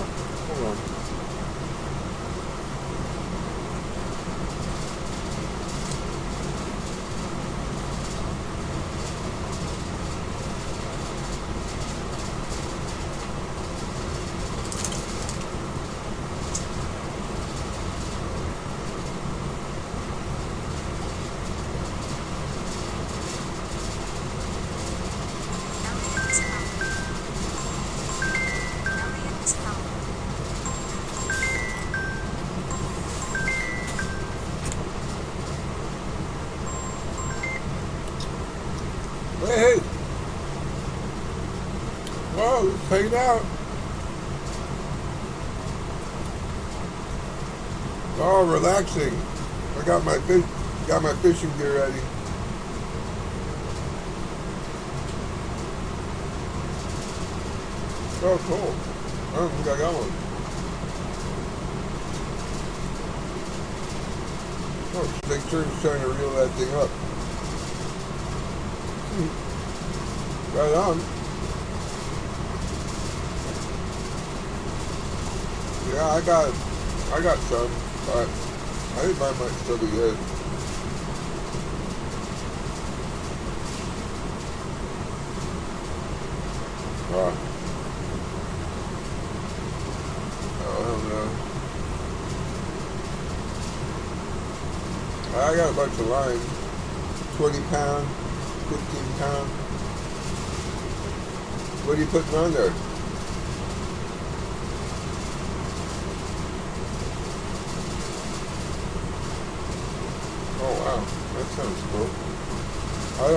Hold on. Hey, hey. Wow, let's hang out. Oh, relaxing. I got my fishing gear ready. Oh, cool. I don't think I got one. Oh, make sure he's trying to reel that thing up. Right on. Yeah, I got some, but I think mine might still be good. I don't know. I got a bunch of line. 20 pound, 15 pound. What are you putting on there? Oh wow, that sounds cool. I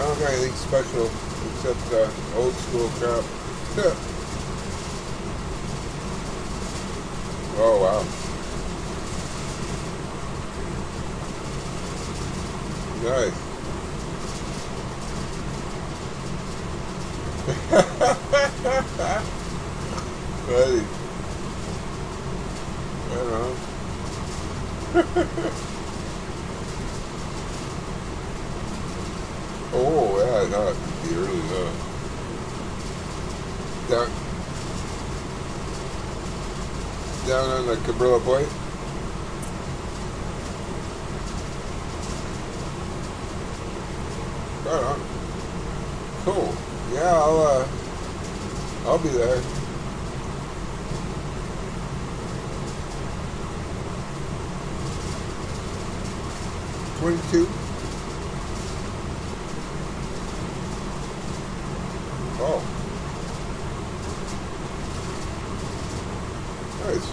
don't got anything special except old school crap. Oh wow. Nice. Buddy. I don't know. Oh yeah, no, it'd be early down on the Cabrilla Point. Right on. Cool. Yeah, I'll be there. $22. Oh. Nice.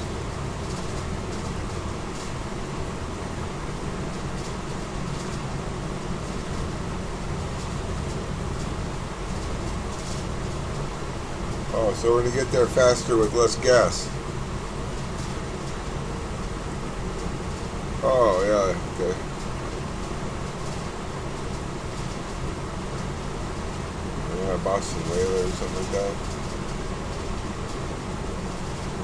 Oh, so we're gonna get there faster with less gas. Oh, yeah, okay. Yeah, Boston Whaler or something like that.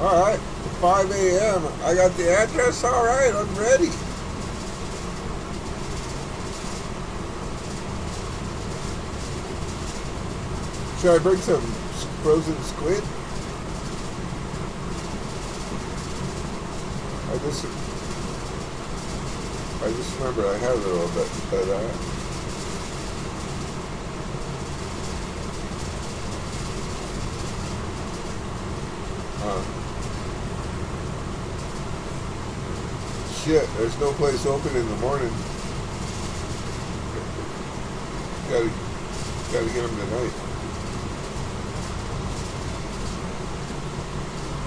Alright, 5 a.m. I got the address, alright, I'm ready. Should I bring some frozen squid? I just remember I had a little bit, but shit, there's no place open in the morning. Gotta get them tonight.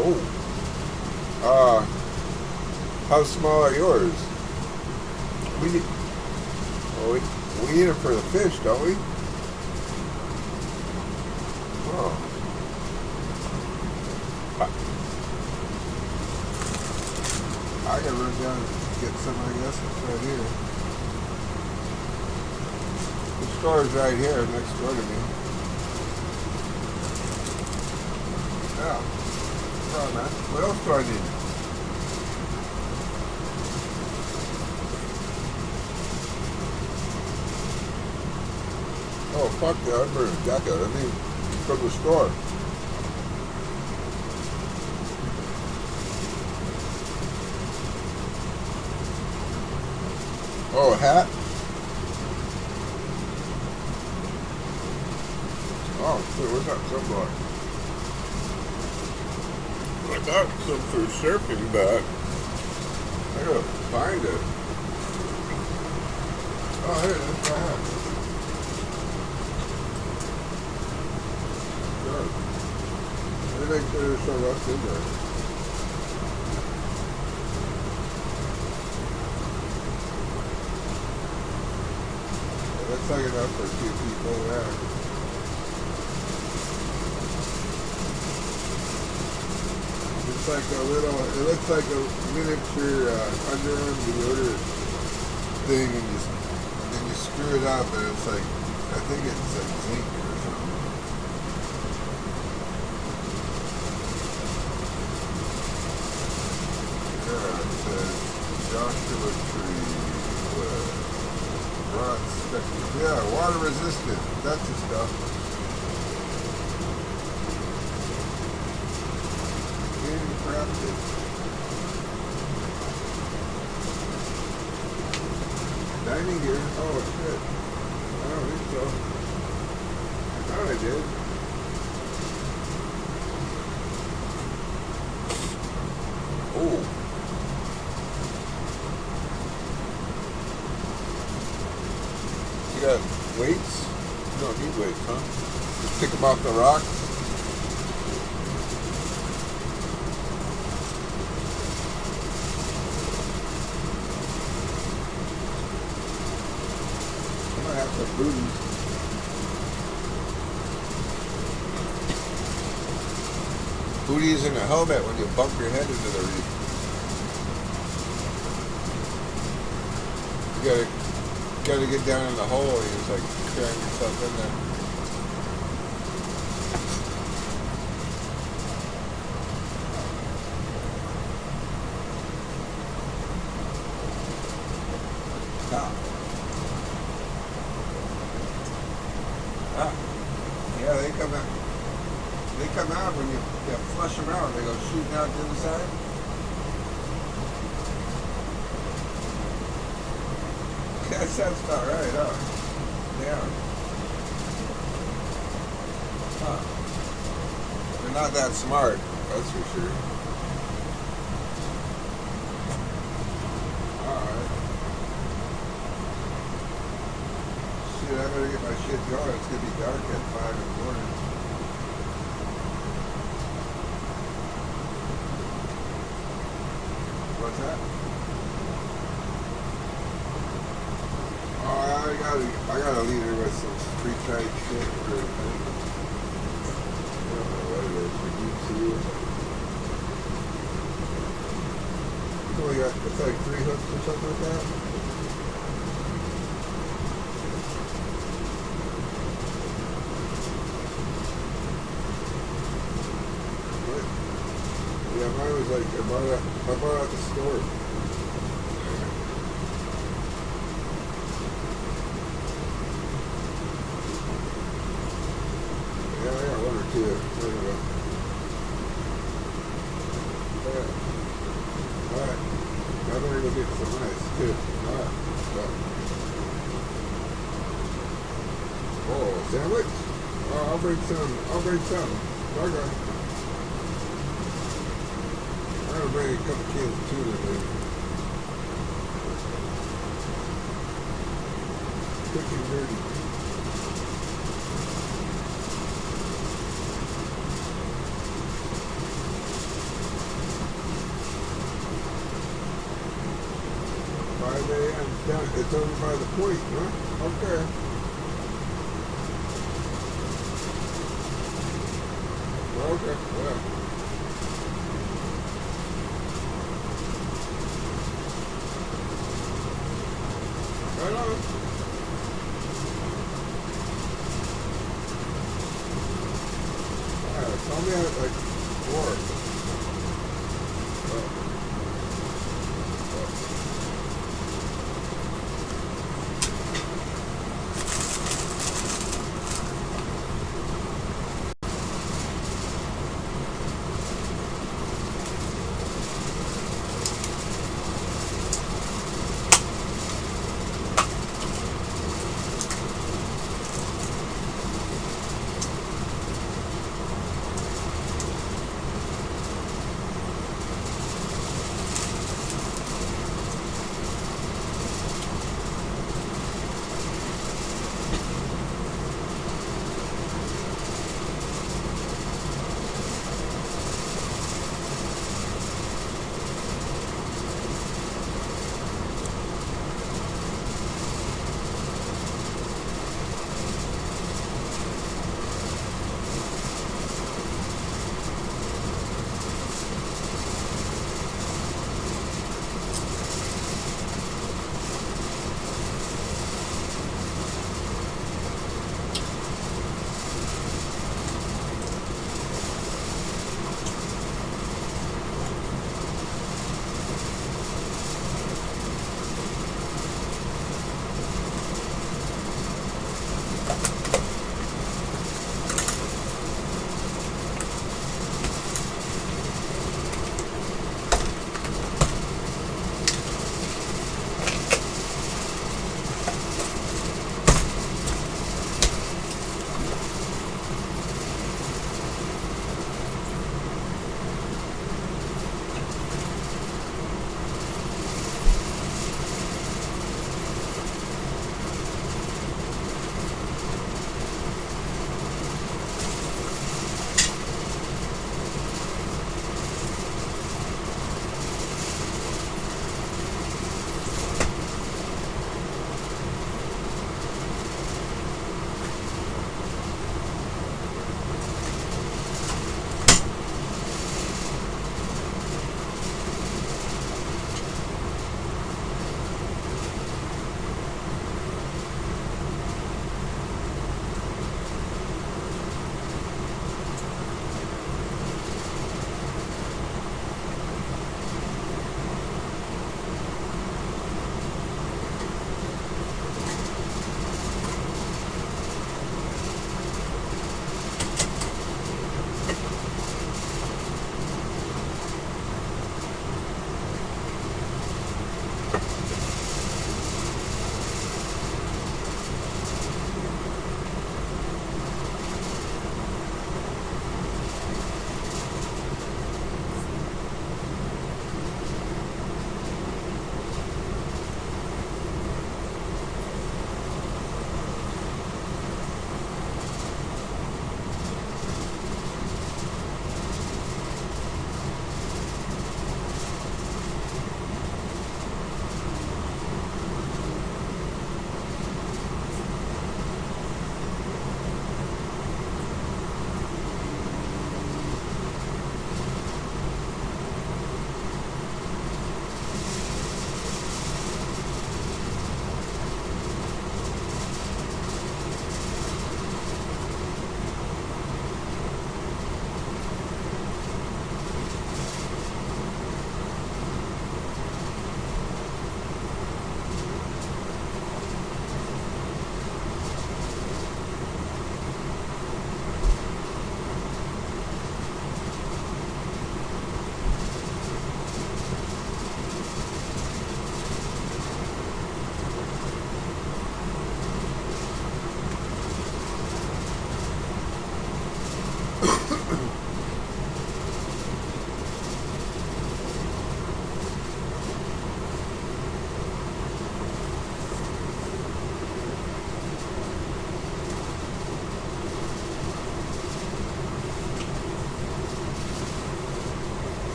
Oh. How small are yours? We eat them for the fish, don't we? Oh. I gotta run down and get some, I guess. It's right here. The store is right here, next door to me. Yeah. Oh, man. What else do I need? Oh, fuck that. I burned a jacket. I mean, from the store. Oh, a hat? Oh, shit, where's that sunblock? I got some for surfing, but I gotta find it. Oh, here it is, my hat. Good. Let me make sure there's no rust in there. That's like enough for a few people there. It's like a little, it looks like a miniature underarm deodorant thing, and then you screw it up, and it's like, I think it's like zinc or something. Yeah, it says Joshua Tree. Yeah, water resistant. That's the stuff. Handcrafted. Dining gear. Oh shit. I don't think so. I thought I did. Oh. You got weights? You don't need weights, huh? Just pick them off the rock. I might have some booties. Booties in a helmet when you bump your head into the reef. You gotta get down in the hole. You're like carrying yourself in there. Yeah, they come out. They come out when you flush them out. They go shooting out to the side. That sounds about right, huh? Yeah. Huh. They're not that smart, that's for sure. Alright. Shit, I better get my shit going. It's gonna be dark at 5 in the morning. What's that? I gotta leave her with some pre-tried shit for the thing. I don't know what it is, for YouTube. It's only got, it's like 3 hooks or something like that. What? Yeah, mine was like, I bought it at the store. Yeah, I got 1 or 2. There we go. Yeah. Alright. I'm gonna go get some ice too. Alright. Oh, sandwich? Oh, I'll bring some. Okay. I'm gonna bring a couple cans of tuna later. Quick and dirty. It's over by the point, huh? Okay. Okay, well. Right on. Alright, call me at like 4.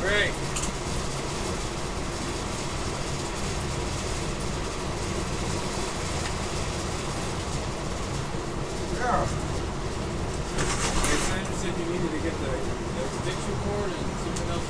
Great. Yeah. Okay, Sandra said you needed to get the extension cord and something else.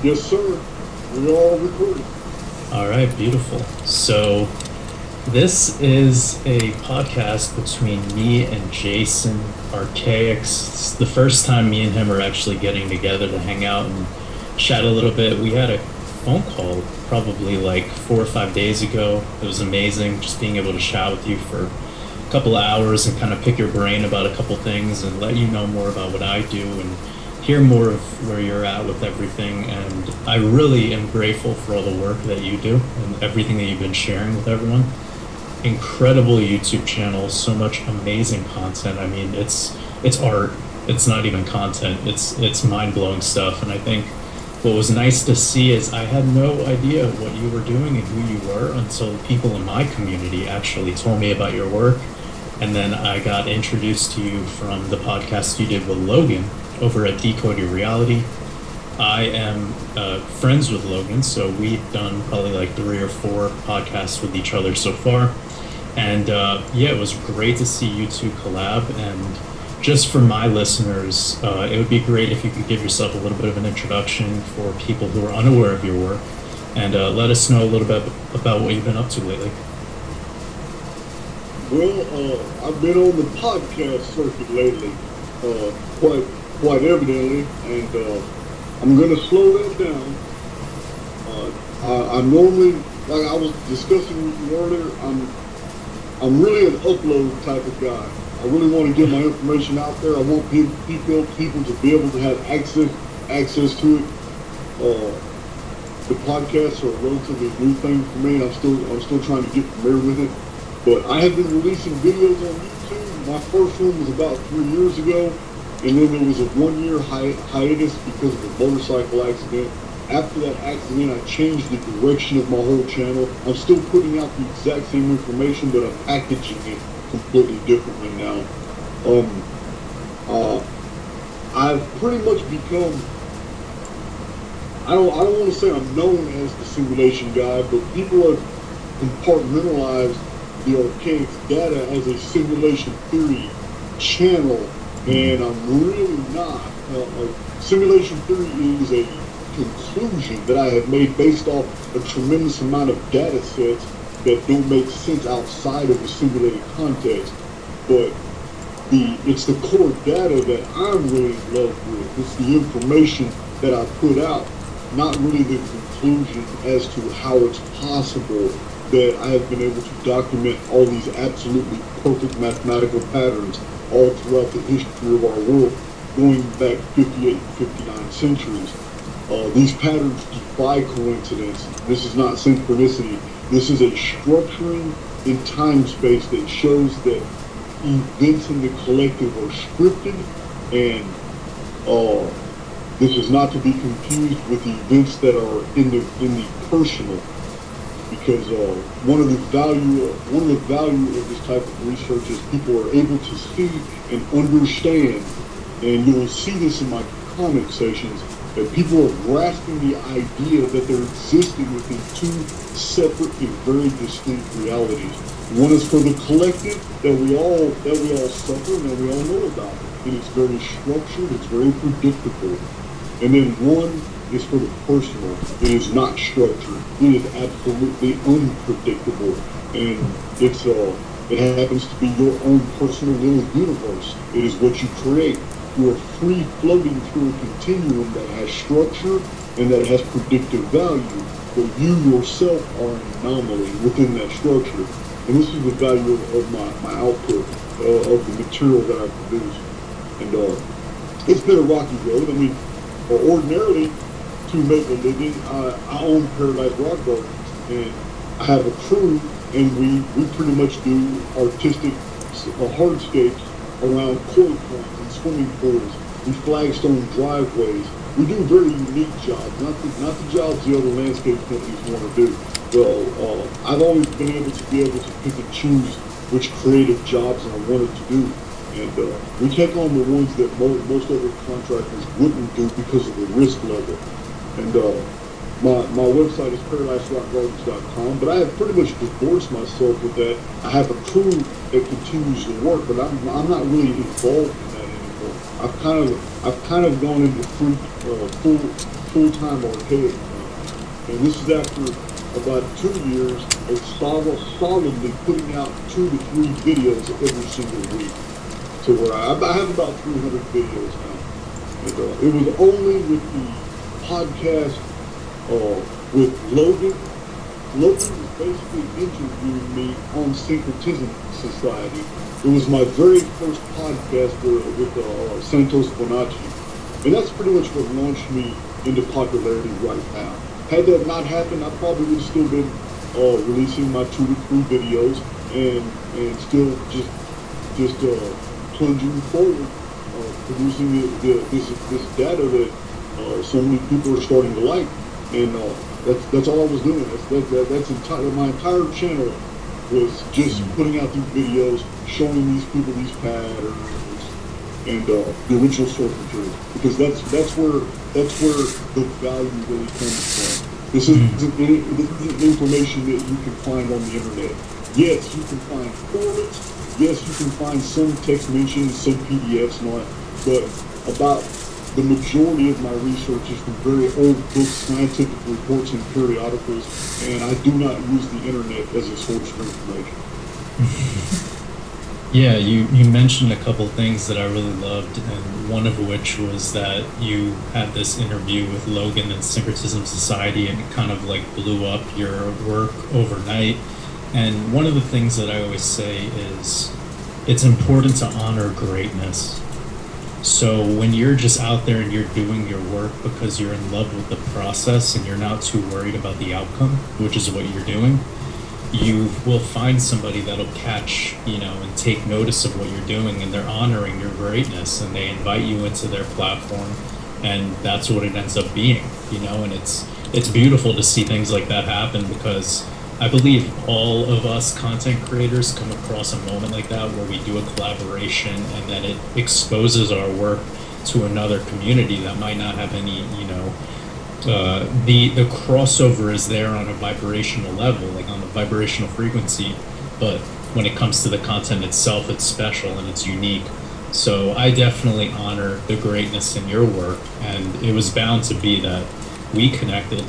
Yes, sir. We're all recording. All right, beautiful. So, this is a podcast between me and Jason Archaics. It's the first time me and him are actually getting together to hang out and chat a little bit. We had a phone call probably like 4 or 5 days ago. It was amazing just being able to chat with you for a couple of hours and kind of pick your brain about a couple things and let you know more about what I do and hear more of where you're at with everything. And I really am grateful for all the work that you do and everything that you've been sharing with everyone. Incredible YouTube channel, so much amazing content. I mean, it's art. It's not even content. It's mind-blowing stuff. And I think what was nice to see is I had no idea what you were doing and who you were until people in my community actually told me about your work. And then I got introduced to you from the podcast you did with Logan over at Decode Your Reality. I am friends with Logan, so we've done probably like 3 or 4 podcasts with each other so far. And yeah, it was great to see you two collab. And just for my listeners, it would be great if you could give yourself a little bit of an introduction for people who are unaware of your work and let us know a little bit about what you've been up to lately. Well, I've been on the podcast circuit lately, quite evidently, and I'm going to slow that down. I normally, like I was discussing with you earlier, I'm really an upload type of guy. I really want to get my information out there. I want people to be able to have access to it. The podcasts are a relatively new thing for me, and I'm still trying to get familiar with it. But I have been releasing videos on YouTube. My first one was about 3 years ago, and then there was a 1-year hiatus because of a motorcycle accident. After that accident, I changed the direction of my whole channel. I'm still putting out the exact same information, but I'm packaging it completely differently now. I've pretty much become, I don't want to say I'm known as the simulation guy, but people have compartmentalized the Archaics data as a simulation theory channel, and I'm really not. Simulation theory is a conclusion that I have made based off a tremendous amount of data sets that don't make sense outside of the simulated context. But it's the core data that I'm really in love with. It's the information that I put out, not really the conclusion as to how it's possible that I have been able to document all these absolutely perfect mathematical patterns all throughout the history of our world, going back 58 and 59 centuries. These patterns defy coincidence. This is not synchronicity. This is a structuring in time-space that shows that events in the collective are scripted, and this is not to be confused with the events that are in the personal. Because one of the value of this type of research is people are able to see and understand, and you'll see this in my comment sections, that people are grasping the idea that they're existing within 2 separate and very distinct realities. One is for the collective that we all suffer and that we all know about. And it's very structured, it's very predictable. And then one is for the personal. It is not structured. It is absolutely unpredictable. And it happens to be your own personal little universe. It is what you create. You are free floating through a continuum that has structure and that has predictive value, but you yourself are an anomaly within that structure. And this is the value of my output, of the material that I produce. And it's been a rocky road. I mean, ordinarily, to make a living, I own Paradise Rock Gardens, and I have a crew, and we pretty much do artistic hardscapes around koi ponds and swimming pools. We flagstone driveways. We do very unique jobs, not the jobs the other landscape companies want to do. So I've always been able to pick and choose which creative jobs I wanted to do. And we take on the ones that most other contractors wouldn't do because of the risk level. And my website is paradiserockgardens.com, but I have pretty much divorced myself with that. I have a crew that continues to work, but I'm not really involved in that anymore. I've kind of I've kind of gone into full-time archaic now. And this is after about 2 years of solidly putting out 2 to 3 videos every single week. To where I have about 300 videos now. And it was only with the podcast with Logan. Logan was basically interviewing me on Syncretism Society. It was my very first podcast with Santos Bonacci. And that's pretty much what launched me into popularity right now. Had that not happened, I probably would have still been releasing my 2 to 3 videos and still just plunging forward, producing this data that so many people are starting to like. And that's all I was doing. My entire channel was just putting out these videos, showing these people these patterns and the original source material, because that's where the value really comes from. This isn't information that you can find on the internet. Yes, you can find correlates. Yes, you can find some text mentions, some PDFs and all that, but about the majority of my research is from very old books, scientific reports, and periodicals, and I do not use the internet as a source of information. Yeah, you mentioned a couple things that I really loved, and one of which was that you had this interview with Logan and Syncretism Society, and it kind of like blew up your work overnight. And one of the things that I always say is it's important to honor greatness. So when you're just out there and you're doing your work because you're in love with the process and you're not too worried about the outcome, which is what you're doing, you will find somebody that'll catch, and take notice of what you're doing, and they're honoring your greatness, and they invite you into their platform, and that's what it ends up being, and it's beautiful to see things like that happen, because I believe all of us content creators come across a moment like that where we do a collaboration and then it exposes our work to another community that might not have any, the crossover is there on a vibrational level, like on the vibrational frequency, but when it comes to the content itself, it's special and it's unique. So I definitely honor the greatness in your work, and it was bound to be that we connected.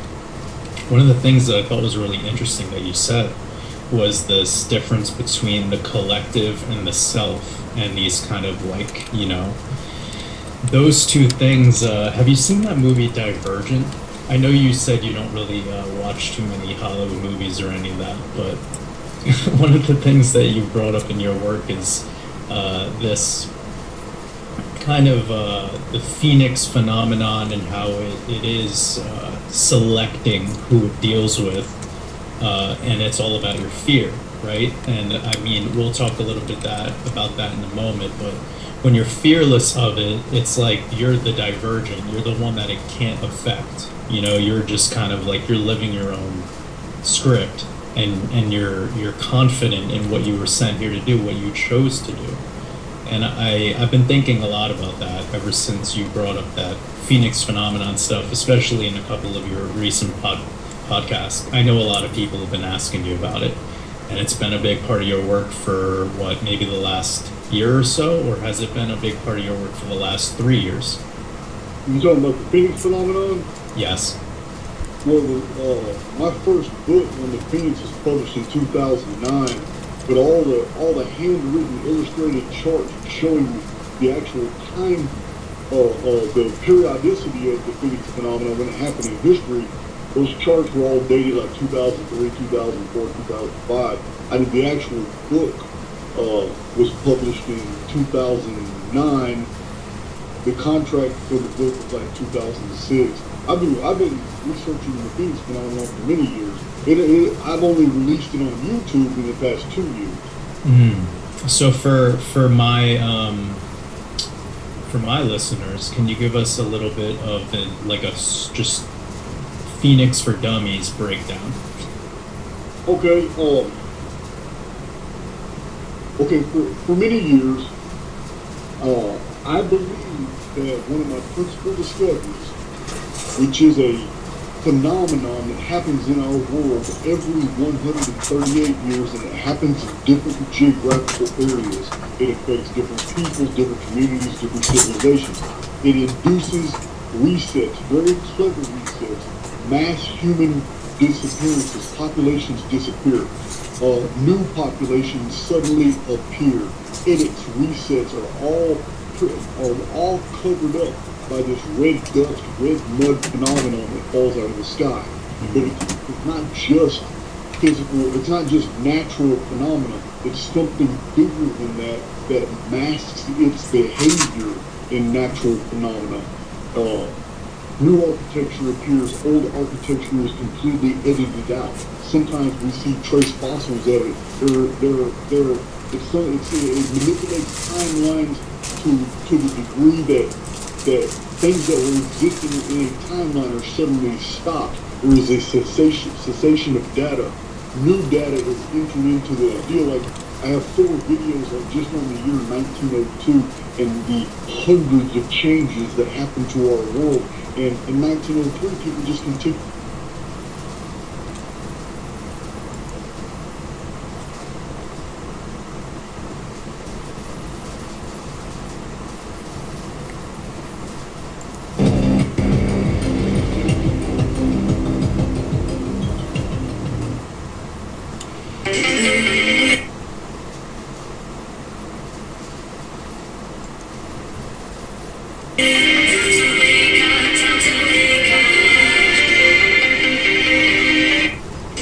One of the things that I thought was really interesting that you said was this difference between the collective and the self, and these kind of like, those two things. Have you seen that movie Divergent? I know you said you don't really watch too many Hollywood movies or any of that, but one of the things that you brought up in your work is this kind of the Phoenix phenomenon, and how it is selecting who it deals with, and it's all about your fear, right? And I mean, we'll talk a little bit about that in a moment, but when you're fearless of it, it's like you're the divergent, you're the one that it can't affect. You're just kind of like you're living your own script, and you're confident in what you were sent here to do, what you chose to do. And I've been thinking a lot about that ever since you brought up that Phoenix phenomenon stuff, especially in a couple of your recent podcasts. I know a lot of people have been asking you about it, and it's been a big part of your work for maybe the last year or so, or has it been a big part of your work for the last 3 years? You talking about the Phoenix phenomenon? Yes. Well, my first book, when the Phoenix was published in 2009, but all the handwritten illustrated charts showing the actual time, the periodicity of the Phoenix phenomenon when it happened in history, those charts were all dated like 2003, 2004, 2005. I mean, the actual book was published in 2009. The contract for the book was like 2006. I've been researching the Phoenix phenomenon for many years. I've only released it on YouTube in the past 2 years. So for my listeners, can you give us a little bit of just Phoenix for Dummies breakdown? Okay. For many years, I believe that one of my principal discoveries, which is a phenomenon that happens in our world every 138 years, and it happens in different geographical areas. It affects different people, different communities, different civilizations. It induces resets, very clever resets, mass human disappearances, populations disappear. New populations suddenly appear. Edits, resets are all covered up by this red dust, red mud phenomenon that falls out of the sky. But it's not just physical, it's not just natural phenomena. It's something bigger than that masks its behavior in natural phenomena. New architecture appears, old architecture is completely edited out. Sometimes we see trace fossils of it. It manipulates timelines to the degree that things that were existing in a timeline are suddenly stopped. There is a cessation of data. New data is entered into the deal. Like I have 4 videos just on the year 1902 and the hundreds of changes that happened to our world. And in 1903, people just continue.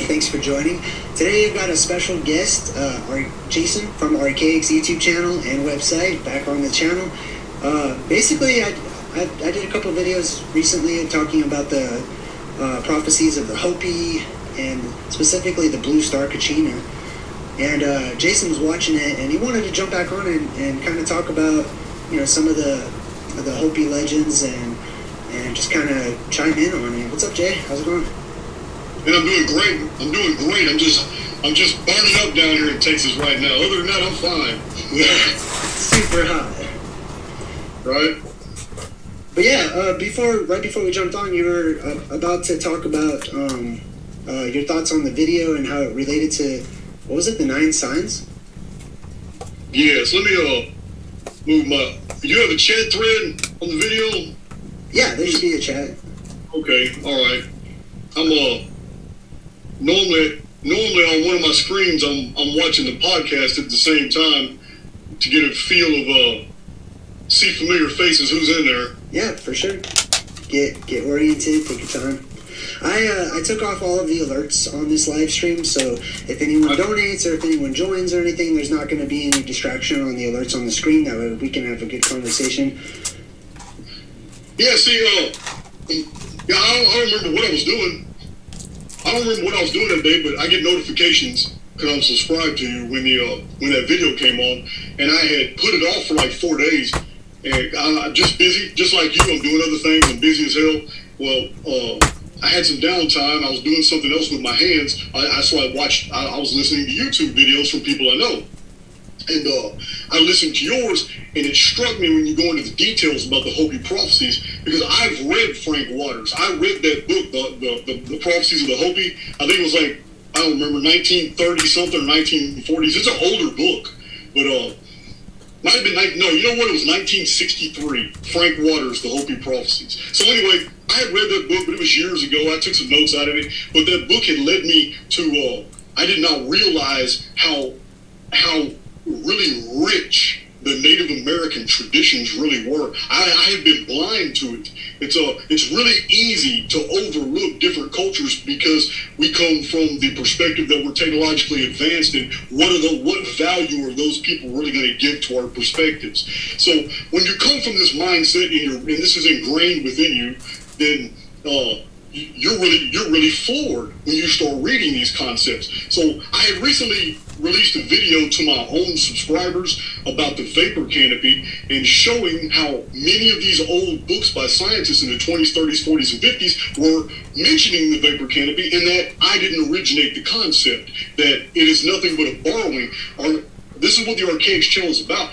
Thanks for joining. Today I've got a special guest, Jason from Archaic's YouTube channel and website, back on the channel. Basically, I did a couple of videos recently talking about the prophecies of the Hopi and specifically the blue star Kachina. And Jason was watching it and he wanted to jump back on and kind of talk about, some of the Hopi legends and just kind of chime in on it. What's up, Jay? How's it going? And I'm doing great. I'm just burning up down here in Texas right now. Other than that, I'm fine. Yeah, super hot. Right? But yeah, right before we jumped on, you were about to talk about your thoughts on the video and how it related to, what was it, the 9 signs? Yes, let me move my... You have a chat thread on the video? Yeah, there should be a chat. Okay, alright. I'm normally on one of my screens I'm watching the podcast at the same time to get a feel of see familiar faces, who's in there. Yeah, for sure. Get oriented, take your time. I took off all of the alerts on this live stream, so if anyone donates or if anyone joins or anything, there's not going to be any distraction on the alerts on the screen. That way we can have a good conversation. Yeah, see, I don't remember what I was doing. I don't remember what I was doing that day, but I get notifications because I'm subscribed to you when that video came on, and I had put it off for like 4 days, and I'm just busy, just like you. I'm doing other things. I'm busy as hell. Well, I had some downtime. I was doing something else with my hands. So I was listening to YouTube videos from people I know. And I listened to yours, and it struck me when you go into the details about the Hopi prophecies, because I've read Frank Waters. I read that book, the Prophecies of the Hopi. I think it was like, I don't remember, 1930-something or 1940s. It's an older book, but might have been, no, you know what? It was 1963, Frank Waters, the Hopi Prophecies. So anyway, I had read that book, but it was years ago. I took some notes out of it, but that book had led me to, I did not realize how really rich the Native American traditions really were. I had been blind to it. It's really easy to overlook different cultures because we come from the perspective that we're technologically advanced, and what value are those people really going to give to our perspectives? So when you come from this mindset and this is ingrained within you, then you're really floored when you start reading these concepts. So I had recently released a video to my own subscribers about the vapor canopy and showing how many of these old books by scientists in the 20s, 30s, 40s, and 50s were mentioning the vapor canopy, and that I didn't originate the concept, that it is nothing but a borrowing. This is what the Archaic's channel is about.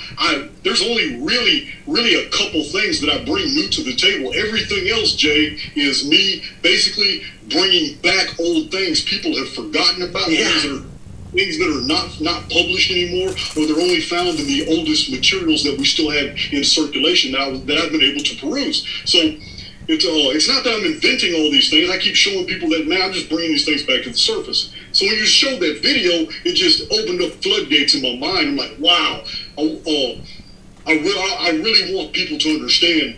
There's only really a couple things that I bring new to the table. Everything else, Jay, is me basically bringing back old things people have forgotten about. Yeah. things that are not published anymore, or they're only found in the oldest materials that we still have in circulation now that I've been able to peruse. So it's not that I'm inventing all these things. I keep showing people that, man, I'm just bringing these things back to the surface. So when you showed that video, it just opened up floodgates in my mind. I'm like, wow, I really want people to understand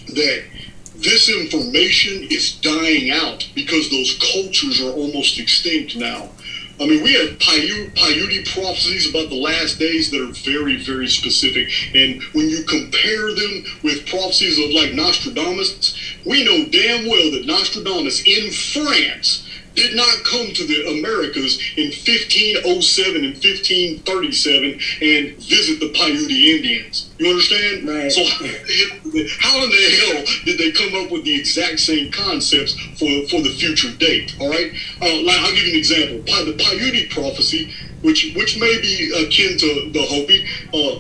that this information is dying out because those cultures are almost extinct now. I mean, we have Paiute prophecies about the last days that are very, very specific. And when you compare them with prophecies of like Nostradamus, we know damn well that Nostradamus in France did not come to the Americas in 1507 and 1537 and visit the Paiute Indians. You understand? Right. So how in the hell did they come up with the exact same concepts for the future date? All right. Like, I'll give you an example. The Paiute prophecy, which may be akin to the Hopi,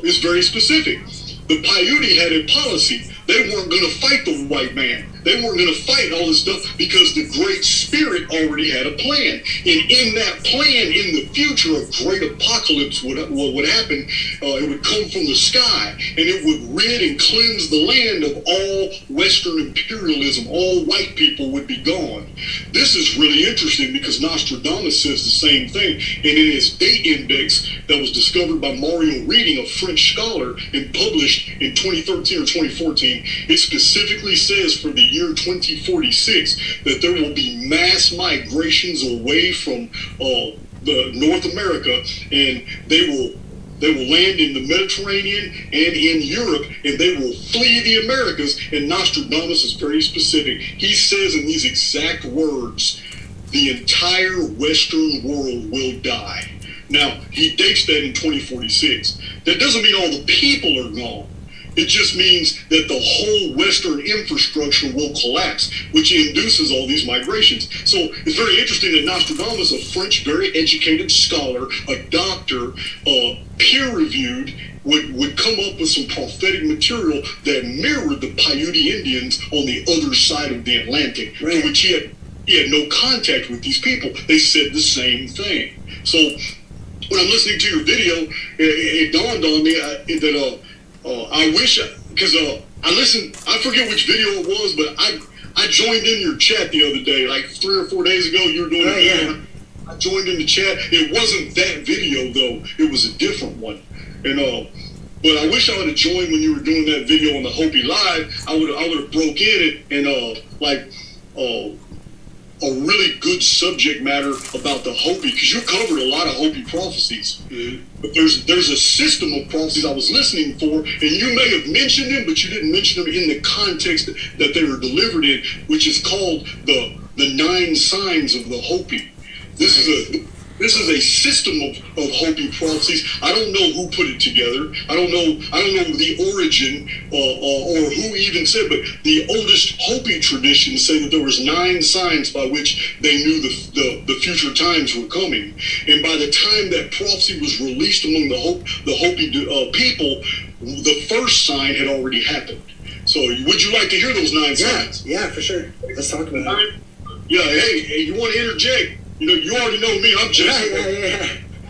is very specific. The Paiute had a policy. They weren't going to fight the white man. They weren't going to fight all this stuff because the Great Spirit already had a plan. And in that plan, in the future, a great apocalypse would happen. It would come from the sky, and it would rid and cleanse the land of all Western imperialism. All white people would be gone. This is really interesting because Nostradamus says the same thing. And in his date index that was discovered by Mario Reading, a French scholar, and published in 2013 or 2014, it specifically says for the year 2046 that there will be mass migrations away from the North America, and they will land in the Mediterranean and in Europe, and they will flee the Americas. And Nostradamus is very specific. He says in these exact words, the entire Western world will die. Now, he dates that in 2046. That doesn't mean all the people are gone. It just means that the whole Western infrastructure will collapse, which induces all these migrations. So it's very interesting that Nostradamus, a French, very educated scholar, a doctor, peer-reviewed, would come up with some prophetic material that mirrored the Paiute Indians on the other side of the Atlantic, right, to which he had no contact with these people. They said the same thing. So when I'm listening to your video, it dawned on me that I wish, because I listened, I forget which video it was, but I joined in your chat the other day, like 3 or 4 days ago. You were doing a video. Yeah. I joined in the chat. It wasn't that video though; it was a different one. And but I wish I would have joined when you were doing that video on the Hopi Live. I would have broke in it and a really good subject matter about the Hopi, because you covered a lot of Hopi prophecies. Mm-hmm. But there's a system of prophecies I was listening for, and you may have mentioned them, but you didn't mention them in the context that they were delivered in, which is called the 9 signs of the Hopi. This is a system of Hopi prophecies. I don't know who put it together. I don't know the origin or who even said, but the oldest Hopi traditions say that there was 9 signs by which they knew the future times were coming. And by the time that prophecy was released among the Hopi people, the first sign had already happened. So would you like to hear those 9 signs? Yeah, for sure. Let's talk about it. Yeah, hey, you want to interject? You know, you already know me. I'm Jason. Yeah.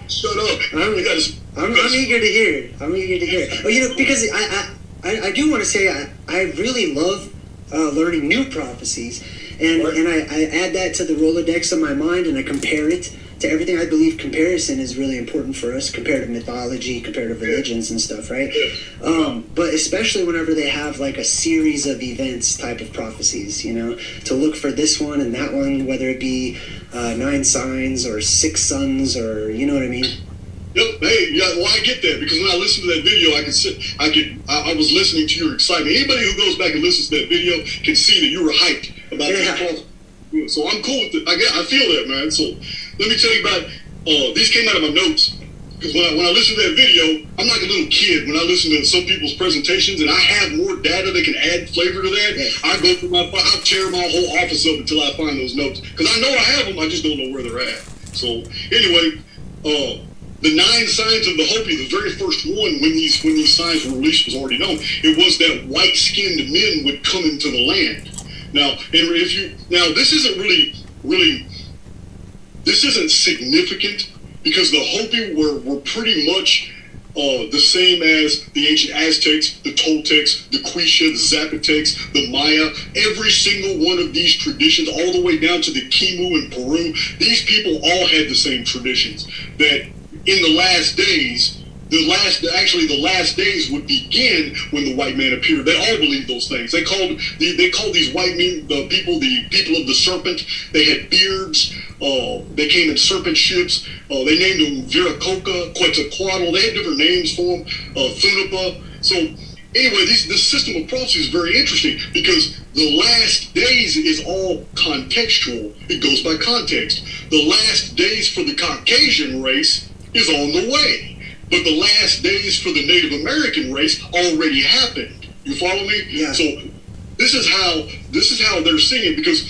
Shut up. I'm eager to hear. Oh, you know, because I do want to say I really love learning new prophecies, and I add that to the Rolodex of my mind, and I compare it to everything. I believe comparison is really important for us, comparative mythology, comparative religions and stuff, right? But especially whenever they have like a series of events type of prophecies, you know, to look for this one and that one, whether it be 9 signs or 6 sons, or you know what I mean? Yep. Hey, yeah. Well, I get that, because when I listened to that video, I was listening to your excitement. Anybody who goes back and listens to that video can see that you were hyped about that. So I'm cool with it. I feel that, man. So let me tell you about these came out of my notes. Because when I listen to that video, I'm like a little kid when I listen to some people's presentations, and I have more data that can add flavor to that. I go through I'll tear my whole office up until I find those notes, because I know I have them, I just don't know where they're at. So anyway, the 9 signs of the Hopi, the very first one when these signs were released was already known. It was that white-skinned men would come into the land. Now, this isn't really, this isn't significant because the Hopi were pretty much the same as the ancient Aztecs, the Toltecs, the Quechua, the Zapotecs, the Maya. Every single one of these traditions, all the way down to the Kimu in Peru, these people all had the same traditions. That in the last days, the last days would begin when the white man appeared. They all believed those things. They called these white men the people of the serpent. They had beards. They came in serpent ships. They named them Viracocha, Quetzalcoatl. They had different names for them. Thunapa. So anyway, this system of prophecy is very interesting because the last days is all contextual. It goes by context. The last days for the Caucasian race is on the way. But the last days for the Native American race already happened. You follow me? Yeah. So this is how they're seeing it, because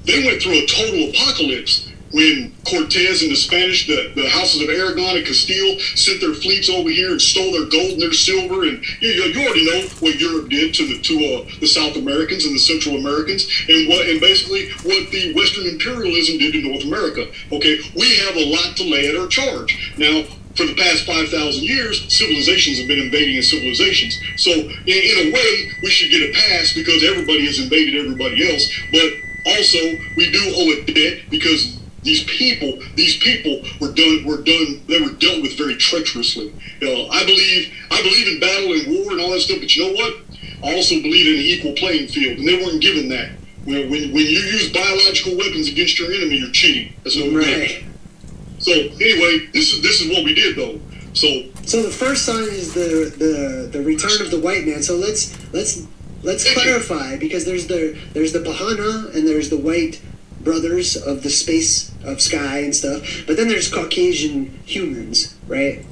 they went through a total apocalypse when Cortez and the Spanish, the houses of Aragon and Castile, sent their fleets over here and stole their gold and their silver. And you already know what Europe did to the South Americans and the Central Americans, and basically what the Western imperialism did to North America. Okay, we have a lot to lay at our charge now. For the past 5,000 years, civilizations have been invading civilizations. So in a way, we should get a pass because everybody has invaded everybody else. But also, we do owe a debt because these people were dealt with very treacherously. I believe in battle and war and all that stuff, but you know what? I also believe in an equal playing field, and they weren't given that. When you use biological weapons against your enemy, you're cheating. That's no good. Right. So anyway, this is what we did though. So the first sign is the return of the white man. So let's clarify, because there's the Bahana and there's the white brothers of the space of sky and stuff, but then there's Caucasian humans, right?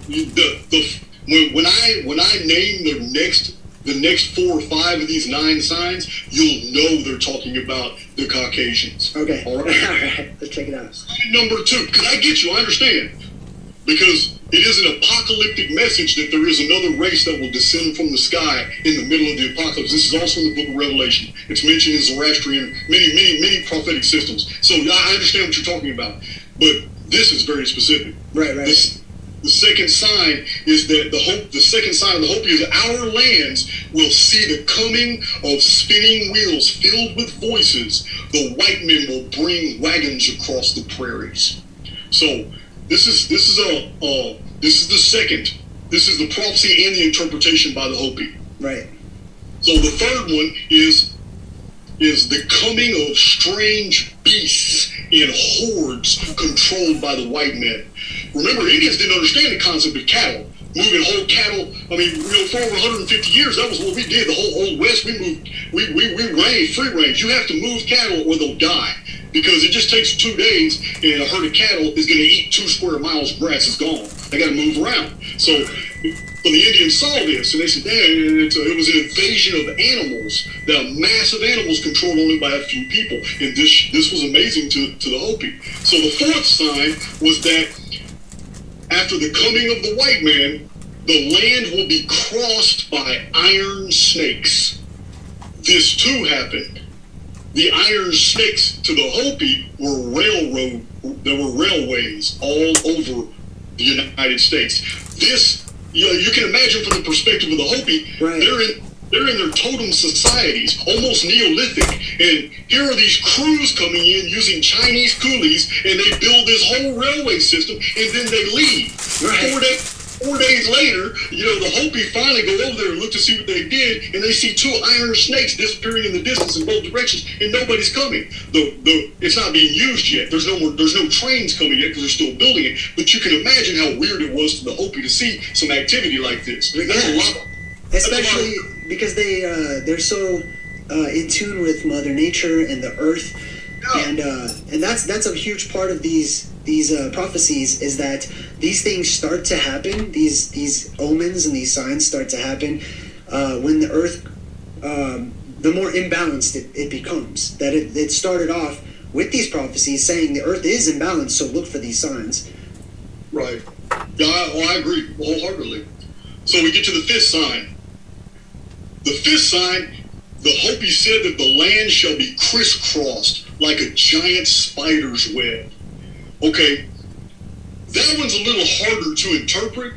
When I name the next 4 or 5 of these 9 signs, you'll know they're talking about the Caucasians. Okay. All right. All right. Let's check it out. Sign number 2, because I get you, I understand. Because it is an apocalyptic message that there is another race that will descend from the sky in the middle of the apocalypse. This is also in the book of Revelation. It's mentioned in Zoroastrian, many prophetic systems. So I understand what you're talking about. But this is very specific. Right. The second sign is that the second sign of the Hopi is our lands will see the coming of spinning wheels filled with voices. The white men will bring wagons across the prairies. So this is the second. This is the prophecy and the interpretation by the Hopi. Right. So the third one is the coming of strange beasts in hordes controlled by the white men. Remember, Indians didn't understand the concept of cattle. Moving whole cattle, for over 150 years, that was what we did. The whole Old West, we ran free range. You have to move cattle or they'll die. Because it just takes 2 days and a herd of cattle is going to eat 2 square miles of grass. It's gone. They got to move around. So the Indians saw this and they said, it was an invasion of animals. The massive animals controlled only by a few people. And this was amazing to the Hopi. So the fourth sign was that after the coming of the white man, the land will be crossed by iron snakes. This too happened. The iron snakes to the Hopi there were railways all over the United States. This, you can imagine from the perspective of the Hopi, right. They're in their totem societies, almost Neolithic, and here are these crews coming in using Chinese coolies, and they build this whole railway system, and then they leave. Right. 4 days later, the Hopi finally go over there and look to see what they did, and they see 2 iron snakes disappearing in the distance in both directions, and nobody's coming. It's not being used yet. There's no trains coming yet because they're still building it. But you can imagine how weird it was to the Hopi to see some activity like this. That's a lot. Especially because they're so in tune with Mother Nature and the earth, and that's a huge part of these prophecies, is that these things start to happen. These omens and these signs start to happen when the earth, the more imbalanced it becomes. That it started off with these prophecies saying the earth is imbalanced, so look for these signs. Right. Yeah, I agree wholeheartedly. So we get to the fifth sign. The fifth sign, the Hopi said that the land shall be crisscrossed like a giant spider's web. Okay, That one's a little harder to interpret.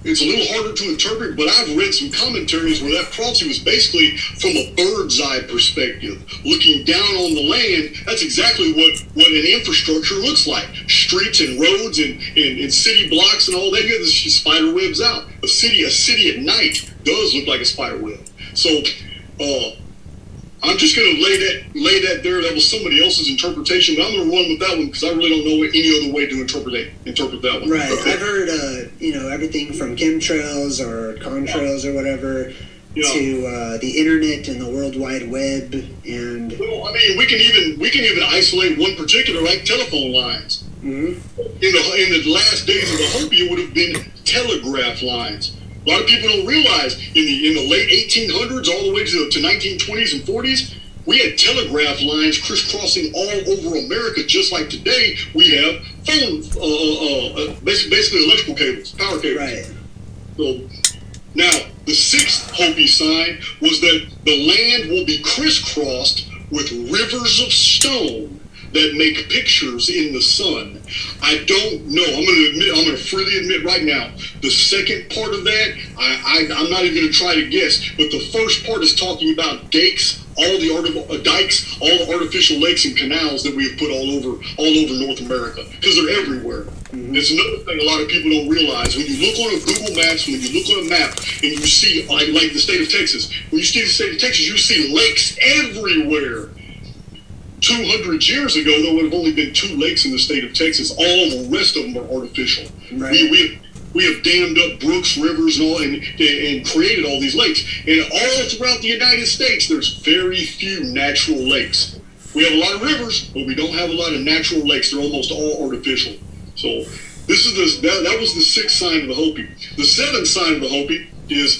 It's a little harder to interpret, but I've read some commentaries where that prophecy was basically from a bird's eye perspective, looking down on the land. That's exactly what an infrastructure looks like. Streets and roads and city blocks and all that. You have the spider webs out. A city at night does look like a spider web. So I'm just going to lay that there. That was somebody else's interpretation, but I'm going to run with that one because I really don't know any other way to interpret that one. Right. I've heard, everything from chemtrails or contrails or whatever to the internet and the World Wide Web. And well, I mean, we can even isolate one particular, like telephone lines. Mm-hmm. In the last days of the Hopi, it would have been telegraph lines. A lot of people don't realize in the late 1800s all the way to 1920s and 40s, we had telegraph lines crisscrossing all over America, just like today we have phone, basically electrical cables, power cables. Right. So now the sixth Hopi sign was that the land will be crisscrossed with rivers of stone that make pictures in the sun. I don't know. I'm going to freely admit right now, the second part of that, I'm not even going to try to guess, but the first part is talking about dikes, all the artificial lakes and canals that we have put all over North America, because they're everywhere. Mm-hmm. It's another thing a lot of people don't realize. When you look on a Google Maps, when you look on a map, and you see, like the state of Texas, when you see the state of Texas, you see lakes everywhere. 200 years ago, there would have only been 2 lakes in the state of Texas. All the rest of them are artificial. Right. We have dammed up brooks, rivers, and all, and created all these lakes. And all throughout the United States, there's very few natural lakes. We have a lot of rivers, but we don't have a lot of natural lakes. They're almost all artificial. So this is that was the 6th sign of the Hopi. The 7th sign of the Hopi is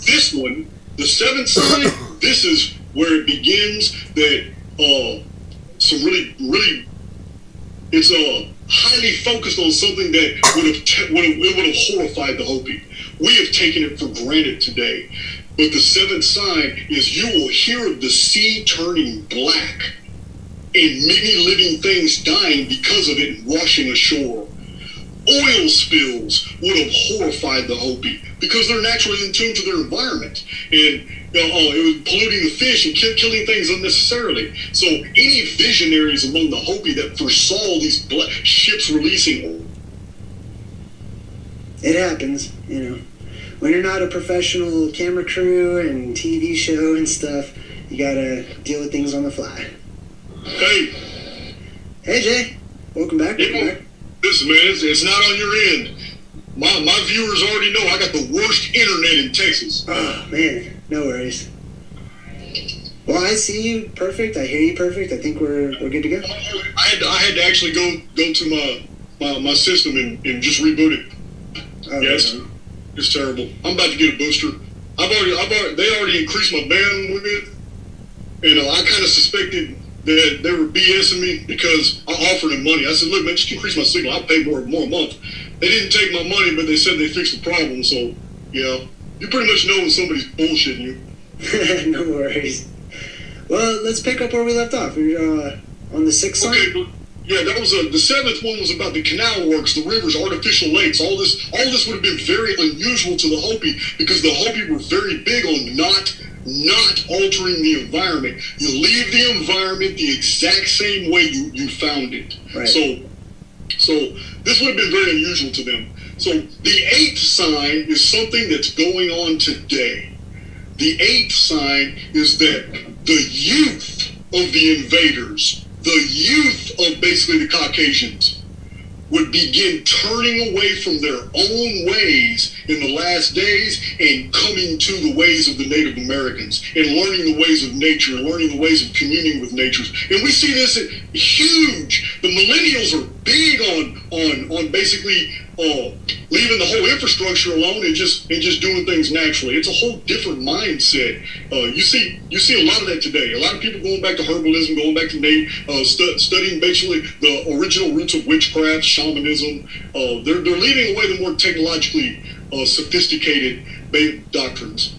this one. The 7th sign. This is where it begins that. Some really, it's highly focused on something that would have horrified the Hopi. We have taken it for granted today. But the 7th sign is you will hear of the sea turning black and many living things dying because of it washing ashore. Oil spills would have horrified the Hopi because they're naturally in tune to their environment. And it was polluting the fish and killing things unnecessarily. So any visionaries among the Hopi that foresaw these ships releasing... It happens, When you're not a professional camera crew and TV show and stuff, you gotta deal with things on the fly. Hey, Jay. Welcome back. Listen, man, it's not on your end. My viewers already know I got the worst internet in Texas. Oh, man. No worries. Well, I see you perfect. I hear you perfect. I think we're good to go. I had to actually go to my system and just reboot it. Oh, yes, it's terrible. I'm about to get a booster. They already increased my bandwidth, and I kind of suspected that they were BSing me because I offered them money. I said, look, man, just increase my signal. I'll pay more a month. They didn't take my money, but they said they fixed the problem. So, you pretty much know when somebody's bullshitting you. No worries. Well, let's pick up where we left off. We're on the 6th sign. Okay, yeah, that was the 7th one was about the canal works, the rivers, artificial lakes. All this would have been very unusual to the Hopi because the Hopi were very big on not altering the environment. You leave the environment the exact same way you found it. Right. So this would have been very unusual to them. So the 8th sign is something that's going on today. The 8th sign is that the youth of the invaders, the youth of basically the Caucasians, would begin turning away from their own ways in the last days and coming to the ways of the Native Americans and learning the ways of nature and learning the ways of communing with nature. And we see this huge. The millennials are big on basically leaving the whole infrastructure alone and just doing things naturally. It's a whole different mindset. You see a lot of that today. A lot of people going back to herbalism, going back to studying basically the original roots of witchcraft, shamanism. They're leaving away the more technologically sophisticated doctrines.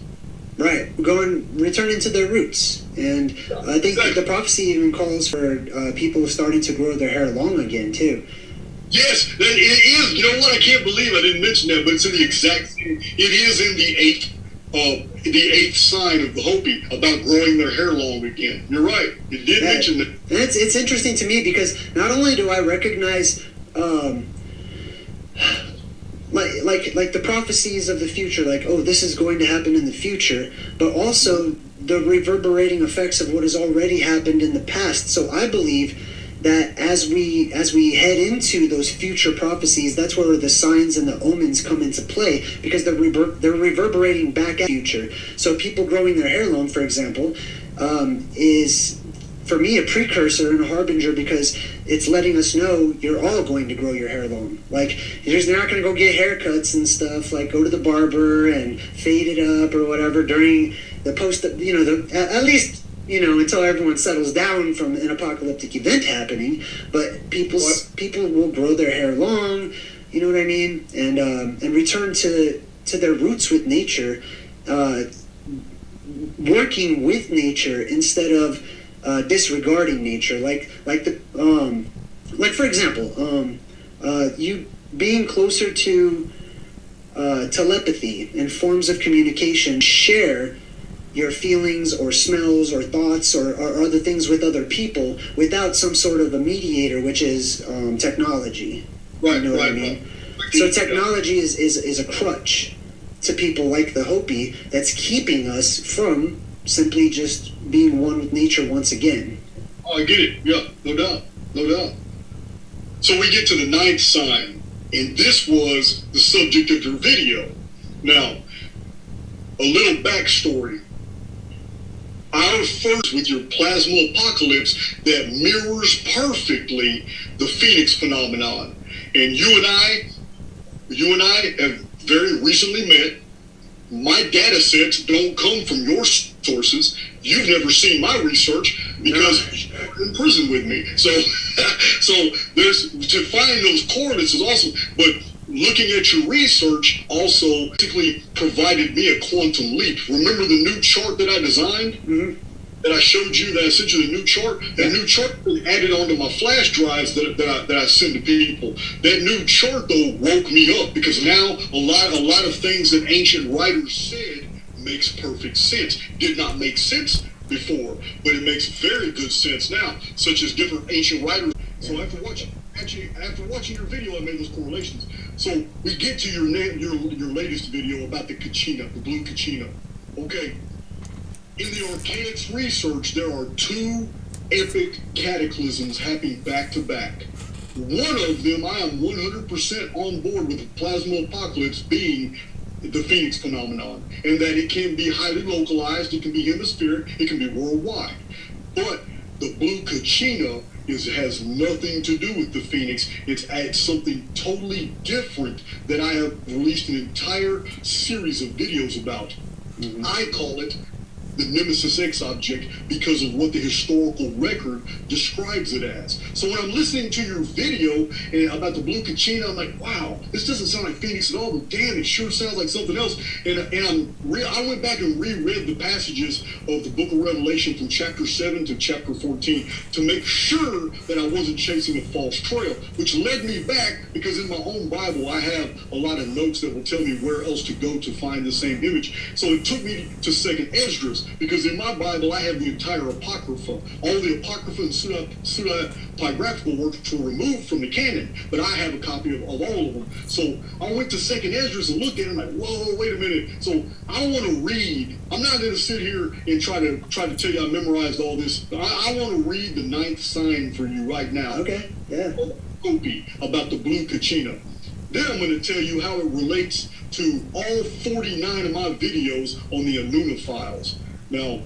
Right, returning to their roots. And I think the prophecy even calls for people starting to grow their hair long again, too. Yes, it is. You know what? I can't believe I didn't mention that, but it's in the exact same. It is in the eighth sign of the Hopi about growing their hair long again. You're right. It did mention that. And it's interesting to me because not only do I recognize like the prophecies of the future, like, oh, this is going to happen in the future, but also the reverberating effects of what has already happened in the past. So I believe that as we head into those future prophecies, that's where the signs and the omens come into play, because they're reverberating back at the future. So people growing their hair long, for example, is for me a precursor and a harbinger, because it's letting us know you're all going to grow your hair long. Like, you're not going to go get haircuts and stuff, like go to the barber and fade it up or whatever during the post, at least, until everyone settles down from an apocalyptic event happening. But people will grow their hair long, you know what I mean, and return to their roots with nature, working with nature instead of disregarding nature. Like for example, you being closer to telepathy and forms of communication, share your feelings or smells or thoughts or other things with other people without some sort of a mediator, which is technology. Right, you know what I mean? Right. So technology is a crutch to people like the Hopi that's keeping us from simply just being one with nature once again. Oh, I get it. Yeah, no doubt. So we get to the ninth sign, and this was the subject of your video. Now, a little backstory. Our first with your plasma apocalypse that mirrors perfectly the Phoenix phenomenon. And you and I have very recently met. My data sets don't come from your sources. You've never seen my research because you're in prison with me. So there's, to find those coordinates is awesome. But looking at your research also basically provided me a quantum leap. Remember the new chart that I designed? Mm-hmm. That I showed you, that I sent you the new chart? That new chart was added onto my flash drives that I send to people. That new chart, though, woke me up, because now a lot of things that ancient writers said makes perfect sense. Did not make sense before, but it makes very good sense now, such as different ancient writers. So after watching your video, I made those correlations. So we get to your latest video about the Kachina, the blue Kachina. Okay. In the Archaics research, there are two epic cataclysms happening back to back. One of them, I am 100% on board with the plasma apocalypse being the Phoenix phenomenon, and that it can be highly localized, it can be hemispheric, it can be worldwide. But the blue Kachina has nothing to do with the Phoenix. It's something totally different that I have released an entire series of videos about. Mm-hmm. I call it the Nemesis X object because of what the historical record describes it as. So when I'm listening to your video about the blue Kachina, I'm like, wow, this doesn't sound like Phoenix at all, but damn, it sure sounds like something else. And I went back and reread the passages of the book of Revelation from chapter 7 to chapter 14 to make sure that I wasn't chasing a false trail, which led me back, because in my own Bible, I have a lot of notes that will tell me where else to go to find the same image. So it took me to 2nd Esdras, because in my Bible, I have the entire Apocrypha. All the Apocrypha and pseudepigraphical works were removed from the canon, but I have a copy of all of them. So I went to 2nd Esdras and looked at it, and I'm like, whoa, wait a minute. So I want to read. I'm not going to sit here and try to tell you I memorized all this. I want to read the 9th sign for you right now. Okay, yeah. About the blue Kachina. Then I'm going to tell you how it relates to all 49 of my videos on the Anuna files. Now,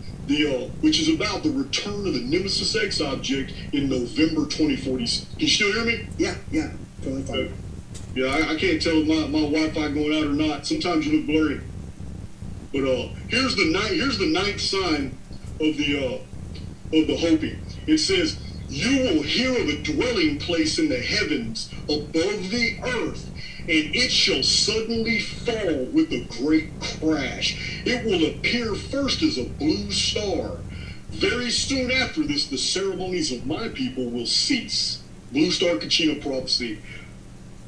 which is about the return of the Nemesis X object in November 2040. Can you still hear me? Yeah, totally fine. Yeah, I can't tell if my Wi-Fi going out or not. Sometimes you look blurry. But here's the 9th sign of the Hopi. It says, "You will hear of a dwelling place in the heavens above the earth, and it shall suddenly fall with a great crash. It will appear first as a blue star. Very soon after this, the ceremonies of my people will cease." Blue Star Kachina prophecy.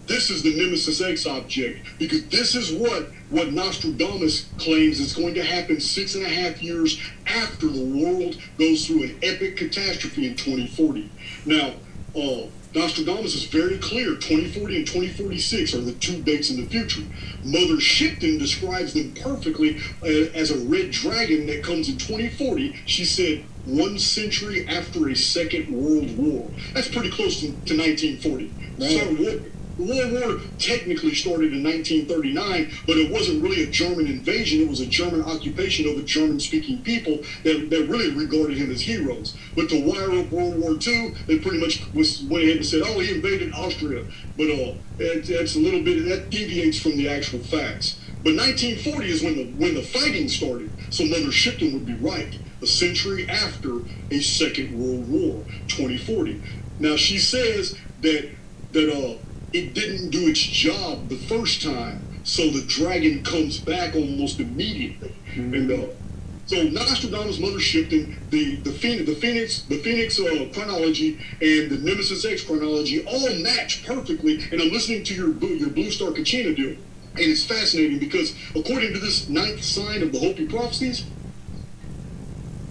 this is the Nemesis X object, because this is what Nostradamus claims is going to happen 6.5 years after the world goes through an epic catastrophe in 2040. Now, Nostradamus is very clear. 2040 and 2046 are the two dates in the future. Mother Shipton describes them perfectly as a red dragon that comes in 2040. She said 1 century after a second world war. That's pretty close to 1940. Right. The World War technically started in 1939, but it wasn't really a German invasion. It was a German occupation of a German-speaking people that really regarded him as heroes. But to wire up World War II, they pretty much went ahead and said, oh, he invaded Austria. But that's a little bit, that deviates from the actual facts. But 1940 is when the fighting started. So Mother Shipton would be right. A century after a Second World War, 2040. Now she says that it didn't do its job the first time, so the dragon comes back almost immediately. And so Nostradamus, Mother Shipton, the Phoenix chronology and the Nemesis X chronology all match perfectly. And I'm listening to your Blue Star Kachina deal, and it's fascinating because according to this 9th sign of the Hopi prophecies,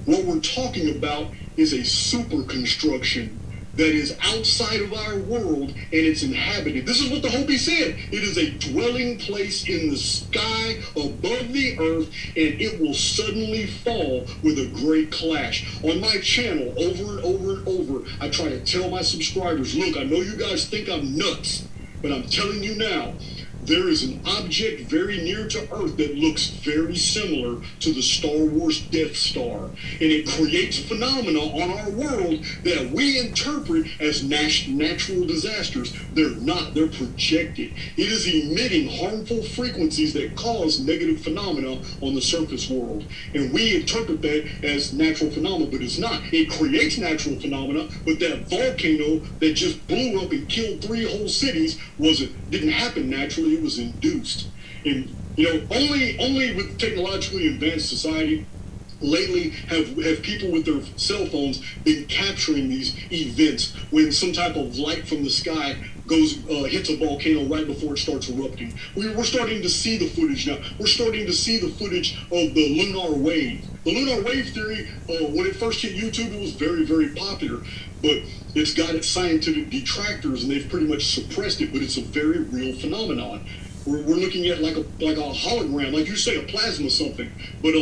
what we're talking about is a super construction that is outside of our world, and it's inhabited. This is what the Hopi said. It is a dwelling place in the sky above the earth, and it will suddenly fall with a great clash. On my channel, over and over and over, I try to tell my subscribers, look, I know you guys think I'm nuts, but I'm telling you now, there is an object very near to Earth that looks very similar to the Star Wars Death Star. And it creates phenomena on our world that we interpret as natural disasters. They're not. They're projected. It is emitting harmful frequencies that cause negative phenomena on the surface world. And we interpret that as natural phenomena, but it's not. It creates natural phenomena, but that volcano that just blew up and killed 3 whole cities didn't happen naturally. It was induced. And only with technologically advanced society lately have people with their cell phones been capturing these events when some type of light from the sky hits a volcano right before it starts erupting. We're starting to see the footage now. We're starting to see the footage of the lunar wave. The lunar wave theory, when it first hit YouTube, it was very, very popular, but it's got its scientific detractors, and they've pretty much suppressed it, but it's a very real phenomenon. We're looking at like a hologram, like you say, a plasma something, but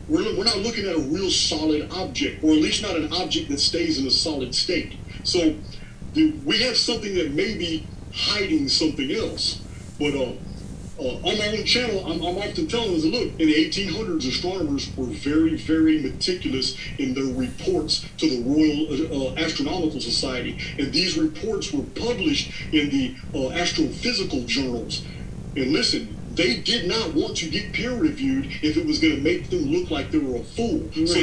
we're not looking at a real solid object, or at least not an object that stays in a solid state. So we have something that may be hiding something else, but on my own channel, I'm often telling them, look, in the 1800s, astronomers were very, very meticulous in their reports to the Royal Astronomical Society, and these reports were published in the astrophysical journals. And listen, they did not want to get peer-reviewed if it was going to make them look like they were a fool. Right. So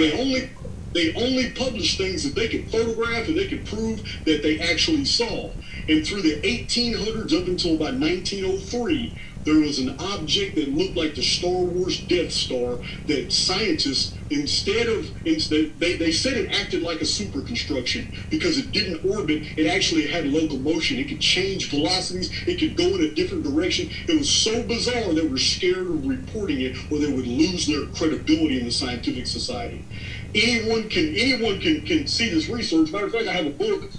they only published things that they could photograph and they could prove that they actually saw. And through the 1800s up until about 1903, there was an object that looked like the Star Wars Death Star that scientists, they said it acted like a super construction because it didn't orbit. It actually had locomotion. It could change velocities. It could go in a different direction. It was so bizarre they were scared of reporting it, or they would lose their credibility in the scientific society. Anyone can see this research. Matter of fact, I have a book.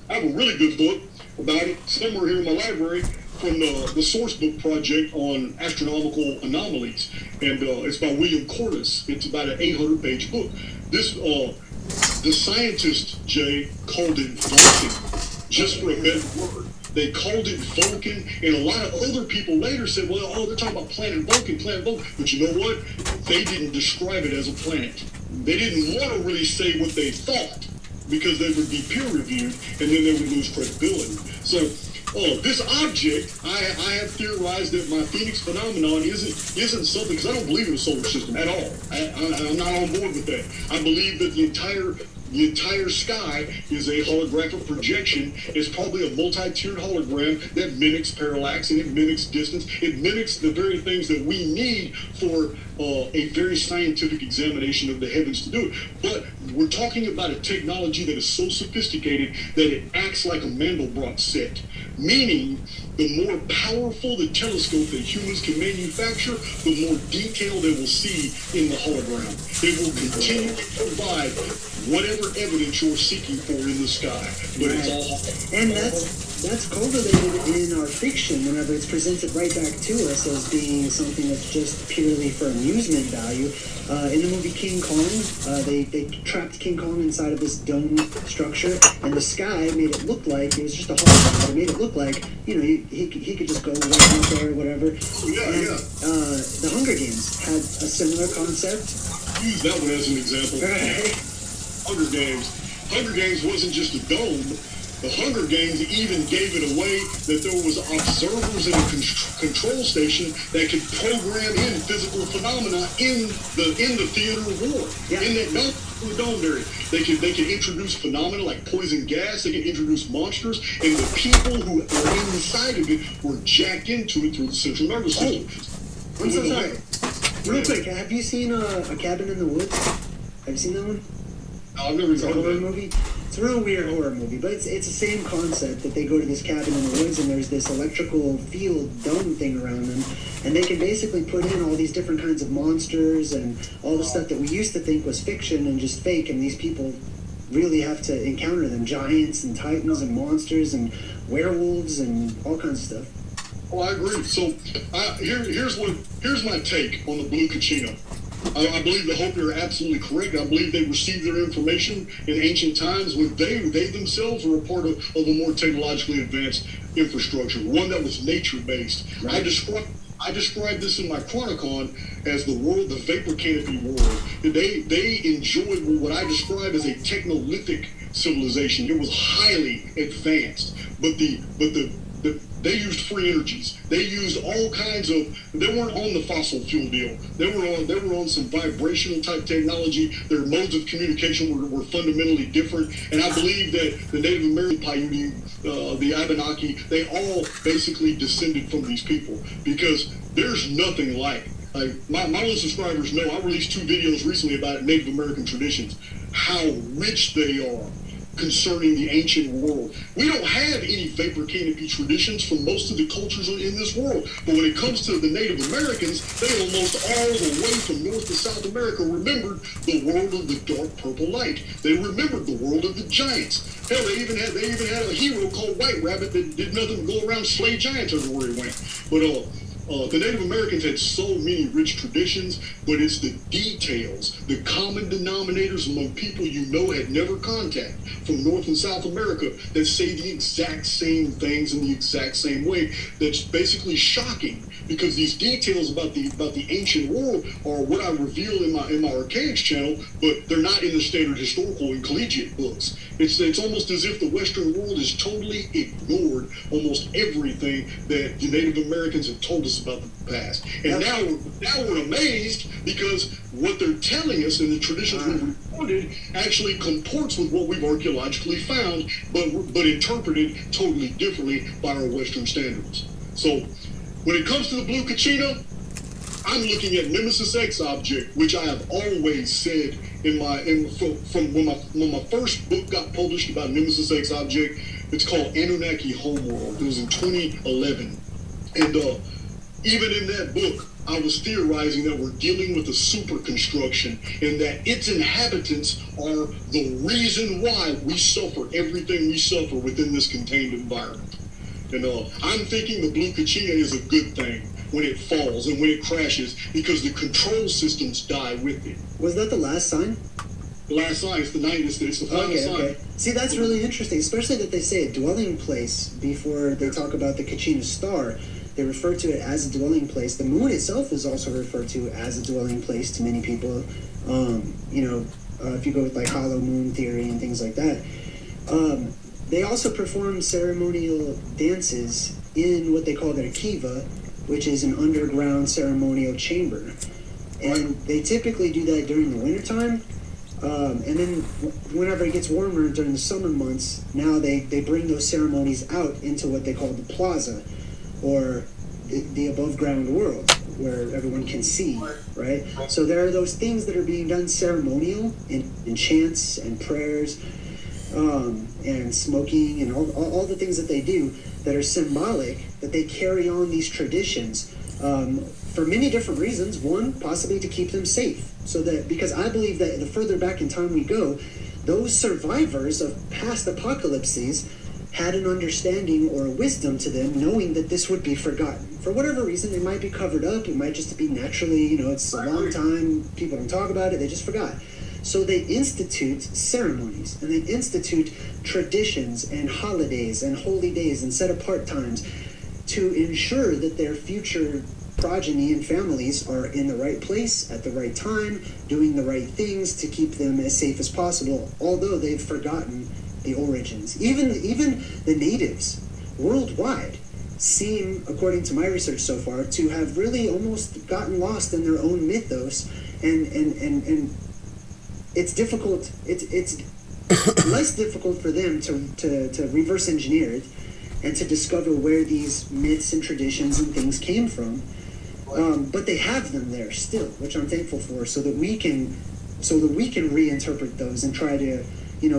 I have a really good book about it somewhere here in my library from the Source Book Project on astronomical anomalies, and it's by William Cordes. It's about an 800-page book. The scientists, Jay, called it Vulcan, just for a better word. They called it Vulcan, and a lot of other people later said, well, they're talking about planet Vulcan. But you know what? They didn't describe it as a planet. They didn't want to really say what they thought because they would be peer-reviewed, and then they would lose credibility. So this object, I have theorized that my Phoenix phenomenon isn't something, because I don't believe in the solar system at all. I'm not on board with that. I believe that the entire sky is a holographic projection. It's probably a multi-tiered hologram that mimics parallax, and it mimics distance. It mimics the very things that we need for a very scientific examination of the heavens to do it. But we're talking about a technology that is so sophisticated that it acts like a Mandelbrot set. meaning the more powerful the telescope that humans can manufacture, the more detail they will see in the hologram. It will continue to provide whatever evidence you're seeking for in the sky, but it's all. And that's correlated in our fiction whenever it's presented right back to us as being something that's just purely for amusement value. In the movie King Kong, they trapped King Kong inside of this dome structure, and the sky made it look like it was just a hologram, but it made it look like, you know, he could just go right out there or whatever. The Hunger Games had a similar concept. Use that one as an example. Right. Hunger Games wasn't just a dome. The Hunger Games even gave it away that there was observers in a control station that could program in physical phenomena in the theater of war. Yeah. In that dome area, they could introduce phenomena like poison gas. They could introduce monsters, and the people who were inside of it were jacked into it through the central nervous system. I'm so sorry. Real quick, have you seen A Cabin in the Woods? Have you seen that one? No, I've never It's a heard of horror that. movie. It's a real weird horror movie, but it's the same concept that they go to this cabin in the woods and there's this electrical field dome thing around them, and they can basically put in all these different kinds of monsters and all the stuff that we used to think was fiction and just fake, and these people really have to encounter them, giants and titans and monsters and werewolves and all kinds of stuff. Oh, I agree. So here's my take on the Blue Kachina. I believe the Hopi are absolutely correct. I believe they received their information in ancient times when they themselves were a part of a more technologically advanced infrastructure, one that was nature-based. Right. I describe this in my Chronicon as the vapor canopy world. They enjoyed what I describe as a technolithic civilization. It was highly advanced, but they used free energies. They used all kinds of. They weren't on the fossil fuel deal. They were on some vibrational type technology. Their modes of communication were fundamentally different. And I believe that the Native American Paiute, the Abenaki, they all basically descended from these people, because there's nothing like my little subscribers know. I released 2 videos recently about Native American traditions, how rich they are concerning the ancient world. We don't have any vapor canopy traditions from most of the cultures in this world, but when it comes to the Native Americans, they almost all the way from North to South America remembered the world of the dark purple light. They remembered the world of the giants. Hell, they even had a hero called White Rabbit that did nothing but go around slay giants everywhere he went. But the Native Americans had so many rich traditions, but it's the details, the common denominators among people you know had never contact from North and South America that say the exact same things in the exact same way. That's basically shocking, because these details about the ancient world are what I reveal in my Archaics channel, but they're not in the standard historical and collegiate books. It's almost as if the Western world has totally ignored almost everything that the Native Americans have told us about the past. And now we're amazed, because what they're telling us in the traditions we've recorded actually comports with what we've archaeologically found, but interpreted totally differently by our Western standards. So when it comes to the Blue Kachina, I'm looking at Nemesis X object, which I have always said from when my first book got published about Nemesis X object. It's called Anunnaki Homeworld. It was in 2011, and even in that book, I was theorizing that we're dealing with a super construction, and that its inhabitants are the reason why we suffer everything we suffer within this contained environment. And I'm thinking the Blue Kachina is a good thing when it falls and when it crashes, because the control systems die with it. Was that the last sign? The last sign, it's the final sign. Okay. See, that's really interesting, especially that they say a dwelling place before they talk about the Kachina star. They refer to it as a dwelling place. The moon itself is also referred to as a dwelling place to many people. If you go with like hollow moon theory and things like that. They also perform ceremonial dances in what they call their kiva, which is an underground ceremonial chamber. And they typically do that during the wintertime. And then whenever it gets warmer during the summer months, now they bring those ceremonies out into what they call the plaza, or the above ground world, where everyone can see, right? So there are those things that are being done ceremonial in chants and prayers. and smoking and all the things that they do that are symbolic, that they carry on these traditions for many different reasons. One, possibly to keep them safe. So that, because I believe that the further back in time we go, those survivors of past apocalypses had an understanding or a wisdom to them, knowing that this would be forgotten. For whatever reason, it might be covered up, it might just be naturally, it's a long time, people don't talk about it, they just forgot. So they institute ceremonies, and they institute traditions and holidays and holy days and set apart times to ensure that their future progeny and families are in the right place at the right time, doing the right things to keep them as safe as possible, although they've forgotten the origins. Even the natives worldwide seem, according to my research so far, to have really almost gotten lost in their own mythos, and it's difficult, it's less difficult for them to reverse engineer it and to discover where these myths and traditions and things came from. But they have them there still, which I'm thankful for, so that we can reinterpret those and try to,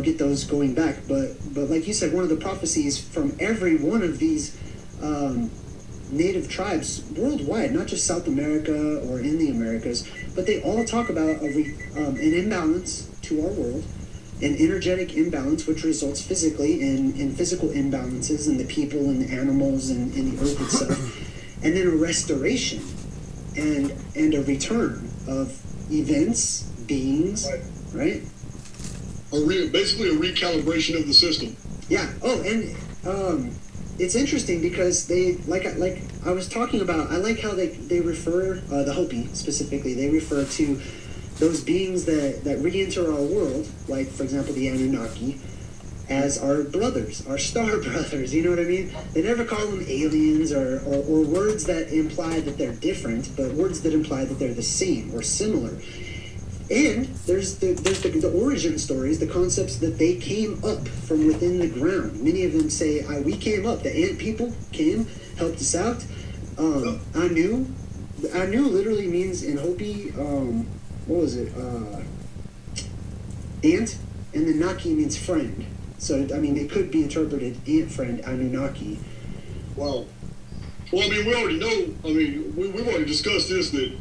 get those going back. But like you said, one of the prophecies from every one of these native tribes worldwide, not just South America or in the Americas, but they all talk about an imbalance to our world, an energetic imbalance which results physically in physical imbalances in the people and the animals and in the earth itself, and then a restoration and a return of events, beings, right? Basically a recalibration of the system. Yeah. Oh, and it's interesting because they, like I was talking about, I like how they refer, the Hopi specifically, they refer to those beings that re-enter our world, like, for example, the Anunnaki, as our brothers, our star brothers, you know what I mean? They never call them aliens or words that imply that they're different, but words that imply that they're the same or similar. And there's the origin stories, the concepts that they came up from within the ground. Many of them say, we came up, the ant people came, helped us out. Anu literally means in Hopi, what was it? Ant, and then Naki means friend. So, I mean, it could be interpreted ant friend, Anunnaki. Wow. Well, I mean, we already know, we've already discussed this, that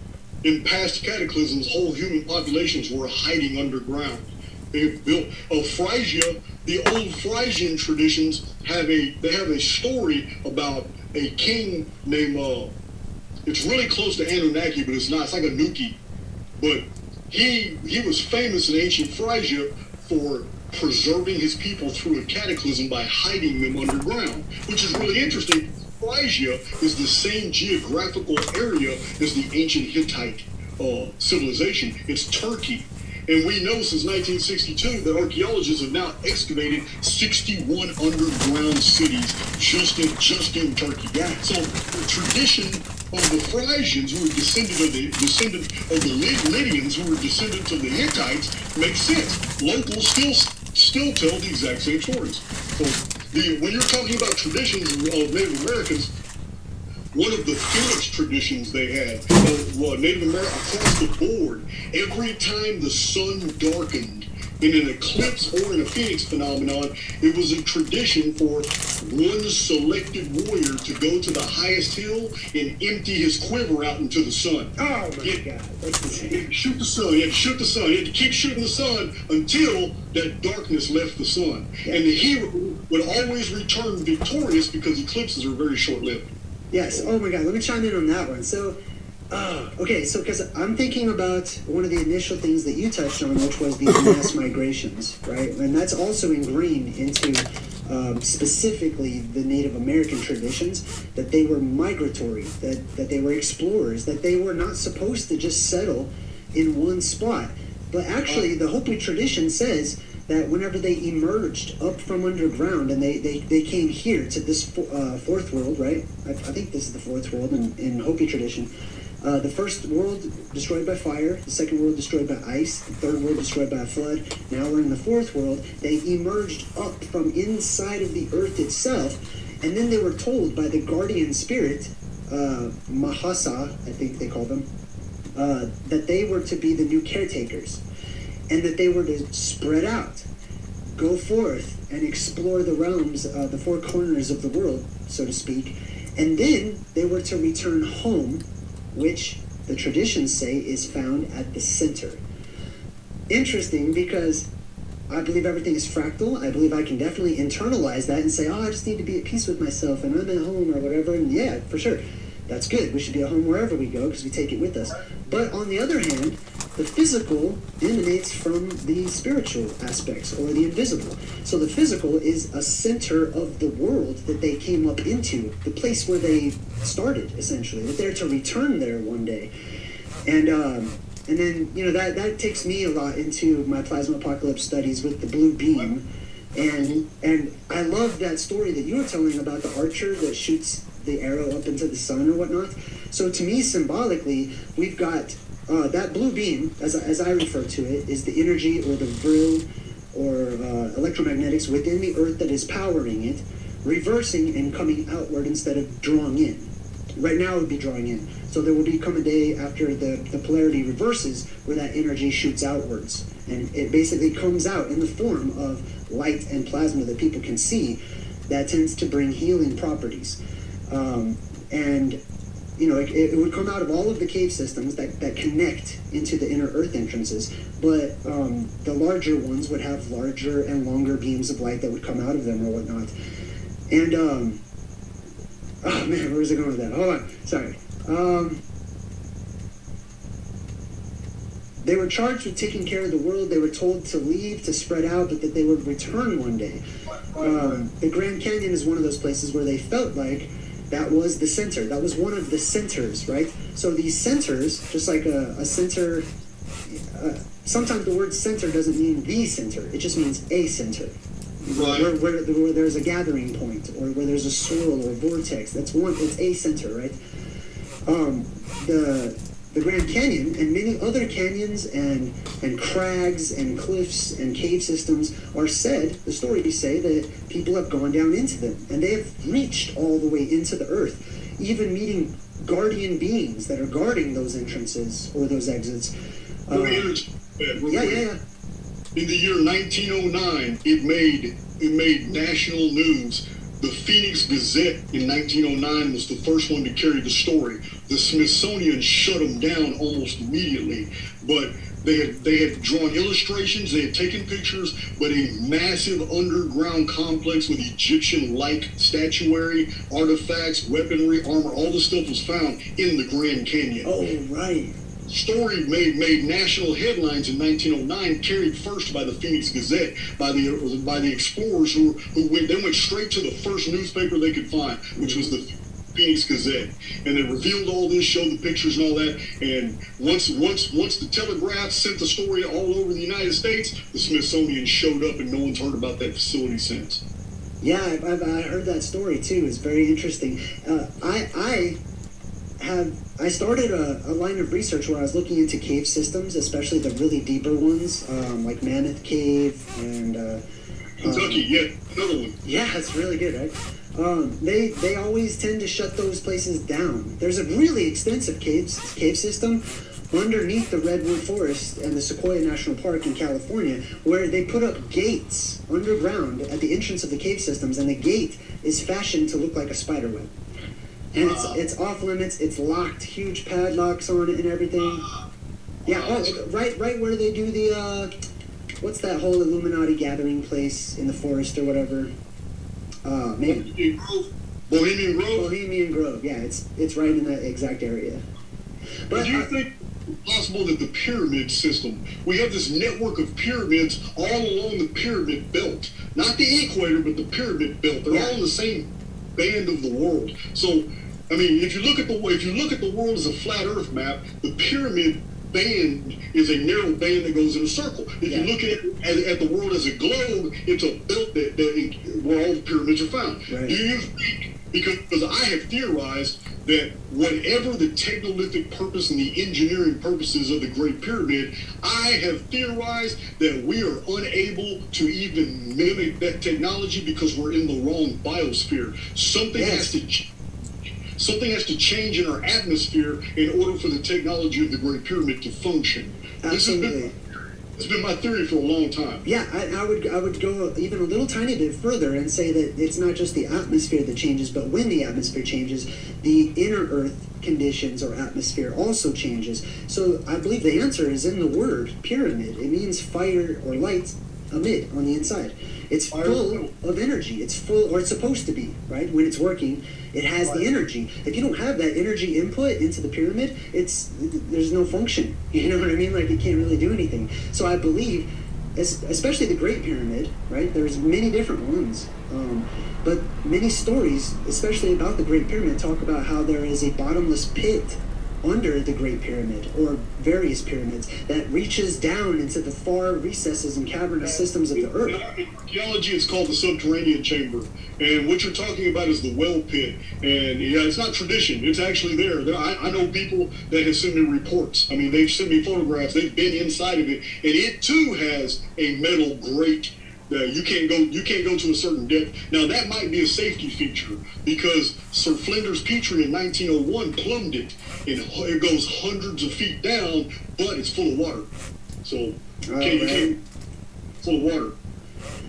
in past cataclysms, whole human populations were hiding underground. They built Phrygia. The old Phrygian traditions have a story about a king named, it's really close to Anunnaki, but it's not. It's like a Nuki. But he was famous in ancient Phrygia for preserving his people through a cataclysm by hiding them underground, which is really interesting. Phrygia is the same geographical area as the ancient Hittite civilization. It's Turkey. And we know since 1962 that archaeologists have now excavated 61 underground cities just in Turkey. Yeah. So the tradition of the Phrygians, who were descendant of the Lydians, who were descendants of the Hittites, makes sense. Locals still tell the exact same stories. So when you're talking about traditions of Native Americans, one of the Phoenix traditions they had, Native Americans across the board, every time the sun darkened in an eclipse or in a Phoenix phenomenon, it was a tradition for one selected warrior to go to the highest hill and empty his quiver out into the sun. Oh my God, that's insane. Shoot the sun. He had to shoot the sun. He had to keep shooting the sun until that darkness left the sun. Yeah. And the hero would always return victorious because eclipses are very short-lived. Yes. Oh my God. Let me chime in on that one. So, so because I'm thinking about one of the initial things that you touched on, which was the mass migrations, right? And that's also ingrained into specifically the Native American traditions, that they were migratory, that they were explorers, that they were not supposed to just settle in one spot. But actually, the Hopi tradition says that whenever they emerged up from underground and they came here to this fourth world, right? I think this is the fourth world in Hopi tradition. The first world destroyed by fire, the second world destroyed by ice, the third world destroyed by a flood. Now we're in the fourth world. They emerged up from inside of the earth itself, and then they were told by the guardian spirit, Mahasa, I think they call them, that they were to be the new caretakers, and that they were to spread out. go forth and explore the realms, the four corners of the world, so to speak, and then they were to return home, which the traditions say is found at the center. Interesting, because I believe everything is fractal. I believe I can definitely internalize that and say, oh, I just need to be at peace with myself and I'm at home or whatever. And yeah, for sure, that's good. We should be at home wherever we go because we take it with us. But on the other hand, the physical emanates from the spiritual aspects or the invisible. So the physical is a center of the world that they came up into, the place where they started, essentially. That they're to return there one day. And then, that takes me a lot into my plasma apocalypse studies with the blue beam. And I love that story that you were telling about the archer that shoots the arrow up into the sun or whatnot. So to me, symbolically, we've got that blue beam, as I refer to it, is the energy or the vril or electromagnetics within the earth that is powering it, reversing and coming outward instead of drawing in. Right now it would be drawing in. So there will become a day after the polarity reverses where that energy shoots outwards. And it basically comes out in the form of light and plasma that people can see that tends to bring healing properties. It would come out of all of the cave systems that connect into the inner earth entrances. But the larger ones would have larger and longer beams of light that would come out of them or whatnot. And, oh man, where was I going with that? Hold on, sorry. They were charged with taking care of the world. They were told to leave, to spread out, but that they would return one day. The Grand Canyon is one of those places where they felt like that was the center. That was one of the centers, right? So these centers, just like a center, sometimes the word center doesn't mean the center. It just means a center. Right. Where there's a gathering point or where there's a swirl or vortex. It's a center, right? The Grand Canyon and many other canyons and crags and cliffs and cave systems the stories say that people have gone down into them and they have reached all the way into the earth, even meeting guardian beings that are guarding those entrances or those exits. Yeah. In the year 1909, it made national news. The Phoenix Gazette in 1909 was the first one to carry the story. The Smithsonian shut them down almost immediately, but they had drawn illustrations, they had taken pictures, but a massive underground complex with Egyptian-like statuary, artifacts, weaponry, armor, all the stuff was found in the Grand Canyon. Oh, right. Story made national headlines in 1909, carried first by the Phoenix Gazette, by the explorers who went straight to the first newspaper they could find, which was the Phoenix Gazette, and they revealed all this, showed the pictures and all that. And once the Telegraph sent the story all over the United States, the Smithsonian showed up, and no one's heard about that facility since. Yeah, I heard that story too. It's very interesting. I started a line of research where I was looking into cave systems, especially the really deeper ones, like Mammoth Cave and Kentucky. Yeah, another one. Yeah, it's really good, right? They always tend to shut those places down. There's a really extensive cave system underneath the Redwood Forest and the Sequoia National Park in California, where they put up gates underground at the entrance of the cave systems, and the gate is fashioned to look like a spider web. And it's off limits. It's locked, huge padlocks on it and everything. Yeah, right where they do the what's that whole Illuminati gathering place in the forest or whatever? Bohemian Grove. Bohemian Grove. Yeah, it's right in that exact area. But do you think it's possible that the pyramid system, we have this network of pyramids all along the pyramid belt, not the equator, but the pyramid belt? They're all in the same band of the world. So, I mean, if you look at the world as a flat Earth map, the pyramid band is a narrow band that goes in a circle. If you look at the world as a globe, it's a belt where all the pyramids are found. Right. Do you think, because I have theorized that whatever the technolithic purpose and the engineering purposes of the Great Pyramid, I have theorized that we are unable to even mimic that technology because we're in the wrong biosphere. Something has to change in our atmosphere in order for the technology of the Great Pyramid to function. Absolutely. It's been my theory for a long time. Yeah, I would go even a little tiny bit further and say that it's not just the atmosphere that changes, but when the atmosphere changes, the inner Earth conditions or atmosphere also changes. So I believe the answer is in the word pyramid. It means fire or light amid on the inside. It's full of energy. It's full, or it's supposed to be, right? When it's working, it has the energy. If you don't have that energy input into the pyramid, there's no function. You know what I mean? Like, it can't really do anything. So I believe, especially the Great Pyramid, right? There's many different ones. But many stories, especially about the Great Pyramid, talk about how there is a bottomless pit under the Great Pyramid, or various pyramids, that reaches down into the far recesses and cavernous systems of the earth. In archaeology, it's called the subterranean chamber. And what you're talking about is the well pit. And yeah, it's not tradition. It's actually there. I know people that have sent me reports. I mean, they've sent me photographs. They've been inside of it. And it too has a metal grate. You can't go to a certain depth. Now that might be a safety feature because Sir Flinders Petrie in 1901 plumbed it, and it goes hundreds of feet down, but it's full of water. So you can't full of water.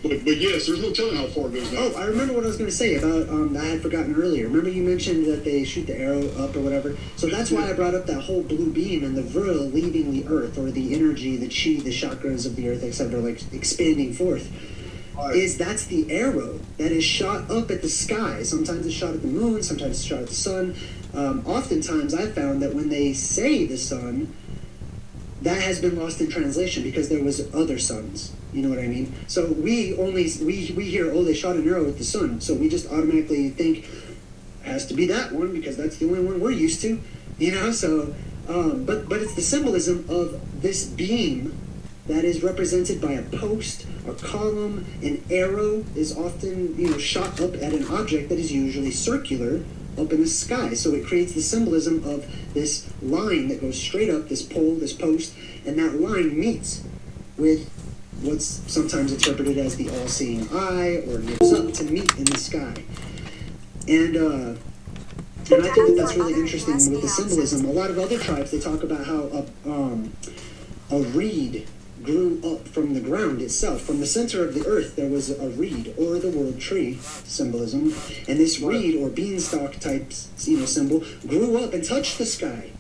But yes, there's no telling how far it goes down. Oh, I remember what I was going to say about I had forgotten earlier. Remember you mentioned that they shoot the arrow up or whatever. So that's why I brought up that whole blue beam and the vril leaving the earth, or the energy, the chi, the chakras of the earth, etc., like expanding forth. That's the arrow that is shot up at the sky. Sometimes it's shot at the moon, sometimes it's shot at the sun. Oftentimes I've found that when they say the sun, that has been lost in translation because there was other suns. You know what I mean? So we hear, oh, they shot an arrow at the sun, so we just automatically think it has to be that one because that's the only one we're used to. You know, so but it's the symbolism of this beam that is represented by a post, a column. An arrow is often, shot up at an object that is usually circular up in the sky. So it creates the symbolism of this line that goes straight up, this pole, this post, and that line meets with what's sometimes interpreted as the all-seeing eye, or goes up to meet in the sky. And I think that's really interesting with the symbolism. A lot of other tribes, they talk about how a reed grew up from the ground itself. From the center of the earth, there was a reed, or the world tree symbolism. And this reed, or beanstalk type, symbol, grew up and touched the sky.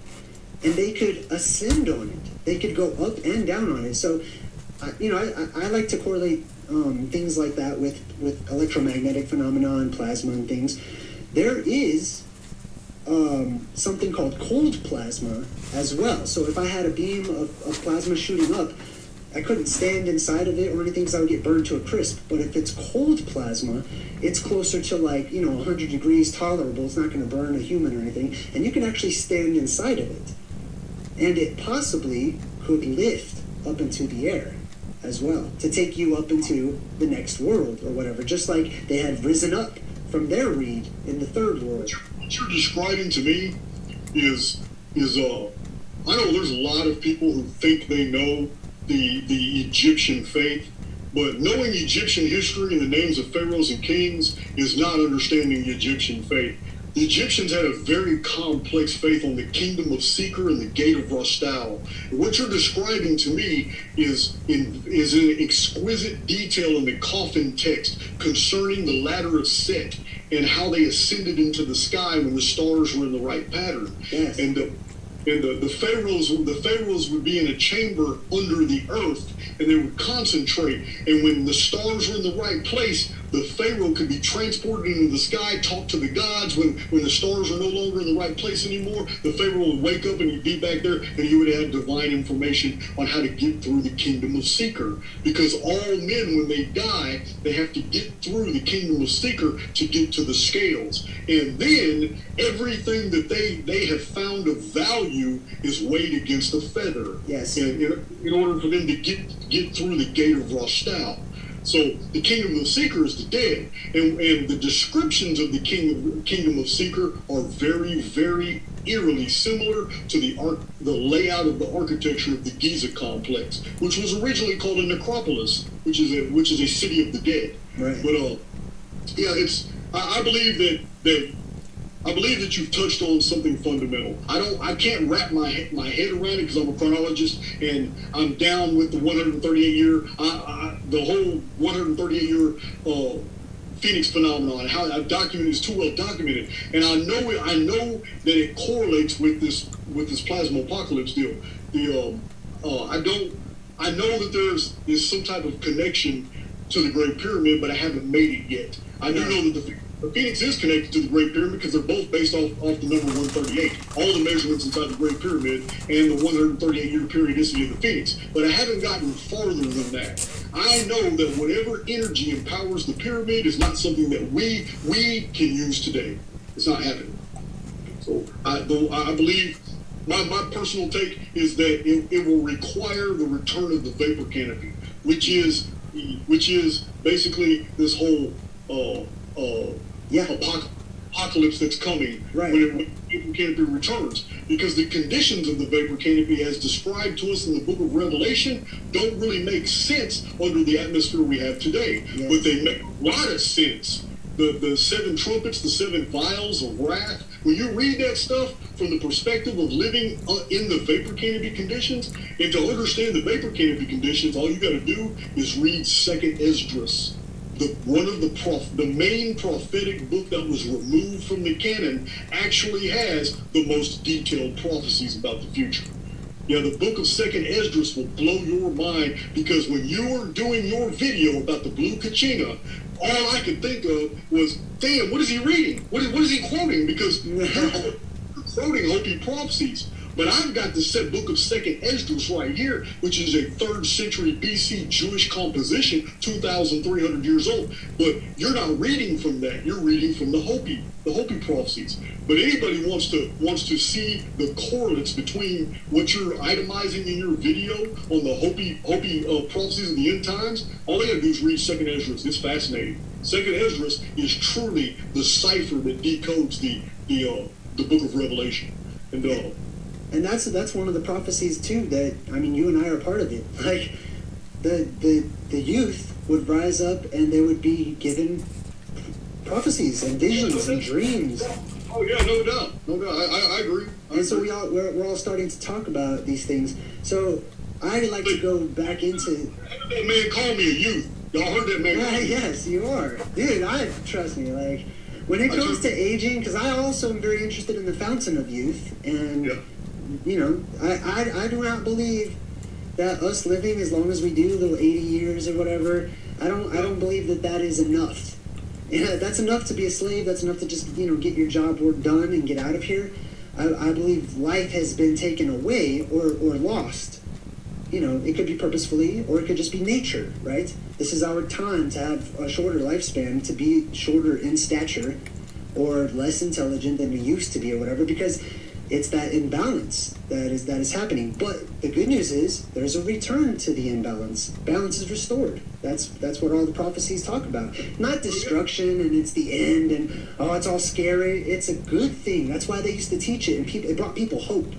And they could ascend on it. They could go up and down on it. So, I like to correlate things like that with electromagnetic phenomena and plasma and things. There is something called cold plasma as well. So if I had a beam of plasma shooting up, I couldn't stand inside of it or anything because I would get burned to a crisp. But if it's cold plasma, it's closer to 100 degrees tolerable. It's not going to burn a human or anything. And you can actually stand inside of it. And it possibly could lift up into the air as well to take you up into the next world or whatever. Just like they had risen up from their reed in the third world. What you're describing to me is I know there's a lot of people who think they know the Egyptian faith, but knowing Egyptian history and the names of pharaohs and kings is not understanding the Egyptian faith. The Egyptians had a very complex faith on the kingdom of Seker and the gate of Rostal. What you're describing to me is an exquisite detail in the coffin text concerning the ladder of Set and how they ascended into the sky when the stars were in the right pattern. Yes. And the pharaohs would be in a chamber under the earth, and they would concentrate. And when the stars were in the right place, the pharaoh could be transported into the sky, talk to the gods. When the stars were no longer in the right place anymore, the pharaoh would wake up and he'd be back there, and he would have divine information on how to get through the kingdom of Seker. Because all men, when they die, they have to get through the kingdom of Seker to get to the scales. And then everything that they have found of value is weighed against a feather. Yes. And in order for them to get through the gate of Rostal. So the kingdom of Seker is the dead, and the descriptions of the kingdom of Seker are very, very eerily similar to the layout of the architecture of the Giza complex, which was originally called a necropolis, which is a city of the dead. Right. But I believe that I believe that you've touched on something fundamental. I can't wrap my head around it because I'm a chronologist and I'm down with the 138 year, the whole 138 year Phoenix phenomenon. How I've documented is too well documented, and I know that it correlates with this plasma apocalypse deal. I know that there's some type of connection to the Great Pyramid, but I haven't made it yet. I do know that the Phoenix is connected to the Great Pyramid because they're both based off the number 138. All the measurements inside the Great Pyramid and the 138-year periodicity of the Phoenix. But I haven't gotten farther than that. I know that whatever energy empowers the pyramid is not something that we can use today. It's not happening. So I believe my personal take is that it will require the return of the vapor canopy, which is basically this whole apocalypse that's coming when the vapor canopy returns. Because the conditions of the vapor canopy, as described to us in the book of Revelation, don't really make sense under the atmosphere we have today. Yes. But they make a lot of sense. The seven trumpets, the seven vials of wrath. When you read that stuff from the perspective of living in the vapor canopy conditions, and to understand the vapor canopy conditions, all you got to do is read Second Esdras. The main prophetic book that was removed from the canon actually has the most detailed prophecies about the future. Yeah, the book of Second Esdras will blow your mind, because when you were doing your video about the blue Kachina, all I could think of was, damn, what is he reading? What is he quoting? Because you're quoting Hopi prophecies. But I've got the set book of Second Esdras right here, which is a 3rd century BC Jewish composition, 2,300 years old. But you're not reading from that. You're reading from the Hopi prophecies. But anybody wants to see the correlates between what you're itemizing in your video on the Hopi prophecies of the end times, all they gotta do is read Second Esdras. It's fascinating. Second Esdras is truly the cipher that decodes the book of Revelation. And that's one of the prophecies too, that, I mean, you and I are part of it. Like, the youth would rise up and they would be given prophecies and visions and dreams. Oh yeah, no doubt. I agree. And so we're all starting to talk about these things. So I'd like to go back into. That man called me a youth. Y'all heard that man? Yes, you are, dude. Trust me. Like, when it comes to aging, because I also am very interested in the fountain of youth, and. Yeah. You know, I do not believe that us living as long as we do, little 80 years or whatever, I don't believe that is enough. Yeah, that's enough to be a slave. That's enough to just, get your job work done and get out of here. I believe life has been taken away or lost. It could be purposefully, or it could just be nature, right? This is our time to have a shorter lifespan, to be shorter in stature or less intelligent than we used to be or whatever, because it's that imbalance that is happening. But the good news is there's a return to the imbalance. Balance is restored. That's what all the prophecies talk about. Not destruction and it's the end and it's all scary. It's a good thing. That's why they used to teach it, and it brought people hope.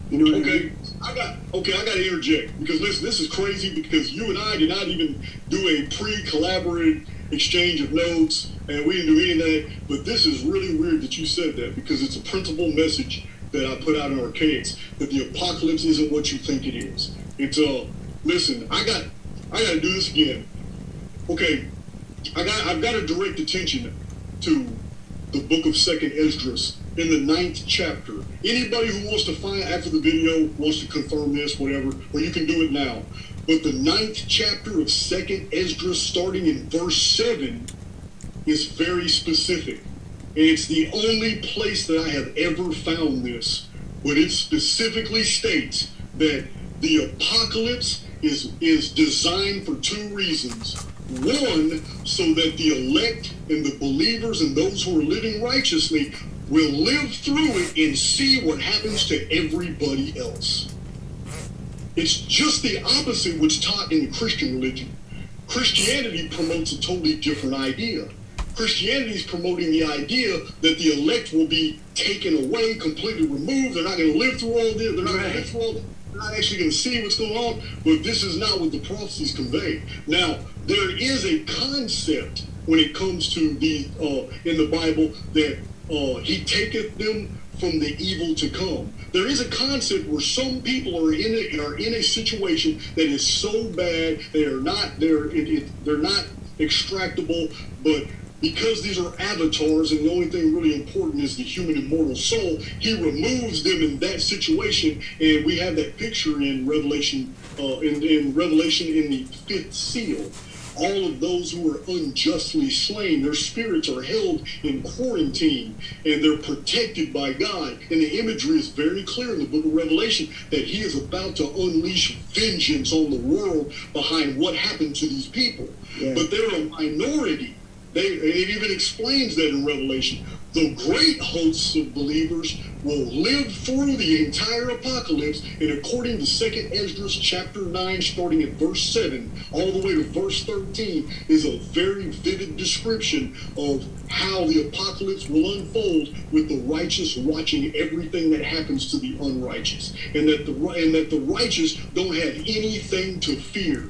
You know what I mean? I got to interject, because listen, this is crazy, because you and I did not even do a pre-collaborated exchange of notes, and we didn't do any of that. But this is really weird that you said that, because it's a principal message that I put out in Archaics, that the apocalypse isn't what you think it is. It's listen, I got to do this again. Okay, I've got to direct attention to the book of Second Esdras in the 9th chapter. Anybody who wants to find after the video wants to confirm this, whatever, or you can do it now. But the 9th chapter of Second Esdras, starting in verse 7, is very specific. And it's the only place that I have ever found this, but it specifically states that the apocalypse is designed for 2 reasons. One, so that the elect and the believers and those who are living righteously will live through it and see what happens to everybody else. It's just the opposite what's taught in the Christian religion. Christianity promotes a totally different idea. Christianity is promoting the idea that the elect will be taken away, completely removed. They're not going to live through all this. They're not going to live through all this. They're not actually going to see what's going on. But this is not what the prophecies convey. Now, there is a concept when it comes to the in the Bible that he taketh them from the evil to come. There is a concept where some people are in a situation that is so bad they're not extractable, but because these are avatars and the only thing really important is the human immortal soul, he removes them in that situation, and we have that picture in Revelation, in Revelation in the 5th seal. All of those who are unjustly slain, their spirits are held in quarantine and they're protected by God. And the imagery is very clear in the book of Revelation that he is about to unleash vengeance on the world behind what happened to these people. Yeah. But they're a minority. It even explains that in Revelation. The great hosts of believers will live through the entire apocalypse, and according to 2nd Esdras chapter 9, starting at verse 7, all the way to verse 13, is a very vivid description of how the apocalypse will unfold with the righteous watching everything that happens to the unrighteous, and that the righteous don't have anything to fear.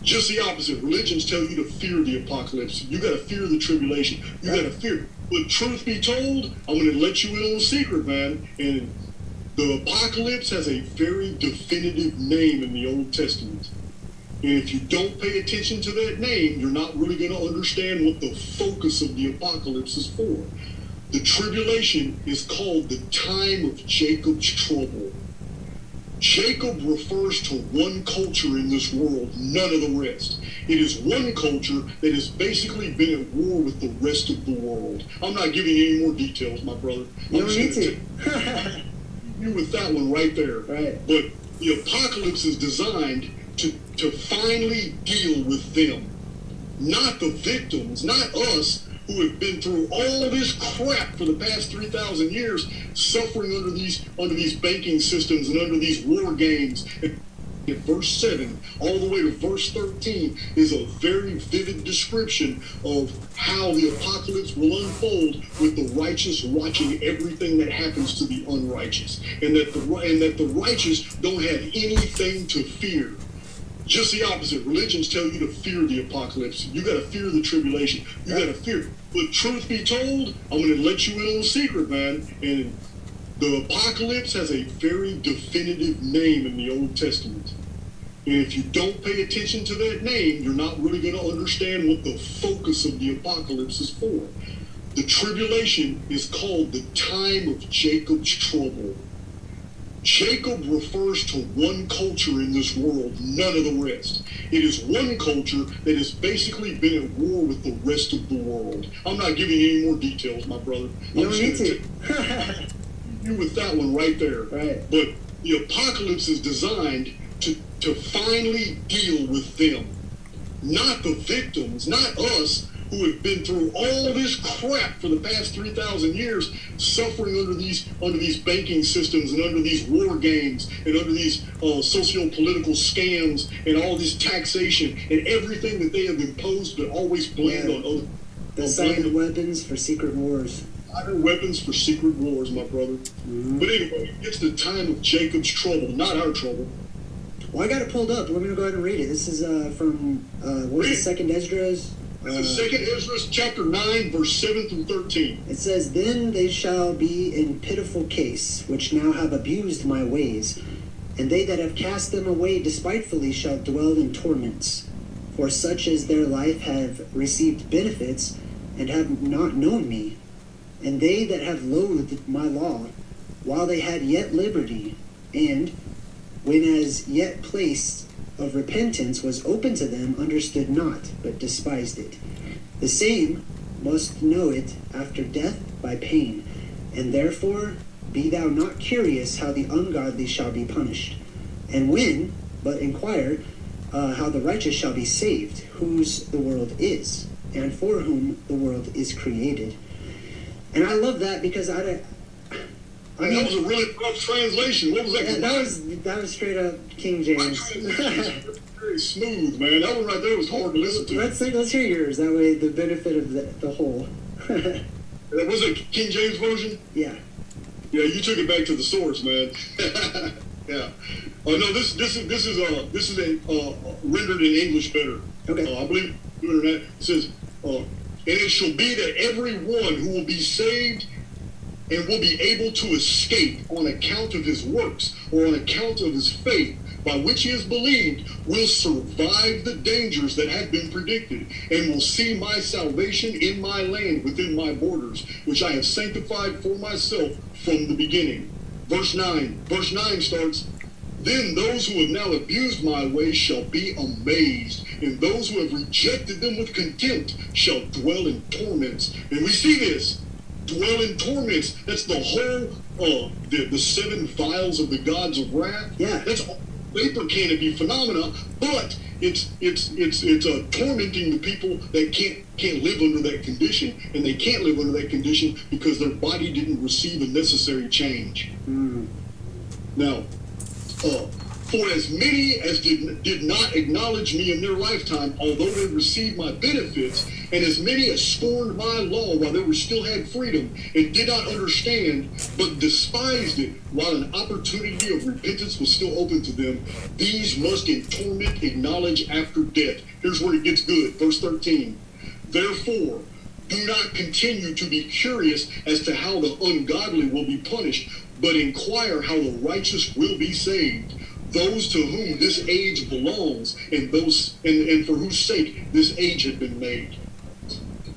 Just the opposite. Religions tell you to fear the apocalypse. You got to fear the tribulation. You got to fear. But truth be told, I'm going to let you in on a secret, man. And the apocalypse has a very definitive name in the Old Testament. And if you don't pay attention to that name, you're not really going to understand what the focus of the apocalypse is for. The tribulation is called the time of Jacob's trouble. Jacob refers to one culture in this world, none of the rest. It is one culture that has basically been at war with the rest of the world. I'm not giving you any more details, my brother. You don't need to. You with that one right there. Right. But the apocalypse is designed to finally deal with them. Not the victims, not us, who have been through all of this crap for the past 3,000 years, suffering under these banking systems and under these war games. And verse 7 all the way to verse 13 is a very vivid description of how the apocalypse will unfold with the righteous watching everything that happens to the unrighteous, and that the righteous don't have anything to fear. Just the opposite. Religions tell you to fear the apocalypse. You got to fear the tribulation. You got to fear. But truth be told, I'm going to let you in on a secret, man. And the apocalypse has a very definitive name in the Old Testament. And if you don't pay attention to that name, you're not really going to understand what the focus of the apocalypse is for. The tribulation is called the time of Jacob's trouble. Jacob refers to one culture in this world, none of the rest. It is one culture that has basically been at war with the rest of the world. I'm not giving you any more details, my brother. You don't need to. You with that one right there. Right. But the apocalypse is designed to finally deal with them. Not the victims, not us, who have been through all of this crap for the past 3,000 years, suffering under these banking systems and under these war games and under these socio-political scams and all this taxation and everything that they have imposed, but always blamed on other. The silent weapons for secret wars. Silent weapons for secret wars, my brother. Mm-hmm. But anyway, it's the time of Jacob's trouble, not our trouble. Well, I got it pulled up. Let me go ahead and read it. This is from what was the 2nd Esdras? This is 2nd Esdras chapter 9, verse 7 through 13. It says, "Then they shall be in pitiful case, which now have abused my ways, and they that have cast them away despitefully shall dwell in torments. For such as their life have received benefits, and have not known me, and they that have loathed my law, while they had yet liberty, and when as yet place of repentance was open to them, understood not, but despised it. The same must know it after death by pain, and therefore be thou not curious how the ungodly shall be punished, and when, but inquire how the righteous shall be saved, whose the world is, and for whom the world is created." And I love that because that was a really rough translation. What was that? That was straight up King James. Very smooth, man. That one right there was hard to listen to. Let's hear yours. That way, the benefit of the whole. Was it King James version? Yeah. Yeah, you took it back to the source, man. Yeah. Oh no, this is rendered in English better. Okay. I believe it says, "And it shall be that every one who will be saved and will be able to escape on account of his works or on account of his faith, by which he is believed, will survive the dangers that have been predicted, and will see my salvation in my land within my borders, which I have sanctified for myself from the beginning. Verse 9 starts, then those who have now abused my ways shall be amazed, and those who have rejected them with contempt shall dwell in torments. And we see this, dwell in torments. That's the whole, the seven vials of the gods of wrath. Yeah. That's all vapor canopy phenomena, but it's tormenting the people that can't live under that condition, and they can't live under that condition because their body didn't receive the necessary change. Now, for as many as did not acknowledge me in their lifetime, although they received my benefits, and as many as scorned my law while they still had freedom, and did not understand, but despised it while an opportunity of repentance was still open to them, these must in torment acknowledge after death. Here's where it gets good. Verse 13. Therefore, do not continue to be curious as to how the ungodly will be punished, but inquire how the righteous will be saved. Those to whom this age belongs, and those and for whose sake this age had been made.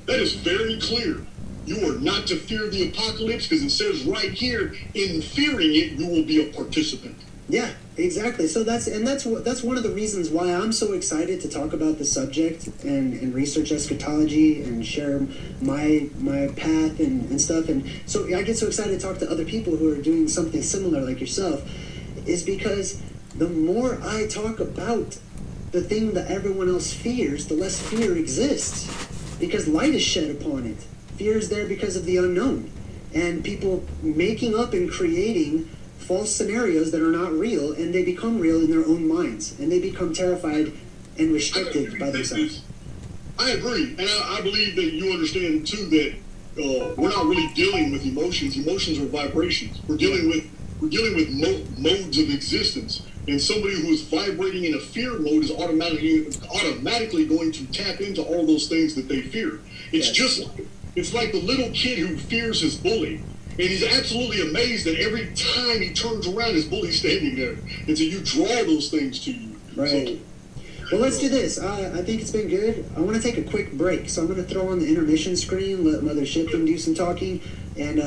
That is very clear. You are not to fear the apocalypse, because it says right here, in fearing it, you will be a participant. Yeah, exactly. So that's one of the reasons why I'm so excited to talk about the subject and research eschatology and share my path and stuff. And so I get so excited to talk to other people who are doing something similar like yourself, is because the more I talk about the thing that everyone else fears, the less fear exists, because light is shed upon it. Fear is there because of the unknown, and people making up and creating false scenarios that are not real, and they become real in their own minds, and they become terrified and restricted by themselves. I agree, and I believe that you understand too that we're not really dealing with emotions. Emotions are vibrations. We're dealing with modes of existence. And somebody who is vibrating in a fear mode is automatically going to tap into all those things that they fear. It's like the little kid who fears his bully, and he's absolutely amazed that every time he turns around, his bully's standing there. And so you draw those things to you. Right. So, well, let's do this. I think it's been good. I want to take a quick break, so I'm going to throw on the intermission screen, let Mother Shipton do some talking, and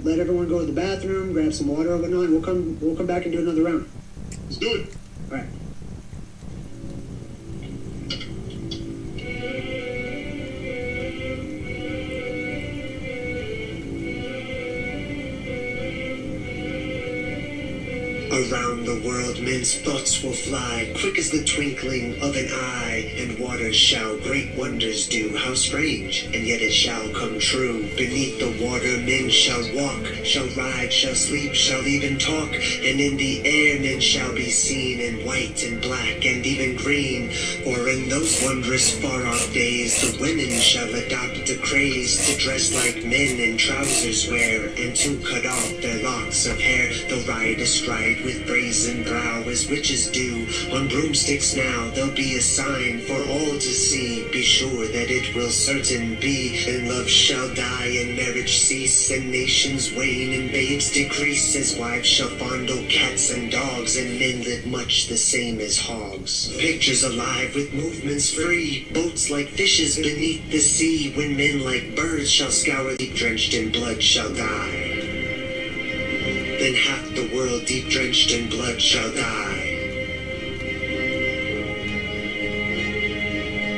let everyone go to the bathroom, grab some water or whatnot, and we'll come back and do another round. let's do it. All right. Around the world men's thoughts will fly, quick as the twinkling of an eye, and waters shall great wonders do. How strange, and yet it shall come true. Beneath the water men shall walk, shall ride, shall sleep, shall even talk, and in the air men shall be seen in white and black and even green. For in those wondrous far-off days the women shall adopt a craze to dress like men in trousers wear, and to cut off their locks of hair. They'll ride astride with brazen brow as witches do. On broomsticks now there'll be a sign for all to see. Be sure that it will certain be. And love shall die and marriage cease, and nations wane and babes decrease, as wives shall fondle cats and dogs, and men live much the same as hogs. Pictures alive with movements free, boats like fishes beneath the sea, when men like birds shall scour deep drenched in blood shall die. Then half the world deep drenched in blood shall die.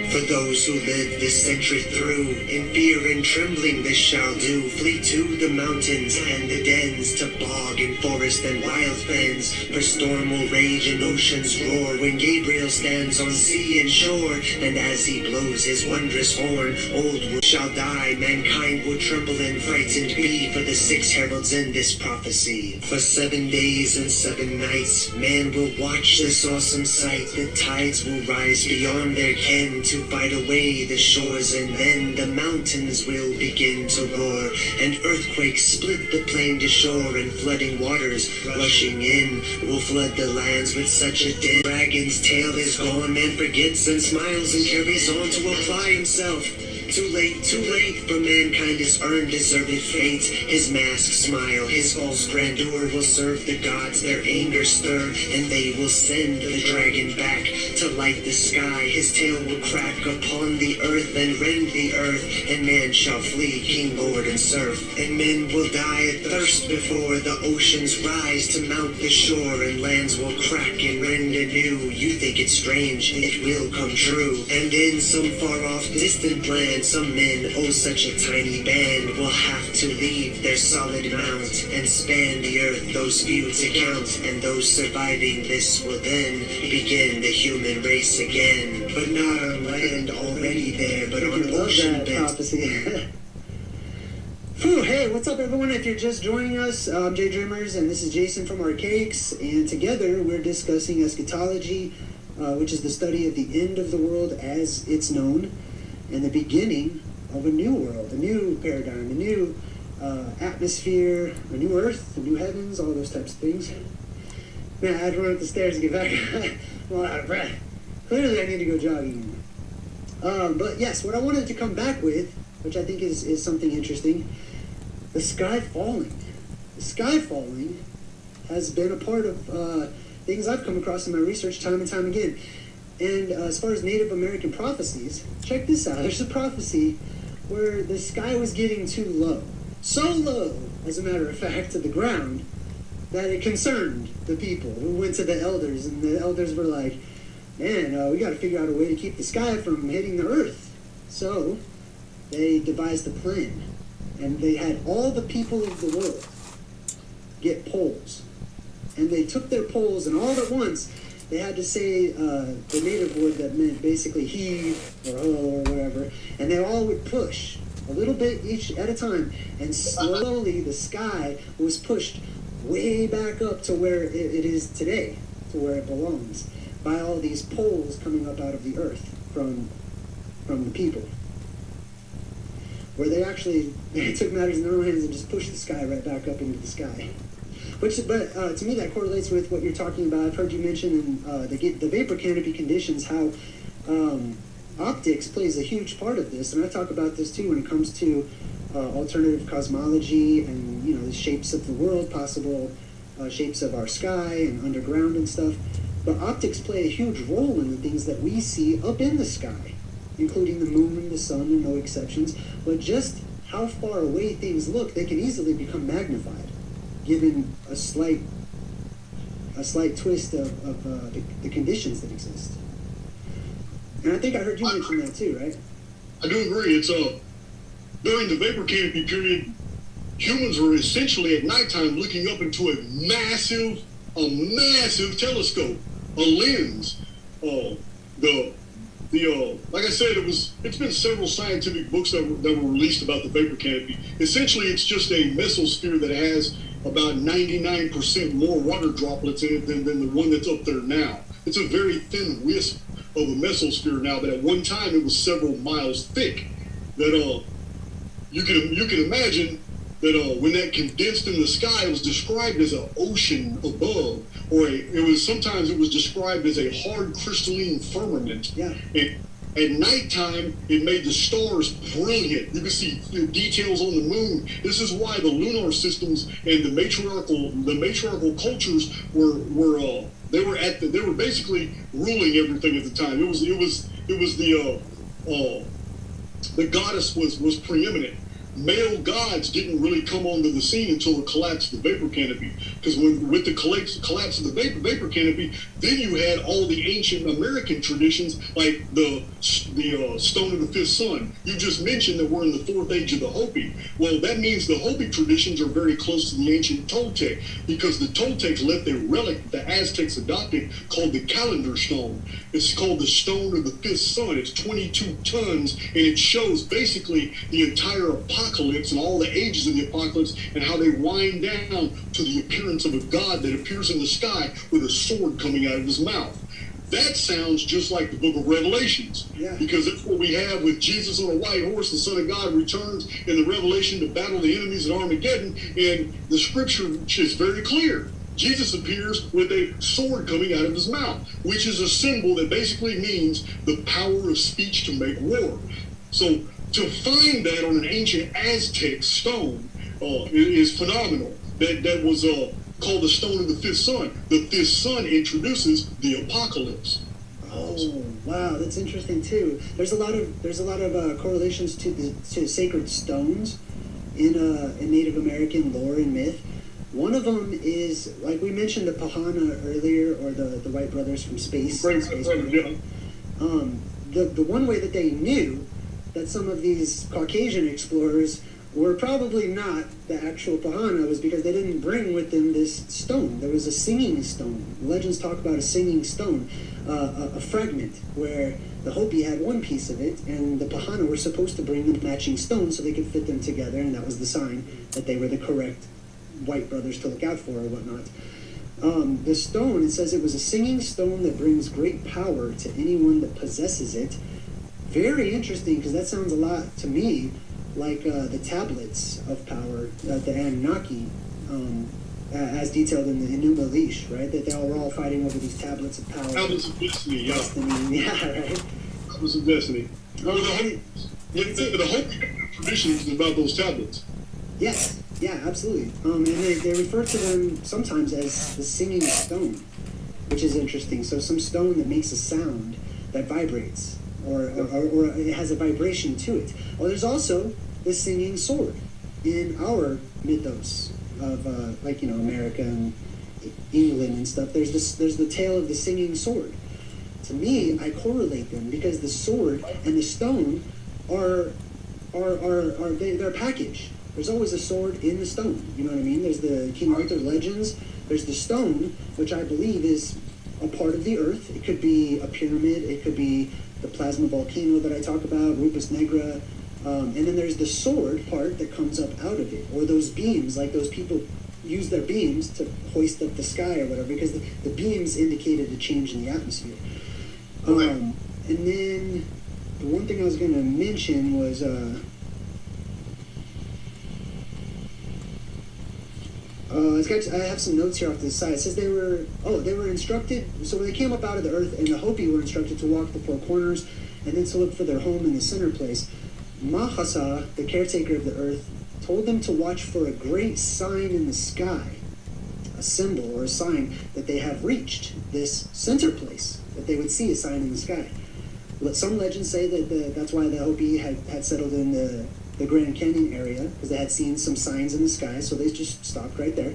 For those who live this century through, in fear and trembling this shall do. Flee to the mountains and the dens, to bog and forest and wild fens. For storm will rage and oceans roar, when Gabriel stands on sea and shore. And as he blows his wondrous horn, old wood shall die, mankind will tremble and frightened be, for the 6 heralds in this prophecy. For 7 days and 7 nights man will watch this awesome sight. The tides will rise beyond their ken to fight away the shores, and then the mountains will begin to roar, and earthquakes split the plain to shore, and flooding waters rushing in will flood the lands with such a din. Dragon's tail is gone, man forgets and smiles and carries on to apply himself. Too late, for mankind has earned deserved fate. His mask smile, his false grandeur will serve the gods, their anger stir, and they will send the dragon back to light the sky. His tail will crack upon the earth and rend the earth, and man shall flee, king, lord, and serf. And men will die of thirst before the oceans rise to mount the shore, and lands will crack and rend anew. You think it's strange, it will come true. And in some far off distant land, some men, oh such a tiny band, will have to leave their solid mount and span the earth, those few to count. And those surviving this will then begin the human race again. But not on land already there, but on ocean bed. Prophecy. Whew, hey, what's up everyone? If you're just joining us, I'm Jay Dreamers and this is Jason from Archaics, and together we're discussing eschatology, which is the study of the end of the world as it's known, and the beginning of a new world, a new paradigm, a new atmosphere, a new earth, a new heavens, all those types of things. Man, I had to run up the stairs to get back. I'm all out of breath. Clearly I need to go jogging. But yes, what I wanted to come back with, which I think is something interesting, the sky falling. The sky falling has been a part of things I've come across in my research time and time again. And as far as Native American prophecies, check this out. There's a prophecy where the sky was getting too low. So low, as a matter of fact, to the ground, that it concerned the people who went to the elders. And the elders were like, man, we got to figure out a way to keep the sky from hitting the earth. So they devised a plan. And they had all the people of the world get poles. And they took their poles, and all at once, they had to say the native word that meant basically heave or or whatever, and they all would push a little bit each at a time, and slowly the sky was pushed way back up to where it is today, to where it belongs, by all these poles coming up out of the earth from the people, where they actually took matters in their own hands and just pushed the sky right back up into the sky. But to me, that correlates with what you're talking about. I've heard you mention in the vapor canopy conditions how optics plays a huge part of this, and I talk about this too when it comes to alternative cosmology and the shapes of the world, possible shapes of our sky and underground and stuff. But optics play a huge role in the things that we see up in the sky, including the moon, the sun, and no exceptions. But just how far away things look, they can easily become magnified, given a slight twist of the conditions that exist. And I think I heard you mention that too, right? I do agree. It's during the vapor canopy period, humans were essentially at nighttime looking up into a massive telescope, a lens. Like I said, it's been several scientific books that were released about the vapor canopy. Essentially, it's just a mesosphere that has about 99% more water droplets in it than the one that's up there now. It's a very thin wisp of a mesosphere now, but at one time it was several miles thick. That you can imagine that when that condensed in the sky, it was described as an ocean above, or sometimes it was described as a hard crystalline firmament. Yeah. And at nighttime, it made the stars brilliant. You can see the details on the moon. This is why the lunar systems and the matriarchal cultures were basically ruling everything at the time. The goddess was preeminent. Male gods didn't really come onto the scene until the collapse of the vapor canopy. Because with the collapse of the vapor canopy, then you had all the ancient American traditions, like the stone of the fifth sun. You just mentioned that we're in the fourth age of the Hopi. Well, that means the Hopi traditions are very close to the ancient Toltec, because the Toltecs left a relic the Aztecs adopted called the calendar stone. It's called the stone of the fifth sun. It's 22 tons, and it shows basically the entire apocalypse and all the ages of the apocalypse and how they wind down to the appearance of a god that appears in the sky with a sword coming out of his mouth. That sounds just like the book of Revelations. Yeah. Because that's what we have with Jesus on a white horse, the Son of God returns in the Revelation to battle the enemies at Armageddon, and the scripture is very clear. Jesus appears with a sword coming out of his mouth, which is a symbol that basically means the power of speech to make war. So to find that on an ancient Aztec stone is phenomenal. That was called the stone of the fifth sun. The fifth sun introduces the apocalypse. Oh wow, that's interesting too. There's a lot of correlations to sacred stones in Native American lore and myth. One of them is, like we mentioned, the Pahana earlier, or the White Brothers from space. Yeah. The one way that they knew that some of these Caucasian explorers were probably not the actual Pahana was because they didn't bring with them this stone. There was a singing stone. Legends talk about a singing stone, a fragment where the Hopi had one piece of it, and the Pahana were supposed to bring the matching stone so they could fit them together, and that was the sign that they were the correct White Brothers to look out for or whatnot. The stone, it says it was a singing stone that brings great power to anyone that possesses it. Very interesting, because that sounds a lot to me like the tablets of power, the Anunnaki, as detailed in the Enuma Elish, right? That they were all fighting over these tablets of power. Tablets of destiny, yeah. Destiny, yeah, right? Tablets of destiny. The whole tradition is about those tablets. Yes, yeah, absolutely. And they refer to them sometimes as the singing stone, which is interesting. So some stone that makes a sound that vibrates, or it has a vibration to it. Or there's also the singing sword in our mythos of America and England and stuff. There's the tale of the singing sword. To me, I correlate them because the sword and the stone they're a package. There's always a sword in the stone. You know what I mean? There's the King Arthur legends. There's the stone, which I believe is a part of the earth. It could be a pyramid. It could be the plasma volcano that I talk about, Rupus Negra. And then there's the sword part that comes up out of it, or those beams, like those people use their beams to hoist up the sky or whatever, because the beams indicated a change in the atmosphere. And then the one thing I was going to mention was I have some notes here off to the side. It says they were instructed, so when they came up out of the earth, and the Hopi were instructed to walk the four corners and then to look for their home in the center place. Mahasa, the caretaker of the earth, told them to watch for a great sign in the sky, a symbol or a sign that they have reached this center place, that they would see a sign in the sky. Some legends say that that's why the Hopi had settled in the Grand Canyon area, because they had seen some signs in the sky, so they just stopped right there.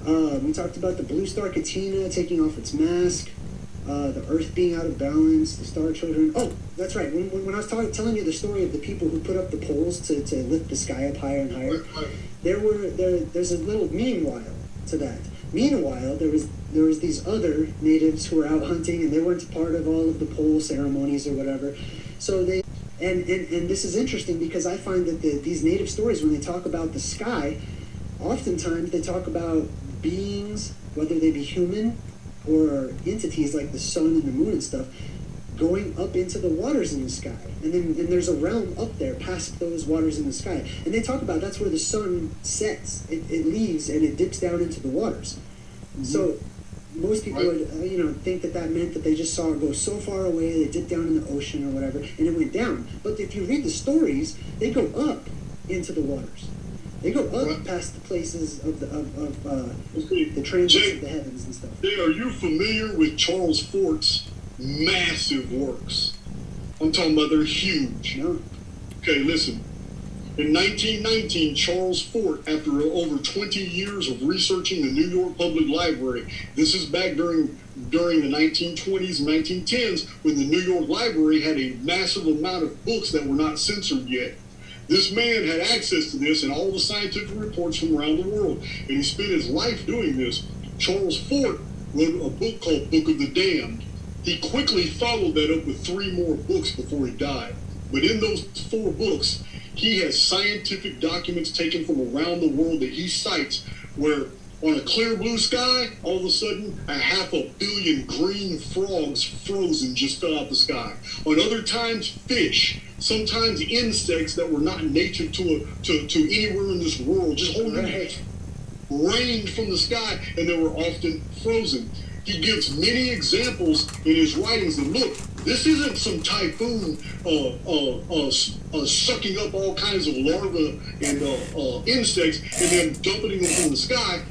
We talked about the blue star Katina taking off its mask, the earth being out of balance, the star children. Oh, that's right. When I was telling you the story of the people who put up the poles to lift the sky up higher and higher, there's a little meanwhile to that. Meanwhile, there was these other natives who were out hunting, and they weren't part of all of the pole ceremonies or whatever. So they and this is interesting because I find that these native stories, when they talk about the sky, oftentimes they talk about beings, whether they be human or entities like the sun and the moon and stuff, going up into the waters in the sky. And then there's a realm up there past those waters in the sky. And they talk about that's where the sun sets. It leaves and it dips down into the waters. Mm-hmm. So most people would think that meant that they just saw it go so far away, they dipped down in the ocean or whatever, and it went down. But if you read the stories, they go up into the waters. They go up past the places of the transits of the heavens and stuff. Jay, are you familiar with Charles Fort's massive works? I'm talking about they're huge. No. Okay, listen. In 1919, Charles Fort, after over 20 years of researching the New York Public Library, this is back during the 1920s and 1910s, when the New York Library had a massive amount of books that were not censored yet. This man had access to this and all the scientific reports from around the world, and he spent his life doing this. Charles Fort wrote a book called Book of the Damned. He quickly followed that up with 3 more books before he died. But in those 4 books, he has scientific documents taken from around the world that he cites where on a clear blue sky, all of a sudden, 500 million green frogs frozen just fell out the sky. On other times, fish. Sometimes insects that were not native to anywhere in this world, just holding rained from the sky, and they were often frozen. He gives many examples in his writings that look, This isn't some typhoon sucking up all kinds of larvae and insects and then dumping them from the sky,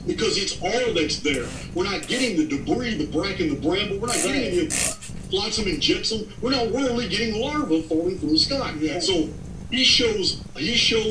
because it's all that's there. We're not getting the debris, the bracken, the bramble. We're not getting any of flotsam and jetsam. We're only getting larvae falling from the sky. Yeah. So he shows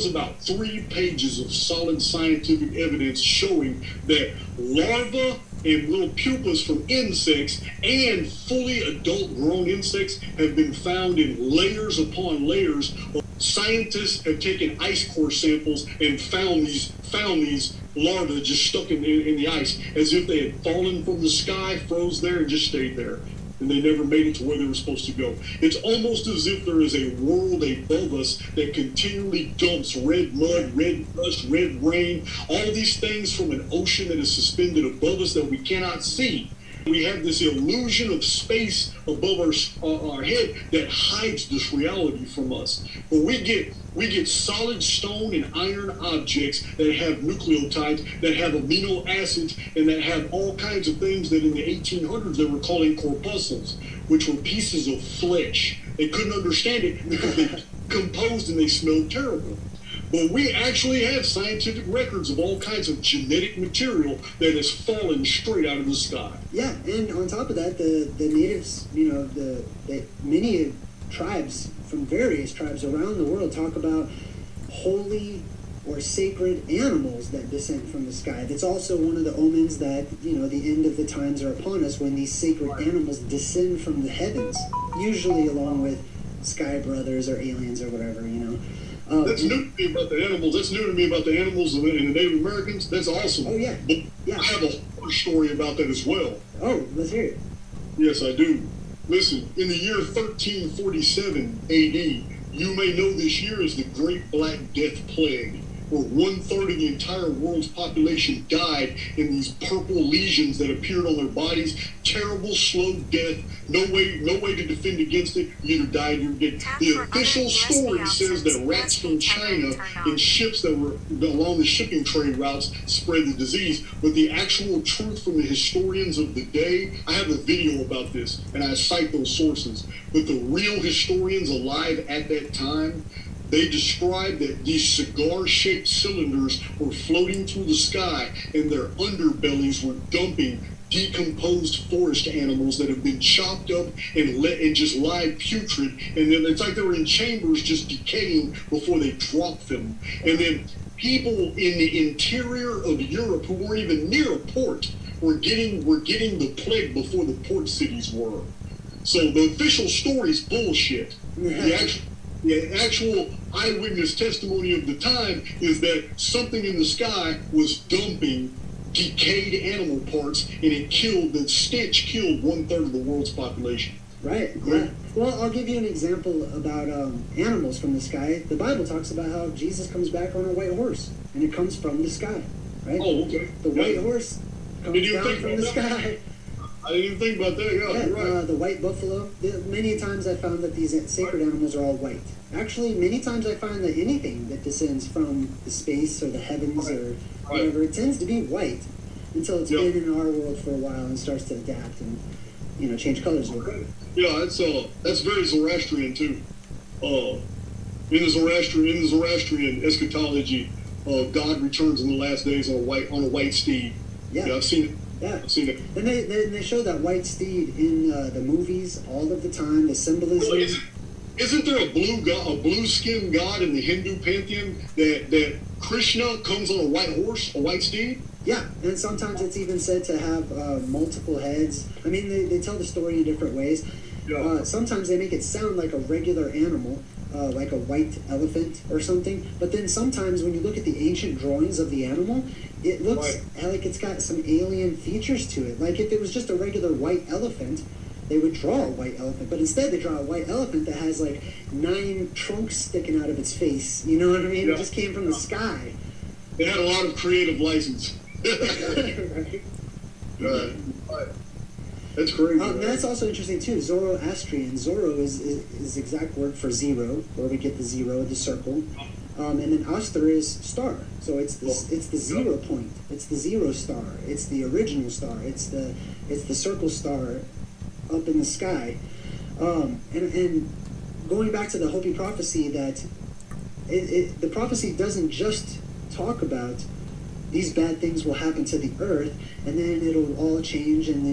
about 3 pages of solid scientific evidence showing that larvae and little pupas from insects and fully adult grown insects have been found in layers upon layers. Scientists have taken ice core samples and found these larvae just stuck in the ice, as if they had fallen from the sky, froze there, and just stayed there. And they never made it to where they were supposed to go. It's almost as if there is a world above us that continually dumps red mud, red dust, red rain, all these things from an ocean that is suspended above us that we cannot see. We have this illusion of space above our head that hides this reality from us. But we get solid stone and iron objects that have nucleotides, that have amino acids, and that have all kinds of things that in the 1800s they were calling corpuscles, which were pieces of flesh. They couldn't understand it because they composed and they smelled terrible. But we actually have scientific records of all kinds of genetic material that has fallen straight out of the sky. Yeah, and on top of that, the natives, many tribes from various tribes around the world talk about holy or sacred animals that descend from the sky. That's also one of the omens that, the end of the times are upon us, when these sacred animals descend from the heavens, usually along with sky brothers or aliens or whatever, That's new to me about the animals. That's new to me about the animals and the Native Americans. That's awesome. Oh, yeah. But Yeah. I have a horror story about that as well. Oh, let's hear it. Yes, I do. Listen, in the year 1347 AD, you may know this year as the Great Black Death Plague, where 1/3 of the entire world's population died in these purple lesions that appeared on their bodies. Terrible, slow death. No way to defend against it. You either died or you're dead. The official story says that rats from China in ships that were along the shipping trade routes spread the disease. But the actual truth from the historians of the day, I have a video about this, and I cite those sources. But the real historians alive at that time, they described that these cigar-shaped cylinders were floating through the sky, and their underbellies were dumping decomposed forest animals that have been chopped up and just lie putrid, and then it's like they were in chambers just decaying before they dropped them. And then people in the interior of Europe who weren't even near a port were getting the plague before the port cities were. So the official story's bullshit. The actual eyewitness testimony of the time is that something in the sky was dumping decayed animal parts, and the stench killed 1/3 of the world's population. Right. Yeah. Well, I'll give you an example about animals from the sky. The Bible talks about how Jesus comes back on a white horse, and it comes from the sky, right? Oh, okay. The white horse comes down from the sky. I didn't even think about that. Yeah, you're right. The white buffalo. Many times I found that these sacred animals are all white. Actually, many times I find that anything that descends from the space or the heavens or whatever, it tends to be white until it's been in our world for a while and starts to adapt and change colors a little bit. Yeah, that's very Zoroastrian too. In the Zoroastrian eschatology, God returns in the last days on a white steed. Yeah, I've seen it. Yeah. I've seen it. And they show that white steed in the movies all of the time. The symbolism. Well, isn't there a blue-skinned god in the Hindu pantheon that Krishna comes on a white horse, a white steed? Yeah, and sometimes it's even said to have multiple heads. I mean, they tell the story in different ways. Yeah. Sometimes they make it sound like a regular animal, like a white elephant or something. But then sometimes when you look at the ancient drawings of the animal, it looks like it's got some alien features to it. Like if it was just a regular white elephant, they would draw a white elephant. But instead they draw a white elephant that has like 9 trunks sticking out of its face. You know what I mean? Yeah. It just came from the sky. They had a lot of creative license. Right. That's crazy. That's also interesting too. Zoroastrian. Zoro is the exact word for zero, where we get the zero, the circle. And then Astra is star. So it's the 0 point. It's the zero star. It's the original star. It's the circle star up in the sky. And going back to the Hopi prophecy, that the prophecy doesn't just talk about these bad things will happen to the earth and then it'll all change and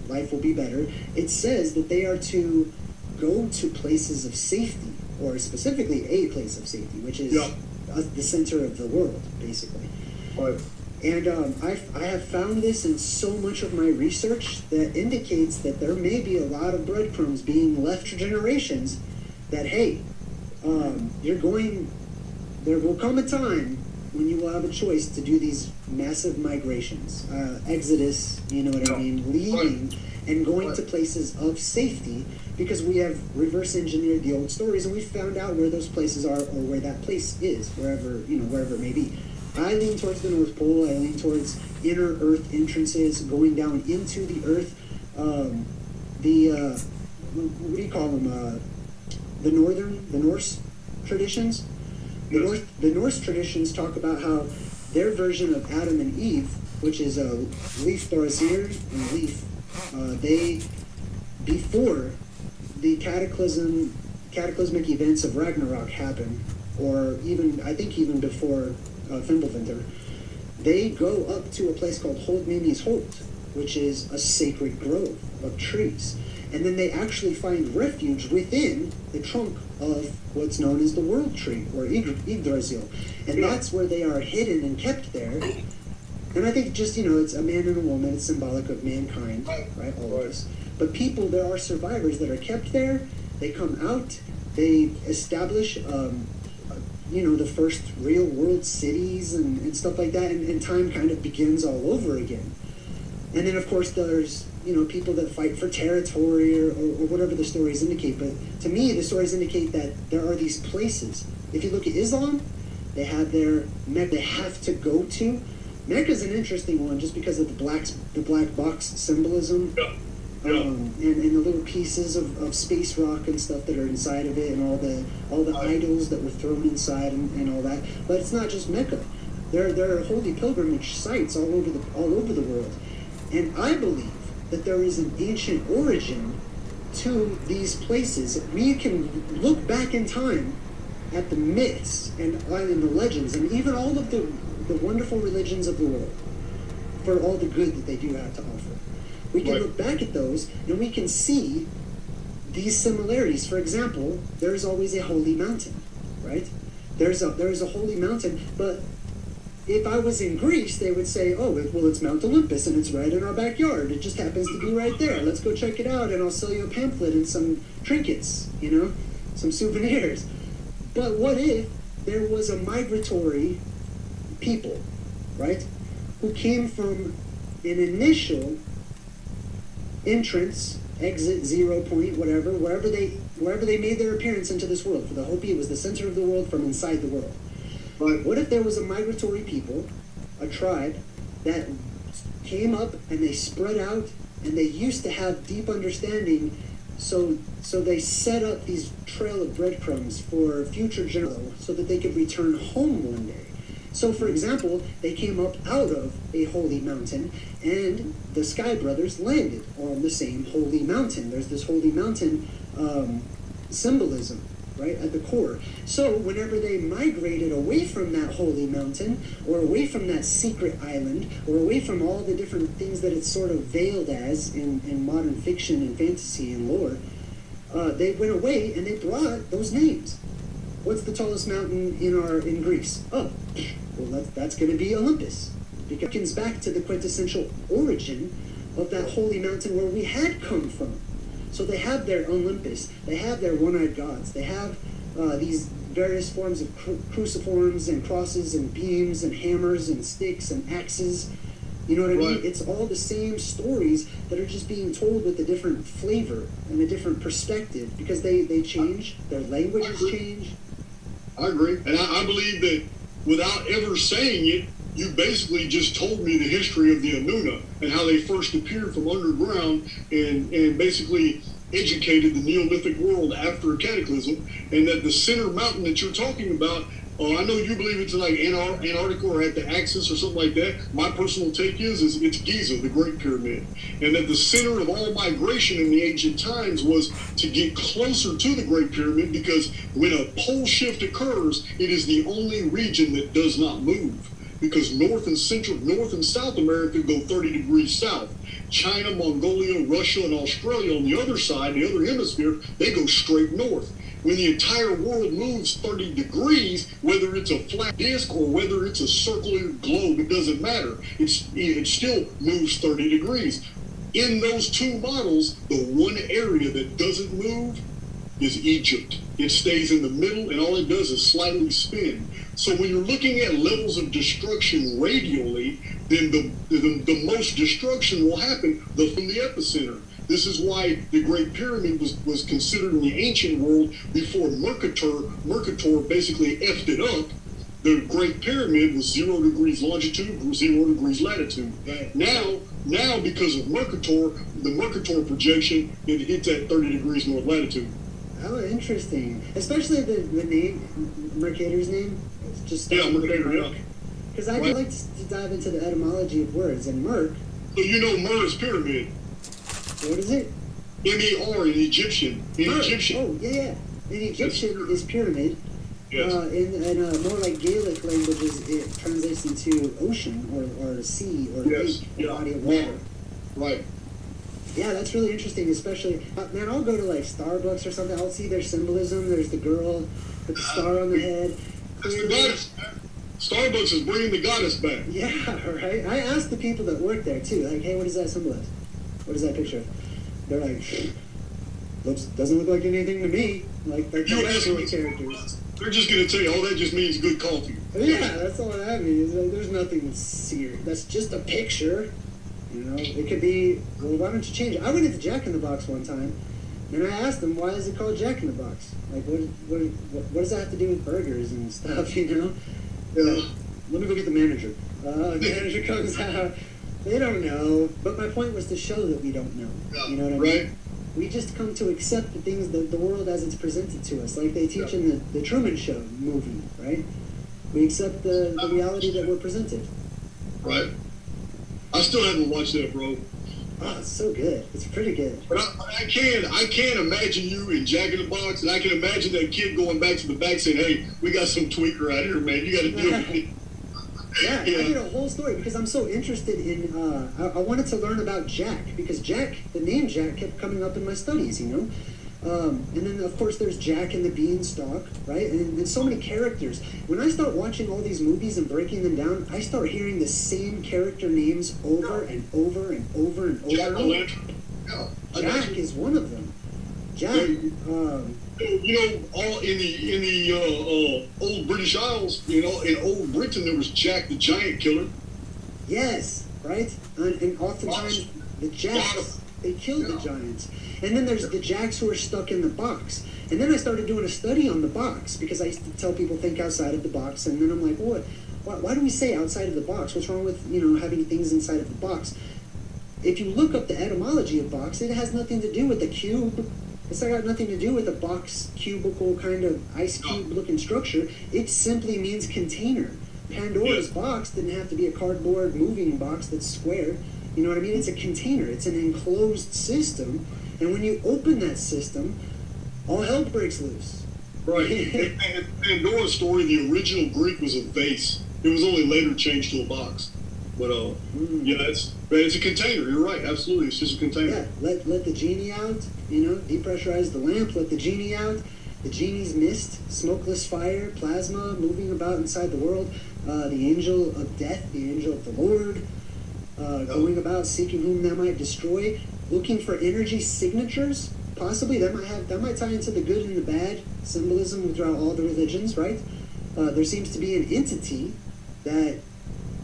life will be better. It says that they are to go to places of safety, or specifically a place of safety, which is the center of the world, basically. Right. And I have found this in so much of my research that indicates that there may be a lot of breadcrumbs being left for generations that, hey, there will come a time when you will have a choice to do these massive migrations, exodus, you know what I mean, leaving and going to places of safety, because we have reverse engineered the old stories and we found out where those places are, or where that place is, wherever it may be. I lean towards the North Pole. I lean towards inner Earth entrances, going down into the Earth. What do you call them? The Norse traditions. The Norse traditions talk about how their version of Adam and Eve, which is Leif Thorasir and Leif, they, before the cataclysmic events of Ragnarok happen, or even before Fimbulvinter, they go up to a place called Holdmimi's Holt, which is a sacred grove of trees. And then they actually find refuge within the trunk of what's known as the World Tree, or Yggdrasil. And that's where they are hidden and kept there. And I think just, it's a man and a woman, it's symbolic of mankind, right? All of us. But there are survivors that are kept there. They come out, they establish the first real world cities and stuff like that, and time kind of begins all over again. And then, of course, there's, people that fight for territory or whatever the stories indicate. But to me, the stories indicate that there are these places. If you look at Islam, they have their Mecca they have to go to. Mecca's an interesting one just because of the black box symbolism. And the little pieces of space rock and stuff that are inside of it, and all the idols that were thrown inside and all that. But it's not just Mecca. There are holy pilgrimage sites all over the world, and I believe that there is an ancient origin to these places. We can look back in time at the myths and the legends, and even all of the wonderful religions of the world, for all the good that they do have to offer. We can look back at those and we can see these similarities. For example, there is always a holy mountain, right? There's a holy mountain, but if I was in Greece, they would say, oh, well, it's Mount Olympus and it's right in our backyard. It just happens to be right there. Let's go check it out and I'll sell you a pamphlet and some trinkets, some souvenirs. But what if there was a migratory people, right, who came from an initial entrance, exit, 0 point, whatever, wherever they made their appearance into this world. For the Hopi, it was the center of the world from inside the world. But what if there was a migratory people, a tribe, that came up and they spread out and they used to have deep understanding, so they set up these trail of breadcrumbs for future generations so that they could return home one day. So, for example, they came up out of a holy mountain, and the Sky Brothers landed on the same holy mountain. There's this holy mountain symbolism, right, at the core. So, whenever they migrated away from that holy mountain, or away from that secret island, or away from all the different things that it's sort of veiled as in modern fiction and fantasy and lore, they went away and they brought those names. What's the tallest mountain in Greece? Oh, well, that's going to be Olympus. Because it comes back to the quintessential origin of that holy mountain where we had come from. So they have their Olympus, they have their one-eyed gods, they have these various forms of cruciforms and crosses and beams and hammers and sticks and axes. You know what I mean? It's all the same stories that are just being told with a different flavor and a different perspective, because they change, their languages change. I agree. And I believe that without ever saying it, you basically just told me the history of the Anuna and how they first appeared from underground and basically educated the Neolithic world after a cataclysm, and that the center mountain that you're talking about, I know you believe it's like Antarctica or at the axis or something like that. My personal take is it's Giza, the Great Pyramid, and that the center of all migration in the ancient times was to get closer to the Great Pyramid, because when a pole shift occurs, it is the only region that does not move, because North and South America go 30 degrees south. China, Mongolia, Russia, and Australia on the other side, the other hemisphere, they go straight north. When the entire world moves 30 degrees, whether it's a flat disk or whether it's a circular globe, it doesn't matter. It still moves 30 degrees. In those two models, the one area that doesn't move is Egypt. It stays in the middle, and all it does is slightly spin. So when you're looking at levels of destruction radially, then the most destruction will happen from the epicenter. This is why the Great Pyramid was considered in the ancient world before Mercator basically effed it up. The Great Pyramid was 0 degrees longitude, 0 degrees latitude. Right. Now because of Mercator, the Mercator projection, it hits at 30 degrees north latitude. Oh, interesting. Especially the name, Mercator's name. It's just Mercator, yeah. Because I'd like to dive into the etymology of words. And Merc. So you know Mer is pyramid. What is it? M-E-R in Egyptian. Egyptian. Oh, yeah. In Egyptian is pyramid. Yes. In more like Gaelic languages, it translates into ocean or sea or lake, body of water. Right. Yeah, that's really interesting, especially, man, I'll go to like Starbucks or something, I'll see their symbolism, there's the girl with the star on the head. That's the goddess. Starbucks is bringing the goddess back. Yeah, right? I asked the people that work there too, like, hey, what does that symbolize? What is that picture? They're like, doesn't look like anything to me. Like, they're characters. They're just going to tell you, oh, that just means good coffee. Yeah, that's all that means. Like, there's nothing serious. That's just a picture. You know, it could be, well, why don't you change it? I went into Jack in the Box one time, and I asked them, why is it called Jack in the Box? Like, what does that have to do with burgers and stuff, you know? Let me go get the manager. The manager comes out. They don't know. But my point was to show that we don't know. You know what I mean? We just come to accept the things, the world as it's presented to us. Like they teach in the Truman Show movie, right? We accept the reality that we're presented. Right. I still haven't watched that, bro. Oh, it's so good. It's pretty good. But I can't imagine you in Jack in the Box, and I can imagine that kid going back to the back saying, hey, we got some tweaker out here, man. You got to deal with it. Yeah, I did a whole story because I'm so interested in, I wanted to learn about Jack, because Jack, the name Jack kept coming up in my studies, you know? And then, of course, there's Jack and the Beanstalk, right? And so many characters. When I start watching all these movies and breaking them down, I start hearing the same character names over and over and over and over and over. Jack is one of them. Jack, you know, all in the old British Isles, you know, in old Britain, there was Jack the Giant Killer. Yes, right? And oftentimes the Jacks, they killed the giants. And then there's the Jacks who are stuck in the box. And then I started doing a study on the box, because I used to tell people think outside of the box. And then I'm like, why do we say outside of the box? What's wrong with, you know, having things inside of the box? If you look up the etymology of box, it has nothing to do with the cube. It's got nothing to do with a box, cubicle kind of ice cube looking structure. It simply means container. Pandora's box didn't have to be a cardboard moving box that's square. You know what I mean? It's a container. It's an enclosed system. And when you open that system, all hell breaks loose. Right. And Pandora's story, the original Greek was a vase. It was only later changed to a box. But yeah, it's a container. You're right. Absolutely, it's just a container. Yeah, let the genie out. You know, depressurize the lamp. Let the genie out. The genie's mist, smokeless fire, plasma moving about inside the world. The angel of death, the angel of the Lord, going about seeking whom they might destroy, looking for energy signatures. Possibly that might tie into the good and the bad symbolism throughout all the religions, right? There seems to be an entity that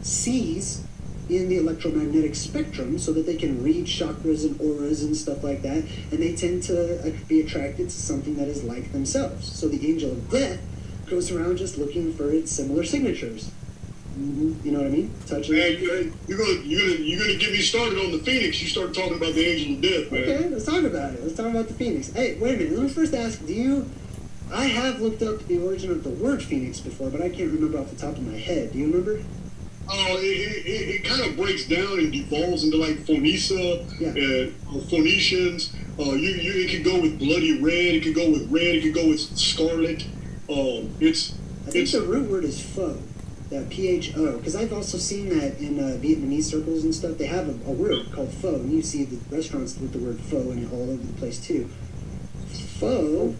sees in the electromagnetic spectrum so that they can read chakras and auras and stuff like that, and they tend to be attracted to something that is like themselves. So the angel of death goes around just looking for its similar signatures. You know what I mean? Touch Man, it. you're gonna get me started on the Phoenix. You start talking about the Angel of Death, man. Okay, let's talk about it. Let's talk about the Phoenix. Hey, wait a minute. Let me first ask, I have looked up the origin of the word Phoenix before, but I can't remember off the top of my head. Do you remember? Oh, it kind of breaks down and devolves into like Phoenicia, Phoenicians. It could go with bloody red. It could go with red. It could go with scarlet. I think the root word is pho, that PHO, because I've also seen that in Vietnamese circles and stuff. They have a word called pho, and you see the restaurants with the word pho in it all over the place too. Pho.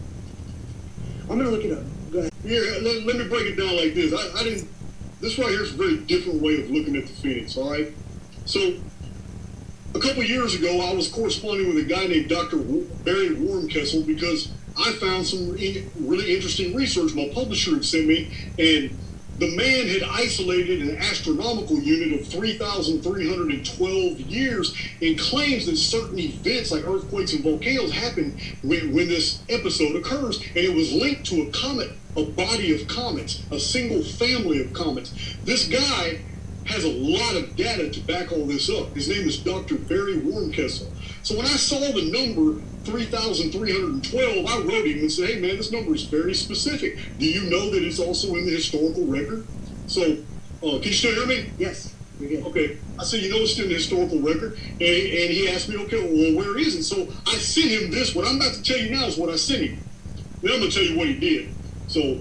I'm gonna look it up. Go ahead. Yeah, let me break it down like this. I didn't. This right here is a very different way of looking at the Phoenix. All right. So a couple years ago, I was corresponding with a guy named Dr. Barry Wormkessel because I found some really interesting research my publisher had sent me, and the man had isolated an astronomical unit of 3,312 years and claims that certain events like earthquakes and volcanoes happen when this episode occurs, and it was linked to a comet, a body of comets, a single family of comets. This guy has a lot of data to back all this up. His name is Dr. Barry Wormkessel. So when I saw the number 3,312, I wrote him and said, hey man, this number is very specific. Do you know that it's also in the historical record? So, can you still hear me? Yes, you're good. Okay. I said, you know it's in the historical record. And he asked me, okay, well, where is it? So I sent him this. What I'm about to tell you now is what I sent him. Then I'm going to tell you what he did. So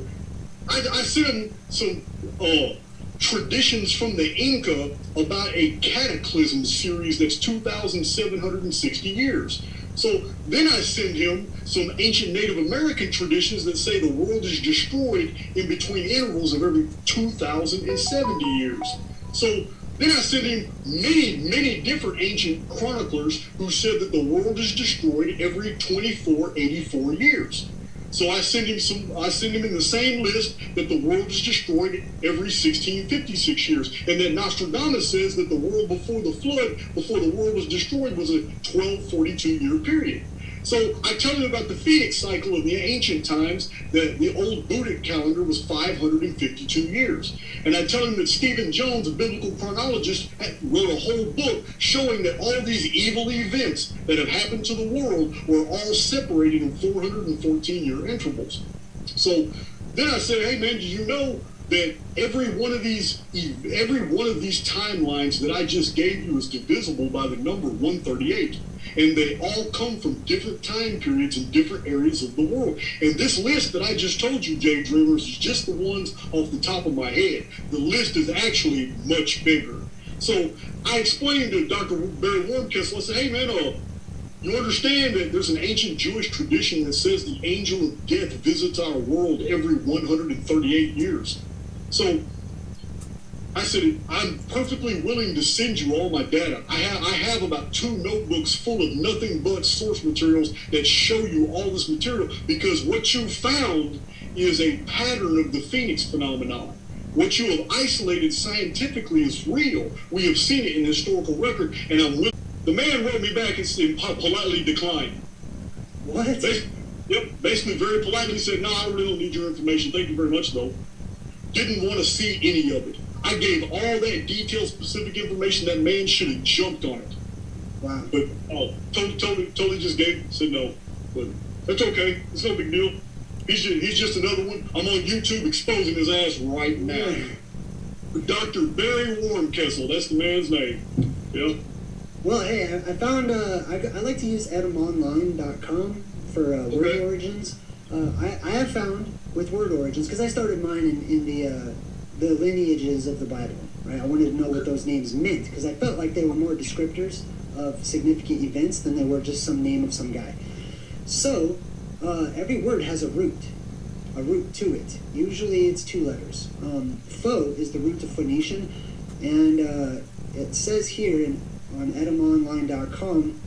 I sent him some traditions from the Inca about a cataclysm series that's 2,760 years. So then I send him some ancient Native American traditions that say the world is destroyed in between intervals of every 2,070 years. So then I sent him many different ancient chroniclers who said that the world is destroyed every 2484 years. So I send him in the same list that the world is destroyed every 1656 years. And that Nostradamus says that the world before the flood, before the world was destroyed, was a 1242-year period. So I tell him about the Phoenix cycle of the ancient times, that the old Buddhic calendar was 552 years. And I tell him that Stephen Jones, a biblical chronologist, wrote a whole book showing that all these evil events that have happened to the world were all separated in 414-year intervals. So then I said, hey man, do you know that every one of these timelines that I just gave you is divisible by the number 138? And they all come from different time periods in different areas of the world. And this list that I just told you, Jay Dreamers, is just the ones off the top of my head. The list is actually much bigger. So I explained to Dr. Barry Wormkessel, I said, hey man, you understand that there's an ancient Jewish tradition that says the angel of death visits our world every 138 years. So I said, I'm perfectly willing to send you all my data. I have about 2 notebooks full of nothing but source materials that show you all this material, because what you found is a pattern of the Phoenix phenomenon. What you have isolated scientifically is real. We have seen it in the historical record, and the man wrote me back and politely declined. What? Basically very politely said, no, I really don't need your information. Thank you very much, though. Didn't want to see any of it. I gave all that detailed, specific information. That man should have jumped on it. Wow. But totally just said no. But that's okay. It's no big deal. He's just another one. I'm on YouTube exposing his ass right now. Dr. Barry Wormkessel, that's the man's name. Yeah. Well, hey, I found, I like to use etymonline.com for word origins. I have found with word origins, because I started mine in the lineages of the Bible, right? I wanted to know what those names meant, because I felt like they were more descriptors of significant events than they were just some name of some guy. So, every word has a root to it. Usually it's 2 letters. Pho is the root of Phoenician, and it says here on etymonline.com,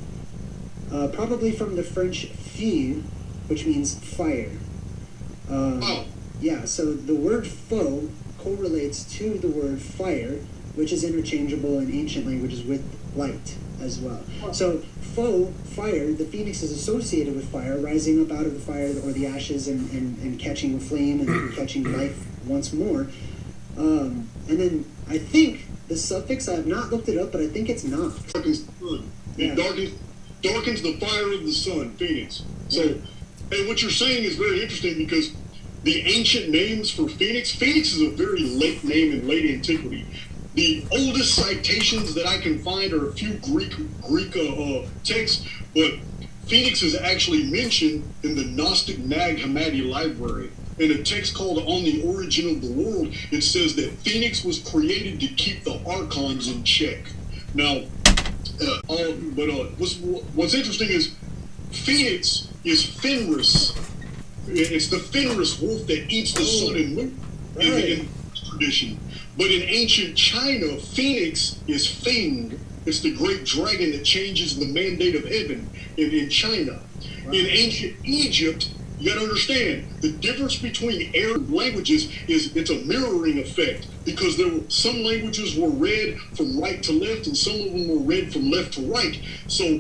probably from the French feu, which means fire. Yeah, so the word pho correlates to the word fire, which is interchangeable in ancient languages with light as well. So pho, fire, the phoenix is associated with fire, rising up out of the fire or the ashes and catching a flame and catching life once more. And then I think the suffix, I have not looked it up, but I think it's not. Darkens the sun. Yeah. It darkens the fire of the sun, Phoenix. So, and what you're saying is very interesting because the ancient names for Phoenix is a very late name in late antiquity. The oldest citations that I can find are a few Greek texts, but Phoenix is actually mentioned in the Gnostic Nag Hammadi library. In a text called On the Origin of the World, it says that Phoenix was created to keep the archons in check. Now, what's interesting is Phoenix is Fenris. It's the Fenris wolf that eats the sun and moon in tradition. But in ancient China, Phoenix is Feng. It's the great dragon that changes the mandate of heaven in China. Wow. In ancient Egypt, you got to understand the difference between Arab languages is it's a mirroring effect because some languages were read from right to left and some of them were read from left to right. So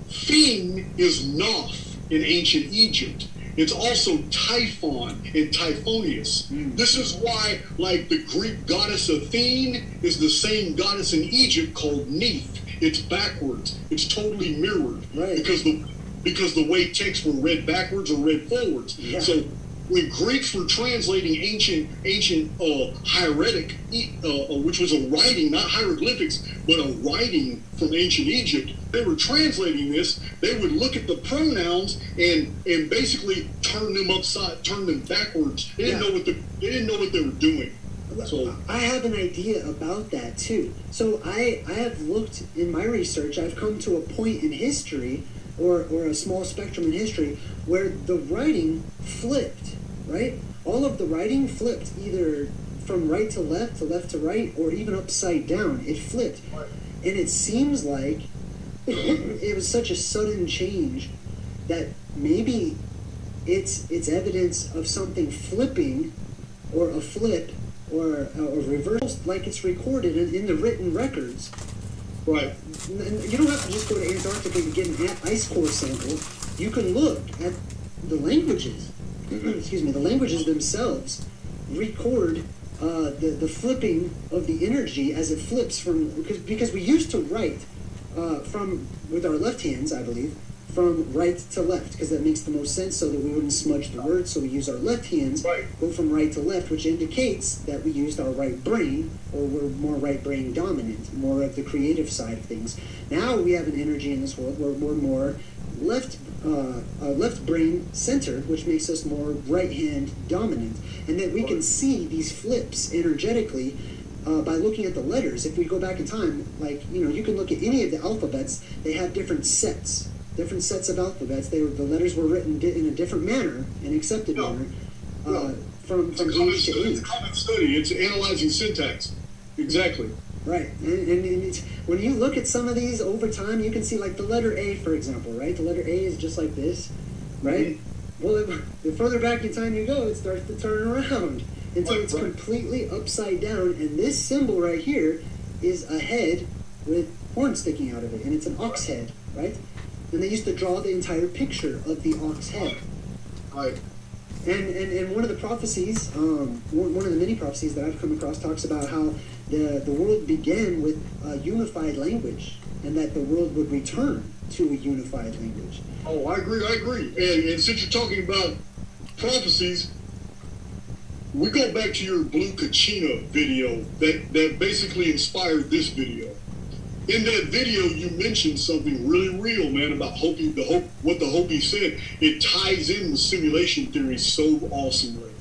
Feng is Noth in ancient Egypt. It's also Typhon and Typhonius. This is why, like, the Greek goddess Athene is the same goddess in Egypt called Neith. It's backwards. It's totally mirrored. Right. Because the way texts were read backwards or read forwards. Yeah. So when Greeks were translating ancient hieratic, which was a writing, not hieroglyphics, but a writing from ancient Egypt, they were translating this. They would look at the pronouns and basically turn them backwards. They didn't know what they were doing. So I have an idea about that too. So I have looked in my research. I've come to a point in history, or a small spectrum in history, where the writing flipped. Right? All of the writing flipped, either from right to left to right, or even upside down. It flipped. And it seems like it was such a sudden change that maybe it's evidence of something flipping, or a flip, or a reversal, like it's recorded in the written records. Right. And you don't have to just go to Antarctica to get an ice core sample. You can look at the languages. Excuse me, the languages themselves record the flipping of the energy as it flips from, because we used to write with our left hands, I believe, from right to left, because that makes the most sense, so that we wouldn't smudge the words. So we use our left hands, go from right to left, which indicates that we used our right brain, or we're more right brain dominant, more of the creative side of things. Now we have an energy in this world where we're more left brain centered, which makes us more right hand dominant, and that we can see these flips energetically by looking at the letters. If we go back in time, like, you can look at any of the alphabets. They have different sets of alphabets. The letters were written in a different manner, an accepted manner, from age to age. It's a common study. It's analyzing syntax. Exactly. Right, and it's, when you look at some of these over time, you can see, like, the letter A, for example, right? The letter A is just like this, right? Mm-hmm. Well, the further back in time you go, it starts to turn around until it's completely upside down, and this symbol right here is a head with horns sticking out of it, and it's an ox head, right? And they used to draw the entire picture of the ox head. Right. And one of the prophecies, one of the many prophecies that I've come across, talks about how the world began with a unified language, and that the world would return to a unified language. Oh, I agree. And since you're talking about prophecies, we go back to your Blue Kachina video that basically inspired this video. In that video, you mentioned something really real, man, about what the Hopi said. It ties in with simulation theory so awesomely.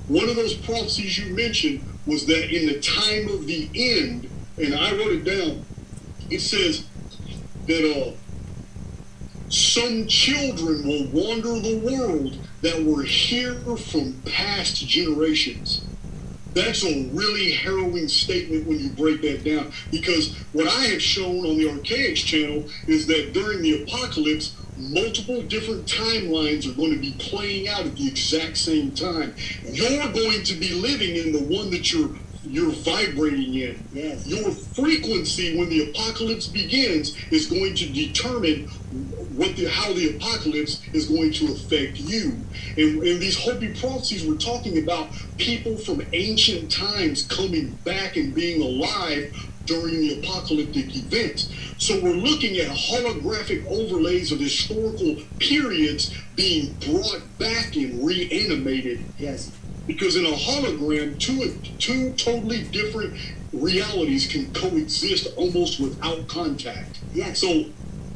One of those prophecies you mentioned was that in the time of the end, and I wrote it down, it says that some children will wander the world that were here from past generations. That's a really harrowing statement when you break that down, because what I have shown on the Archaics channel is that during the apocalypse, multiple different timelines are going to be playing out at the exact same time. You're going to be living in the one that you're vibrating in. Yes. Your frequency when the apocalypse begins is going to determine how the apocalypse is going to affect you. And these Hopi prophecies were talking about people from ancient times coming back and being alive during the apocalyptic event. So we're looking at holographic overlays of historical periods being brought back and reanimated. Yes. Because in a hologram, two totally different realities can coexist almost without contact. Yes. So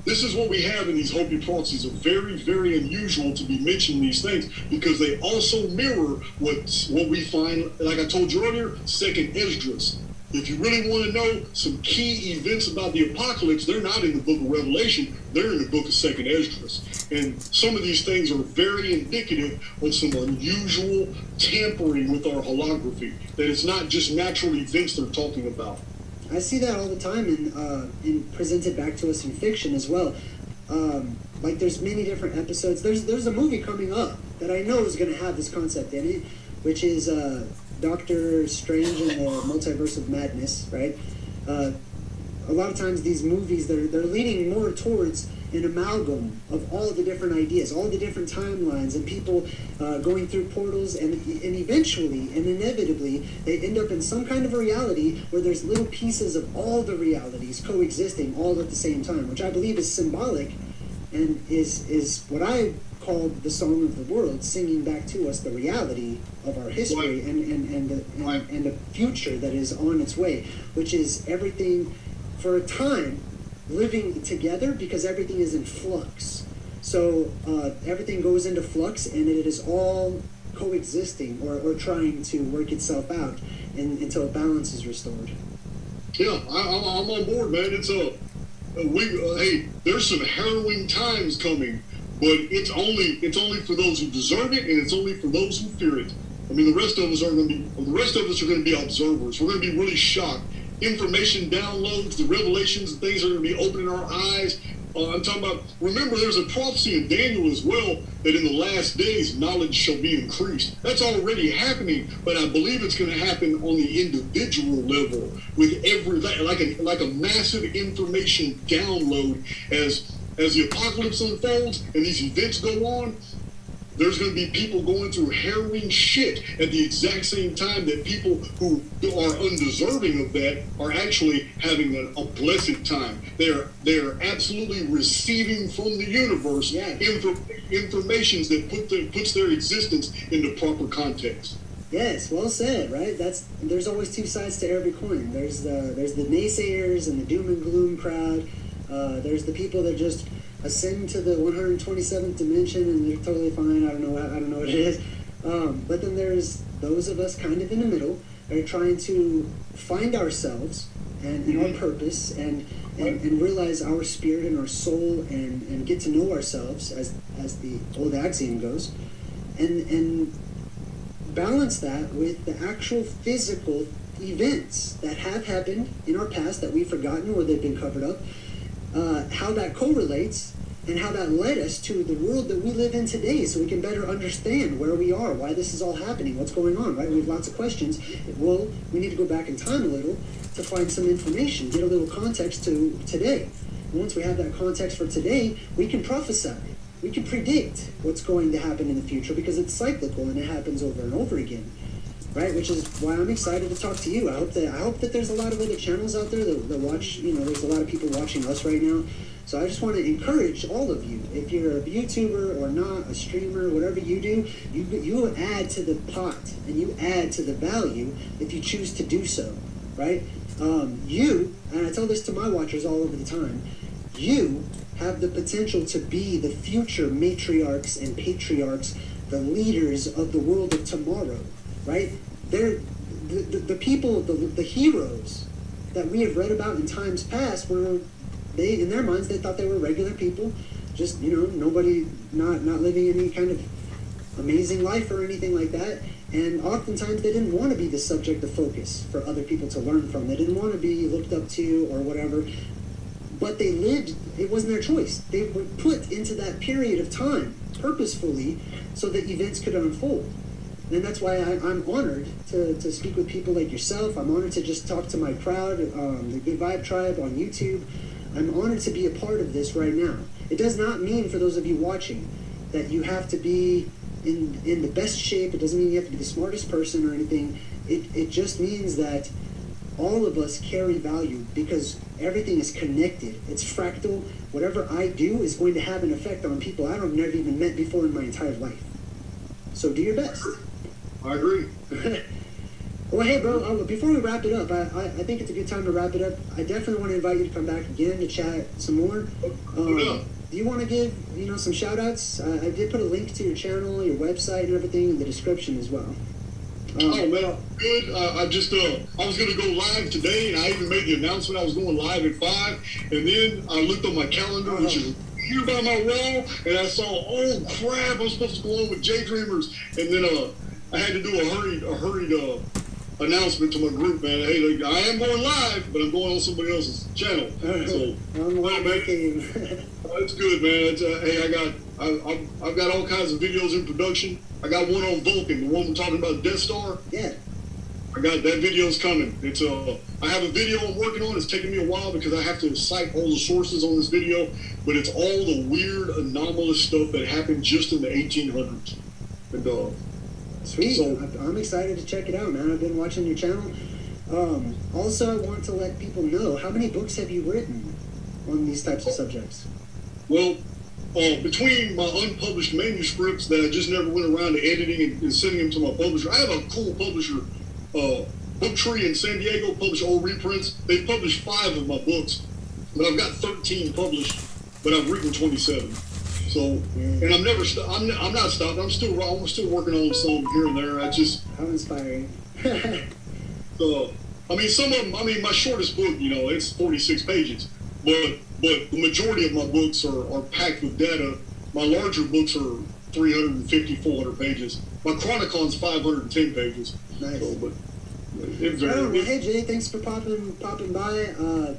this is what we have in these Hopi prophecies. Are very, very unusual to be mentioning these things because they also mirror what we find, like I told you earlier, Second Esdras. If you really want to know some key events about the apocalypse, they're not in the book of Revelation, they're in the book of Second Esdras. And some of these things are very indicative of some unusual tampering with our holography, that it's not just natural events they're talking about. I see that all the time and presented back to us in fiction as well. Like there's many different episodes. There's a movie coming up that I know is going to have this concept in it, which is Doctor Strange and the Multiverse of Madness, right? A lot of times these movies, they're leaning more towards an amalgam of all the different ideas, all the different timelines, and people going through portals, and eventually and inevitably they end up in some kind of a reality where there's little pieces of all the realities coexisting all at the same time, which I believe is symbolic and is what I called the song of the world, singing back to us the reality of our history and the future that is on its way, which is everything for a time living together because everything is in flux. So everything goes into flux and it is all coexisting or trying to work itself out until balance is restored. Yeah, I'm on board, man. It's hey, there's some harrowing times coming, but it's only for those who deserve it, and it's only for those who fear it. I mean, the rest of us are going to be observers. We're going to be really shocked. Information downloads, the revelations, and things are going to be opening our eyes. I'm talking about, remember, there's a prophecy in Daniel as well that in the last days knowledge shall be increased. That's already happening, but I believe it's going to happen on the individual level with like a massive information download as the apocalypse unfolds and these events go on. There's going to be people going through harrowing shit at the exact same time that people who are undeserving of that are actually having a blessed time. They're absolutely receiving from the universe informations that puts their existence into proper context. Yes, well said, right? There's always two sides to every coin. There's the naysayers and the doom and gloom crowd. There's the people that just ascend to the 127th dimension and they're totally fine. I don't know what it is. But then there's those of us kind of in the middle that are trying to find ourselves and our purpose and realize our spirit and our soul and get to know ourselves as the old axiom goes, and balance that with the actual physical events that have happened in our past that we've forgotten or they've been covered up. How that correlates and how that led us to the world that we live in today, so we can better understand where we are, why this is all happening, what's going on, right? We have lots of questions. Well, we need to go back in time a little to find some information, get a little context to today. And once we have that context for today, we can prophesy. We can predict what's going to happen in the future because it's cyclical and it happens over and over again. Right, which is why I'm excited to talk to you. I hope that there's a lot of other channels out there that watch. There's a lot of people watching us right now. So I just want to encourage all of you. If you're a YouTuber or not, a streamer, whatever you do, you add to the pot and you add to the value if you choose to do so. Right? You, and I tell this to my watchers all over the time. You have the potential to be the future matriarchs and patriarchs, the leaders of the world of tomorrow. Right? They're the people, the heroes that we have read about in times past were, in their minds, they thought they were regular people, just, nobody, not living any kind of amazing life or anything like that. And oftentimes they didn't want to be the subject of focus for other people to learn from. They didn't want to be looked up to or whatever. But they lived, it wasn't their choice. They were put into that period of time purposefully so that events could unfold. And that's why I'm honored to speak with people like yourself. I'm honored to just talk to my crowd, the Good Vibe Tribe on YouTube. I'm honored to be a part of this right now. It does not mean, for those of you watching, that you have to be in the best shape. It doesn't mean you have to be the smartest person or anything. It just means that all of us carry value because everything is connected. It's fractal. Whatever I do is going to have an effect on people I don't never even met before in my entire life. So do your best. I agree. Well, hey, bro, before we wrap it up, I think it's a good time to wrap it up. I definitely want to invite you to come back again to chat some more. Do you want to give, some shout-outs? I did put a link to your channel, your website, and everything in the description as well. Oh man, good. I was gonna go live today, and I even made the announcement I was going live at 5. And then I looked on my calendar, which is here by my wall, and I saw, oh crap, I'm supposed to go on with J Dreamers, and then I had to do a hurried announcement to my group, man. Hey, look, I am going live, but I'm going on somebody else's channel. So, that's good, man. Hey, I've got all kinds of videos in production. I got one on Vulcan, the one we're talking about, Death Star. Yeah. I got that video's coming. It's I have a video I'm working on. It's taking me a while because I have to cite all the sources on this video, but it's all the weird, anomalous stuff that happened just in the 1800s. And sweet. So, I'm excited to check it out, man. I've been watching your channel. Also, I want to let people know, how many books have you written on these types of subjects? well, between my unpublished manuscripts that I just never went around to editing and sending them to my publisher, I have a cool publisher, Booktree in San Diego, published old reprints. They've published 5 of my books, but I've got 13 published, but I've written 27. So, and I'm never, I'm not stopped. I'm still working on some here and there. How inspiring. I mean, some of them, my shortest book, it's 46 pages, but the majority of my books are packed with data. My larger books are 350, 400 pages. My Chronicon's 510 pages. Nice. So, but hey Jay, thanks for popping by.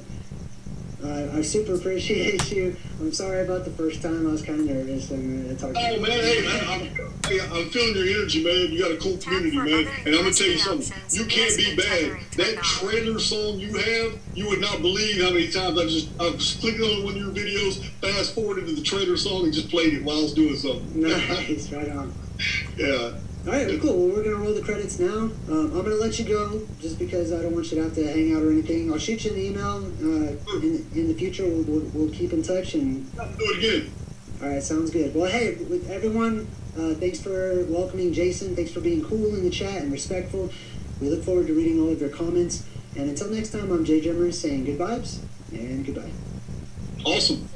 I super appreciate you. I'm sorry about the first time. I was kind of nervous and talking. Oh man, hey man, I'm feeling your energy, man. You got a cool community, man. And I'm gonna tell you something. You can't be bad. That trailer song you have, you would not believe how many times I was clicking on one of your videos, fast forwarded to the trailer song, and just played it while I was doing something. Nice, right on. Yeah. All right, well, cool. Well, we're going to roll the credits now. I'm going to let you go just because I don't want you to have to hang out or anything. I'll shoot you an email. In the future, we'll keep in touch. And Do it again. all right, sounds good. Well, hey, with everyone, thanks for welcoming Jason. Thanks for being cool in the chat and respectful. We look forward to reading all of your comments. And until next time, I'm Jay Jemmers saying good vibes and goodbye. Awesome.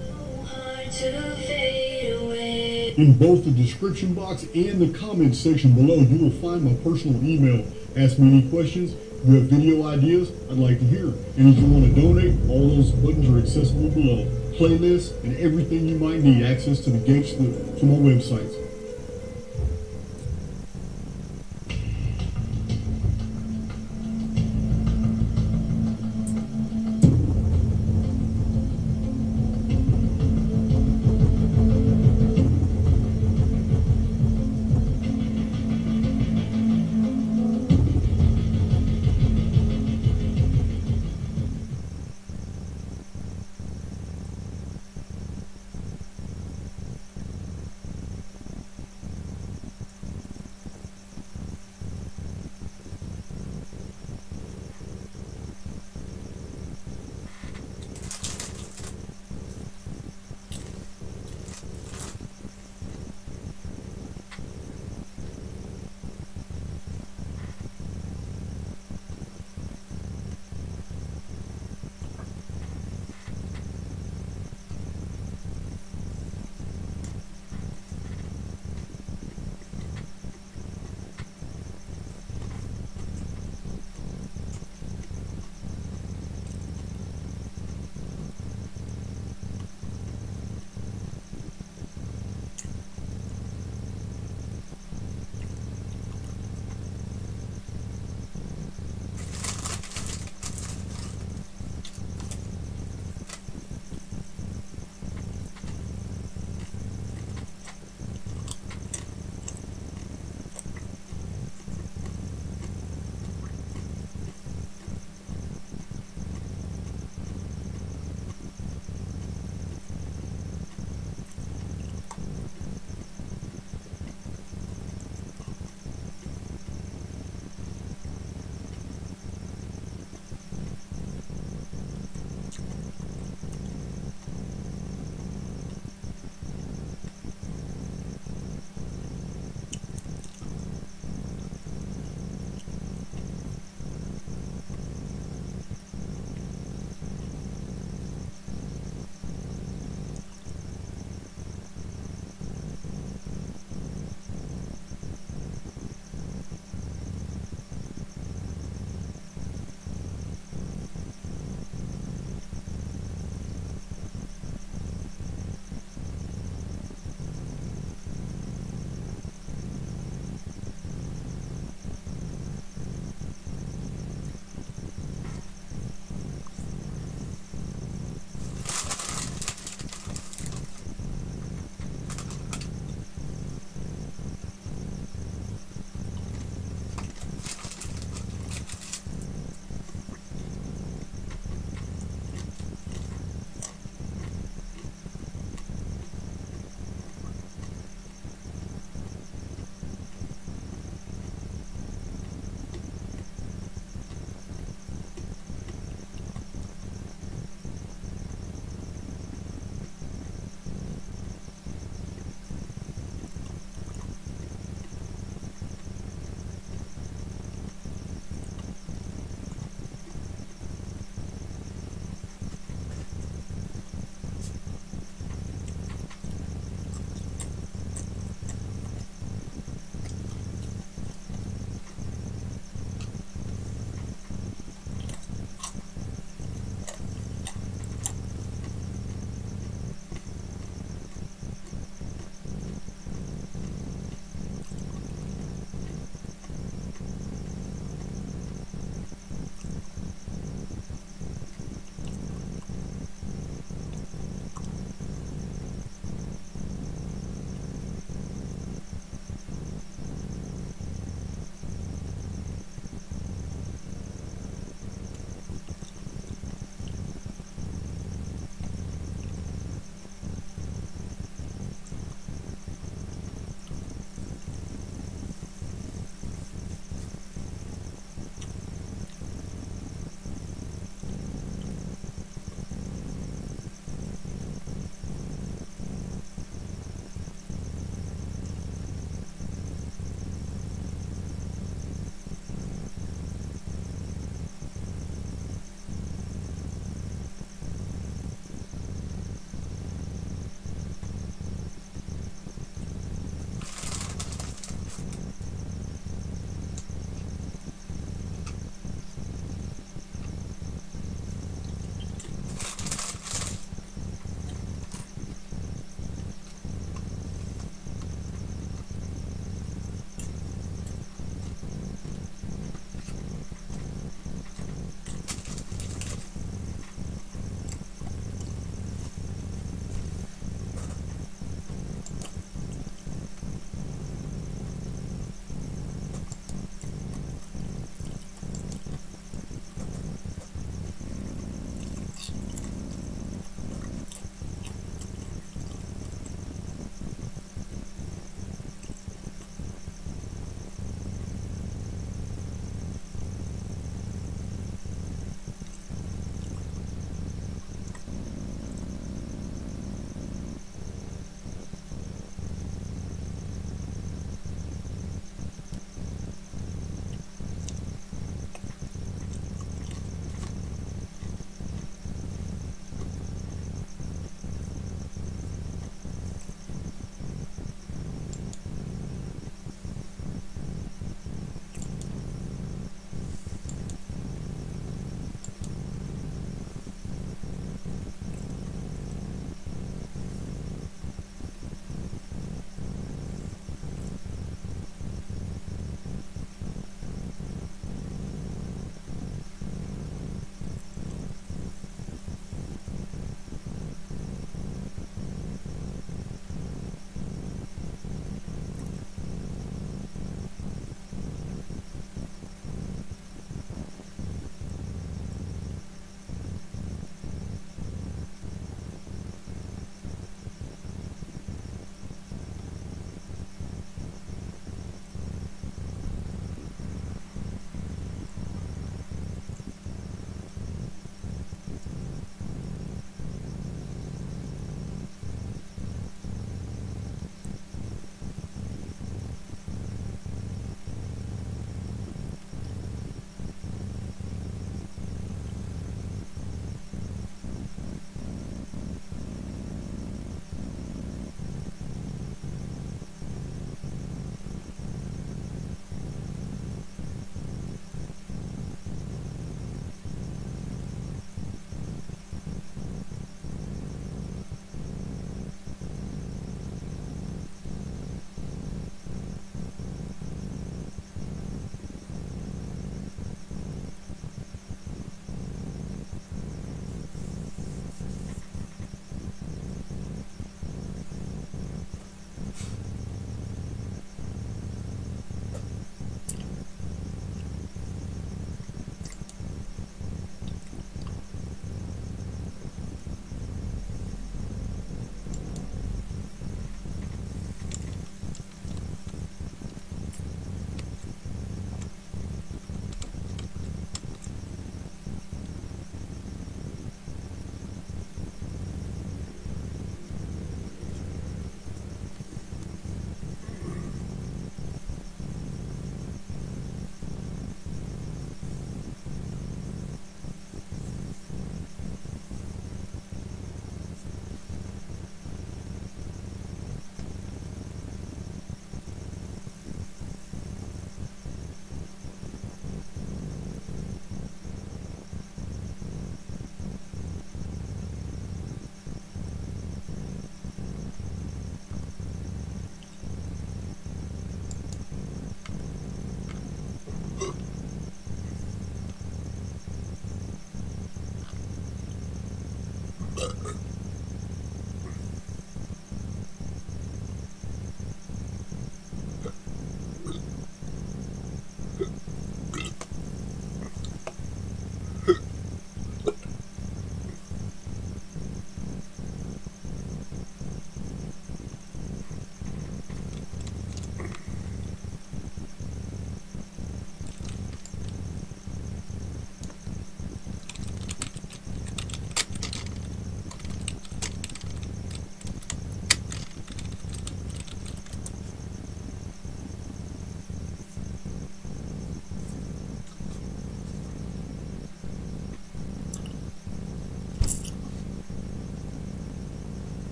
In both the description box and the comments section below, you will find my personal email. Ask me any questions. If you have video ideas, I'd like to hear. And if you want to donate, all those buttons are accessible below. Playlists and everything you might need access to the gates to my websites.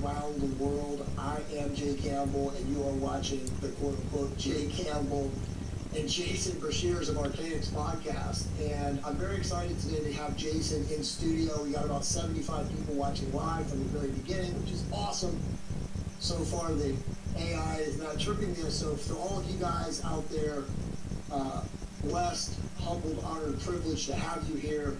Around the world. I am Jay Campbell, and you are watching the quote-unquote Jay Campbell and Jason Brashears of Archaics podcast. And I'm very excited today to have Jason in studio. We got about 75 people watching live from the very beginning, which is awesome. So far, the AI is not tripping this. So for all of you guys out there, blessed, humbled, honored, privileged to have you here.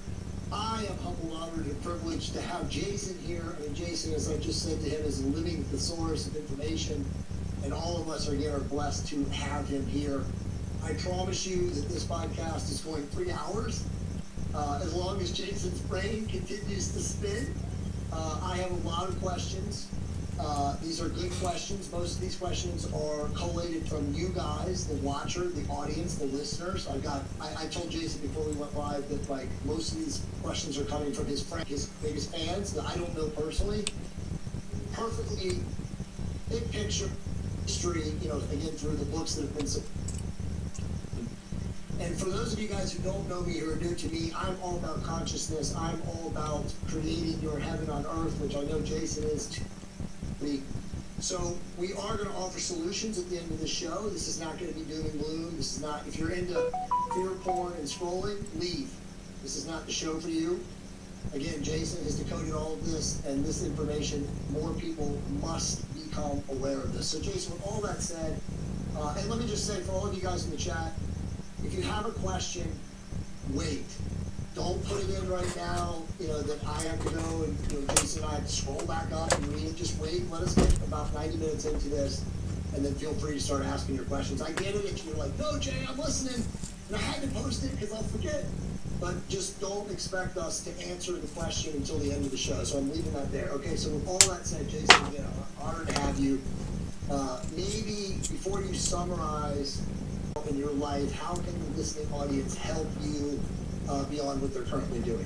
I am humbled, honored, and privileged to have Jason here. I mean, Jason, as I just said to him, is a living thesaurus of information, and all of us are blessed to have him here. I promise you that this podcast is going 3 hours, as long as Jason's brain continues to spin. I have a lot of questions. These are good questions. Most of these questions are collated from you guys, the watcher, the audience, the listeners. I told Jason before we went live that like most of these questions are coming from his biggest fans that I don't know personally. Perfectly big picture history, again through the books that have been. And for those of you guys who don't know me or are new to me, I'm all about consciousness. I'm all about creating your heaven on earth, which I know Jason is too. So we are going to offer solutions at the end of the show. This is not going to be doom and gloom. This is not, if you're into fear porn and scrolling, leave. This is not the show for you. Again, Jason has decoded all of this, and this information, more people must become aware of this. So Jason, with all that said, and let me just say for all of you guys in the chat, if you have a question, wait. Don't put it in right now, that I have to go and, Jason and I have to scroll back up and read it. Just wait. Let us get about 90 minutes into this, and then feel free to start asking your questions. I get it if you're like, no, Jay, I'm listening, and I had to post it because I'll forget. But just don't expect us to answer the question until the end of the show. So I'm leaving that there. Okay, so with all that said, Jason, again, I'm honored to have you. Maybe before you summarize in your life, how can the listening audience help you beyond what they're currently doing?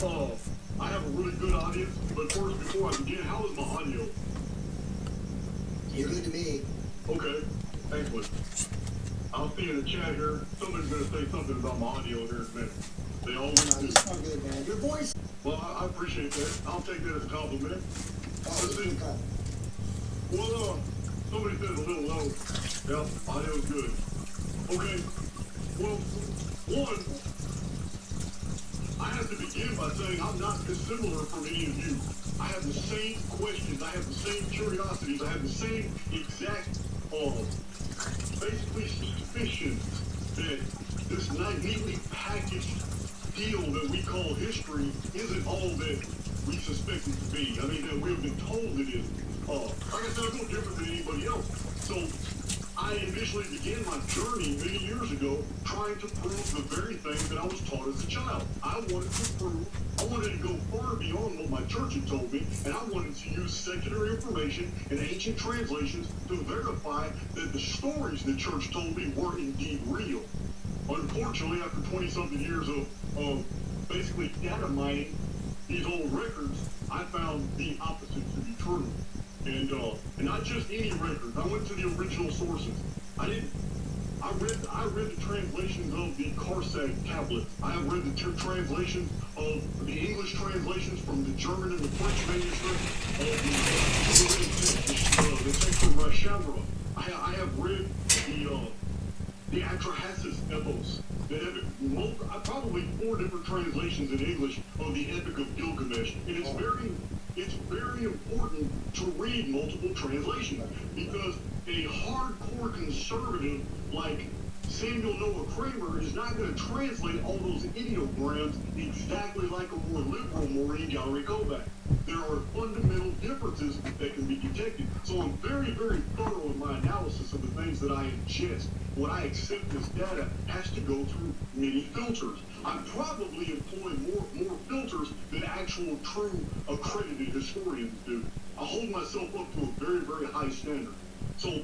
Well, I have a really good audience, but first, before I begin, how is my audio? You're good to me. Okay, excellent. I'll see in the chat here, somebody's going to say something about my audio here in a minute. They always do. You sound good, man. Your voice. Well, I appreciate that. I'll take that as a compliment. Oh, see. Well, somebody said a little low. Yep, audio's good. Okay, well, one, I have to begin by saying I'm not dissimilar from any of you. I have the same questions, I have the same curiosities, I have the same exact, basically suspicion that this neatly packaged deal that we call history isn't all that we suspect it to be. I mean, that we've been told it is. Like I said, I'm no different than anybody else. So I initially began my journey many years ago trying to prove the very thing that I was taught as a child. I wanted to go far beyond what my church had told me, and I wanted to use secular information and ancient translations to verify that the stories the church told me were indeed real. Unfortunately, after 20-something years of basically data mining these old records, I found the opposite to be true. And not just any records. I went to the original sources. I read the translations of the Karsag tablets. I have read the translations of the English translations from the German and the French manuscript of the text from Rashamra. I have read the Atrahasis epos, the epic. Probably 4 different translations in English of the Epic of Gilgamesh, and it's very important to read multiple translations because a hardcore conservative like Samuel Noah Kramer is not going to translate all those ideograms exactly like a more liberal Maureen Gallery Kovac. There are fundamental differences that can be detected. So I'm very, very thorough in my analysis of the things that I ingest. What I accept as data has to go through many filters. I'm probably employing more filters than actual true accredited historians do. I hold myself up to a very, very high standard. So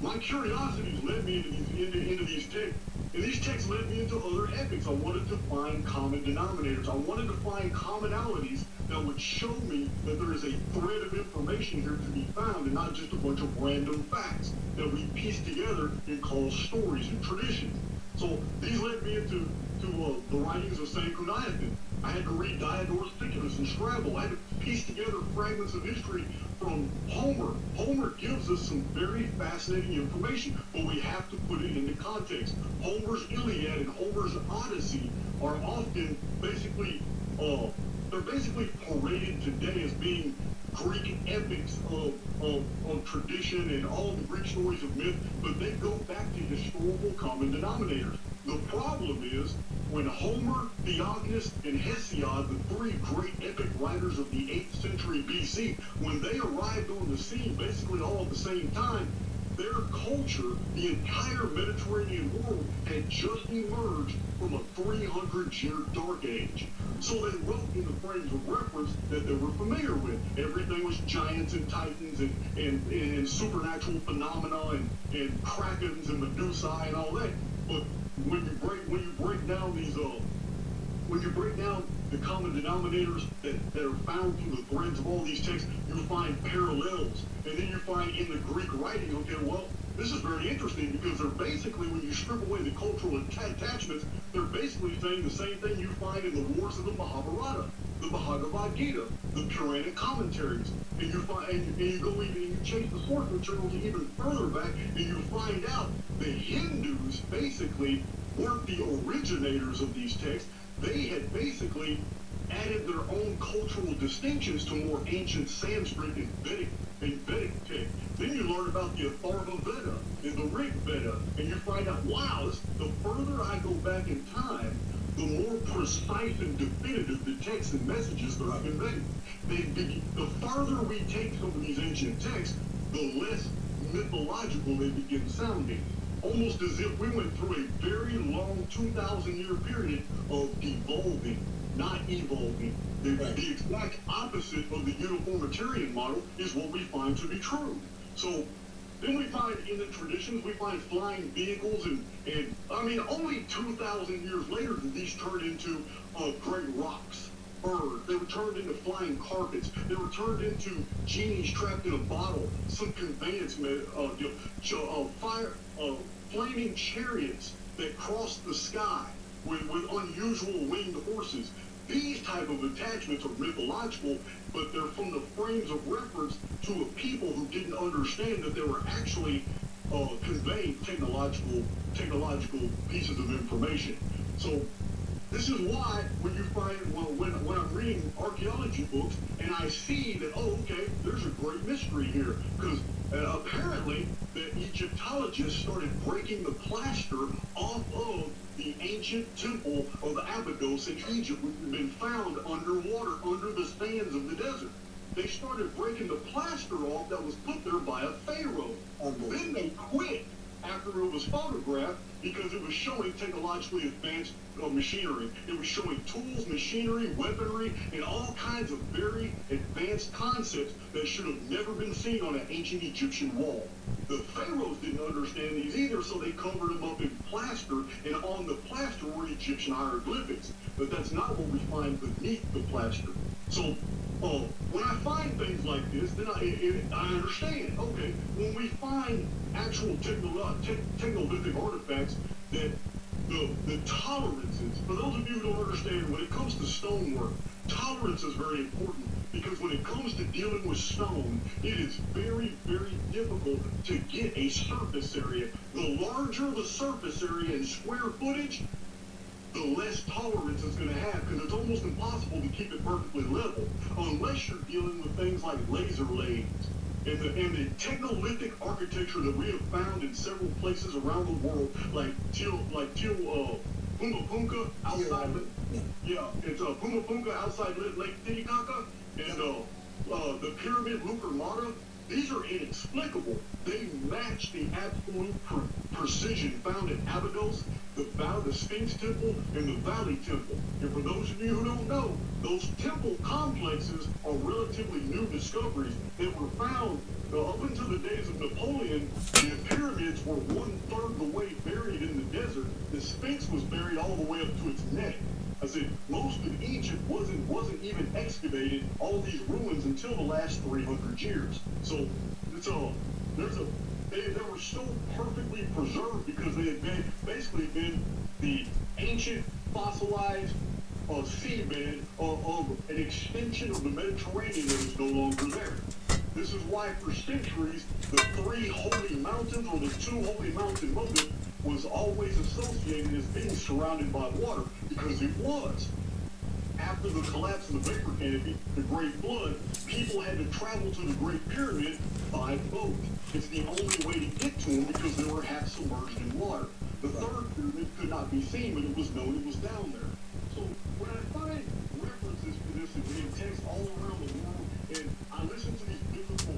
my curiosities led me into these texts, and these texts led me into other epics. I wanted to find common denominators. I wanted to find commonalities that would show me that there is a thread of information here to be found, and not just a bunch of random facts that we piece together and call stories and traditions. So these led me into the writings of St. Cunayathan. I had to read Diodorus Siculus and Strabo. I had to piece together fragments of history from Homer. Homer gives us some very fascinating information, but we have to put it into context. Homer's Iliad and Homer's Odyssey are often they're basically paraded today as being Greek epics of tradition and all the Greek stories of myth, but they go back to historical common denominators. The problem is when Homer, Theognis, and Hesiod, the three great epic writers of the 8th century BC, when they arrived on the scene basically all at the same time, their culture, the entire Mediterranean world, had just emerged from a 300-year dark age. So they wrote in the frames of reference that they were familiar with. Everything was giants and titans and supernatural phenomena and krakens and medusae and all that. But when you break down the common denominators that are found through the threads of all these texts, you find parallels. And then you find in the Greek writing, okay, well, this is very interesting because they're basically, when you strip away the cultural attachments, they're basically saying the same thing you find in the wars of the Mahabharata, the Bhagavad Gita, the Puranic commentaries. And you find, and you go even, you change the source material to even further back, and you find out the Hindus basically weren't the originators of these texts. They had basically added their own cultural distinctions to more ancient Sanskrit and Vedic texts. Then you learn about the Atharva Veda and the Rig Veda, and you find out, wow, the further I go back in time, the more precise and definitive the texts and messages that are conveyed. The farther we take some of these ancient texts, the less mythological they begin sounding. Almost as if we went through a very long 2,000-year period of devolving, not evolving. The exact opposite of the uniformitarian model is what we find to be true. So then we find in the traditions, we find flying vehicles and I mean, only 2,000 years later did these turn into great rocks, birds. They were turned into flying carpets. They were turned into genies trapped in a bottle, some conveyance, flaming chariots that crossed the sky with unusual winged horses. These type of attachments are mythological, but they're from the frames of reference to a people who didn't understand that they were actually conveying technological pieces of information. So this is why when you find, when I'm reading archaeology books and I see that, oh, okay, there's a great mystery here, because apparently the Egyptologists started breaking the plaster off of the ancient temple of Abydos in Egypt, which had been found underwater, under the sands of the desert. They started breaking the plaster off that was put there by a pharaoh. Then they quit after it was photographed because it was showing technologically advanced machinery. It was showing tools, machinery, weaponry, and all kinds of very advanced concepts that should have never been seen on an ancient Egyptian wall. The pharaohs didn't understand these either, so they covered them up in plaster, and on the plaster were Egyptian hieroglyphics. But that's not what we find beneath the plaster. So when I find things like this, then I understand. Okay, when we find actual technolithic artifacts, that the tolerances, for those of you who don't understand, when it comes to stonework, tolerance is very important, because when it comes to dealing with stone, it is very, very difficult to get a surface area. The larger the surface area in square footage, the less tolerance it's going to have, because it's almost impossible to keep it perfectly level unless you're dealing with things like laser lathes And the technolithic architecture that we have found in several places around the world, like Punga Punga outside, it's Punga Punga outside Lake Titicaca, and the pyramid Lucarmata. These are inexplicable. They match the absolute precision found in Abydos, the Sphinx Temple, and the Valley Temple. And for those of you who don't know, those temple complexes are relatively new discoveries that were found up until the days of Napoleon. The pyramids were 1/3 the way buried in the desert. The Sphinx was buried all the way up to its neck. I said most of Egypt wasn't even excavated, all these ruins, until the last 300 years. So they were so perfectly preserved because they had basically been the ancient fossilized seabed of an extension of the Mediterranean that is no longer there. This is why for centuries the 3 holy mountains, or the 2 holy mountain motive, was always associated as being surrounded by water, because it was. After the collapse of the vapor canopy, the Great Flood, people had to travel to the Great Pyramid by boat. It's the only way to get to them because they were half submerged in water. The third pyramid could not be seen, but it was known it was down there. So when I find references to this in text all around the world, and I listen to these biblical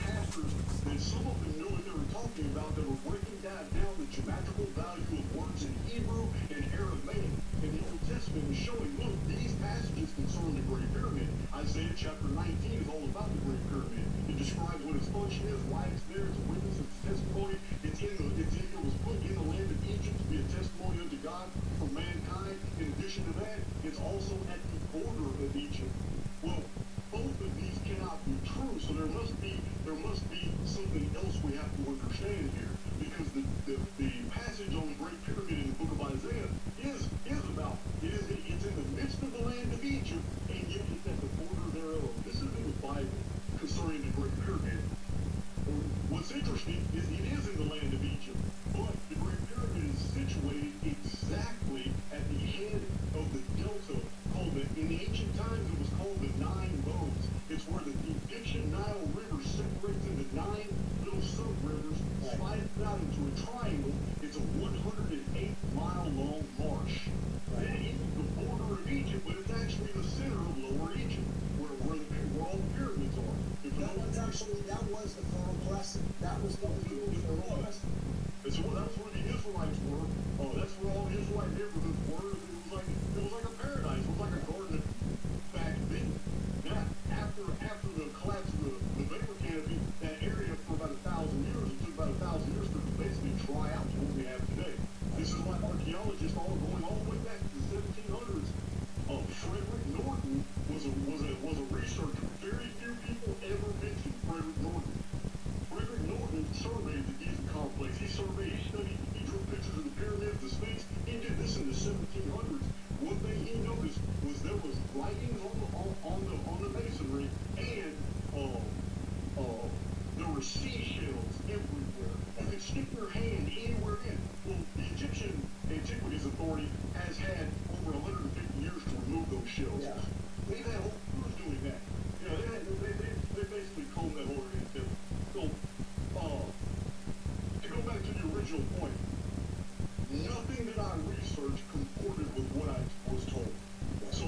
pastors, and some of them knew what they were talking about, they were breaking down the geometrical value of words in Hebrew and Aramaic in the Old Testament, and showing, look, these passages concern the Great Pyramid. Isaiah chapter 19 is all about the Great Pyramid. It describes what its function is, why it's there, it's a witness, it's a testimony. It was put in the land of Egypt to be a testimony unto God for mankind. In addition to that, it's also at the border of Egypt. Well, both of these cannot be true, so there must be something else we have to understand here, because the passage on the Great Pyramid in the book of Isaiah is about it's in the midst of the land of Egypt, and yet it's at the border thereof. This is in the Bible concerning the Great Pyramid. What's interesting is it is in the land of Egypt, but the Great Pyramid is situated exactly at the head of the delta called in the ancient times it was called the 9 Bows. It's where the Egyptian Nile River separates into 9 little sub-rivers, slides out into a triangle. It's a 108-mile-long marsh. Then it's the border of Egypt, but it's actually the center of Lower Egypt, where all the pyramids are. That was the Fertile Crescent. That was the Fertile Crescent. And so that's where the Israelites were. That's where all the Israelite neighborhoods were. It was like a paradise. It was like a garden back then. Now, after the collapse of the vapor canopy, that area for about 1,000 years, it took about 1,000 years for it to basically dry out to what we have today. This is why archaeologists all going all the way back to the 1700s. Frederick Norton was a researcher. Very few people ever mentioned Frederick Norton. Frederick Norton surveyed the Giza complex. He studied, he drew pictures of the pyramids, the Sphinx. He did this in the 1700s. One thing he noticed was there was writings on the masonry, and there were seashells everywhere. You could stick your hand anywhere in. Well, the Egyptian Antiquities Authority has had over 150 years to remove those shells. Yeah. They've had whole crews doing that. You know, they basically combed that whole area. So, to go back to the original point, nothing that I researched comported with what I was told. So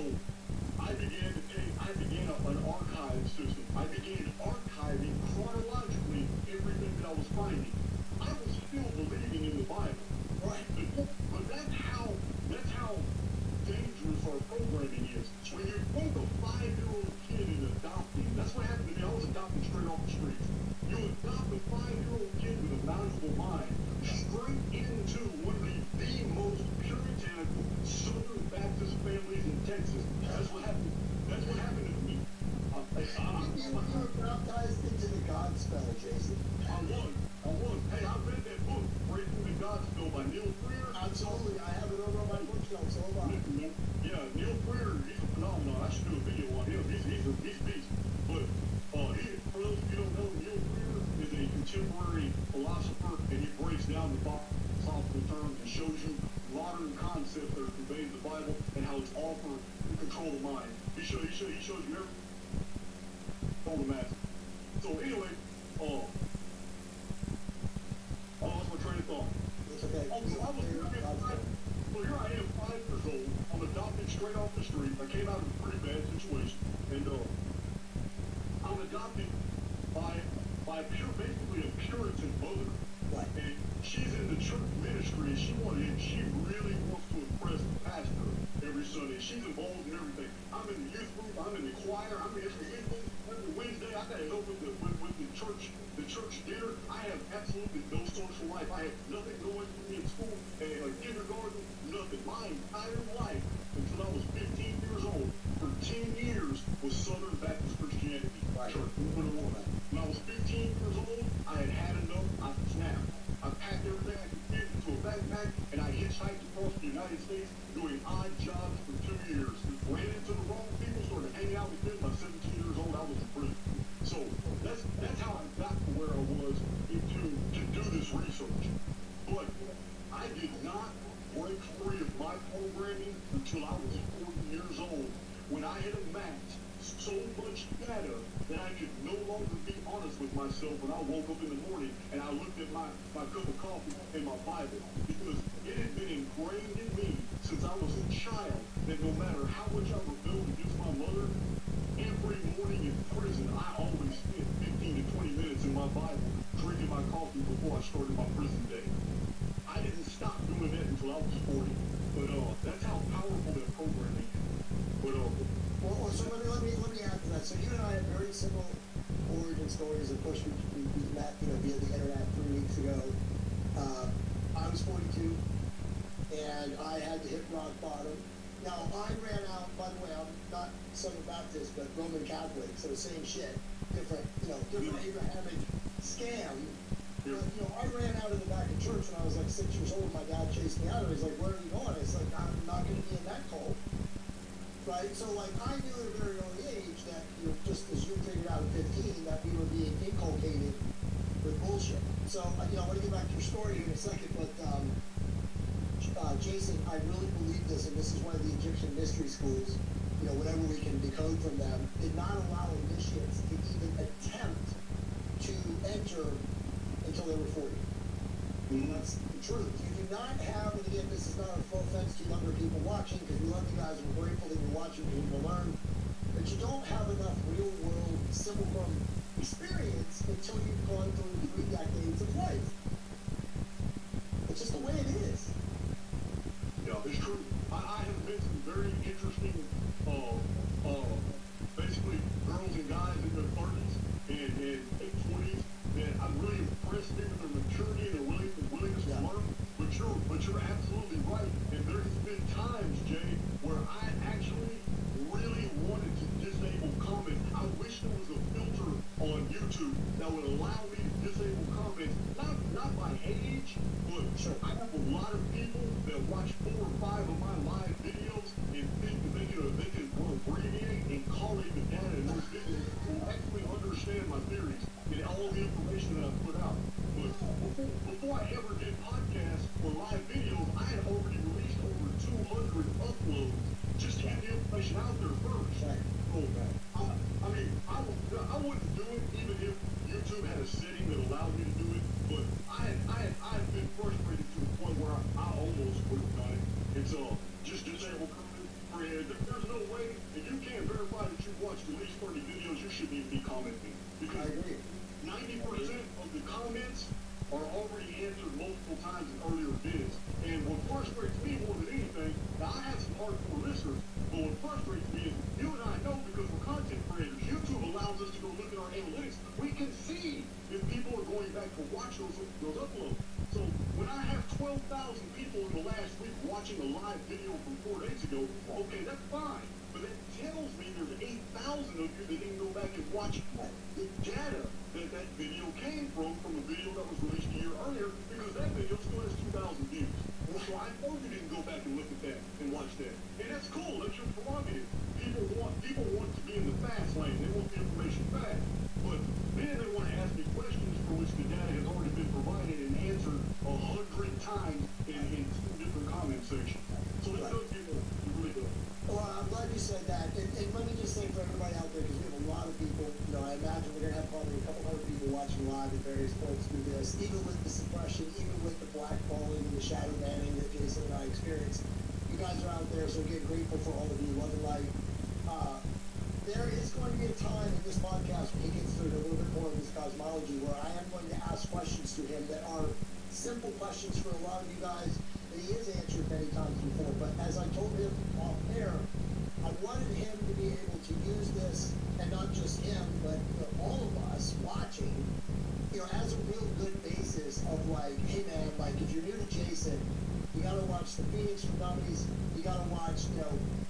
I began an archive system. I began archiving chronologically everything that I was finding. I was still believing in the Bible. Right. But that's how dangerous our programming is. When you put a 5-year-old kid in adopting, that's what happened to me. I was adopting straight off the streets. You adopt a 5-year-old kid with a malleable mind straight into one of the most puritanical Southern Baptist families in Texas. That's what happened. That's what happened to me. You were baptized into the Godspell, Jason. I was. Hey, I read that book, Breaking the Godspell by Neil Freer. Absolutely. I have it over on my bookshelf, so hold on. Yeah, Neil Freer, he's a phenomenon. I should do a video on him. He's a beast. But for those of you who don't know, Neil Freer is a contemporary philosopher, and he breaks down the philosophical terms and shows you modern concepts that are conveyed in the Bible and how it's all for control the mind. He shows you everything. Control the mass. So anyway, Oh, I lost my train of thought. It's okay. Oh, so I was so here I am, 5 years old. I'm adopted straight off the street. I came out of a pretty bad situation, and I'm adopted by basically a Puritan mother. Right. And she's in the church ministry, and she really wants to impress the pastor every Sunday. She's involved in everything. I'm in the youth group, I'm in the choir, I'm in every Wednesday. I gotta help with the church dinner. I have absolutely no social life. I have nothing going for me in school, and kindergarten, nothing. My entire life until I was 15 years old, for 10 years, was Southern Baptist Christianity. Right. Church. When I was 15 years old, I had enough. I snapped. I packed everything I could fit into a backpack, and I hitchhiked across the United States doing odd jobs for 2 years. Ran into the wrong people, started hanging out with them. By 17 years old, I was in prison. So that's how I got to where I was to do this research. But I did not break free of my programming until I was 40 years old, when I had amassed so much data that I could no longer be honest with myself when I woke up in the morning and I looked at my cup of coffee and my Bible, because it had been ingrained in me since I was a child that no matter how much I rebelled against my mother, every morning in prison I always spent 15 to 20 minutes in my Bible drinking my coffee before I started my prison day. I didn't stop doing that until I was 40, but that's how powerful that programming is. But Well, so let me add to that. So you and I have very similar origin stories. Of course, we met, via the internet 3 weeks ago. I was 42, and I had to hit rock bottom. Now, I ran out, by the way, I'm not Southern Baptist, but Roman Catholic, so same shit. Different Abrahamic scam. But, I ran out of the back of church when I was like 6 years old. My dad chased me out, and he's like, "Where are you going?" It's like, "I'm not going to be in that cult." Right? So, I knew at a very early age that, just as you figured out at 15, that we were being inculcated with bullshit. So, I want to get back to your story here in a second, but, Jason, I really believe this, and this is one of the Egyptian mystery schools, whatever we can decode from them, did not allow initiates to even attempt to enter until they were 40. That's the truth. You do not have, and again, this is not a full offense to younger people watching, because we love you guys and we're grateful that you're watching and you learn, but you don't have enough real-world simulacrum experience until you've gone through 3 decades of life. It's just the way it is. yeah, it's true. I have met some very interesting, basically girls and guys in their 30s and 20s that I'm really impressed with their maturity and their willingness to learn. But you're absolutely right. And there's been times, Jay, where I actually really wanted to disable comments. I wish there was a filter on YouTube that would allow me to disable comments, not by age, but I have a lot of people that watch 4 or 5 of my live videos and think that they can abbreviate and collate the data in those videos and actually understand my theories and all the information that I put out. But before I ever did podcasts or live videos, I had already released over 200 uploads just to get the information out there first. Right. So, I wouldn't do it even if YouTube had a setting that allowed me to do it, but I had been frustrated to the point where I almost would have done it. It's just disable comments. There's no way, and you can't verify that you've watched at least 30 videos, you shouldn't even be commenting. Because I agree. 90% of the comments are already answered multiple times in earlier vids. And what frustrates me more than anything, now I have some hardcore listeners, but what frustrates me is you and I know, because we're content creators, YouTube allows us to go look at our analytics. We can see if people are going back to watch those uploads. So when I have 12,000 people in the last week watching a live video from 4 days ago, okay, that's fine. But that tells me there's 8,000 of you that didn't go back and watch the data that video came from a video that was released a year earlier, because that video still has 2,000 views. So I know you didn't go back and look at that and watch that. And that's cool, that's your prerogative. People want to be in the fast lane, they want the information fast. But then they want to ask me questions for which the data has already been provided and answered 100 times in 2 different comment sections. So it does get it really does. Well, I'm glad you said that. And let me just say for everybody out there, because we have a lot of people, I imagine we're going to have probably a couple hundred people watching various points through this, even with the suppression, even with the blackballing and the shadow banning that Jason and I experienced. You guys are out there, so again, grateful for all of you. Love and light. There is going to be a time in this podcast when he gets through a little bit more of his cosmology where I am going to ask questions to him that are simple questions for a lot of you guys that he has answered many times before. But as I told him off air, I wanted him to be able to use this, and not just him, but all of us watching, as a real good basis of like, hey man, like if you're new to Jason, you gotta watch the Phoenix for Dummies, you gotta watch,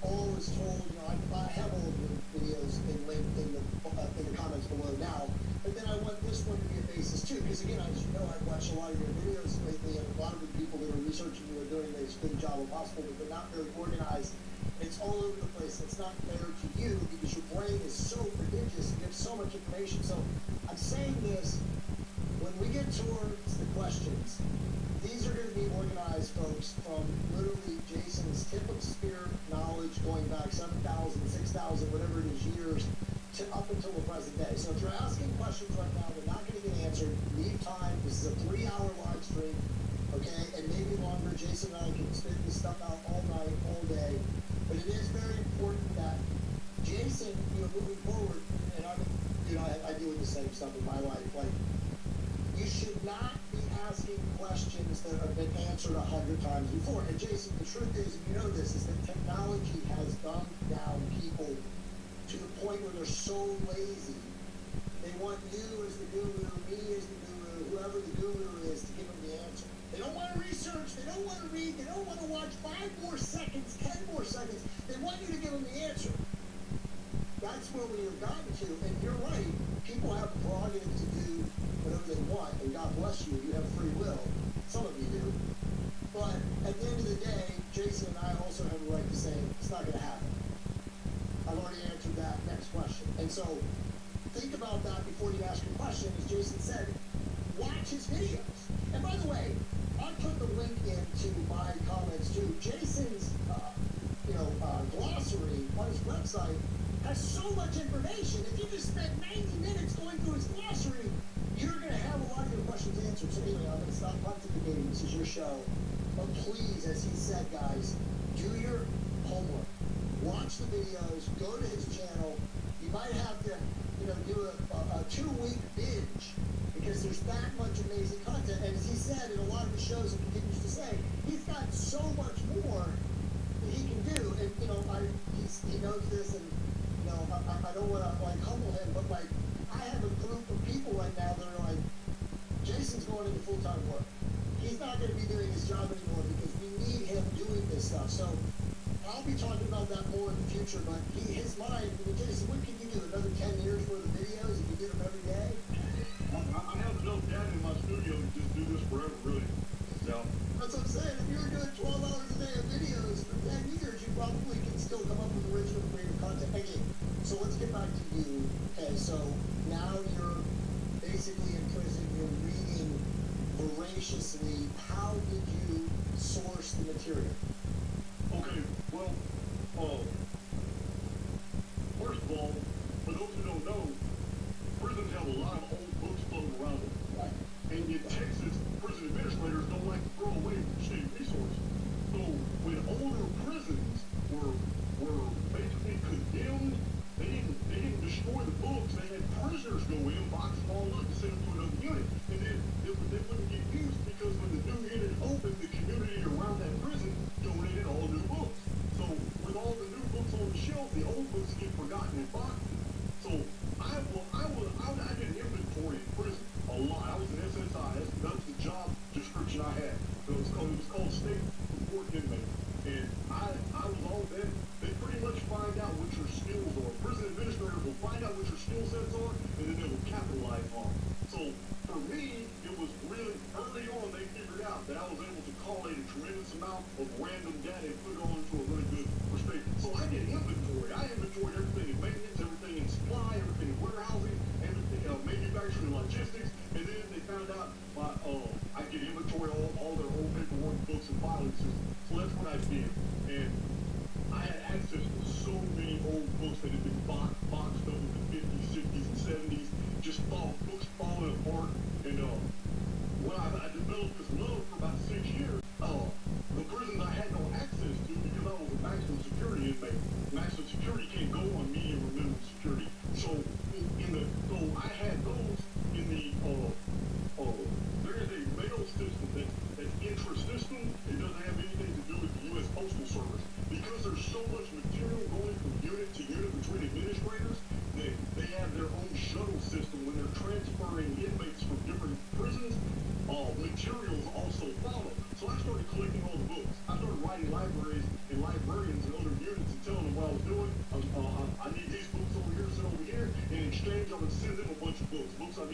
All Is Told, I have all of the videos linked in the comments below now, but then I want this one to be a basis too, because again, as you know, I've watched a lot of your videos lately, and a lot of the people that are researching you are doing as good a job as possible, but they're not very organized. It's all over the place. It's not fair to you because your brain is so prodigious and you have so much information. So I'm saying this, when we get towards the questions, these are going to be organized, folks, from literally Jason's tip of the spear knowledge going back 7,000, 6,000, whatever it is, years, to up until the present day. So if you're asking questions right now, they're not going to get answered. Leave time. This is a 3-hour live stream, okay? And maybe longer. Jason and I can spit this stuff out all night, all day. But it is very important that Jason, moving forward, and I deal with the same stuff in my life. Like, you should not be asking questions that have been answered 100 times before. And Jason, the truth is, and you know this, is that technology has dumbed down people to the point where they're so lazy. They want you as the guru, me as the guru, whoever the guru is, to give them the answer. They don't want to research, they don't want to read, they don't want to watch 5 more seconds, 10 more seconds. They want you to give them the answer. That's where we have gotten to, and you're right. People have the prerogative to do whatever they want, and God bless you, you have free will. Some of you do. But at the end of the day, Jason and I also have a right to say, it's not going to happen. I've already answered that next question. And so, think about that before you ask your question. As Jason said, watch his videos. And by the way, I put the link into my comments too. Jason's, glossary on his website has so much information. If you just spent 90 minutes going through his glossary, you're going to have a lot of your questions answered. So anyway, I'm going to stop pontificating. This is your show. But please, as he said, guys, do your homework. Watch the videos. Go to his channel. You might have to, do a 2-week binge because there's that much amazing content. And as he said in a lot of his shows and continues to say, he's got so much more that he can do. And, he knows this, and, I don't want to, humble him, but, I have a group of people right now that are like, Jason's going into full-time work. He's not going to be doing his job anymore because we need him doing this stuff. So I'll be talking about that more in the future, but his mind, Jason, what can you do? Another 10 years worth of videos if you did them every day? I have enough data in my studio to just do this forever, really. So. That's what I'm saying. If you were doing 12 hours a day of videos for 10 years, you probably can still come up with original creative content. Okay, so let's get back to you. Okay, so now you're basically in prison. You're reading voraciously. How did you source the material? Okay, well, first of all, for those who don't know, prisons have a lot of old books floating around them. And in Texas, prison administrators don't like to throw away state resources. So when older prisons were basically condemned, they didn't destroy the books. They had prisoners go in, box them all up, and send them to another unit. And then they wouldn't get used because when the new unit opened, the community around that prison donated all new books. So with all the new books on the shelf, the old books get forgotten in boxes. So I did an inventory in prison a lot. I was an SSI. That's the job description I had. It was called State Support Inmate. And I was all that. They pretty much find out what your skills are. Prison administrators will find out what your skill sets are, and then they will capitalize on it. So for me, it was really early on they figured out that I was able to collate a tremendous amount of random data and put it all into a really good perspective. So I did inventory. I inventoried everything in maintenance, everything in supply, everything in warehousing, everything manufacturing, logistics, and then they found out I could inventory all their old paperwork, books, and filing systems. So that's what I did. And I had access to so many old books that had been boxed up in the 50s, 60s, and 70s, just books falling apart. And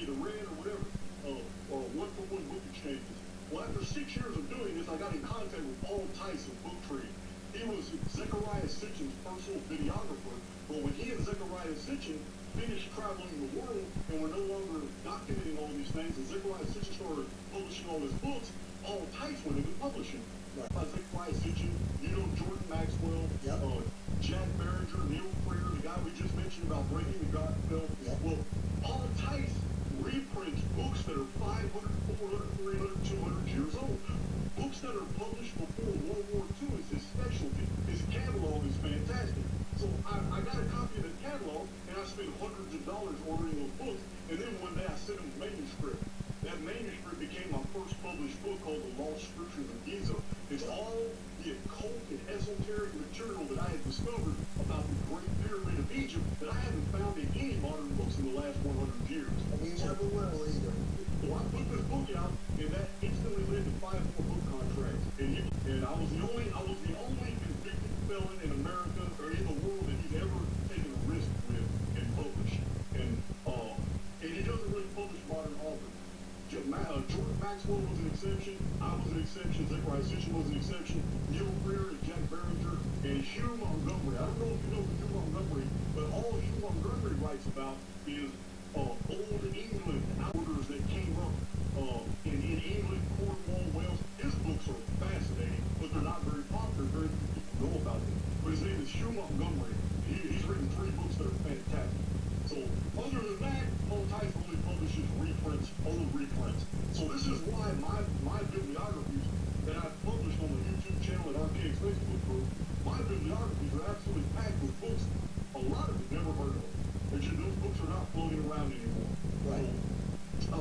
either red or whatever, or one-for-one book exchanges. Well, after 6 years of doing this, I got in contact with Paul Tice of Book Tree. He was Zechariah Sitchin's personal videographer, but when he and Zechariah Sitchin finished traveling the world and were no longer documenting all these things, and Zechariah Sitchin started publishing all his books, Paul Tice went into publishing. Zechariah Sitchin, Jordan Maxwell, Jack Barringer, Neil Freer, the guy we just mentioned about breaking the gospel. Well, Paul Tice reprints books that are 500, 400, 300, 200 years old. Books that are published before World War II is his specialty. His catalog is fantastic. So I got a copy of the catalog, and I spent hundreds of dollars ordering those books, and then one day I sent him the manuscript. That manuscript became my first published book called The Lost Scriptures of Giza. It's all the occult and esoteric material that I had discovered about the Great Pyramid of Egypt that I haven't found in any modern books in the last 100 years. And you never will either. So I put this book out, and that instantly led to 5 more book contracts. And I was the only convicted felon in America or in the world that he's ever taken a risk with and published. And he doesn't really publish modern authors. Jordan Maxwell was an exception. I was an exception. Zechariah Sitchin was an exception. Neil Freer and Jack Barringer and Hugh Montgomery. I don't know if you know Hugh Montgomery, but all Hugh Montgomery writes about is old England outwarders that came up in England, Cornwall, Wales. His books are fascinating, but they're not very popular. Very few people know about them. But his name is Hugh Montgomery. He's written 3 books that are fantastic. So other than that, Paul Tice only publishes reprints, old reprints. So this is why my bibliographies that I've published on the YouTube channel and Archaic's Facebook group, my bibliographies are absolutely packed with books a lot of you never heard of. And those books are not floating around anymore. Right. So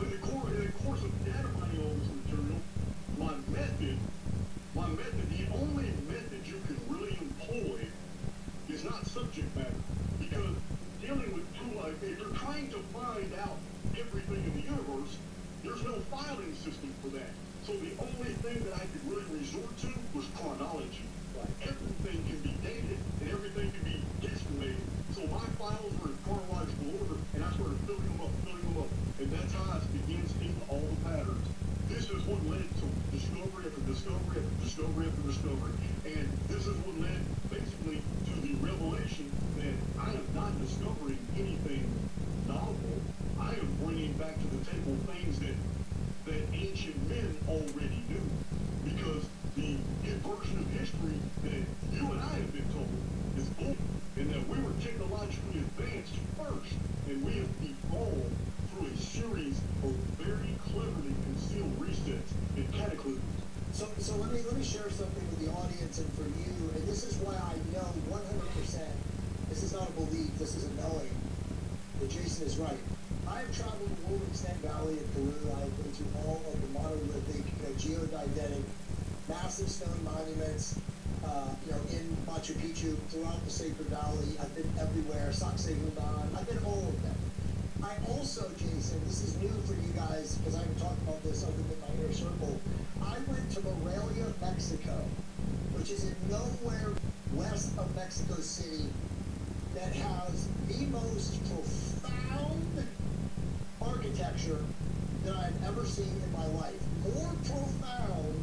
in the course of data mining all this material, my method, the only method you can really employ is not subject matter. Because dealing with if you're trying to find out everything in the universe, there's no filing system for that. So the only thing that I could really resort to was chronology. Everything can be dated and everything can be guesstimated. So my files were in chronological order, and I started filling them up. And that's how I began seeing all the patterns. This is what led to discovery after discovery after discovery after discovery. And this is what led basically to the revelation that I am not discovering anything novel. I am bringing back to the table things that ancient men already knew. Because the version of history that you and I have been told is bullshit, and that we were technologically advanced first, and we have evolved through a series of very cleverly concealed resets and cataclysms. So let me share something with the audience and for you, and this is why I know 100%, this is not a belief, this is a knowing, that Jason is right. I have traveled the World Extent Valley in Peru. I have been to all of the monolithic, geodidentic, massive stone monuments, in Machu Picchu, throughout the Sacred Valley. I've been everywhere, Sacsayhuaman, I've been all of them. I also, Jason, this is new for you guys, because I haven't talked about this other than my inner circle. I went to Morelia, Mexico, which is in nowhere west of Mexico City, that has the most profound architecture that I've ever seen in my life. More profound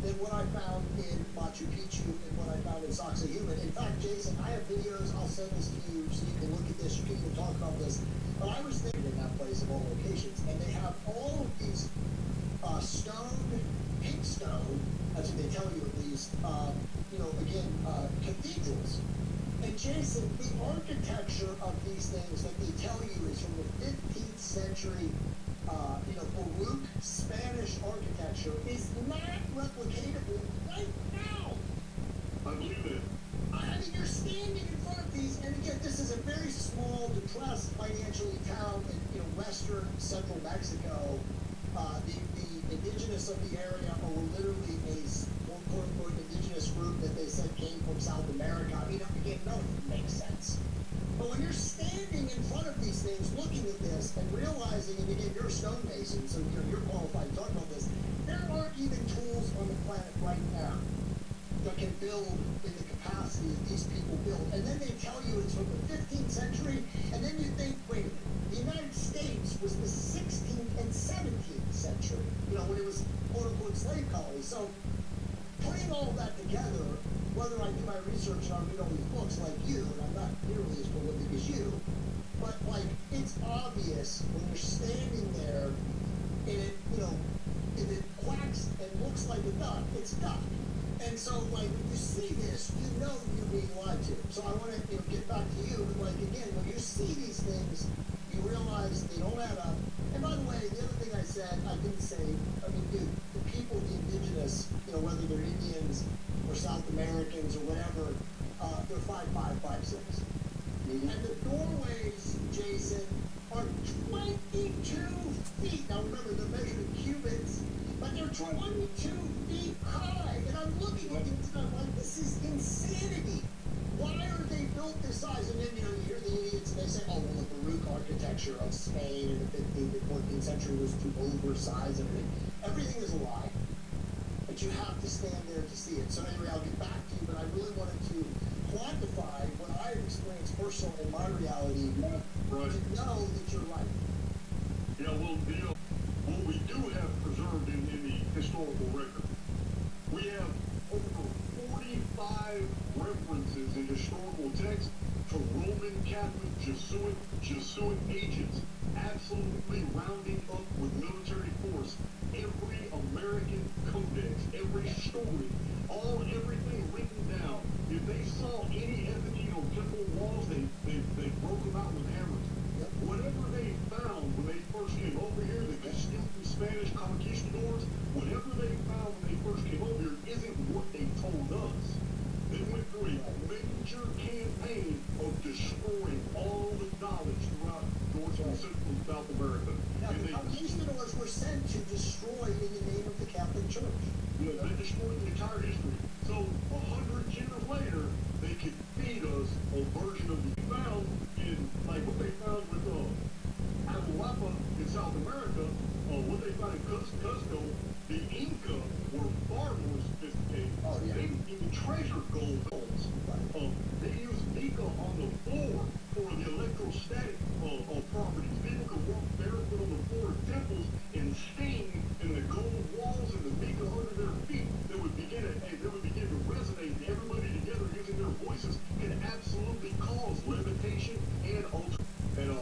than what I found in Machu Picchu and what I found in Sacsayhuaman. In fact, Jason, I have videos, I'll send this to you so you can look at this, you can even talk about this. But I was thinking in that place of all locations, and they have all of these stone, pink stone, that's what they tell you at least, cathedrals. And Jason, the architecture of these things that they tell you is from the 15th century, Baroque Spanish architecture is not replicatable right now. I believe it. I mean, you're standing in front of these, and again, this is a very small, depressed financially town in western central Mexico. The indigenous of the area are literally a quote-unquote indigenous group that they said came from South America. I mean, again, none of it makes sense. But when you're standing in front of these things, looking at this, and realizing, and again, you're a stonemason, so you're qualified to talk about this, there aren't even tools on the planet right now that can build in the capacity that these people build. And then they tell you it's from the 15th century, and then you think, wait a minute, the United States African slave colonies. So putting all of that together, whether I do my research and I read all these books like you, and I'm not nearly as prolific as you, but like it's obvious when you're standing there and it, you know, if it quacks and looks like a duck, it's a duck. And so, like, when you see this, you know you're being lied to. So I want to, you know, get back to you. But like again, when you see these things, you realize they don't add up. And by the way, the other thing I said, I didn't say. I mean, dude, the people, the indigenous, you know, whether they're Indians or South Americans or whatever, they're 5'5", 5'6". And the doorways, Jason, are 22 feet. Now remember, they're measured in cubits, but they're 22 feet high. And I'm looking at these and I'm like, this is insanity. Why are they built this size? And then, you know, you hear the idiots and they say, oh, well, the Baroque architecture of Spain in the 15th and 14th century was too oversized and everything. Everything is a lie. But you have to stand there to see it. So anyway, I'll get back to you, but I really wanted to quantify what I have experienced personally in my reality to know that you're right. Yeah, well, you know, what we do have preserved in the historical record, we have over 45 references in historical texts to Roman Catholic Jesuit agents absolutely rounding up with military force every American codex, every story, everything written down. If they saw any effigy on temple walls, they broke them out with hammers. Whatever they found when they first came over here, the Castilian Spanish conquistadors, whatever they found when they first came over here isn't what they told us. They went through a major campaign of destroying all the knowledge throughout North and Central and South America. Now, the conquistadors were sent to destroy in the name of the Catholic Church. You know, they destroyed the entire history. So 100 years later, they could feed us a version of the found in, like what they found with Atahualpa in South America, what they found in Cusco, the Inca were far more sophisticated. Oh, yeah. They even treasured gold balls. They used mica on the floor for the electrostatic properties. People could walk barefoot on the floor of temples and sting in the gold walls and the mica under their feet. They would begin to resonate, and everybody together using their voices can absolutely cause levitation and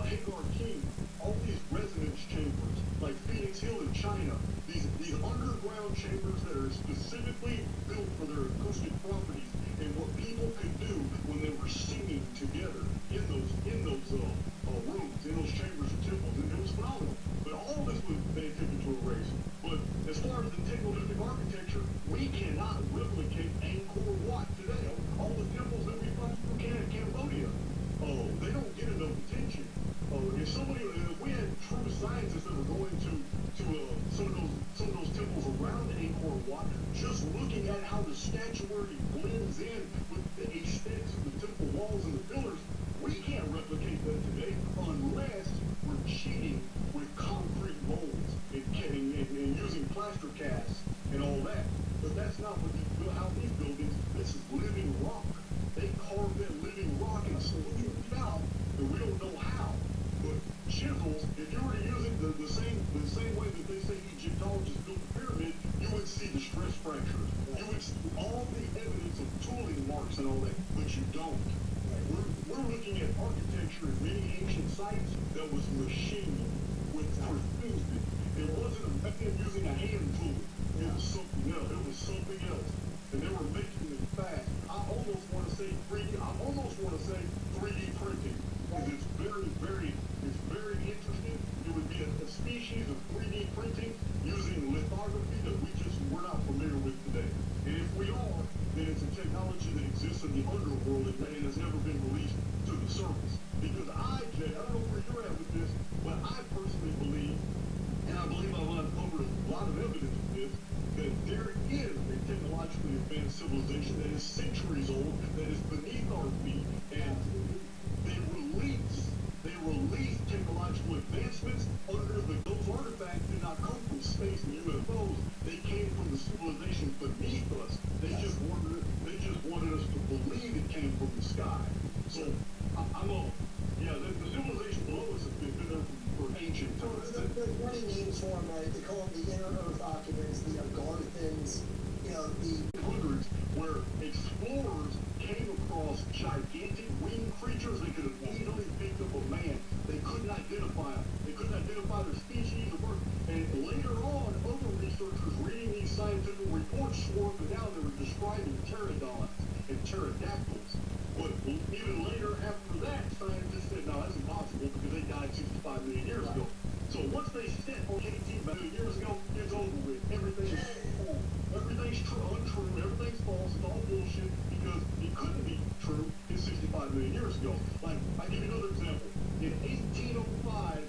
Hagar King, all these resonance chambers, like Phoenix Hill in China, these underground chambers that are specifically built for their acoustic properties, and what people could do when they were singing together in those rooms, in those chambers and temples, and it was phenomenal. But all this was they attempted to erase. But as far as the technologic architecture, we cannot replicate Angkor Wat today. All the temples that we find from Cambodia, they don't get enough attention. If we had true scientists that were going to some of those temples around Angkor Wat, just looking at how the statuary blends in with the aesthetics of the temple walls and the pillars, we can't replicate that today unless we're cheating with concrete molds and using plaster casts and all that. But that's not how these buildings. This is living rock. They carved that living rock and slowed it down, and we don't know how. But chisels, if you were to use it the same way that they say Egyptologists built the pyramid, you would see the stress fractures. You would see all the evidence of tooling marks and all that, but you don't. We're looking at architecture in many ancient sites that was machined with precision. It wasn't using a hand tool. It was something else. It was something else. And they were making it fast. I almost want to say 3D printing. Because it's very interesting. It would be a species of 3D printing using lithography that we're not familiar with today. And if we are, then it's a technology that exists in the underworld and has never been released to the surface. Because Jay, I don't know where you're at with this, but I personally believe, and I believe I've uncovered a lot of evidence of this, that there is a technologically advanced civilization that is centuries old, that is beneath our feet, and they release technological advancements those artifacts did not come from space and UFOs. They came from the civilization beneath us. They just wanted us to believe it came from the sky. So the civilization below us has been there for ancient times. There's many names for them, right? They call them the inner earth occupants, the Garth archaeological reports swore that now they were describing pterodons and pterodactyls. But even later after that, scientists said, no, that's impossible because they died 65 million years ago. So once they said, 18 million years ago, it's over with. Everything's true, untrue, everything's false, it's all bullshit because it couldn't be true in 65 million years ago. Like, I'll give you another example. In 1805,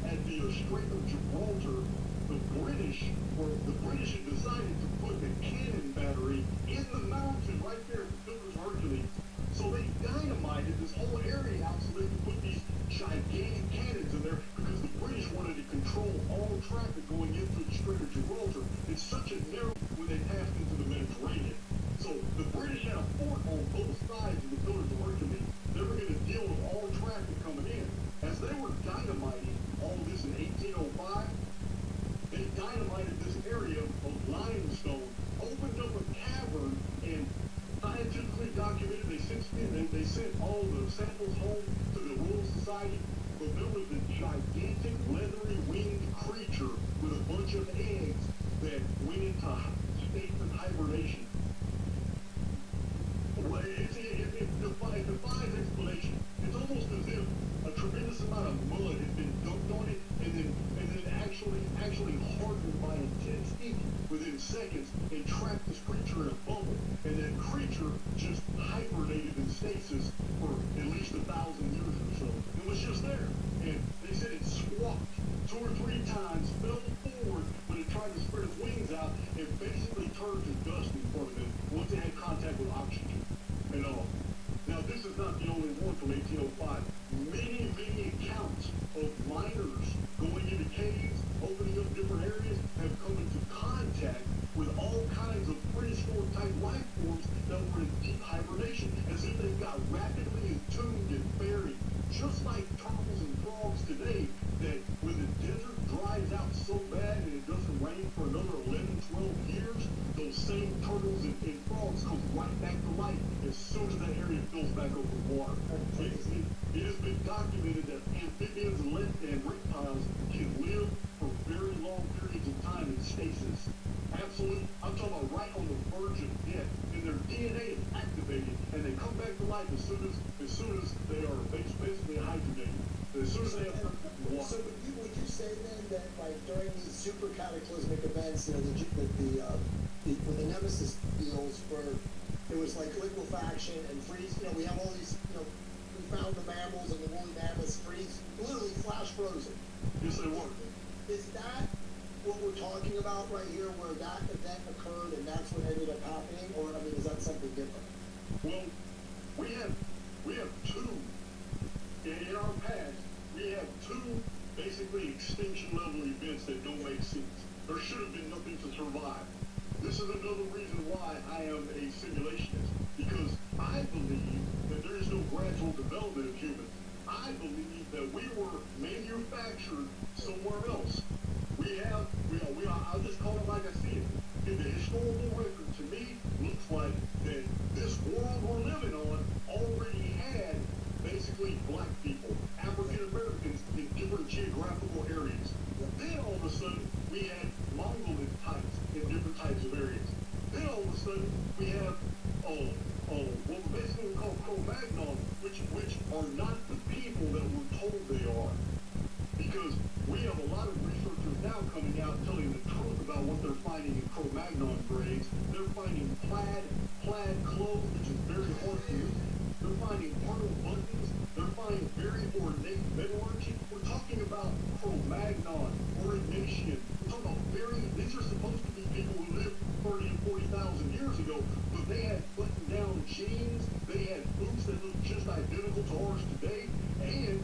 at the Strait of Gibraltar, the British had decided to put the cannon battery in the mountain right there at the Pillars of Hercules. So they dynamited this whole area out so they could put these gigantic cannons in there because the British wanted to control all traffic going into the Strait of Gibraltar. It's such a narrow when they passed into the Mediterranean. So the British had a fort on both sides of the Pillars of Hercules. They were going to deal with all traffic coming in. As they were dynamiting all this in 1805, they dynamited this area of limestone, opened up a cavern, and scientifically documented. They sent all the samples home to the Royal Society, but there was a gigantic leathery winged creature with a bunch of eggs that went into state of hibernation. It defies explanation. It's almost as if a tremendous amount of mud had been dumped on it and then actually hardened by intense heat within seconds and trapped this creature in a bubble. And that creature just hibernated in stasis for at least 1,000 years or so. It was just there. And they said it squawked 2 or 3 times, fell forward when it tried to spread its wings out, and basically turned to dust in front of it once it had contact with oxygen and all. Now, this is not the only one from 1805. Many accounts of miners going into caves, opening up different areas, have come into contact with all kinds of prehistoric-type life forms that were in deep hibernation, as if they got rapidly entombed and buried, just like turtles and frogs today, that when the desert dries out so bad and it doesn't rain for another 11, 12 years, those same turtles and frogs come right back to life as soon as that area fills back up with water. It has been documented that amphibians and reptiles can live for very long periods of time in stasis. Absolutely. I'm talking about right on the verge of death, and their DNA is activated, and they come back to life as soon as they are basically hydrogenated. As soon as they have water. So would you say then that like during these super cataclysmic events, you know, when the Nemesis deals where it was like liquefaction and freeze, you know, we have all these, you know, we found the mammals and the woolly mammoths freeze, literally flash frozen. Yes, they were. Is that what we're talking about right here, where that event occurred and that's what ended up happening, or I mean, is that something different? Well, we have two in our past. We have two basically extinction level events that don't make sense. There should have been nothing to survive. This is another reason why I am a simulationist, because I believe that there is no gradual development of humans. I believe that we were manufactured somewhere else. I'll just call it like I see it. And the historical record to me looks like that this world we're living on already had basically black people, African Americans in different geographical areas. Then all of a sudden we had Mongolian types in different types of areas. Then all of a sudden we have what we basically call Cro-Magnon, which are not the people that we're told they are. Because we have a lot of researchers now coming out telling the truth about what they're finding in Cro-Magnon graves. They're finding plaid clothes, which is very hard to use. They're finding pearl buttons. They're finding very ornate metallurgy. We're talking about Cro-Magnon, Aurignacian. We're talking about these are supposed to be people who lived 30 and 40,000 years ago, but they had button-down jeans. They had boots that look just identical to ours today, and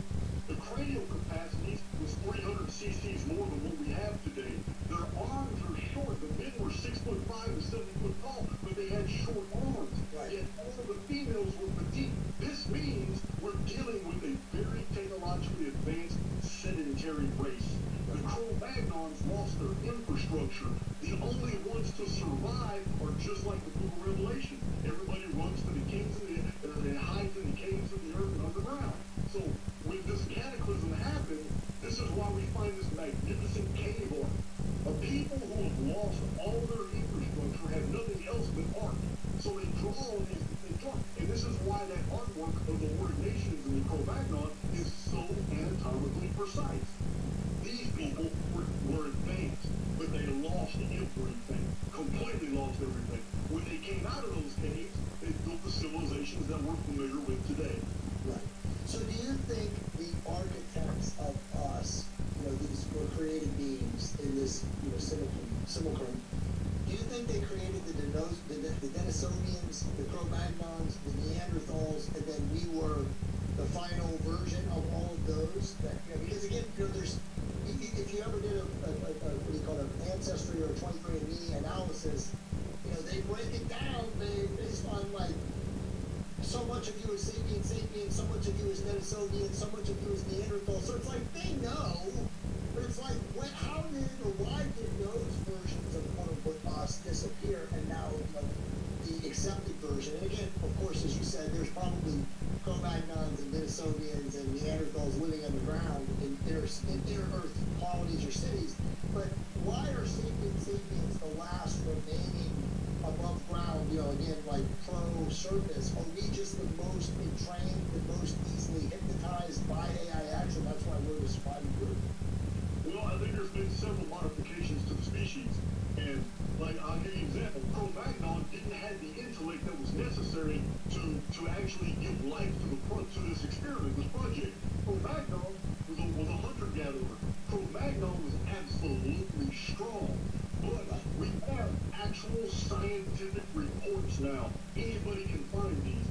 the cranial capacities was 300 cc's more than what we have today. Their arms are short. The men were 6'5" to 7 foot tall, but they had short arms. Yet all of the females were petite. This means we're dealing with a very technologically advanced sedentary race. The Cro-Magnons lost their infrastructure. The only ones to survive are just like the book of Revelation. Everybody runs to the kings and hides in the caves of the earth and underground. So when this cataclysm happened, this is why we find this magnificent cave art of people who have lost all their infrastructure. lost everything. When they came out of those caves, they built the civilizations that we're familiar with today. Right. So do you think the architects of us, these were created beings in this, simulacrum, do you think they created the Denisovians, the Cro-Magnons, the Neanderthals, and then we were the final version of all of those? Because again, there's, if you ever did a what do you call it, an ancestry or a 23andMe analysis, they break it down based on like, so much of you is sapiens, so much of you is Denisovian, so much of you is Neanderthal. So it's like they know, but it's like how did or why did those versions of quote unquote us disappear and now the accepted version? And again, of course, as you said, there's probably Cro-Magnons and Denisovians and Neanderthals living underground in inner Earth colonies or cities. But why are sapiens the last remaining above ground, again, like pro-surface? Are we just the most entrained, the most easily hypnotized by AI action? That's why we're the surviving group. Well, I think there's been several modifications to the species. And, I'll give you an example. Cro-Magnon didn't have the intellect that was necessary to actually give life to this experiment, this project. Cro-Magnon was a hunter-gatherer. Cro-Magnon was absolutely strong. But we have actual scientific reports now. Anybody can find these.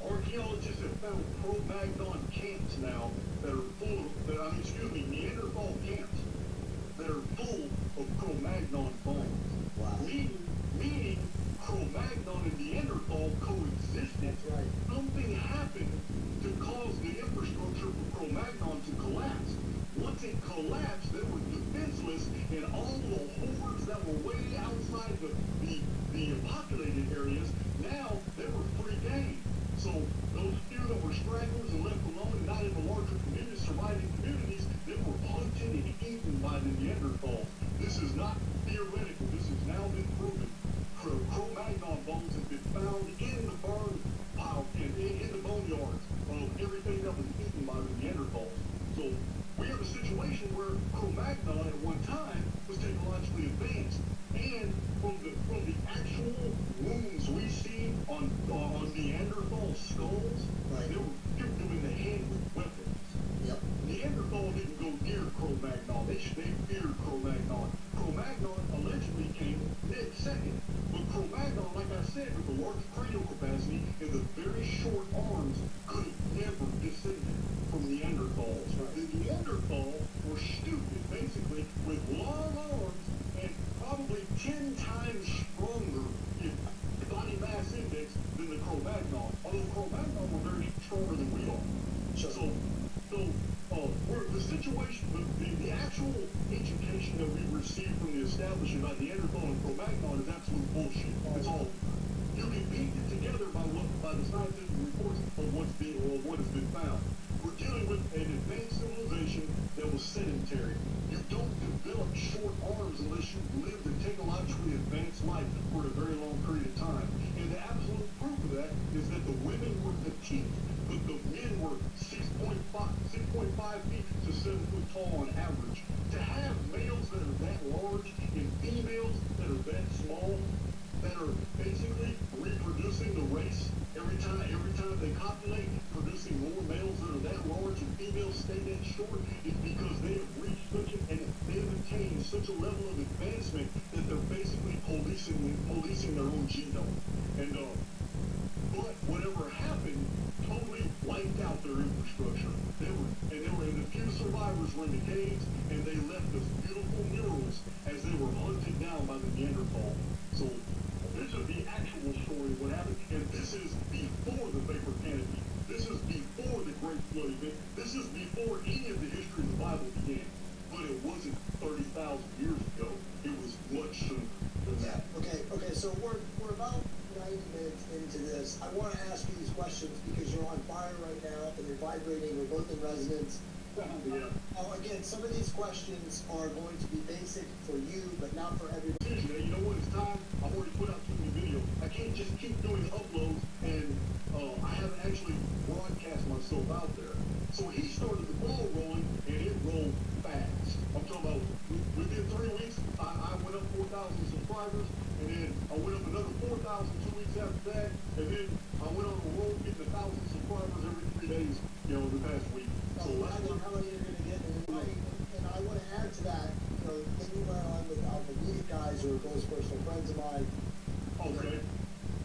Archaeologists have found Cro-Magnon camps now that are full of, Neanderthal camps that are full of Cro-Magnon bones. Wow. Meaning Cro-Magnon and Neanderthal coexisted. Right. Something happened to cause the infrastructure for Cro-Magnon to collapse. Once it collapsed, they were defenseless, and all the hordes that were way outside the populated areas, now they were free game. So those few that were stragglers and left alone and not in the larger communities, surviving communities, they were hunted and eaten by the Neanderthals. This is not theoretical. This has now been proven. Cro-Magnon bones have been found in the burn pile, in the boneyards of everything that was eaten by the Neanderthals. So we have a situation where Cro-Magnon at one time was technologically advanced, and from the actual wounds we see on Neanderthal skulls, right, they were gifted in the head with weapons. Yep. Neanderthal didn't go near Cro-Magnon. They feared Cro-Magnon. Cro-Magnon allegedly came second, but Cro-Magnon, like I said, with the large cranial capacity and the very short arms, could have never descended from Neanderthals. Right. The Neanderthal were stupid, basically, with long arms and probably 10 times stronger in body mass index than the Cro-Magnon. Although Cro-Magnon were very stronger than we are. So we're the situation, the actual education that we received from the establishment by Neanderthal and Cro-Magnon is absolute bullshit. It's all. You can piece it together by the scientific reports of what has been found. We're dealing with an advanced civilization that was sedentary. You don't develop short arms unless you lived a technologically advanced life for a very long period of time. And the absolute proof of that is that the women were petite, but the men were 6.5 feet to 7 foot tall on average. To have males that are that large and females that are that small, that are basically reproducing the race every time they copulate, producing more males that are that large and females stay that short, is because they have reached such and they have attained such a level of advancement that they're basically policing their own genome. And but whatever happened totally wiped out their infrastructure. And the few survivors were in the caves, and they left us beautiful murals as they were hunted down by the Neanderthal. So this is the actual story of what happened, and this is before the vapor canopy. This is before the Great Flood event. This is before any of the history of the Bible began. But it wasn't 30,000 years ago. It was much sooner than that. Okay, so we're about 90 minutes into this. I want to ask you these questions because you're on fire right now and you're vibrating. We're both in resonance. Yeah. Now, again, some of these questions are going to be basic for you, but not for everybody. You know what? It's time. I've already put out too many videos. I can't just keep doing uploads, and I haven't actually broadcast myself out there. So he started the ball rolling, and it rolled fast. I'm talking about within 3 weeks, I went up 4,000 subscribers, and then 2,000 2 weeks after that, and then I went on a roll getting 1,000 subscribers every 3 days, the past week. So I know how many you're going to get, and I want to add to that, then you went on with Alphabet guys who are close personal friends of mine. Okay.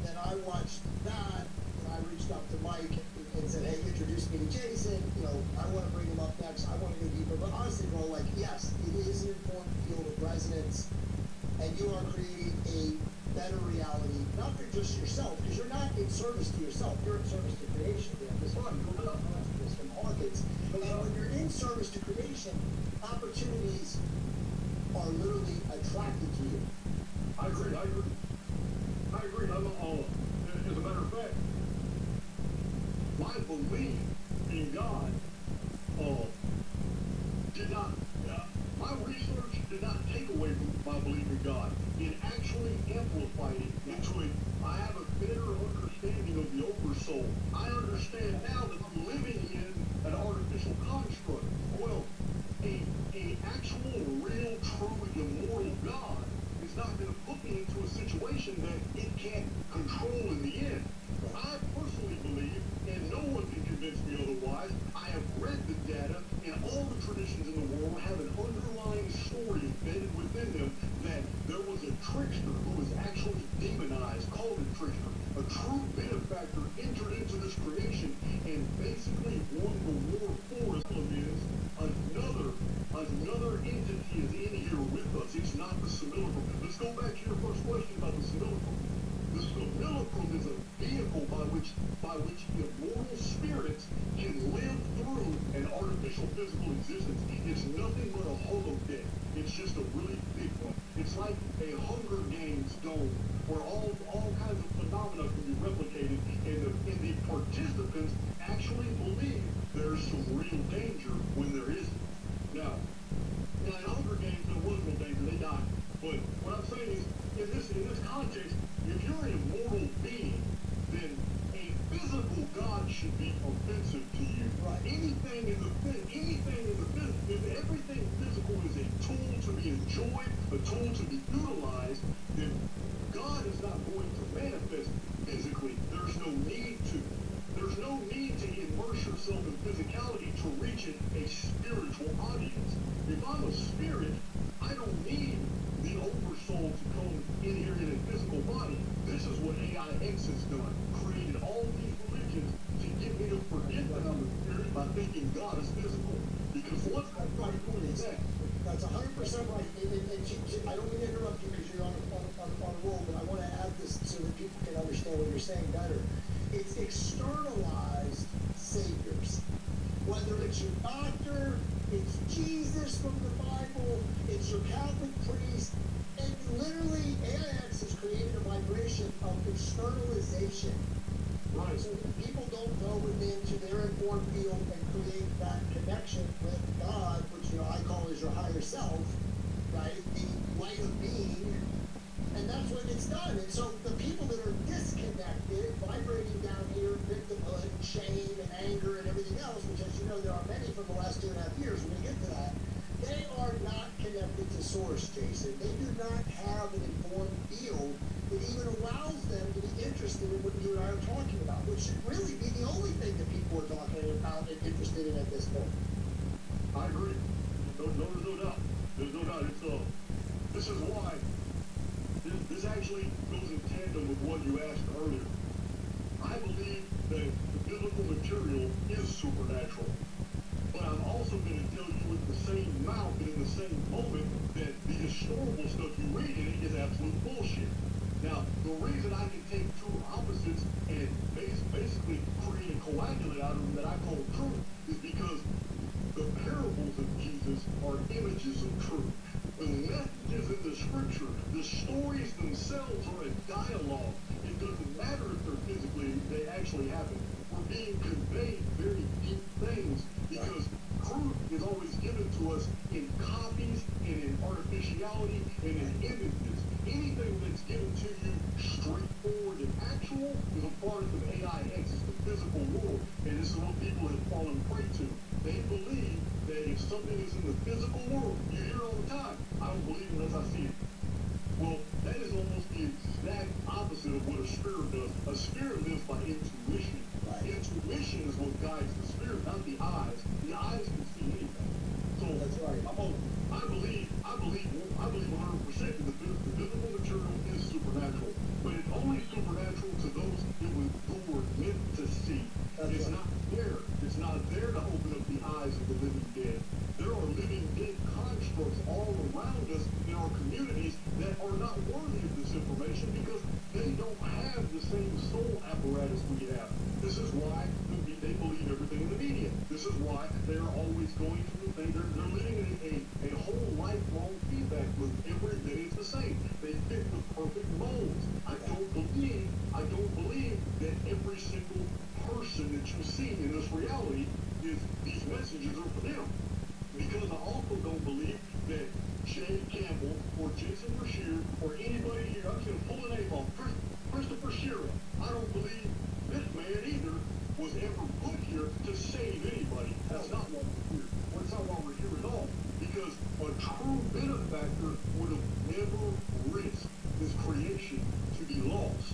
Then I watched that, and I reached out to Mike and said, hey, introduce me to Jason. I want to bring him up next. I want to go deeper. But honestly, bro, yes, it is an important field of resonance, and you are creating a better reality, not for just yourself, because you're not in service to yourself. You're in service to creation. This one, this from Hawkins. And when you're in service to creation, opportunities are literally attracted to you. I agree. I'm all. As a matter of fact, my belief in God did not. My research did not take away from my belief in God. It actually amplified it into it. I have a better understanding of the oversoul. I understand now that I'm living in an artificial construct. Well, a actual, real, true, immortal God is not going to put me into a situation that it can't control in the end. I personally believe, and no one can convince me otherwise, I have read the data, and all the traditions in the world have an underlying story embedded within them that there was a trickster who was actually demonized, called a trickster. A true benefactor entered into this creation and basically won the war for us. Another entity is in here with us. It's not the simulacrum. Let's go back to your first question about the simulacrum. The simulacrum is a vehicle by which immortal spirits can live through an artificial physical existence. It's nothing but a holodeck. It's just a really big one. It's like a Hunger Games dome where all kinds of phenomena can be replicated, and the participants actually believe there's some real danger when there isn't. Now, in Hunger Games, there was no danger. They died. But what I'm saying is, in this context, if you're an immortal being, then a physical God should be offensive to you. Right. Anything in the physical, if everything physical is a tool to be enjoyed, a tool to be utilized, then God is not going to manifest physically. There's no need to. There's no need to immerse yourself in physicality to reach a spiritual audience. If I'm a spirit, I don't need the oversoul to come in here in a physical body. This is what AIX has done. Created all these religions to get me to forget that I'm a spirit by thinking God is physical. Because once I start doing that, That's 100% right. And I don't mean to interrupt you because you're on a roll, but I want to add this so that people can understand what you're saying better. It's externalized saviors. Whether it's your doctor, it's Jesus from the Bible, it's your Catholic priest, and literally AIX has created a vibration of externalization. right. So that people don't go into their informed field and create that connection with God, which I call as your higher self, right? The light of being. And that's what it's done. And so the people that are disconnected, vibrating down here, victimhood and shame and anger and everything else, which as you know there are many from the last 2.5 years when we get to that, they are not connected to source, Jason. They do not have an informed field that even allows them to be interested in what you and I are talking about, which should really be the only thing that people are talking about and interested in at this point. I agree. There's no doubt. There's no doubt. This is why this actually goes in tandem with what you asked earlier. I believe that the biblical material is supernatural. But I'm also going to tell you with the same mouth and in the same moment that the historical stuff you read in it is absolute bullshit. Now, the reason I can take two opposites and basically create a coagulate out of them that I call truth is because the parables of Jesus are images of truth. The messages in the scripture, the stories themselves are a dialogue. It doesn't matter if they're physically, they actually happen. We're being conveyed very deep things because truth is always given to us in copies and in artificiality and in images. Anything that's given to you straightforward and actual is a product of AIX, it's the physical world. And this is what people have fallen prey to. They believe that if something is in the physical world, you hear it all the time, I don't believe it unless I see it. Well, that is almost the exact opposite of what a does. A spirit lives by intuition. Right. Intuition is what guides the spirit, not the eyes. The eyes can see anything. So That's right. I believe 100% that the biblical material is supernatural, but it's only supernatural to those who were meant to see. That's It's right. not there. It's not there to open up the eyes of the living dead. There are living dead constructs all around us in our communities that are not worthy of this information because they don't have the same soul apparatus we have. This is why they believe everything in the media. This is why they're always going through things. They're living in a whole lifelong feedback loop. Every day it's the same. They fit the perfect molds. I don't believe that every single person that you see in this reality is these messages are for them. Because I also don't believe that Jay Campbell or Jason Brashear or anybody here, I'm just going to pull a name off, Christopher Shearer, I don't believe this man either was ever put here to save anybody. That's not why we're here. That's not why we're here at all. Because a true benefactor would have never risked his creation to be lost.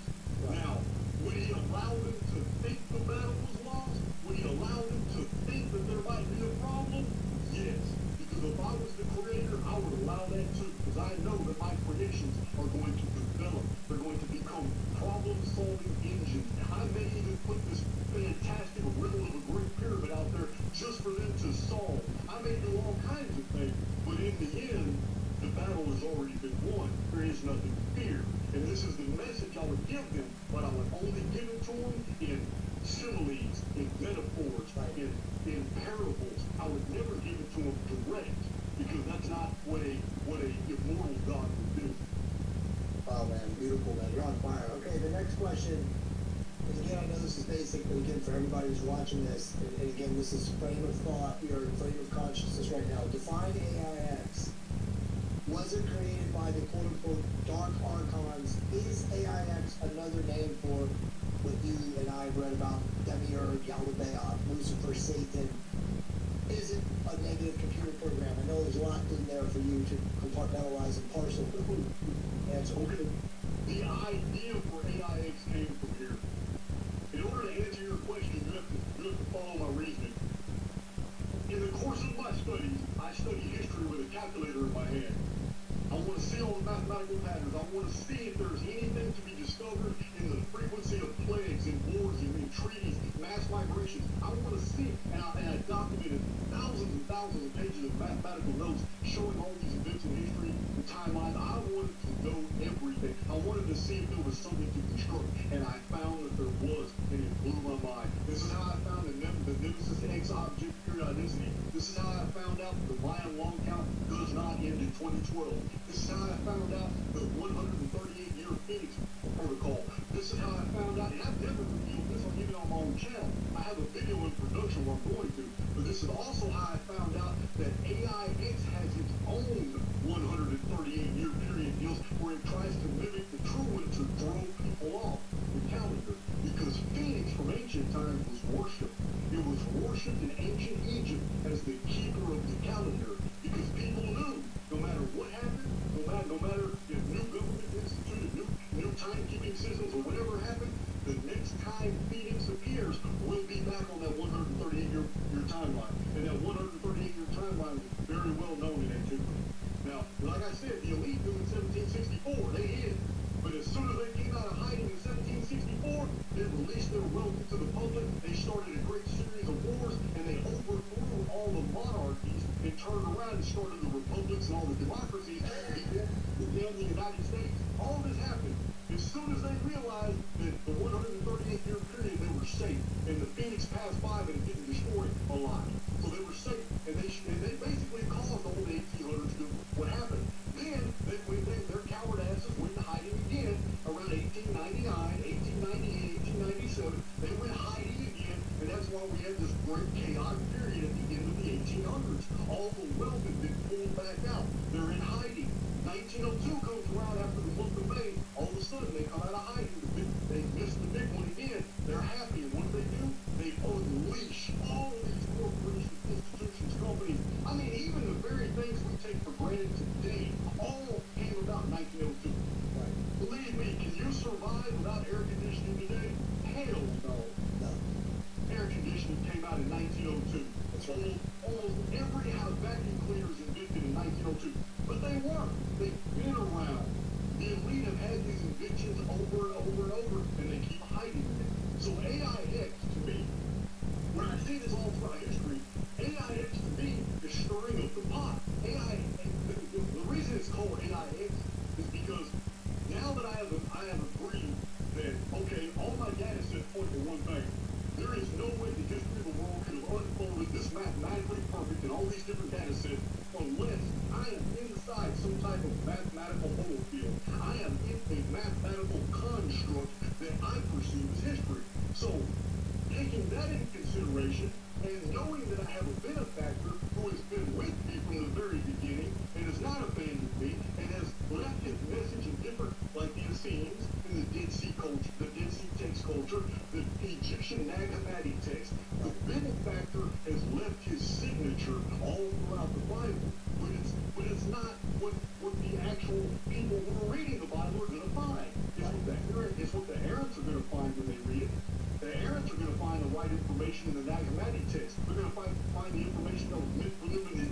Now, would he allow them to think the battle was lost? Would he allow them to think that there might be a problem? Yes. Because if I was the creator, I would allow that too. Because I know that my creations are going to develop. They're going to become problem-solving engines. I may even put this fantastic riddle of a great pyramid out there just for them to solve. I may do all kinds of things, but in the end, the battle has already been won. There is nothing to fear. And this is the message I would give them, but I would only give it to them in similes, in metaphors, in parables. I would never give it to them direct, because that's not what a immortal God would do. Oh man, beautiful man. You're on fire. Okay, the next question is, again, I know this is basic, but again, for everybody who's watching this, and again, this is frame of thought, you're in frame of consciousness right now. Define AIX. Was it created by the quote-unquote dark archons? Is AIX another name for what you and I have read about Demiurge, Yaldabaoth, Lucifer, Satan? Is it a negative computer program? I know there's a lot in there for you to compartmentalize and parcel. Answer. Okay. The idea for AIX came from here. In order to answer your question, you have to follow my reasoning. In the course of my studies, I study history with a calculator in my hand. I want to see all the mathematical patterns. I want to see if there's anything to be discovered in the frequency of plagues and wars and treaties, mass migrations. I want to see, and I documented thousands and thousands of pages of mathematical notes showing all these events in history, the timeline. I wanted to know everything. I wanted to see if there was something to construct, and I found that there was, and it blew my mind. This is how I found the Nemesis X object periodicity. This is how I found out that the Mayan long count does not end in 2012. This is how I found out the 138-year Phoenix protocol. This is how I found out, and I've never revealed this on even on my own channel. I have a video in production where I'm going to, but this is also how I found out that AIX has its own 138-year period deals where it tries to mimic the true one to throw people off the calendar. Because Phoenix from ancient times was worshipped. It was worshipped in ancient Egypt as the keeper of the calendar. Because people knew no matter what happened, no matter if new government instituted new timekeeping systems or whatever happened, the next time Phoenix appears, we'll be back on that 138-year timeline. And that 138-year timeline was very well known in antiquity. Now, like I said, the elite knew in 1764, they hid. But as soon as they came out of hiding in 1764, they released their wealth to the public, they started a great series of wars, and they overthrew all the monarchies and turned around and started the republics and all the democracies within the United States. All this happened as soon as they realized that the 138-year period they were safe, and the Phoenix passed by but it didn't destroy a lot. So they were safe, and they basically caused all the 1800s to what happened. Then their coward asses went to hiding again around 1899, 1898, 1897. They went hiding again, and that's why we had this great chaotic period at the end of the 1800s. All the wealth had been pulled back out. They're in hiding. 1902 comes around after the month of May. All of a sudden, they come out of hiding. They missed the big one again. They're happy. And what do? They unleash all of these corporations, institutions, companies. I mean, even the very things we take for granted today all came about in 1902. Right. Believe me, can you survive without air conditioning today? Hell no. No. Air conditioning came out in 1902. That's right. Almost every house vacuum cleaners invented in 1902. But they weren't. They've been around. The elite have had these inventions over and over and over, and they keep hiding it. So AIX, to me, when I see this all throughout history, AIX to me is stirring up the pot. The reason it's called AIX is because now that I have agreed that, okay, all my data sets point to one thing. There is no way the history of the world could have unfolded this mathematically perfect in all these different data sets unless I am inside some type of mathematical hole field. I am in a mathematical construct that I perceive as history. So, taking that into consideration and knowing that I have a benefactor who has been with me from the very beginning and has not abandoned me and has left his message in different, like the Essenes in the Dead Sea culture, the Dead Sea text culture, the Egyptian Nag Hammadi text, the benefactor has left his signature all throughout the Bible. But it's not what the actual people who are reading the Bible are going to find. It's what the errants are going to find when they read it. The errants are going to find the right information in the Nag Hammadi text. They're going to find the information that was meant for them in the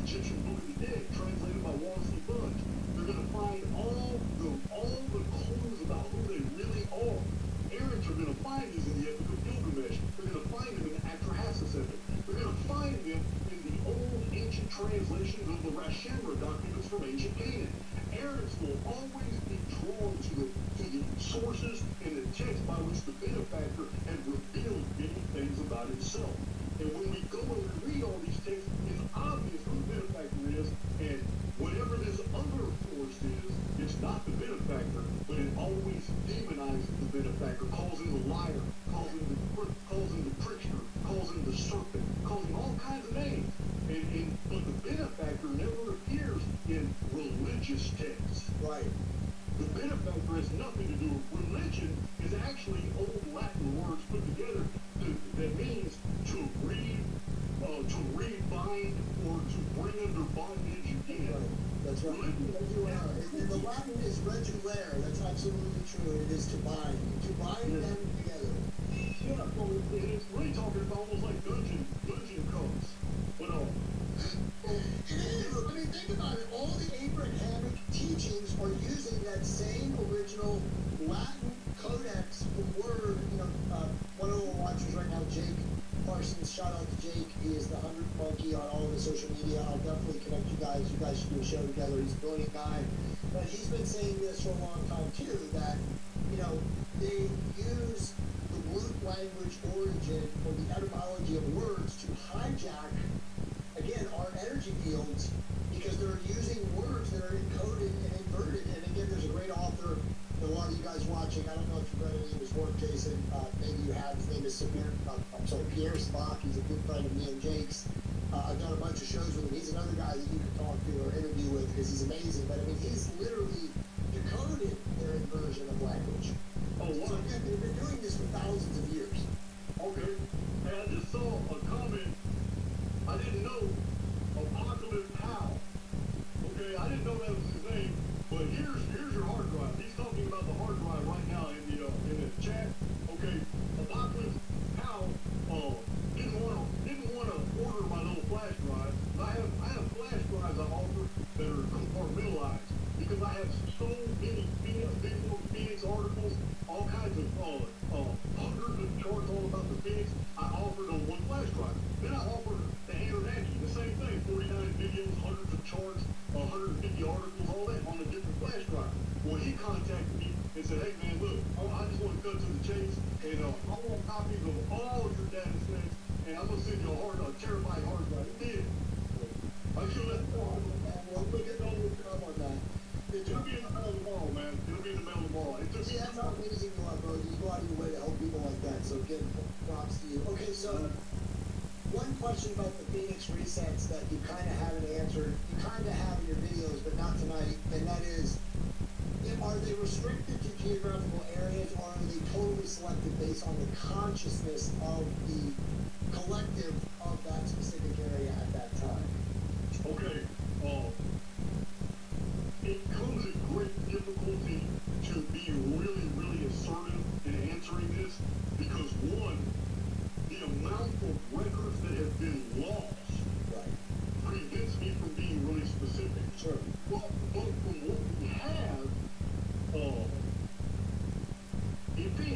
Egyptian Book of the Dead, translated by Wallace E. Budge. They're going to find all the clues about who they really are. Errants are going to find these in the Epic of Gilgamesh. They're going to find them in the Atrahasis epic. They're going to find them in the old ancient translations of the Rashemra documents from ancient Canaan. Errants will always be drawn to the sources and the text by which the benefactor had revealed many things about himself. And when we go and we read all these texts, it's obvious who the benefactor is, and whatever this other force is, it's not the benefactor, but it always demonizes the benefactor, calls him the liar, calls him the trickster, calls him the serpent, calls him all kinds of names. But the benefactor never appears in religious texts. Right. The benefactor has nothing to do with religion. Is actually old Latin words put together that means to bind or to bring under bondage again. Right. That's right. The Latin is regulare. That's absolutely true. It is to bind them together. Yeah, well, it's really talking about almost like dungeon codes. But It is. I mean, think about it. All the Abrahamic teachings are using that same original Latin codex, the word. One of the watchers right now, Jake Parsons. Shout out to Jake. He is the 100th monkey on all of the social media. I'll definitely connect you guys. You guys should do a show together. He's a brilliant guy. But he's been saying this for a long time too. That they use the root language origin or the etymology of words to hijack, again, our energy fields, because they're using words that are encoded and inverted. And again, there's a great author, a lot of you guys watching, I don't know if you've read any of his work, Jason, maybe you have. His name is Pierre Spock. He's a good friend of me and Jake's. I've done a bunch of shows with him. He's another guy that you can talk to or interview with because he's amazing. But I mean, he's literally decoded their inversion of language. Oh, wow. So again, they've been doing this for thousands of years. Okay. And I just saw a comment. I didn't know Apocalypse How. Okay, I didn't know that was his name. But here's your hard drive. He's talking about the hard drive right now in the chat. Okay, Apocalypse How didn't want to order my little flash drive. I have flash drives I offer that are compartmentalized because I have so many Phoenix articles, all kinds of hundreds of charts all about the Phoenix. I offered on one flash drive. Then I offered the Anunnaki, the same thing, 49 videos, hundreds of charts, 150 articles, all that on a different flash drive. Well, he contacted me and said, hey man, look, I just want to cut to the chase, and I want copies of all your data sets, and I'm going to send you a terabyte hard drive. He did. I should let We'll get on that. It'll be in the mail tomorrow, man. It'll be in the mail tomorrow. See, that's how amazing you are, bro. You go out of your way to help people like that. So again, props to you. Okay, so one question about the Phoenix resets that you kind of haven't answered. You kind of have in your videos, but not tonight. And that is, are they restricted to geographical areas, or are they totally selected based on the consciousness of the collective of that specific area at that time? Okay. It comes at great difficulty to be assertive in answering this because one, the amount of records that have been lost prevents me from being really specific. Sure. But from what we have,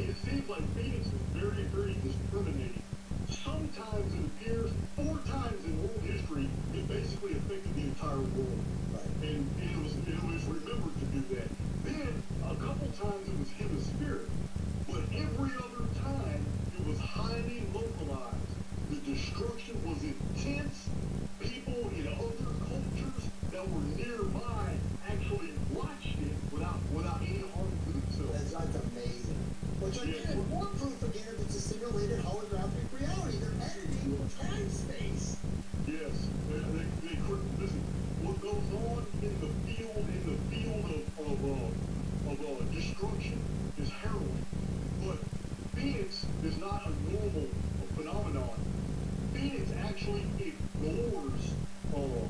it seems like Phoenix is very, very discriminating. Sometimes it appears, 4 times in world history, it basically affected the entire world. Right. And it was remembered to do that. Then, a couple times it was hemispheric. But every other time, it was highly localized. The destruction was intense. People in other cultures that were nearby actually watched it without any harm to themselves. That's amazing. Which again, more proof again that it's a simulated holographic reality. They're editing time space. Yes, they couldn't listen. What goes on in the field of destruction is harrowing. But Phoenix is not a normal phenomenon. Phoenix actually ignores whole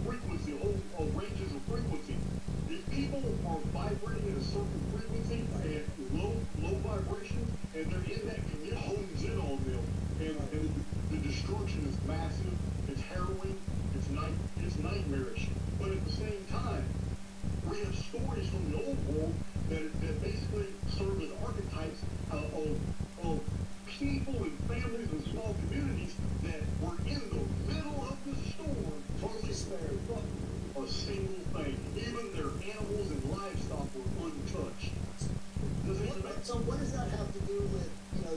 frequency, whole ranges of frequency. If people are vibrating at a certain frequency and low vibrations, and they're in that community, hones in on them, and the destruction is massive, it's harrowing, it's nightmarish. But at the same time, we have stories from the old world that basically serve as archetypes of people and families and small communities that were in the middle of the storm, totally spared from a single thing. Even their animals and livestock were untouched. So what does that have to do with,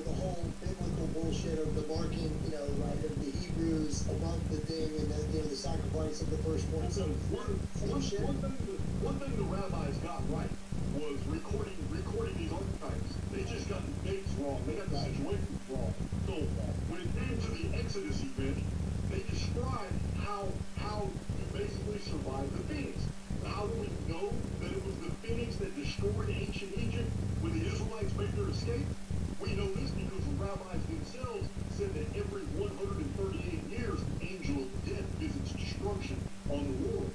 the whole biblical bullshit of the marking, right, of the Hebrews above the thing and the sacrifice of the firstborn? So one thing the rabbis got right was recording these archetypes. They just got the dates wrong. They got the situations wrong. So when it came to the Exodus event, they described how you basically survived the Phoenix. How do we know that it was the Phoenix that destroyed ancient Egypt when the Israelites made their escape? We know this because the rabbis themselves said that every 138 years, angel of death visits destruction on the world.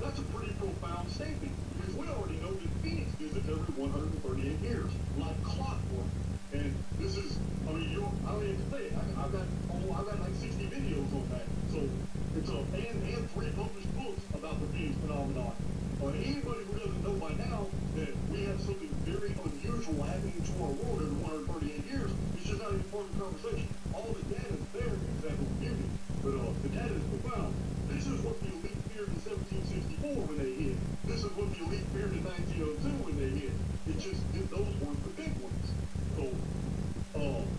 That's a pretty profound statement because we already know that Phoenix visits every 138 years, like clockwork. And this is, I don't even say it. I've got like 60 videos on that. So it's and 3 published books about the Phoenix phenomenon. Anybody who doesn't know by now that we have something very unusual happening to our world every 138 years, it's just not even part of the conversation. All the data is there, example beauty, but the data is profound. This is what the elite feared in 1764 when they hit. This is what the elite feared in 1902 when they hit. It just, those weren't the big ones. So,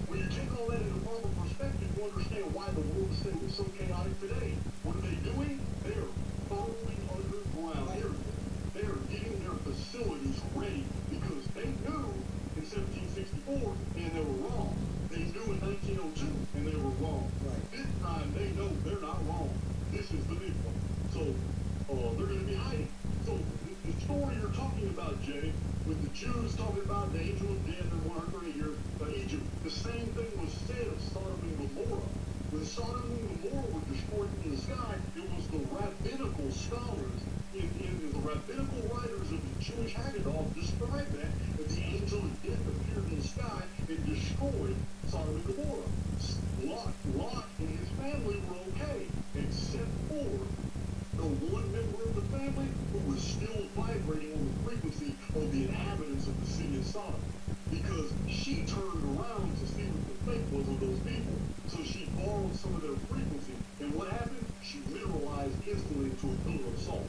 when you take all that into proper perspective, you understand why the world is so chaotic today. What are they doing? They're totally underground. They're getting their facilities ready because they knew in 1764 and they were wrong. They knew in 1902 and they were wrong. Right. This time they know they're not wrong. This is the big one. So they're going to be hiding. So the story you're talking about, Jay, with the Jews talking about the angel of death in 130 years Egypt, the same thing was said of Sodom and Gomorrah. When Sodom and Gomorrah were destroyed in the sky, it was the rabbinical scholars in the rabbinical writers of the Jewish Haggadah described that as the angel of death appeared in the sky and destroyed Sodom and Gomorrah. Lot and his family were okay, except for the one member of the family who was still vibrating on the frequency of the inhabitants of the city of Sodom. Because she turned around to see what the fate was of those people. So she borrowed some of their frequency. And what happened? She mineralized instantly into a pillar of salt.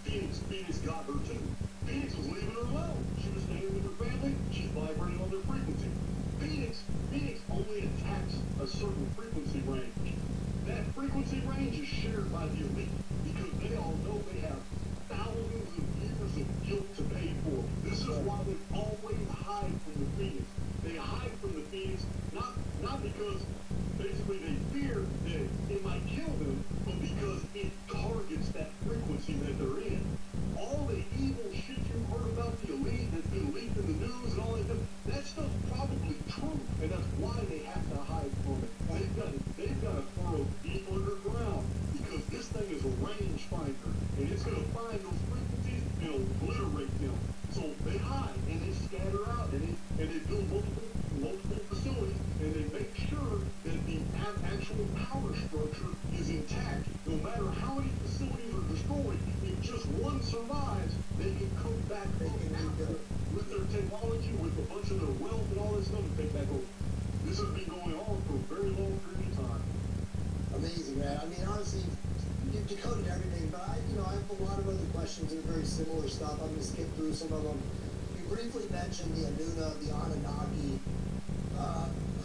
Phoenix got her too. Phoenix was leaving her alone. She was staying with her family. She's vibrating on their frequency. Phoenix only attacks a certain frequency range. That frequency range is shared by the elite because they all know they have thousands of years of guilt to pay for. This is why they always hide from the Phoenix. They hide from the Phoenix not because basically they fear that it might kill them, but because it targets that frequency that they're in. All the evil shit you heard about the elite that's been leaked in the news and all that stuff's probably true, and that's why they have to hide from it. They've got to burrow deep underground because this thing is a range finder, and it's going to find those frequencies and obliterate them. So they hide. die, and they scatter out, and they build multiple facilities, and they make sure that the actual power structure is intact. No matter how many facilities are destroyed, if just one survives, they can come back with their technology, with a bunch of their wealth and all this stuff, and take back over. This has been going on for a very long period of time. Amazing, man. I mean, honestly, you decoded everything, but I have a lot of other questions that are very similar stuff. I'm going to skip through some of them. You briefly mentioned the Anuna, the Anunnaki.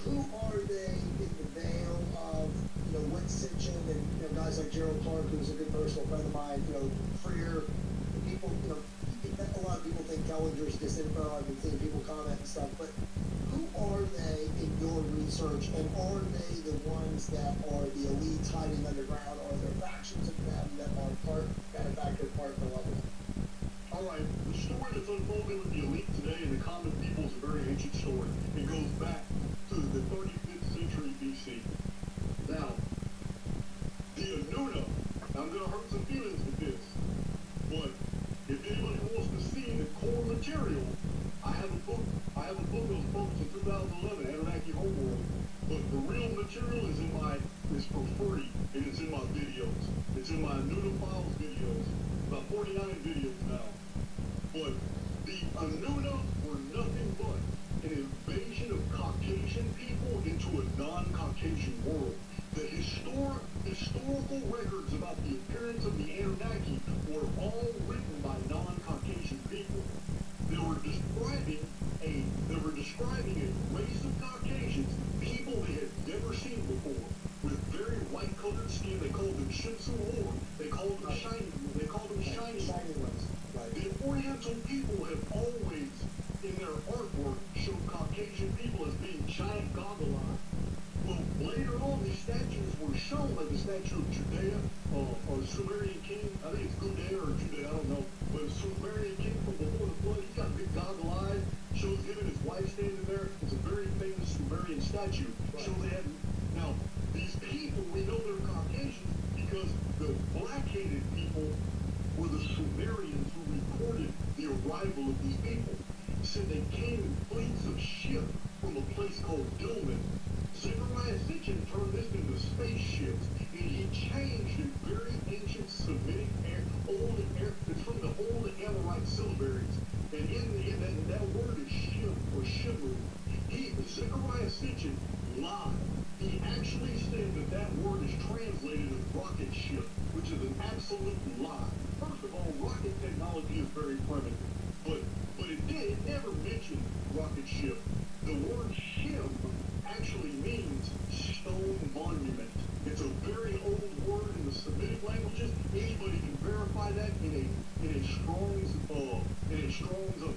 Who are they in the veil of, Witt Sitchin and, guys like Gerald Clark, who's a good personal friend of mine, Freer, the people, a lot of people think Kellinger's disinfo. I've been seeing people comment and stuff, but who are they in your research, and are they the ones that are the elites hiding underground, or are there factions of them that are part benefactor, part malevolent? All right, the story that's unfolding with the elite today and the common people is a very ancient story. It goes back to the 35th century BC. Now, the Anuna, I'm going to hurt some feelings with this, but if anybody wants to see the core material, I have a book that was published in 2011, Anunnaki Homeworld, but the real material is for free, and it's in my videos. It's in my Anuna Files videos, about 49 videos now. But the Anuna were nothing but an invasion of Caucasian people into a non-Caucasian world. The historical records about the appearance of the Anunnaki were all written by non-Caucasian people. They were describing a race of Caucasians, people they had never seen before, with very white-colored skin. They called them Shimsu Or. They called them shiny ones. Right. The Oriental people have always, in their artwork, showed Caucasian people as being giant goggle-eyed. Well, later on, these statues were shown, like the statue of Judea, or Sumerian king. I think it's Gudea or Judea, I don't know. But the Sumerian king from before the flood, he's got big goggle eyes. Shows him and his wife standing there. It's a very famous Sumerian statue. Right. Shows they had. Now, these people, we know they're Caucasians because the black-headed people were the Sumerians who recorded the arrival of these people. Said they came in fleets of ships from a place called Dilmun. Zechariah Sitchin turned this into spaceships, and he changed in very ancient Semitic it's from the old Amorite syllabaries, and in that word is shim or shimru. Zechariah Sitchin lied. He actually said that word is translated as rocket ship, which is an absolute lie. First of all, rocket technology is very primitive, but it never mentioned rocket ship. The word shim actually means stone monument. It's a very old word in the Semitic languages. Anybody can verify that in a Strong's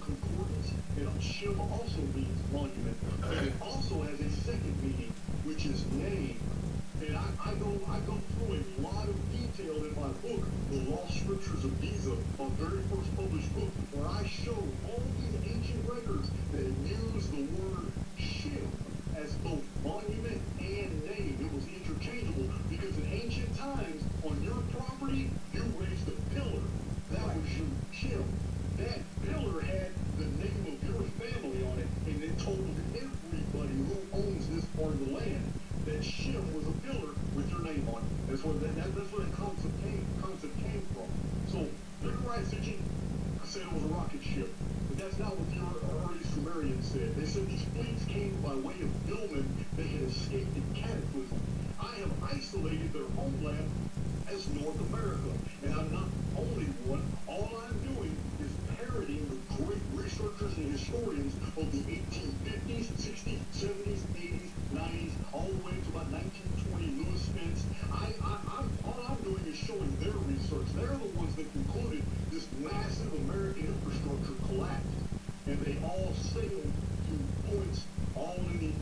concordance. And shim also means monument, but it also has a second meaning, which is name. And I go through a lot of detail in my book, The Lost Scriptures of Giza, my very first published book, where I show all these ancient records that use the word shim as both monument and name. It was interchangeable because in ancient times, on your property, you raised a pillar. That was your shim. That pillar had the name of your family on it, and it told everybody who owns this part of the land that shim was a pillar with your name on it. That's where the concept came from. So Zechariah Sitchin said it was a rocket ship, but that's not what the early Sumerians said. They said these fleets came by way of Dilmun. They had escaped the cataclysm. I have isolated their homeland as North America, and I'm not only one. All I'm doing is parroting the great researchers and historians of the 1850s, 60s, 70s, 80s, 90s, all the way to about 1920, Louis Spence. All I'm doing is showing their research. They're the ones that concluded this massive American infrastructure collapsed, and they all sailed to points all in the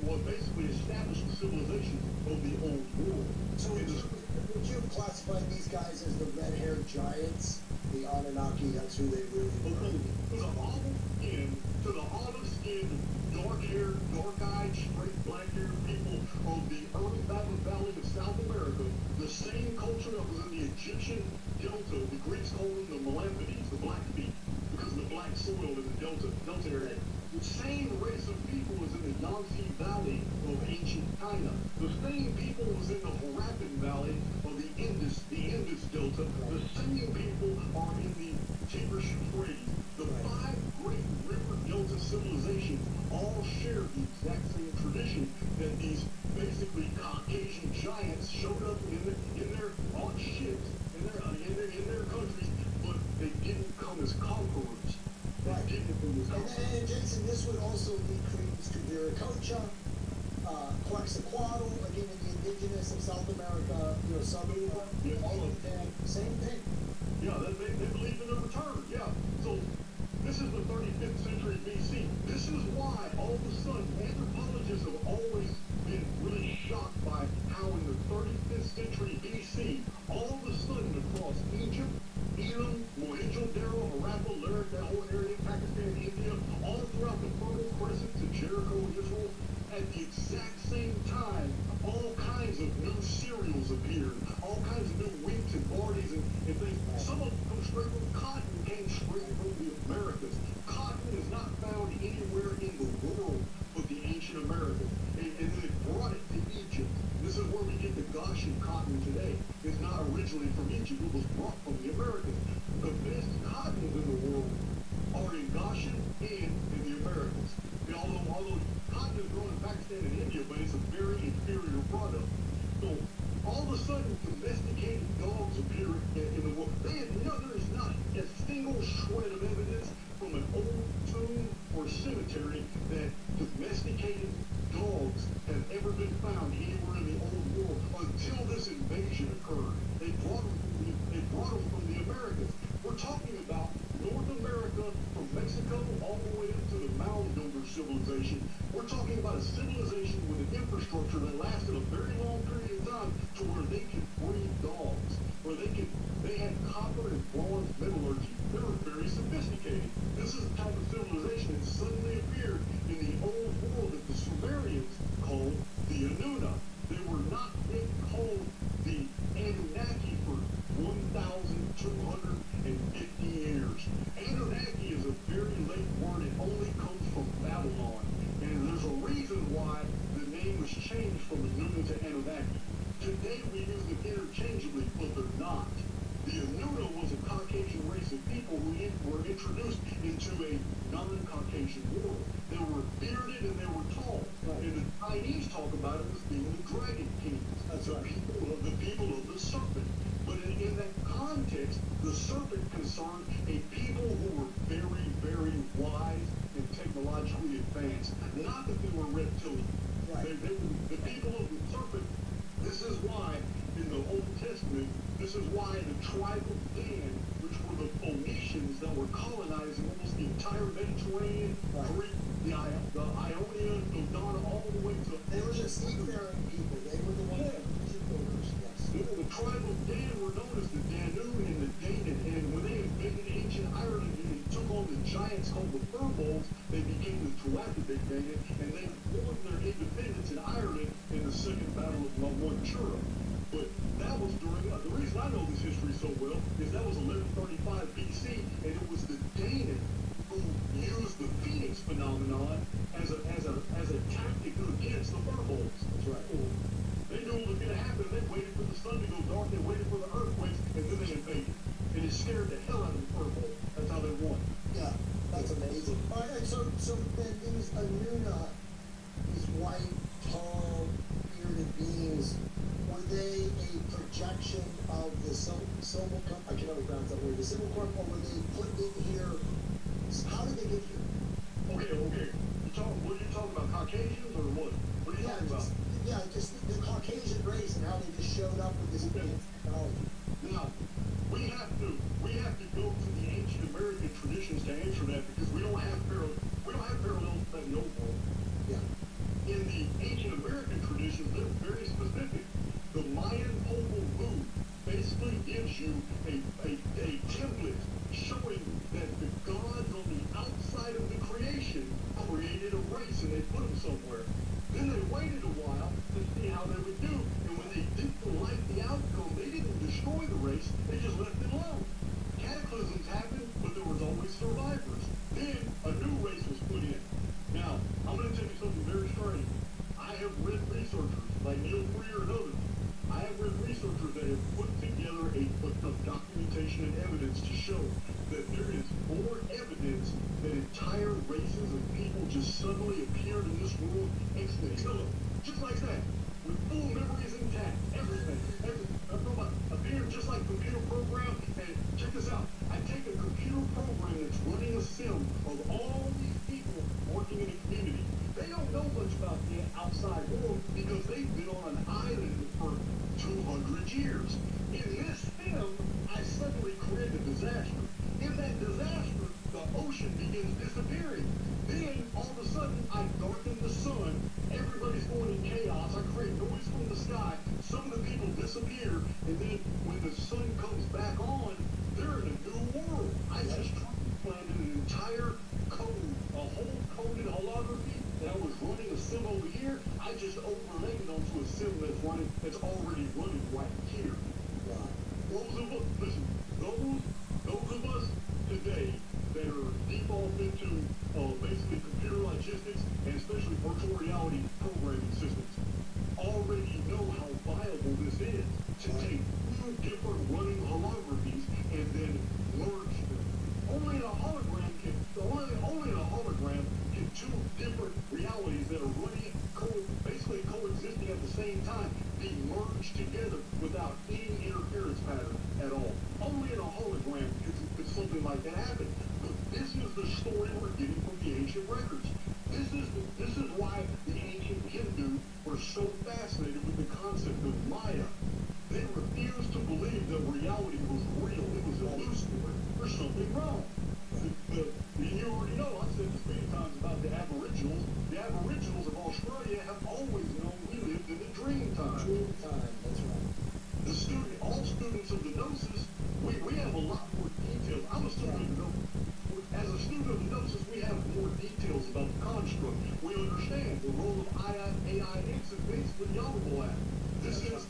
what basically established the civilization of the old world. So would you classify these guys as the red-haired giants, the Anunnaki? That's who they really were. To the olive-skinned, dark-haired, dark-eyed, straight black-haired people of the Earth Valley of South America, the same culture that was in the Egyptian Delta. The Greeks called them the Melampides, the Blackfeet, because of the black soil in the Delta. Delta area. The same race of people was in the Yangtze Valley of ancient China. The same people was in the Harappan Valley of the Indus Delta. The same people are in the Tigris Euphrates. The five great river delta civilizations all share the exact same tradition that these basically Caucasian giants showed up in their on ships in their countries, but they didn't come as conquerors. Right. And Jason, this would also lead credence to Viracocha, Quetzalcoatl, again in the indigenous of South America, Samoa, all of that, same thing. Yeah, they believe in the return, yeah. So this is the 35th century BC. This is why all of a sudden anthropologists have always been really shocked by how in the 35th century BC, all of a sudden across Egypt, Elam, Mohenjo-Daro, Harappa, Larak, that whole area, Pakistan, India, all throughout the Fertile Crescent to Jericho, Israel, at the exact same time, all kinds of new cereals appeared, all kinds of new wheats and barleys and things. Some of them come straight from cotton, came straight from the Americas. Cotton is not found anywhere in the world but the ancient Americas. And then they brought it to Egypt. This is where we get the Goshen cotton today. It's not originally from Egypt, it was brought from the Americas. The best cottons in the world are in Goshen and in the Americas. And although cotton is grown in Pakistan and India, but it's a very inferior product. So all of a sudden, domesticated dogs appear in the world. There is not a single shred of evidence from an old tomb or cemetery that domesticated dogs have ever been found anywhere in the old world until this invasion occurred. They brought them from the Americas. We're talking about North America, from Mexico all the way up to the mound builder civilization. We're talking about a civilization with an infrastructure that lasted a very long period of time to where they could breed dogs, where they had copper and bronze metallurgy. They were very sophisticated. This is the type of civilization that suddenly appeared in the old world that the Sumerians called the Anuna. They were not yet called the Anunnaki for 1,250 years. Anunnaki is a very late word. It only comes from Babylon. And there's a reason why the name was changed from Anuna to Anunnaki. Today we use them interchangeably, but they're not. The Anuna was a Caucasian race of people who were introduced into a non-Caucasian world. They were bearded and they were tall. Right. And the Chinese talk about it as being the Dragon Kings. That's right. The people of the serpent. But in that context, the serpent concerned a people who were very, very wise and technologically advanced. Not that they were reptilian. Right. They were the people of the serpent. This is why in the Old Testament, this is why the tribe of Dan, which were the Phoenicians that were colonizing almost the entire Mediterranean, Crete, the Ionian, Dodona, all the way to... They were the seafaring people. They were the ones that were shipbuilders, yes. The tribe of Dan were known as the Danu and the Danan, and when they invaded ancient Ireland and they took on the giants called the Furbolgs, they became the Tuatha-De Danann, and they won their independence in Ireland in the Second Battle of Montjura. But that was during, the reason I know this history so well is that was 1135 BC, and it was the Danan who used the Phoenix phenomenon as a tactic against the Furbolgs. That's right. They knew what was going to happen. They waited for the sun to go dark. They waited for the earthquakes, and then they invaded. And it scared the hell out of the Furbolgs. That's how they won. Yeah, that's amazing. All right, so then these Anuna, these white, tall, bearded beings, were they a projection of the Silmulcrum? I can never pronounce that word. The Silmulcrum, or were they put in here? How did they get here? Okay. What are you talking about? Caucasians or what? What are you talking about? Yeah, just the Caucasian race and how they just showed up with this advanced technology. Now, we have to go to the ancient American traditions to answer that because we don't have parallels to that in the old world. Yeah. In the ancient American traditions, they're very specific. The Mayan Popol Vuh basically gives you a template showing that the gods on the outside of the creation created a race and they put them somewhere. Then they waited a while to see how they would do. And when they didn't like the outcome, they didn't destroy the race, they just left it alone. Cataclysms happened, but there was always survivors. Then a new race sufficient evidence to show that there is more evidence that entire races of people just suddenly appeared in this world ex nihilo, just like that, with full memories intact, everything. I'm talking about appearing just like a computer program. And check this out, I take a computer program that's running a sim of all these people working in a community. They don't know much about the outside world because they've been on an island for 200 years. In this sim, I suddenly create a disaster. In that disaster, the ocean begins disappearing. Then, all of a sudden, I darken the sun. Everybody's going in chaos. I create noise from the sky. Some of the people disappear. And then, when the sun comes back on, they're in a new world. I just transplanted an entire code, a whole coded holography that I was running a sim over here. I just overlaid it onto a sim that's already running right here. Those of us, listen, those of us today that are default into basically computer logistics and especially virtual reality programming systems already know how viable this is to take two different running holographies and then merge them. Only in a hologram can two different realities that are running basically coexisting at the same time be merged together without any interference pattern at all. Only in a hologram could something like that happen. But this is the story we're getting from the ancient records. This is why the ancient Hindu were so fascinated with the concept of Maya. They refused to believe that reality was real. It was illusory. There's something wrong. You already know, I've said this many times about the Aboriginals. The Aboriginals of Australia have always known we lived in a dream time. Dream time, that's right. All students of the Gnosis, we have a lot more details. I'm a student of the Gnosis. As a student of the Gnosis, we have more details about the construct. We understand the role of AIX is basically the overlap. This is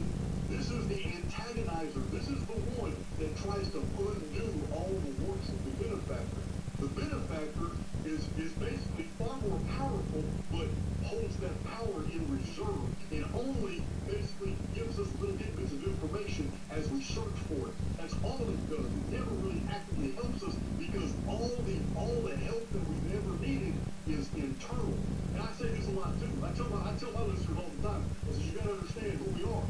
the antagonizer. This is the one that tries to undo all the works of the benefactor. The benefactor is basically far more powerful, but holds that power in reserve and only basically gives us little tidbits of information as we search for it. That's all it does. It never really actively helps us because all the help that we've ever needed is internal. And I say this a lot too. I tell my listeners all the time, I say, you gotta understand who we are.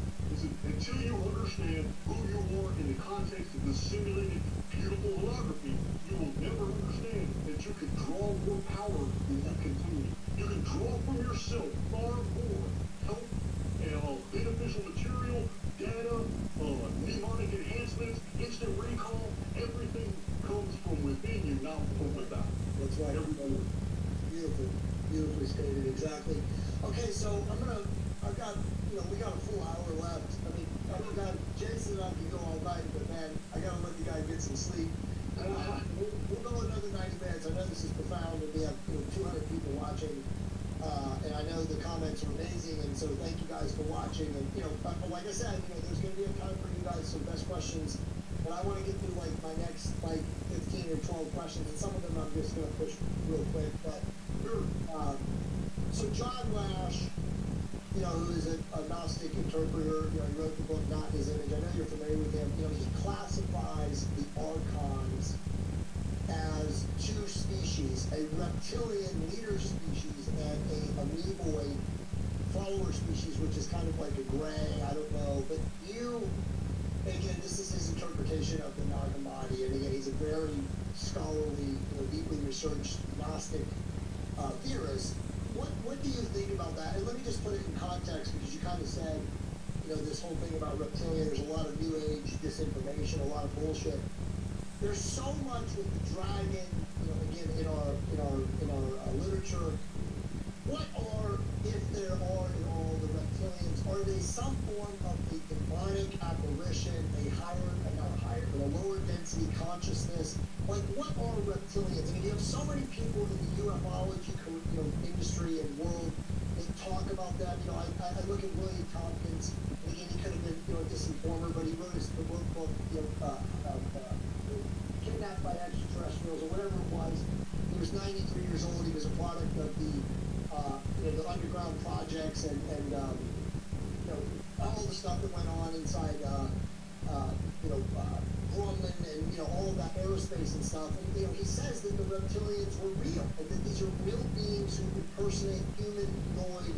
Until you understand who you are in the context of this simulated, beautiful holography, you will never understand that you can draw more power than you can do. You can draw from yourself far more help and beneficial material, data, mnemonic enhancements, instant recall. Everything comes from within you, not from without. That's right. Beautifully stated, exactly. Okay, so we got a full hour left. I mean, I've got Jason and I can go all night, but man, I gotta let the guy get some sleep. We'll go another 90 minutes. I know this is profound, and we have 200 people watching, and I know the comments are amazing, and so thank you guys for watching. And but like I said, there's going to be a time for you guys some best questions, but I want to get through my next 15 or 12 questions, and some of them I'm just going to push real quick. But so John Lash, who is a Gnostic interpreter, he wrote the book Not His Image. I know you're familiar with him. He classifies the archons as two species, a reptilian leader species and a amoeboid follower species, which is kind of like a gray, I don't know. But again, this is his interpretation of the Nag Hammadi, and again, he's a very scholarly, deeply researched Gnostic theorist. What do you think about that? And let me just put it in context, because you kind of said, this whole thing about reptilian, there's a lot of New Age disinformation, a lot of bullshit. There's so much with the dragon, again, in our literature. What are, if there are at all, the reptilians? Are they some form of a demonic apparition, a lower density consciousness? Like, what are reptilians? I mean, you have so many people in the ufology, industry and world that talk about that. I look at William Tompkins, and again, he could have been, a disinformer, but he wrote the book, Kidnapped by Extraterrestrials, or whatever it was. He was 93 years old. He was a product of the underground projects and all the stuff that went on inside, Grumman and, you know, all of that aerospace and stuff. And, you know, he says that the reptilians were real, and that these are real beings who impersonate humanoid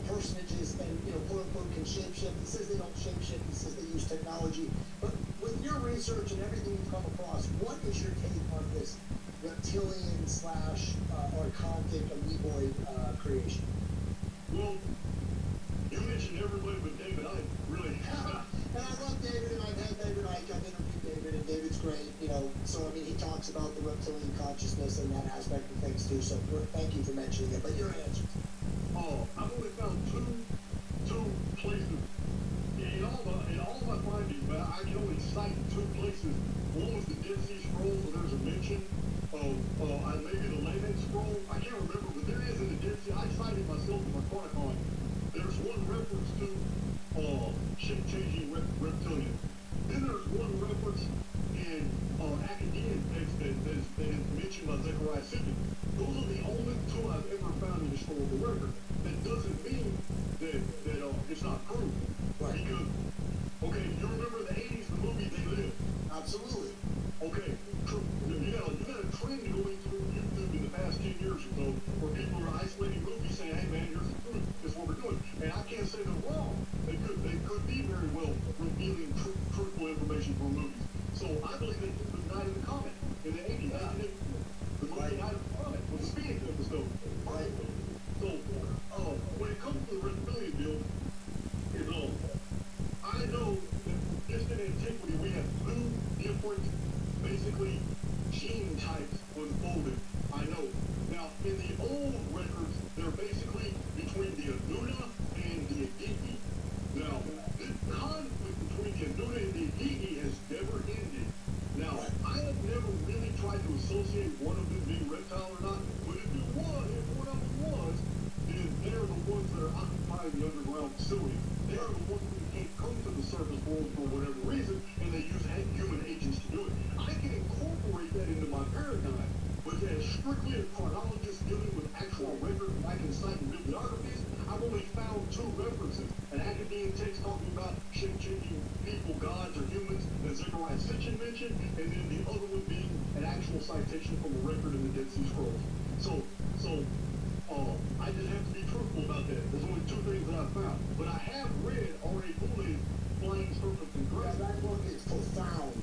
personages and, you know, quote unquote, can shapeshift. He says they don't shapeshift, he says they use technology. But with your research and everything you've come across, what is your take on this reptilian slash archontic amoeboid creation? Well, you mentioned everybody but David Icke, really. And I love David, and I've had David Icke. I've interviewed David, and David's great, you know. So, I mean, he talks about the reptilian consciousness and that aspect of things, too. So, thank you for mentioning it. But your answer. Oh, I've only found two places in all of my findings, but I can only cite two places. One was the Dead Sea Scrolls, where there's a mention of maybe the Layman Scroll. I can't remember, but there is in the Dead Sea. I cited myself in my Chronicon. There's one reference to shape-changing reptilian. Then there's one reference in academic text that is mentioned by Zechariah Sitchin. Those are the only two I've ever found in historical record. That doesn't mean that it's not proven. Right. Because, okay, you remember the 80s, the movie They Live? Absolutely. Okay, you got a trend going through YouTube in the past 10 years or so where people are isolating movies saying, hey man, here's the truth, this is what we're doing. And I can't say they're wrong. They could be very well revealing truthful information from movies. So I believe they put the Night in the Comet in the 80s. The movie Night in the Comet was a speeding episode. Right. So when it comes to the reptilian deal, I know that distant antiquity we have two different, basically, gene types unfolded. I know. Now, in the old records, they're basically between the Aduna and the Agigi. Now, this conflict between the Aduna and the Agigi has never ended. Now, I have never really tried to associate one of them being reptile or not, but if one of them was, then they're the ones that are occupying the underground facility. They are the ones who can't come to the surface world for whatever reason, and they use human agents to do it. I can incorporate that into my paradigm, but as strictly a chronologist dealing with actual records I can cite in bibliographies, I've only found two references. An academic text talking about shape-changing people, gods, or humans that Zechariah Sitchin mentioned, and then the other one being an actual citation from a record in the Dead Sea Scrolls. So I just have to be truthful about that. There's only two things that I've found. But I have read R.A. Bully's Flying Serpents and Grace. That book is profound.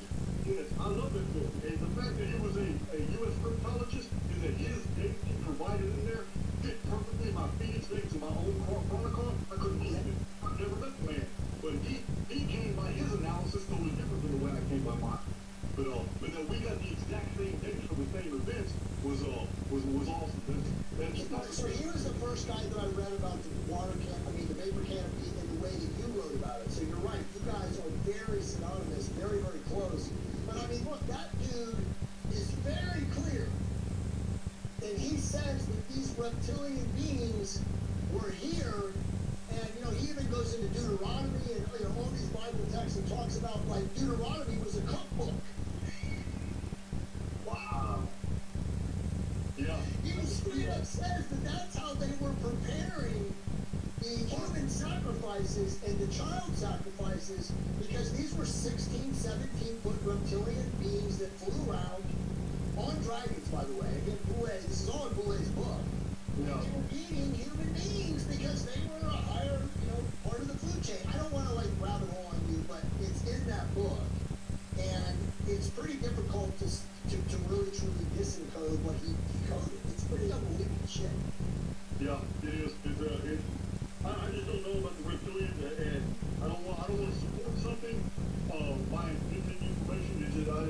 Yes, I love that book. And the fact that he was a U.S. cryptologist and that his date he provided in there fit perfectly my Phoenix dates and my own Chronicon, I couldn't believe it. I've never met the man. But he came by his analysis totally different than the way I came by mine. But that we got the exact same dates for the same events was awesome. So he was the first guy that I read about the the vapor canopy and the way that you wrote about it. So you're right, you guys are very synonymous, very, very close. But I mean, look, that dude is very clear. And he says that these reptilian beings were here, and you know, he even goes into Deuteronomy and all these Bible texts and talks about like Deuteronomy was a cookbook. Wow. Yeah. He straight up says that that's how they were preparing the human sacrifices and the child sacrifices, because these were 16, 17-foot reptilian beings that flew around on dragons, by the way. Again, Boulay, this is all in Boulay's book. Yeah. They were eating human beings because they were a higher, part of the food chain. I don't want to rabbit hole on you, but it's in that book. And it's pretty difficult to really truly disencode what he decoded. It's pretty unbelievable shit. Yeah, it is. I just don't know about the reptilian, and I don't want to support something by giving information.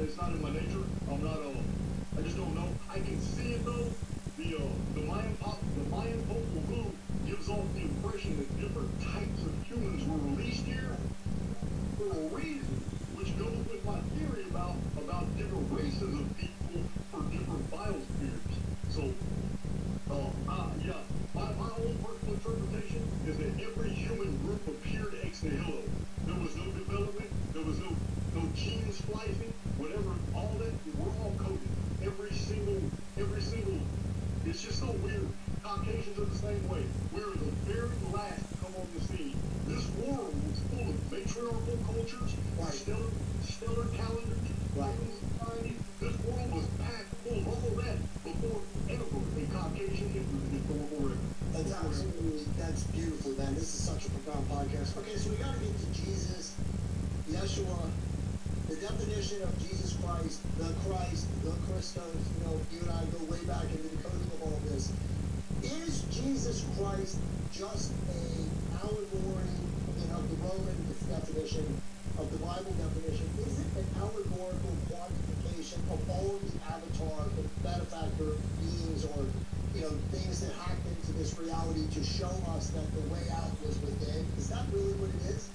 It's not in my nature. I just don't know. I can see it though. The Mayan Popol Vuh gives off the impression that different types of humans were released here for a reason, which goes with my theory about different races of people for different biospheres. So, my own personal interpretation is that every human group appeared ex nihilo. There was no development, there was no gene splicing, whatever, all that, we're all coded. Every single, it's just so weird. Caucasians are the same way. We're the very last to come on the scene. This world was full of matriarchal cultures, stellar calendars, Right. This world was packed full of all that before ever a Caucasian entered the historical record. That's absolutely, that's beautiful, man. This is such a profound podcast. Okay, so we got to get to Jesus, Yeshua, the definition of Jesus Christ, the Christos. You know, you and I go way back into the coding of all this. Is Jesus Christ just a allegory, of the Roman definition, of the Bible definition? Is it an allegorical quantification of all of the avatar, the benefactor beings, or things that hacked into this reality to show us that the way out was within? Is that really what it is?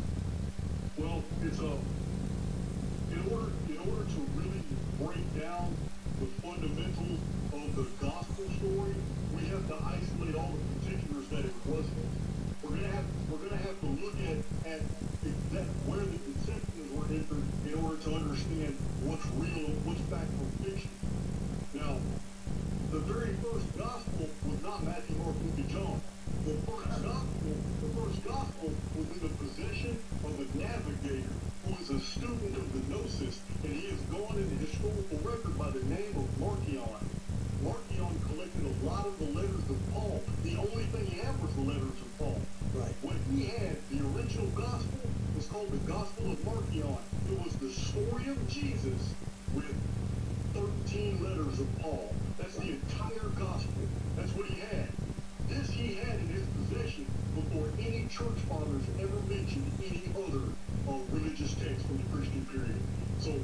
Well, it's in order to really break down the fundamentals of the gospel story, we have to isolate all the particulars that it wasn't. We're gonna have to look at where the conceptions were entered in order to understand what's real and what's fact from fiction. Now, the very first gospel was not Matthew, Mark, Luke, and John. The first gospel was in the possession of a navigator who is a student of the Gnosis, and he has gone in the historical record by the name of Marcion. Marcion collected a lot of the letters of Paul. The only thing he had was the letters of Paul. Right. What he had, the original gospel, was called the Gospel of Marcion. It was the story of Jesus with 13 letters of Paul. That's the entire gospel. That's what he had. This he had in his possession before any church fathers ever mentioned any other religious text from the Christian period. So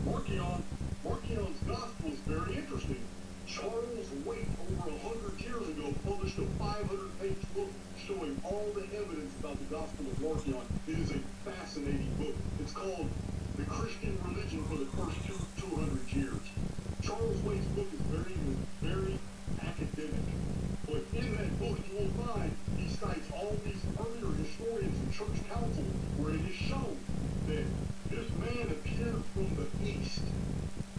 Marcion's gospel is very interesting. Charles Waite, over 100 years ago, published a 500-page book showing all the evidence about the Gospel of Marcion. It is a fascinating book. It's called The Christian Religion for the First 200 Years. Charles Waite's book is very academic. But in that book you will find he cites all these earlier historians and church councils where it is shown that this man appeared from the East.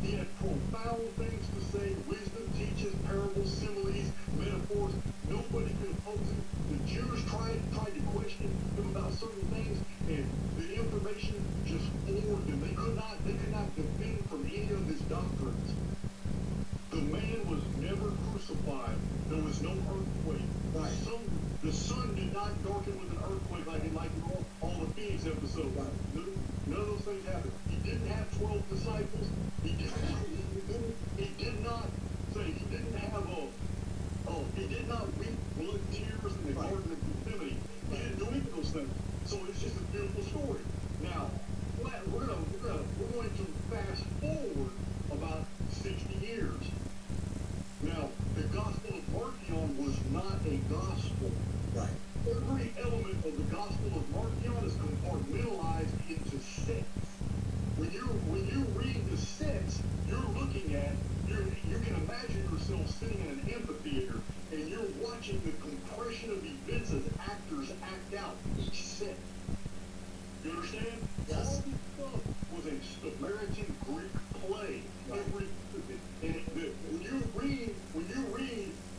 He had profound things to say. Wisdom teaches, parables, similes, metaphors. Nobody could oppose him. The Jews tried to question him about certain things, and the information just floored them. They could not defend from any of his doctrines. The man was never crucified. There was no earthquake. The sun did not darken with an earthquake like in all the Phoenix episodes. None of those things happened. He didn't have 12 disciples. He did not weep blood tears in the Garden of Gethsemane. He didn't do any of those things. So it's just a beautiful story. Now, we're going to fast forward about 60 years. Now, the Gospel of Marcion was not a gospel. Right. Every element of the Gospel of Marcion is compartmentalized into sets. When you read the sets, you're looking at, you can imagine yourself sitting in an amphitheater and you're watching the compression of events as actors act out each set. You understand? Yes. All this stuff was a Samaritan Greek play. Right. When you read,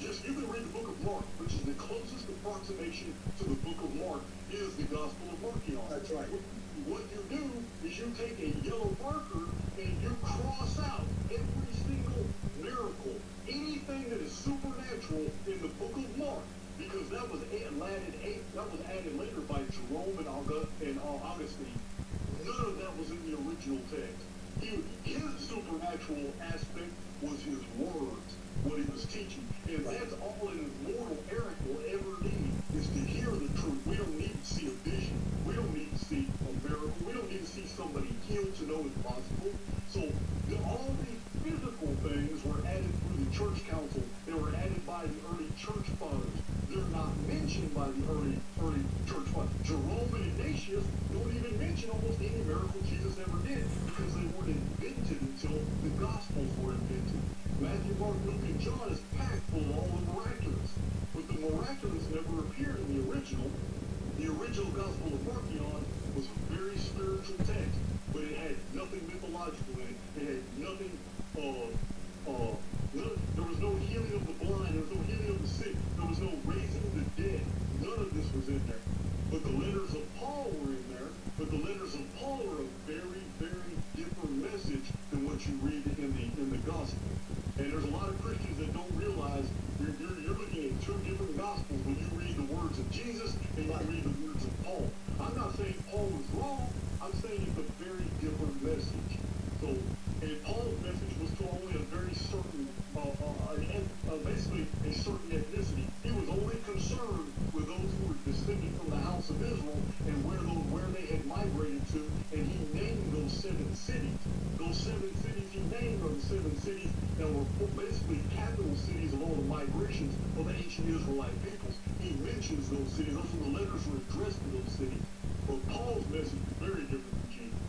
you can read the book of Mark, which is the closest approximation to the book of Mark, is the Gospel of Marcion. That's right. What you do is you take a yellow marker and you cross out every single miracle, anything that is supernatural in the book of Mark, because that was added later by Jerome and Augustine. None of that was in the original text. His supernatural aspect was his words, what he was teaching. And that's all an immortal Eric will ever need, is to hear the truth. We don't need to see a vision. We don't need to see a miracle. We don't need to see somebody healed to know it's possible. So all these physical things were added through the church council. They were added by the early church fathers. They're not mentioned by the early church fathers. Jerome and Ignatius don't even mention almost any miracle Jesus ever did, because they weren't invented until the Gospels were invented. Matthew, Mark, Luke, and John is packed full of all the miraculous. But the miraculous never appeared in the original. The original Gospel of Marcion was a very spiritual text, but it had nothing mythological in it. It had nothing, there was no healing of the blind, there was no healing of the sick, there was no raising the dead. None of this was in there. But the letters of Paul were in there, but the letters of Paul are a very, very different message Jesus and you read the words of Paul. I'm not saying Paul was wrong. I'm saying it's a very different message. So, and Paul's message was to only a very certain, basically a certain ethnicity. He was only concerned with those who were descended from the house of Israel and where they had migrated to, and he named those 7 cities. Those 7 cities he named are the 7 cities that were basically capital cities of all the migrations of the ancient Israelite peoples. He mentions those cities. Those are the letters were addressed to those cities. But Paul's message is very different from Jesus.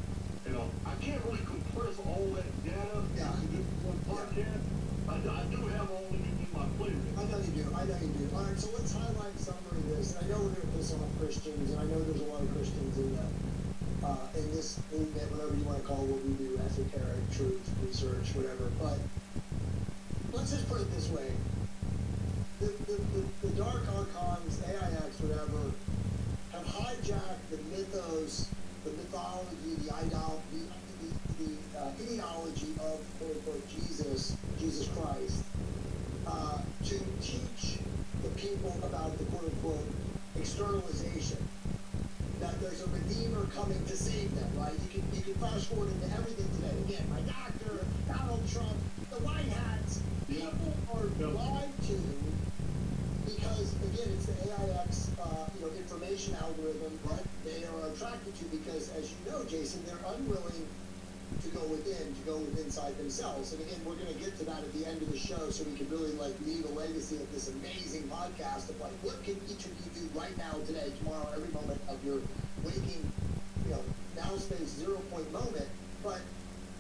And I can't really compress all that data into this one podcast. I do have all of it in my playlist. I know you do. All right, so let's highlight summary of this. And I know we're going to piss off Christians, and I know there's a lot of Christians in this movement, whatever you want to call what we do, esoteric, truth, research, whatever. But let's just put it this way. The dark archons, AIX, whatever, have hijacked the mythos, the mythology, the ideology of quote-unquote Jesus Christ, to teach the people about the quote-unquote externalization, that there's a redeemer coming to save them, right? You can flash forward into everything today. Again, my doctor, Donald Trump, the white hats. People are lied to because, again, it's the AIX, information algorithm that they are attracted to because, as you know, Jason, they're unwilling to go inside themselves. And again, we're going to get to that at the end of the show so we can really leave a legacy of this amazing podcast of what can each of you do right now, today, tomorrow, every moment of your waking, now space 0 point moment. But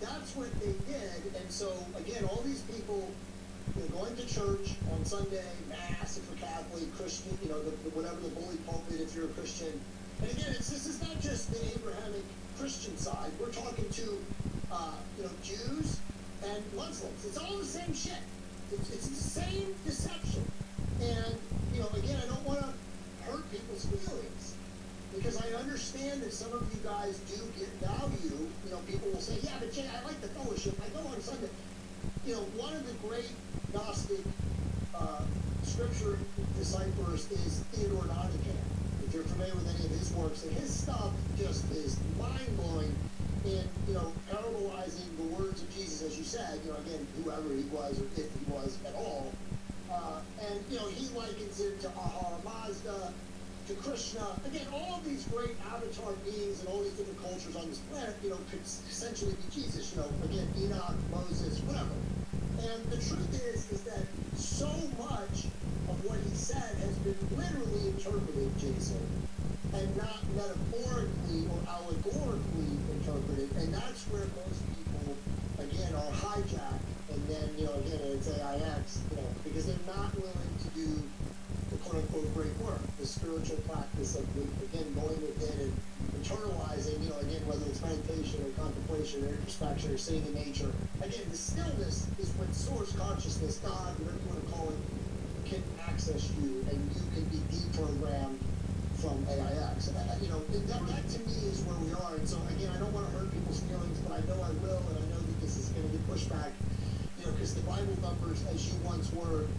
that's what they did. And so, again, all these people, going to church on Sunday, Mass if you're Catholic, Christian, whatever the bully pulpit if you're a Christian. And again, this is not just the Abrahamic Christian side. We're talking to, Jews and Muslims. It's all the same shit. It's the same deception. And, again, I don't want to hurt people's feelings because I understand that some of you guys do get value. People will say, yeah, but Jay, I like the fellowship. I go on Sunday. One of the great Gnostic scripture decipherers is Theodore Nottingham. If you're familiar with any of his works, and his stuff just is mind-blowing in, parabolizing the words of Jesus, as you said, again, whoever he was or if he was at all. And, he likens it to Ahura Mazda, to Krishna. Again, all of these great avatar beings and all these different cultures on this planet, could essentially be Jesus. Again, Enoch, Moses, whatever. And the truth is that so much of what he said has been literally interpreted, Jason, and not metaphorically or allegorically interpreted. And that's where most people, again, are hijacked. And then, again, it's AIX, because they're not willing to do the quote-unquote great work, the spiritual practice of, again, going within and internalizing, again, whether it's meditation or contemplation or introspection or sitting in nature. Again, the stillness is when source consciousness, God, whatever you want to call it, can access you and you can be deprogrammed from AIX. And, that to me is where we are. And so, again, I don't want to hurt people's feelings, but I know I will, and I know that this is going to get pushed back, because the Bible thumpers, as you once were,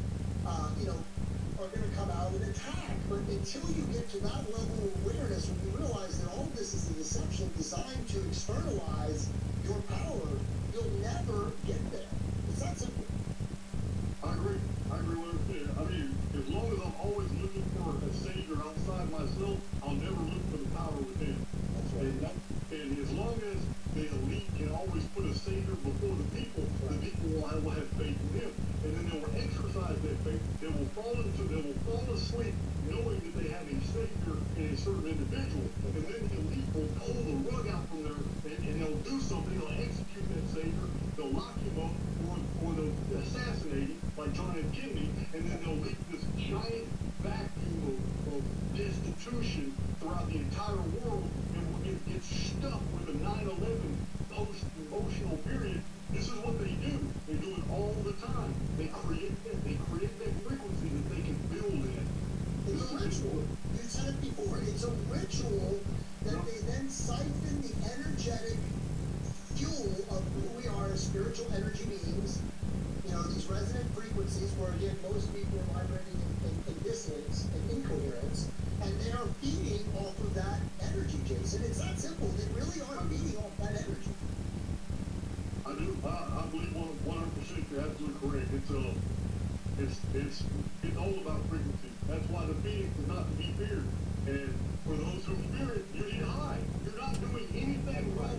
are going to come out and attack. But until you get to that level of awareness, when you realize that all of this is a deception designed to externalize your power, you'll never get there. It's that simple. I agree with you. I mean, as long as I'm always looking for a savior outside myself, I'll never look for the power within. That's right. And as long as the elite can always put a savior before the people will have faith in him. And then they will exercise that faith. They will fall asleep knowing that they have a savior in a certain individual. And then the elite will pull the rug out from there and they'll do something. They'll execute that savior. They'll lock him up or they'll assassinate him like John F. Kennedy. And then they'll leave this giant vacuum of destitution throughout the entire world. And we'll get stuck with a 9/11 post-emotional period. This is what they do. They do it all the time. They create that frequency that they can build in. It's a ritual. You said it before. It's a ritual that they then siphon the energetic fuel of who we are as spiritual energy beings. These resonant frequencies where, again, most people are vibrating in dissonance and incoherence. And they are feeding off of that energy, Jason. It's that simple. They really are feeding off that energy. I do. I believe 100% you're absolutely correct. It's all about frequency. That's why the Phoenix is not to be feared. And for those who fear it, you need high. You're not doing anything wrong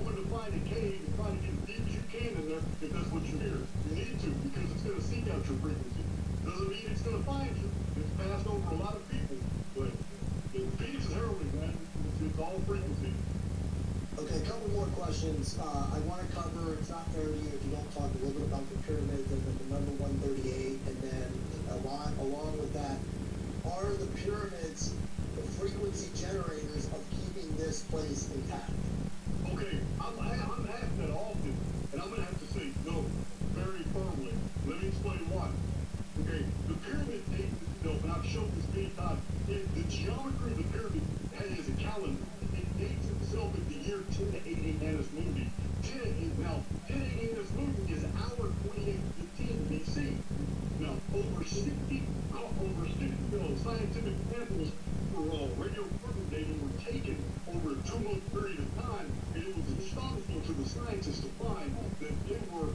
going to find a cave and trying to get as deep as you can in there if that's what you fear. You need to, because it's going to seek out your frequency. Doesn't mean it's going to find you. It's passed over a lot of people, but the Phoenix is heroin, man. It's all frequency. Okay, a couple more questions. I want to cover, it's not fair to you if you don't talk a little bit about the pyramids and the number 138, and then along with that, are the pyramids the frequency generators of keeping this place intact? Okay, I'm asked that often, and I'm going to have to say no, very firmly. Let me explain why. Okay, the pyramid dates itself, and I've shown this many times, the geometry of the pyramid is a calendar. It dates itself at the year 1088 Annus Mundi. 1088 Annus Mundi is our 2815 BC. Now, over 60 scientific samples for radiocarbon dating were taken over a 2-month period of time, and it was astonishing to the scientists to find that they were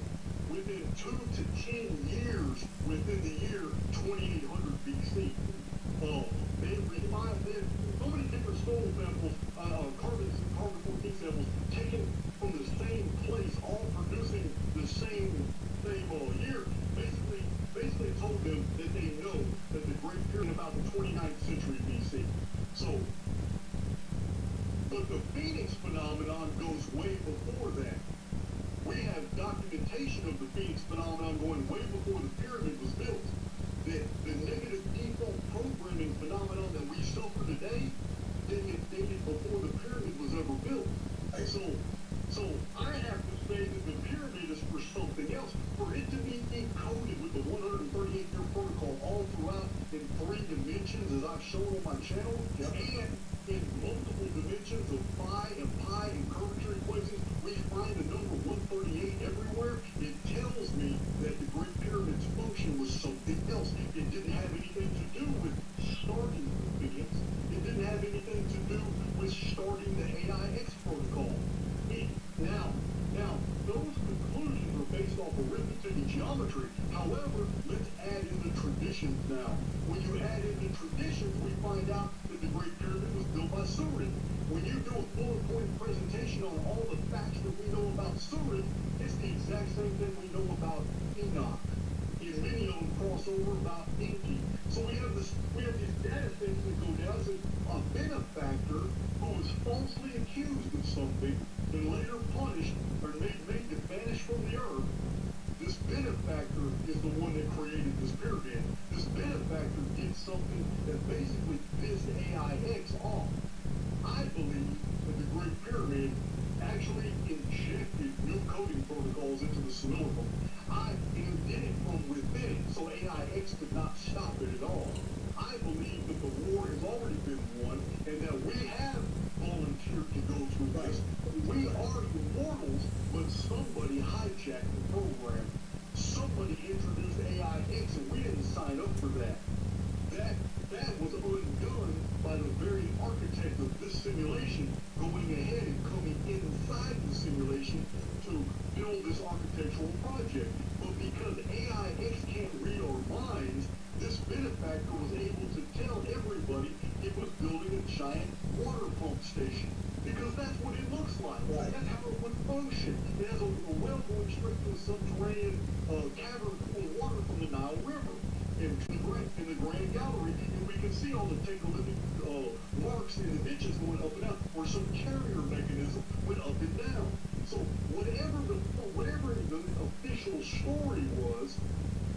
within 2 to 10 years within the year 2800 BC. They refined so many different soil samples, carbon-14 samples taken from the same place, all producing the same year. Basically told them that they know that the Great Pyramid about the 29th century BC. So, but the Phoenix phenomenon goes way before that. We have documentation of the Phoenix phenomenon going way before the pyramid was built. The negative default programming phenomenon that we suffer today didn't dated before the pyramid was ever built. So I have to say that the pyramid is for something else. For it to be encoded with the 138-year protocol all throughout in 3 dimensions, as I've shown on my channel, and in multiple dimensions of phi and pi and curvature equations, we find the number 138 everywhere. It tells me that the Great Pyramid's function was something else. It didn't have anything to do with starting the Phoenix. It didn't have anything to do with starting the AIX protocol. Now, those conclusions are based off arithmetic and geometry. However, let's add in the traditions now. When you add in the traditions, we find out that the Great Pyramid was built by Surin. When you do a bullet-point presentation on all the facts that we know about Surin, it's the exact same thing we know about Enoch. And many of them cross over about Enki. So we have these data sets that go down to a benefactor who was falsely accused of something and later punished or made to vanish from the earth. This benefactor is the one that created this pyramid. This benefactor did something that basically pissed AIX off. I believe that the Great Pyramid actually injected new coding protocols into the simulacrum. It did it from within, so AIX could not stop it at all. I believe that the war has already been won, and that we have volunteered to go through this. We are immortals, but somebody hijacked the program. Somebody introduced AIX, and we didn't sign up for that. That was undone by the very architect of this simulation going ahead and coming inside the simulation to build this architectural project. But because AIX can't read our minds, this benefactor was able to tell everybody it was building a giant water pump station. Because that's what it looks like. Right. That's how it would function. It has a well going straight to a subterranean cavern full of water from the Nile River. In the Grand Gallery, and we can see all the technolithic marks in the ditches going up and down, where some carrier mechanism went up and down. So whatever the official story was,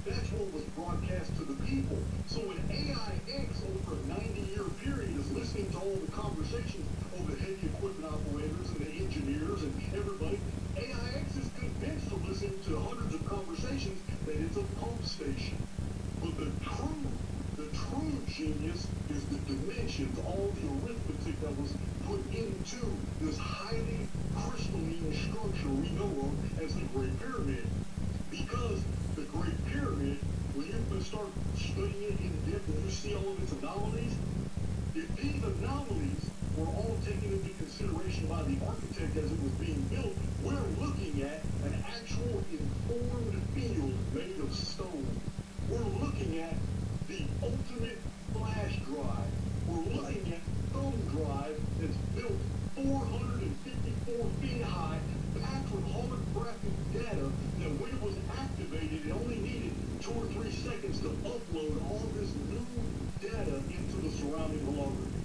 that's what was broadcast to the people. So when AIX over a 90-year period is listening to all the conversations of the heavy equipment operators and the engineers and everybody, AIX is convinced to listen to hundreds of conversations that it's a pump station. But the true genius is the dimensions, all the arithmetic that was put into this highly crystalline structure we know of as the Great Pyramid. Because the Great Pyramid, when you start studying it in depth and you see all of its anomalies, If these anomalies were all taken into consideration by the architect as it was being built, we're looking at an actual informed field made of stone. We're looking at the ultimate flash drive. We're looking at thumb drive that's built 454 feet high, packed with holographic data that when it was activated, it only needed 2 or 3 seconds to upload all this new data into the surrounding holography.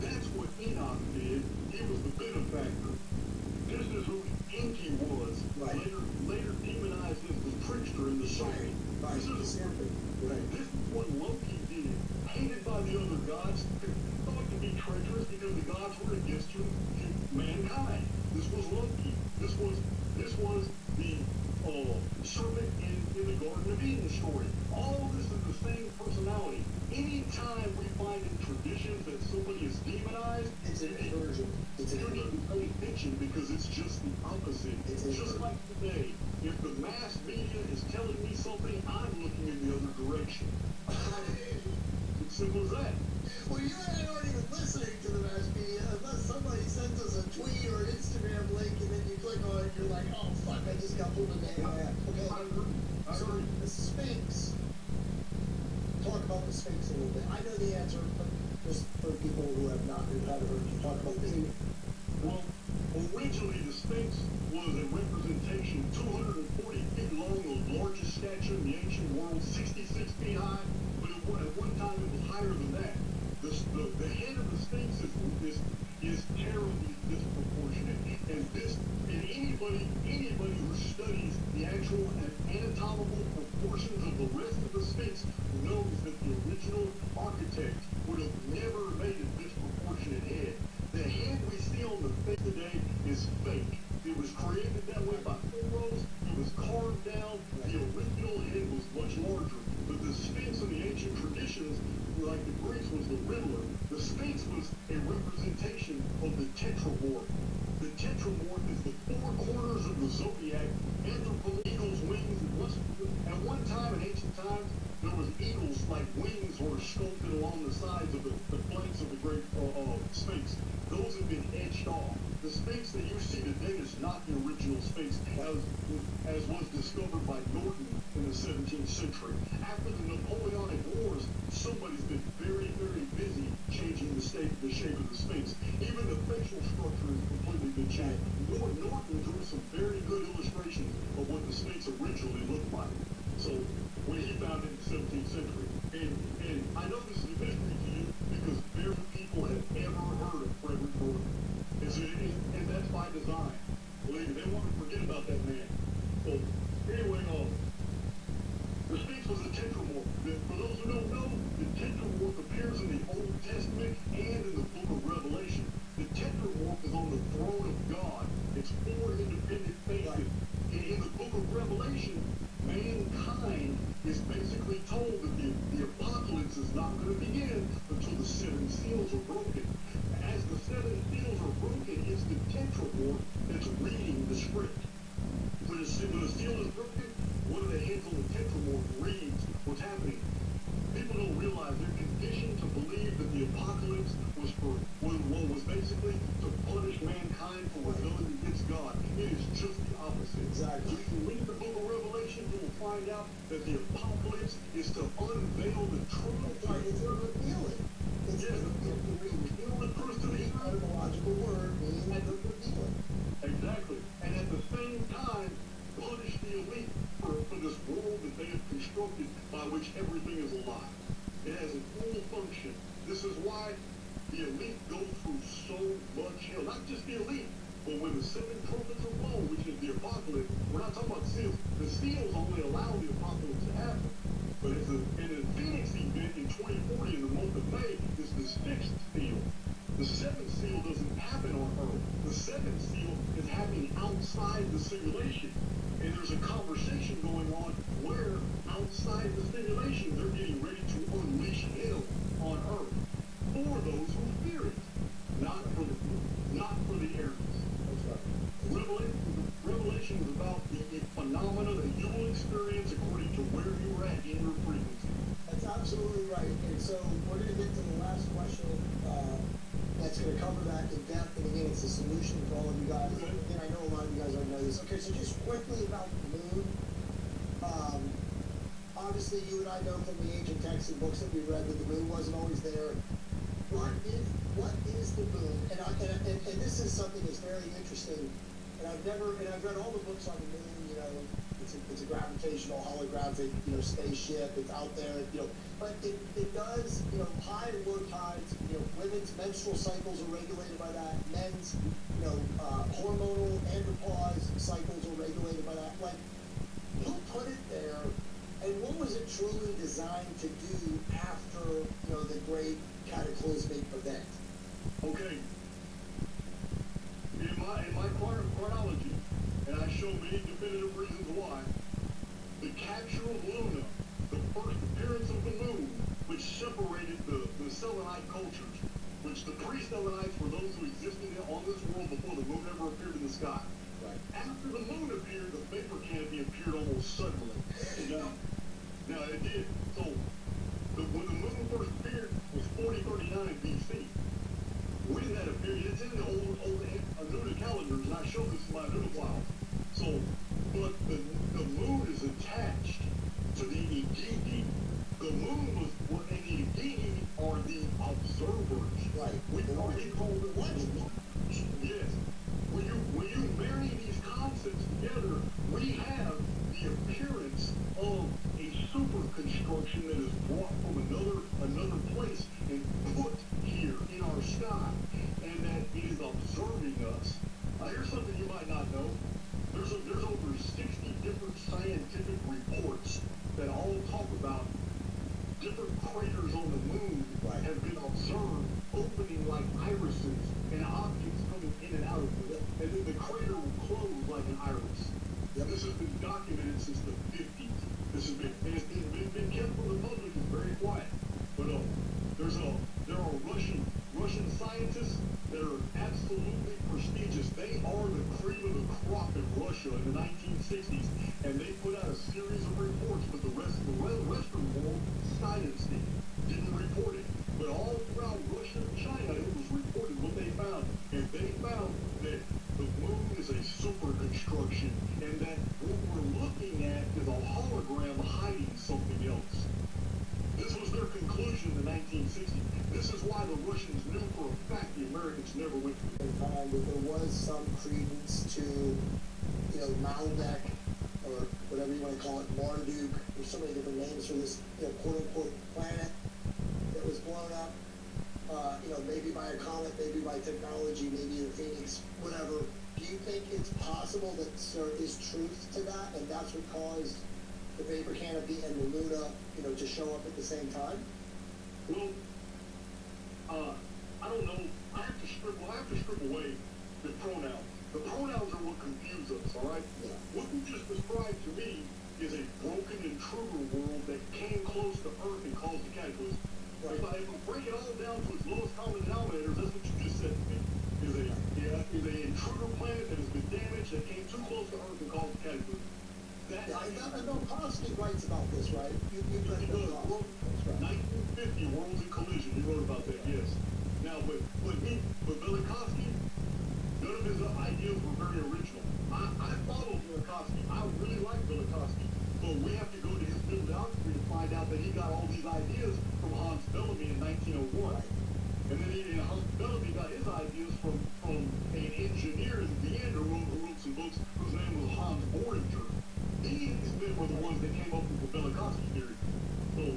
That's what Enoch did. He was the benefactor. This is who Enki was. Right. Later demonized as the trickster and the serpent. Right. This is what Loki did. Hated by the other gods, thought to be treacherous because the gods were against mankind. This was Loki. This was the serpent in the Garden of Eden story. All this is the same personality. Anytime we find in traditions that somebody is demonized, It's an inversion. It's an you're inversion. not paying attention because it's just the opposite. It's Just like today, if the mass media is telling me something, I'm looking in the other direction. It's simple as that. Well, you and I aren't even listening to the mass media unless somebody sends us a tweet or an Instagram link, and then you click on it, and you're like, oh fuck, I just got pulled in the air. Okay. I agree. So the Sphinx. Talk about the Sphinx a little bit. I know the answer, but just for people who haven't heard you talk about the Sphinx. Well, originally the Sphinx was a representation 240 feet long, the largest statue in the ancient world, 66 feet high, but at one time it was higher than that. The head of the Sphinx is terribly disproportionate, and anybody who studies the actual anatomical proportions of the rest of the Sphinx knows that the original architect would have never made a disproportionate head. The head we see on the Sphinx today is fake. It was created that way by pharaohs. It was carved down. The original head was much larger. But the Sphinx in the ancient traditions, like the Greeks, was the Riddler. The Sphinx was a representation of the Tetramorph. The Tetramorph is the 4 corners of the zodiac, anthropomorphic eagle's wings. At one time in ancient times, there was eagles like wings were sculpted along the sides of the flanks of the great Sphinx. Those have been etched off. The Sphinx that you see today is not the original Sphinx, as was discovered by Norton in the 17th century. After the Napoleonic Wars, somebody's been very, very busy changing the shape of the Sphinx. Even the facial structure has completely been changed. Norton drew some very good illustrations of what the Sphinx originally looked like. So when he found it in the 17th century, and I know this is a mystery to you because very few people have ever heard of Frederick Norton, and that's by design. Believe me, they want to forget about that man. So anyway, the Sphinx was a tetramorph. For those who don't know, the tetramorph appears in the Old Testament and in the book of Revelation. The tetramorph is on the throne of God. It's 4 independent faces. In the book of Revelation, mankind is basically told that the apocalypse is not going to begin until the 7 seals are broken. As the 7 seals are broken, it's the tetramorph that's reading the script. When the seal is broken, one of the heads on the tetramorph reads what's happening. People don't realize they're conditioned to believe that the apocalypse was basically to punish mankind for rebelling against God. It is just the opposite. Exactly. If you read the book of Revelation, you will find out that the apocalypse is to unveil the truth. Right, it's to reveal it. It's to reveal the truth to the etymological word meaning to reveal it. Exactly. And at the same time, punish the elite for this world that they have constructed by which everything is a lie. It has a full function. This is why the elite go through so much hell. Not just the elite, but when the 7 trumpets are blown, which is the apocalypse, we're not talking about seals. The seals only allow the apocalypse to happen. But in the Phoenix event in 2040, in the month of May, is the 6th seal. The 7th seal doesn't happen on Earth. The 7th seal is happening outside the simulation. And there's a conversation going on where outside the simulation, they're getting ready to unleash hell on Earth for those who fear it, not for the arrogant. That's right. Revelation is about the phenomena that you will experience according to where you are at in your frequency. That's absolutely right. And so we're going to get to the last last question that's going to cover that in depth, and again, it's a solution for all of you guys. And again, I know a lot of you guys already know this. Okay, so just quickly about the moon. Obviously, you and I know from the ancient texts and books that we read that the moon wasn't always there. What is the moon? And this is something that's very interesting. And I've read all the books on the moon. You know, it's a gravitational holographic, you know, spaceship. It's out there, you know. But it does, you know, high and low tides. You know, women's menstrual cycles are regulated by that. Men's, you know, hormonal andropause cycles are regulated by that. Like, who put it there? And what was it truly designed to do after, you know, the great cataclysmic event? Okay. In my chronology, and I show many definitive reasons why, the capture of Luna, the first appearance of the moon, which separated the Selenite cultures, which the pre-Selenites were those who existed on this world before the moon ever appeared in the sky. Right. After the moon appeared, the vapor canopy appeared almost suddenly. Now it did. So when the moon first appeared was 4039 BC. When that appeared, it's in the old Anunnaki calendars, and I show this in my Anunnaki files. So, but the moon is attached to the Igigi. The moon was, and the Igigi are the observers. Right. We call them watchers. Yes. When you marry these concepts together, we have the appearance of a super construction that is brought from another place and put here in our sky, and that it is observing us. Here's something you might not know. There's over 60 different scientific reports that all talk about different craters on the moon have been observed opening like irises and objects coming in and out of it. And then the crater will close like an iris. Yep. This has been documented since the 50s. This has been, and it's been kept from the public. It's very quiet. But there are Russian scientists that are absolutely prestigious. They are the cream of the crop in Russia in the 1960s, and they put out a series of reports, but the Western world science didn't report it. But all throughout Russia and China, it was reported what they found, and they found that the moon is a super construction, and that what we're looking at is a hologram hiding something else. This was their conclusion in the 1960s. This is why the Russians knew for a fact the Americans never went to the moon. That there was some credence to, you know, Maldek, or whatever you want to call it, Marduk. There's so many different names for this, you know, quote-unquote planet that was blown up, you know, maybe by a comet, maybe by technology, maybe the Phoenix, whatever. Do you think it's possible that there is truth to that, and that's what caused the vapor canopy and the Luna, you know, to show up at the same time? Well, I don't know. I have to strip away the pronouns. The pronouns are what confuse us, all right? Yeah. What you just described to me is a broken intruder world that came close to Earth and caused the cataclysm. Right. If I break it all down to its lowest common denominator, that's what you just said to me. Is a intruder planet that has been damaged, that came too close to Earth and caused the cataclysm. I know Kosky writes about this, right? You read about right. 1950, Worlds in Collision. You wrote about that, yes. Now, but Velikovsky, none of his ideas were very original. I follow Velikovsky. I really like Velikovsky. But we have to go to his bibliography to find out that he got all these ideas from Hans Bellamy in 1901. And then Hans Bellamy got his ideas from an engineer in Vienna who wrote some books whose name was Hans Bohringer. These men were the ones that came up with the Velikovsky theory. So,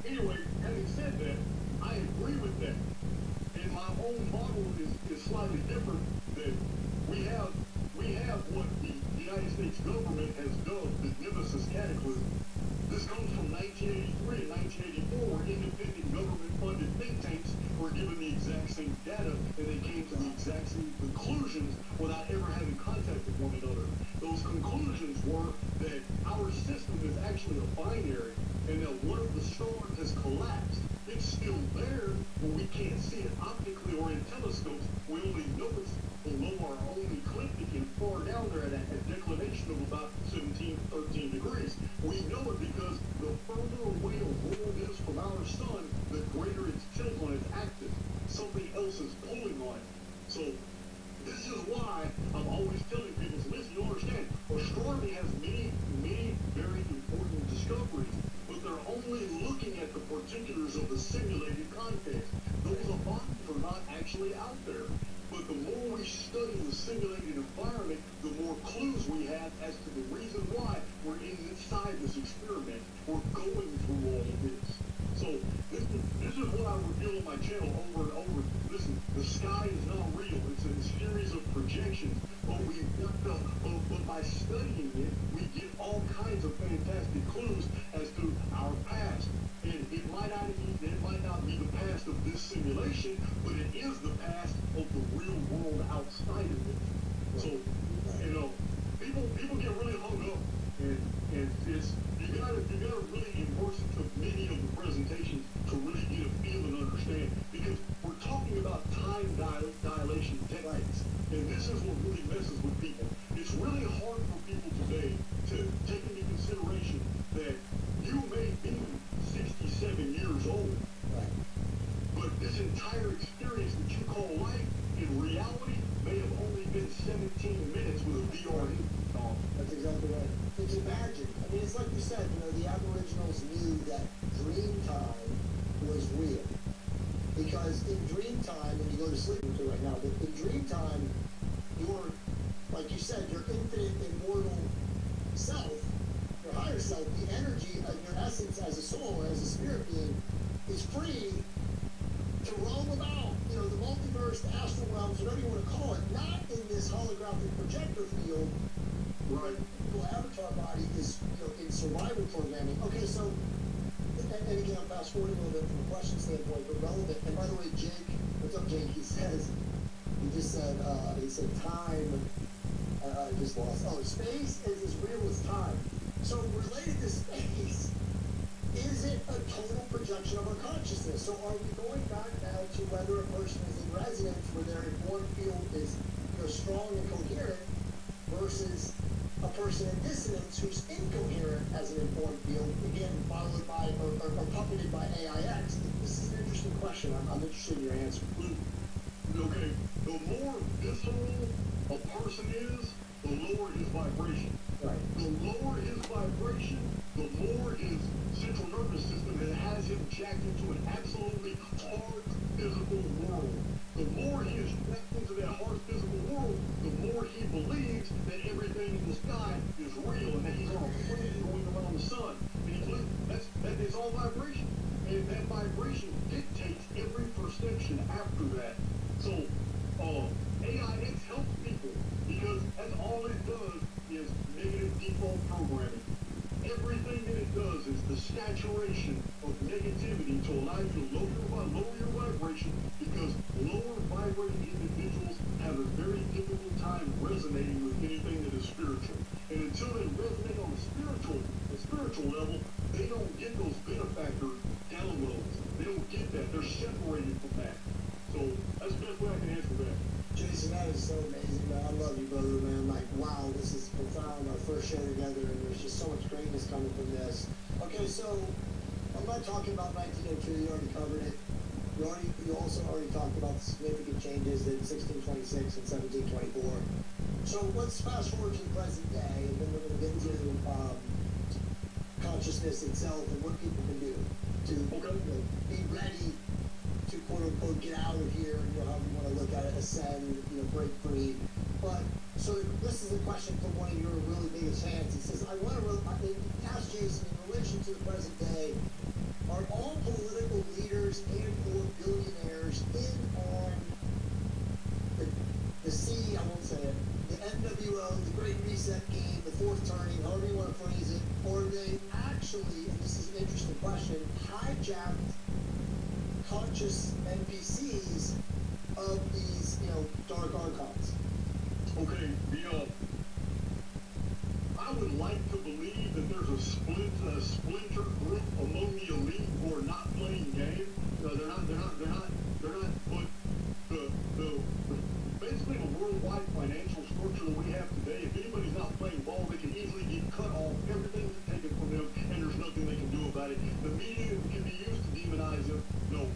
anyway, having said that, I agree with that. And my own model is slightly different. That we have what the United States government has dubbed the Nemesis Cataclysm. This comes from 1983 and 1984, where independent government-funded think tanks were given the exact same data, and they came to the exact same conclusions without ever having contact with one another. Those conclusions were that our system is actually a binary, and that one of the stars has collapsed. It's still there, but we can't see it optically or in telescopes. We only know it's below our own ecliptic and far down there at a declination of about 17, 13 degrees. We know it because the further away a world is from our sun, the greater its tilt on its axis. Something else is pulling on it. So this is why I'm always telling people, so listen, you understand, astronomy has many, many very important discoveries, but they're only looking at the particulars of the simulated context. Those bodies are not actually out there. But the more we study the simulated environment, the more clues we have as to the reason why we're inside this experiment. We're going through all of this. So this is what I reveal on my channel over and over. Listen, the sky is not real. It's a series of projections. But but by studying it, we get all kinds of fantastic clues as to our past. And it might not be the past of this simulation, but it is the past of the real world outside of it. So, you know, people get really hung up, and it's you gotta really immerse into many of the presentations to really get a feel and understand, because we're talking about time dilation techniques, and this is what really messes with people. It's really hard for people today to take into consideration that you may be 67 years old, but this entire experience that you call life, in reality, may have only been 17 minutes with a VR on. That's exactly right. It's imagined. I mean, it's like you said, you know, the Aboriginals knew that dream time was real. Because in dream time, when you go to sleep until right now, but in dream time, your, like you said, your infinite, immortal self, your higher self, the energy of your essence as a soul, as a spirit being, is free to roam about, you know, the multiverse, the astral realms, whatever you want to call it, not in this holographic projector field where the avatar body is, you know, in survival programming. Okay, so, and again, I'm fast forwarding a little bit from a question standpoint, but relevant. And by the way, Jake, what's up, Jake? He said time, I just lost. Oh, space is as real as time. So related to space, is it a total projection of our consciousness? So are we going back now to whether a person is in resonance where their informed field is, you know, strong and coherent versus a person in dissonance who's incoherent as an informed field, again, followed by or puppeted by AIX? This is an interesting question. I'm interested in your answer. Okay, the more visceral a person is, the lower his vibration. Right. The lower his vibration, the more his central nervous system has him jacked into an absolutely hard physical world. The more he is jacked into that hard physical world, the more he believes that everything in the sky is real and that he's on a plane going around the sun. And he believes that is all vibration. And that vibration dictates every perception after that. So, AIX helps people because that's all it does is negative default programming. Everything that it does is the saturation of negativity to allow you to lower your vibration, because lower vibrating individuals have a very difficult time resonating with anything that is spiritual. And until they resonate on the spiritual level, they don't get those benefactor downloads. They don't get that. They're separated from that. So that's the best way I can answer that. Jason, that is so amazing, man. I love you, brother, man. Like, wow, this is profound. Our first show together, and there's just so much greatness coming from this. Okay, so I'm not talking about 1902. You already covered it. You also already talked about the significant changes in 1626 and 1724. So let's fast forward to the present day, and then we're going to get to consciousness itself and what people can do to, you know, be ready to quote unquote get out of here, you know, however you want to look at it, ascend, you know, break free. But so this is a question from one of your really biggest fans. He says, I want to ask Jason, in relation to the present day, are all political leaders and or billionaires in on the C, I won't say it, the NWO, the Great Reset game, the fourth turning, however you want to phrase it, or are they actually, and this is an interesting question, hijacked conscious NPCs of these, you know, dark archons? Okay, I would like to believe that there's a splinter group among the elite who are not playing games. No, they're not, but basically the worldwide financial structure that we have today, if anybody's not playing ball, they can easily get cut off, everything's taken from them, and there's nothing they can do about it, the media can be used to demonize him. No.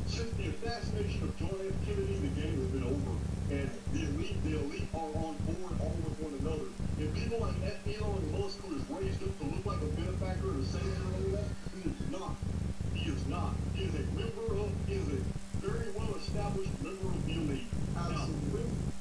Since the assassination of John F. Kennedy, the game has been over. And the elite are on board all with one another. And people like Elon Musk, who is raised up to look like a benefactor and a saint and all that, he is not. He is not. He is a very well established member of the elite. Now,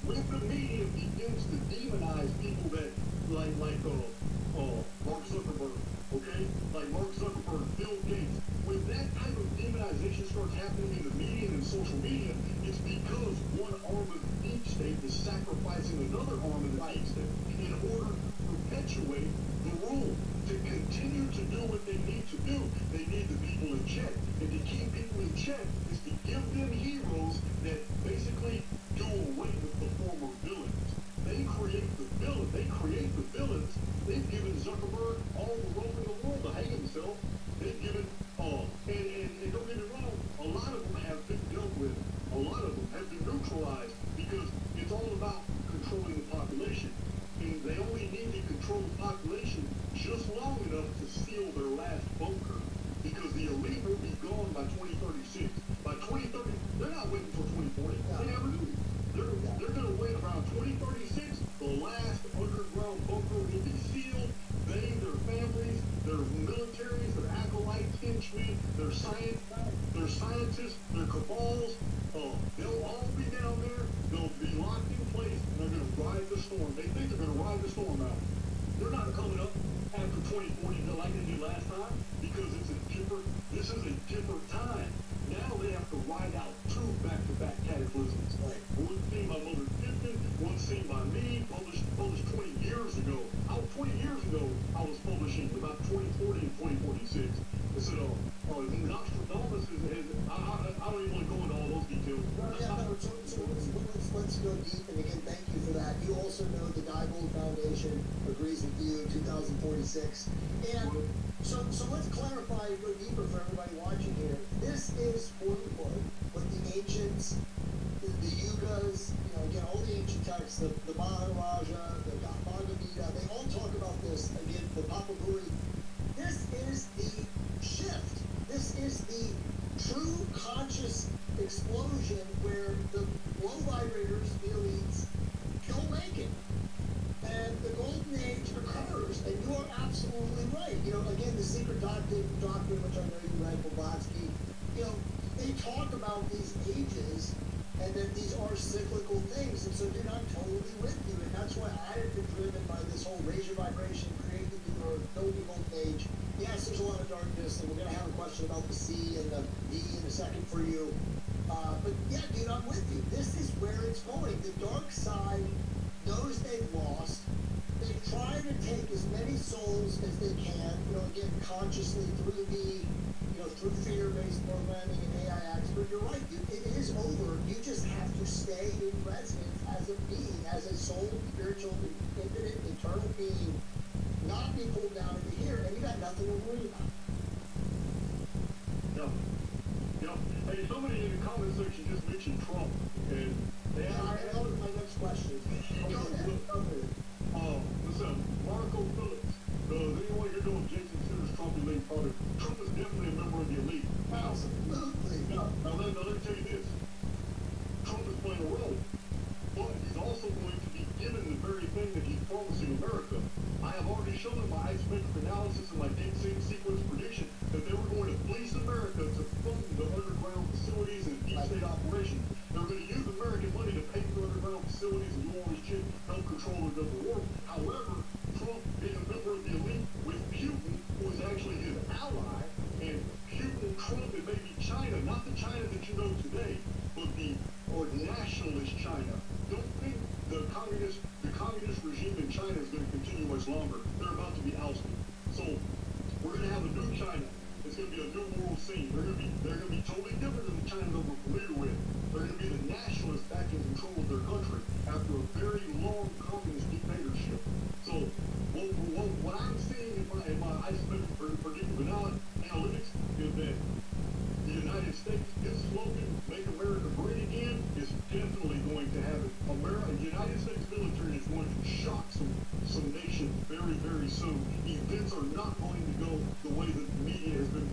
when the media begins to demonize people that like Mark Zuckerberg, okay? Like Mark Zuckerberg, Bill Gates. When that type of demonization starts happening in the media and in social media, it's because one arm of the deep state is sacrificing another arm of the deep state in order to perpetuate the rule. To continue to do what they need to do, they need the people in check. And to keep people in check is to give them heroes that basically do away with the former villains. They create the villains. They've given Zuckerberg all the rope in the world to hang himself. They've given, and don't get me wrong, a lot of them have been dealt with. A lot of them have been neutralized because it's all about controlling the population. And they only need to control the population just long enough to seal their last bunker. Because the elite will be gone by 2036. By 2030, they're not waiting until 2040. They never do. They're going to wait around 2036. The last underground bunker will be sealed. They, their families, their militaries, their acolytes, henchmen, their scientists, their cabals, they'll all be down there. They'll be locked in place, and they're going to ride the storm. They think they're going to ride the storm out. They're not coming up after 2040 like they did last time because this is a different time. Now they have to ride out two back-to-back cataclysms. Like one seen by Mother Tipton, one seen by me, published 20 years ago. 20 years ago, I was publishing about 2040 and 2046. I said, Nostradamus is I don't even want to go into all those details. Let's go deep, and again, thank you for that. You also know the Diebold Foundation agrees with you, 2046. And so let's clarify and go deeper for everybody watching here. This is, quote unquote, what the ancients, the Yugas, again, all the ancient texts, the Maharaja, the Bhagavad Gita, they all talk about this. Again, the Papaguri. This is the shift. This is the true conscious explosion where the low vibrators, the elites, don't make it. And the golden age occurs, and you are absolutely right. Again, the secret doctrine, which I know you read, Blavatsky, they talk about these ages and that these are cyclical things. And so, dude, I'm totally with you. And that's why I have been driven by this whole raise your vibration, create the new earth, build the golden age. Yes, there's a lot of darkness, and we're going to have a question about the C and the D in a second for you. But yeah, dude, I'm with you. This is where it's going. The dark side knows they've lost. They try to take as many souls as they can, again, consciously through fear-based programming and AI acts. But you're right, dude, it is over. You just have to stay in resonance as a being, as a soul, spiritual, infinite, eternal being, not be pulled down into here, and you got nothing to worry about. Yeah. Hey, somebody in the comment section just mentioned Trump, and that was my next question. Go ahead. Listen, Marco Phillips. Does anyone here know if Jason considers Trump elite party? Trump is definitely a member of the elite. Absolutely. Now let me tell you this. Trump is playing a role, but he's also going to be given the very thing that he's promising America. I have already shown in my isometric analysis and my deep sequence prediction that they were going to fleece America to fund the underground facilities and deep state operations. They were going to use American money to pay for underground facilities and do all this shit, help control the world. However, Trump being a member of the elite with Putin, who is actually his ally, and Putin, Trump, and maybe China, not the China that you know today, but the nationalist China. Don't think the communist regime in China is going to continue much longer. They're about to be ousted. So we're going to have a new China. It's going to be a new world scene. They're going to be totally different than the China that we're familiar with. They're going to be the nationalists back in control of their country after a very long communist dictatorship. So what I'm seeing in my isometric predictive analytics is that the United States, his slogan, "Make America Great Again," is definitely going to have it. The United States military is going to shock some nations very, very soon. Events are not going to go the way that the media has been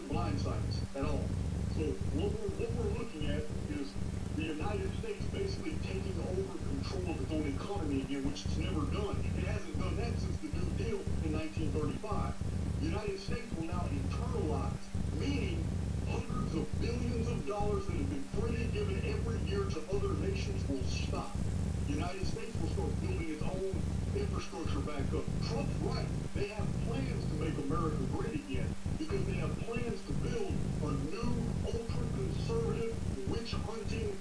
blindsides at all. So what we're looking at is the United States basically taking over control of its own economy again, which it's never done. It hasn't done that since the New Deal in 1935. The United States will now internalize, meaning hundreds of billions of dollars that have been freely given every year to other nations will stop. The United States will start building its own infrastructure back up. Trump's right. They have plans to make America great again because they have plans to build a new ultra-conservative witch-hunting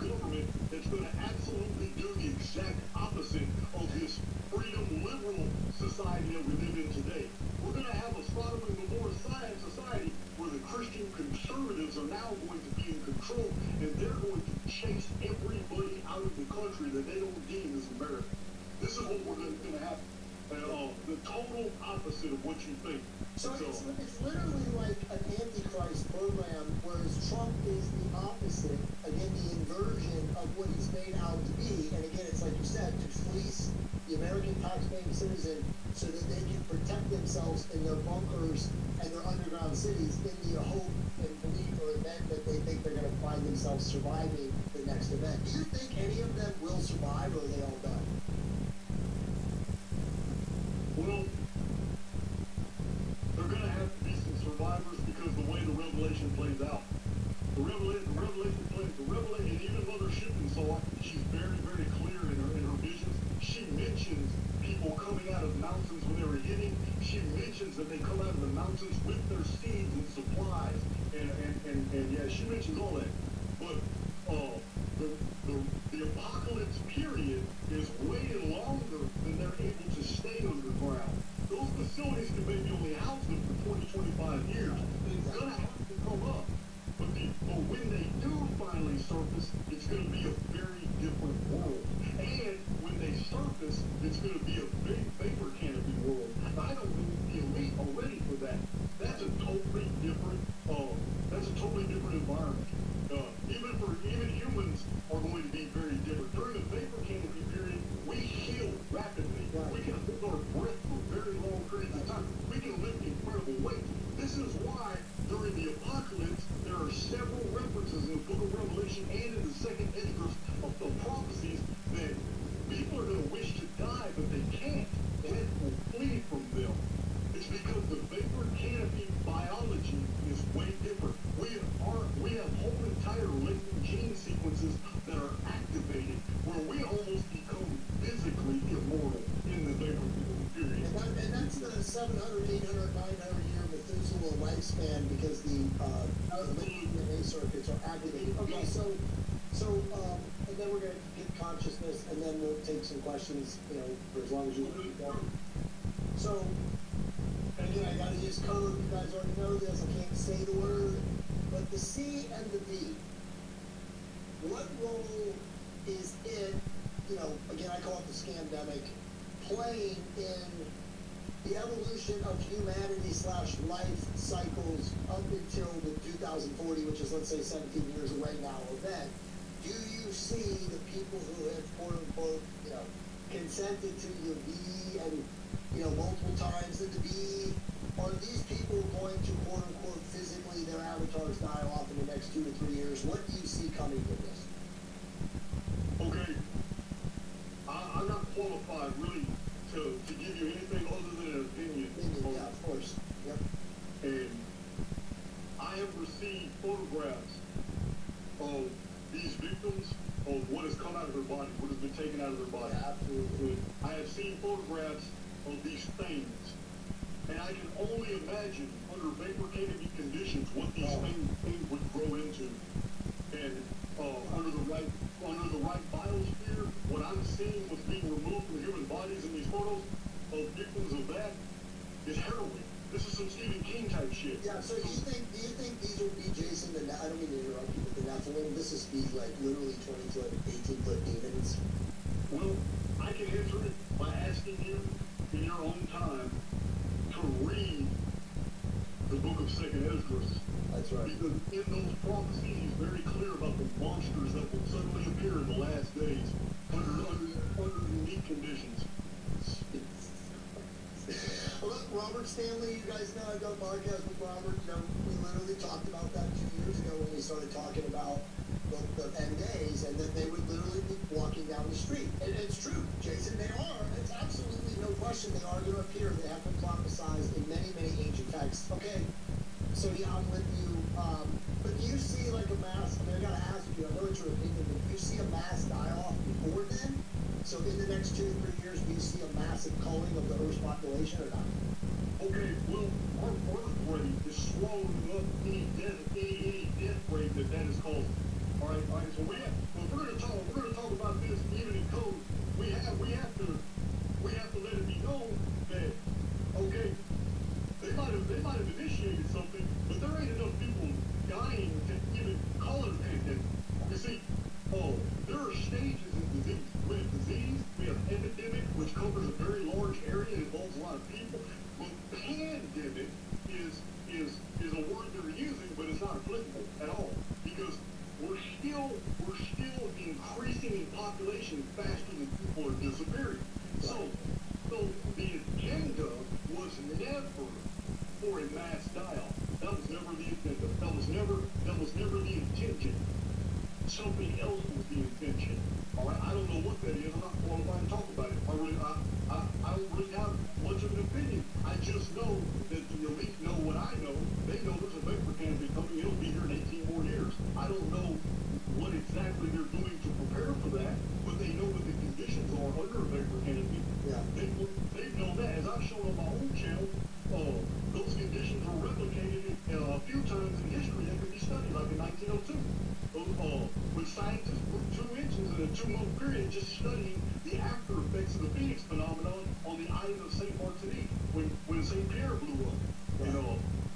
government that's going to absolutely do the exact opposite of this freedom liberal society that we live in today. We're going to have a Sodom and Gomorrah society where the Christian conservatives are now going to be in control and they're going to chase everybody out of the country that they don't deem as American. This is what we're going to happen. The total opposite of what you think. So it's literally like an antichrist program, whereas Trump is the opposite, again, the inversion of what he's made out to be. And again, it's like you said, to fleece the American taxpaying citizen so that they can protect themselves in their bunkers and their underground cities in the hope and belief or event that they think they're going to find themselves surviving the next event. Do you think any of them will survive, or are they all done? Well, they're going to have to be some survivors because the way the revelation plays out. The revelation, and even Mother Shipton saw it. She's very, very clear in her visions. She mentions people coming out of mountains when they were hitting. She mentions that they come out of the mountains with their seeds and supplies. And yeah, she mentions all that. But the apocalypse period is way longer than they're able to stay underground. Those facilities can maybe only house them for 20, 25 years. They're going to have to come up. But when they do finally surface, it's going to be a very different world. And when they surface, it's going to be a big vapor canopy world. I don't think the elite are ready for that. That's a totally different environment. Even humans are going to be very different. During the vapor canopy period, we heal rapidly. We can hold our breath for very long periods of time. We can lift incredible weight. This is why during the apocalypse, there are several references in the book of Revelation and in the second Esdras of prophecies that people are going to wish to die, but they can't. Death will flee from them. It's because the vapor canopy biology is way different. We have whole entire latent gene sequences that are activated where we almost become physically immortal in the vapor period. And that's the 700, 800, 900 year Methuselah lifespan because the DNA circuits are activated. Okay, so and then we're going to get consciousness, and then we'll take some questions, for as long as you keep going. So, and again, I got to use code. You guys already know this. I can't say the word. But the C and the D, what role is it, again, I call it the scamdemic, playing in the evolution of humanity / life cycles up until the 2040, which is, let's say, 17 years away now, event? Do you see the people who have, quote unquote, consented to your V and, multiple times in the V, are these people going to, quote unquote, physically, their avatars die off in the next 2 to 3 years? What do you see coming from this? Okay. I'm not qualified really to give you anything other than an opinion. Yeah, of course. Yep. And I have received photographs of these victims of what has come out of their body, what has been taken out of their body. Yeah, absolutely. I have seen photographs of these things. And I can only imagine under vapor canopy conditions what these things would grow into. And under the right biosphere, what I'm seeing what's being removed from human bodies in these photos of victims of that is harrowing. This is some Stephen King type shit. Yeah, so do you think these will be, Jason, I don't mean to interrupt you, but the Nephilim, this is be like literally 20-foot, 18-foot demons? Well, I can answer it by asking you in your own time to read the book of Second Esdras. That's right. Because in those prophecies, he's very clear about the monsters that will suddenly appear in the last days under unique conditions. Robert Stanley, you guys know I've done a podcast with Robert. You know, we literally talked about that 2 years ago when we started talking about the end days, and that they would literally be walking down the street. And it's true, Jason, they are. It's absolutely no question they are going to appear. They have been prophesized in many, many ancient texts. Okay, so yeah, I'm with you. But do you see like a mass, I mean, I got to ask you, I know it's your opinion, but do you see a mass die-off before then? So in the next 2 to 3 years, do you see a massive culling of the Earth's population or not? Okay, well, our birth rate is swallowing up any death rate that is caused. All right. So if we're gonna talk about this even in code. We have to let it be known that okay, they might have initiated something, but there ain't enough people dying to even call it a pandemic. You see, there are stages in disease. We have disease, we have epidemic, which covers a very large area and involves a lot of people. But pandemic is a word they're using, but it's not applicable at all because we're still increasing in population faster than people are disappearing. So the agenda was never for a mass die-off. That was never the agenda. That was never the intention. Something else was the intention. All right, I don't know what that is. I'm not qualified to talk about it. I don't really have much of an opinion. I just know that the elite know what I know. They know there's a vapor canopy coming. It'll be here in 18 more years. I don't know what exactly they're doing to prepare for that, but they know what the conditions are under a vapor canopy. Yeah. They've known that. As I've shown on my own channel, those conditions were replicated a few times in history that could be studied, like in 1902. When scientists grew 2 inches in a 2-month period just studying the after effects of the Phoenix phenomenon on the island of St. Martinique when St. Pierre blew up and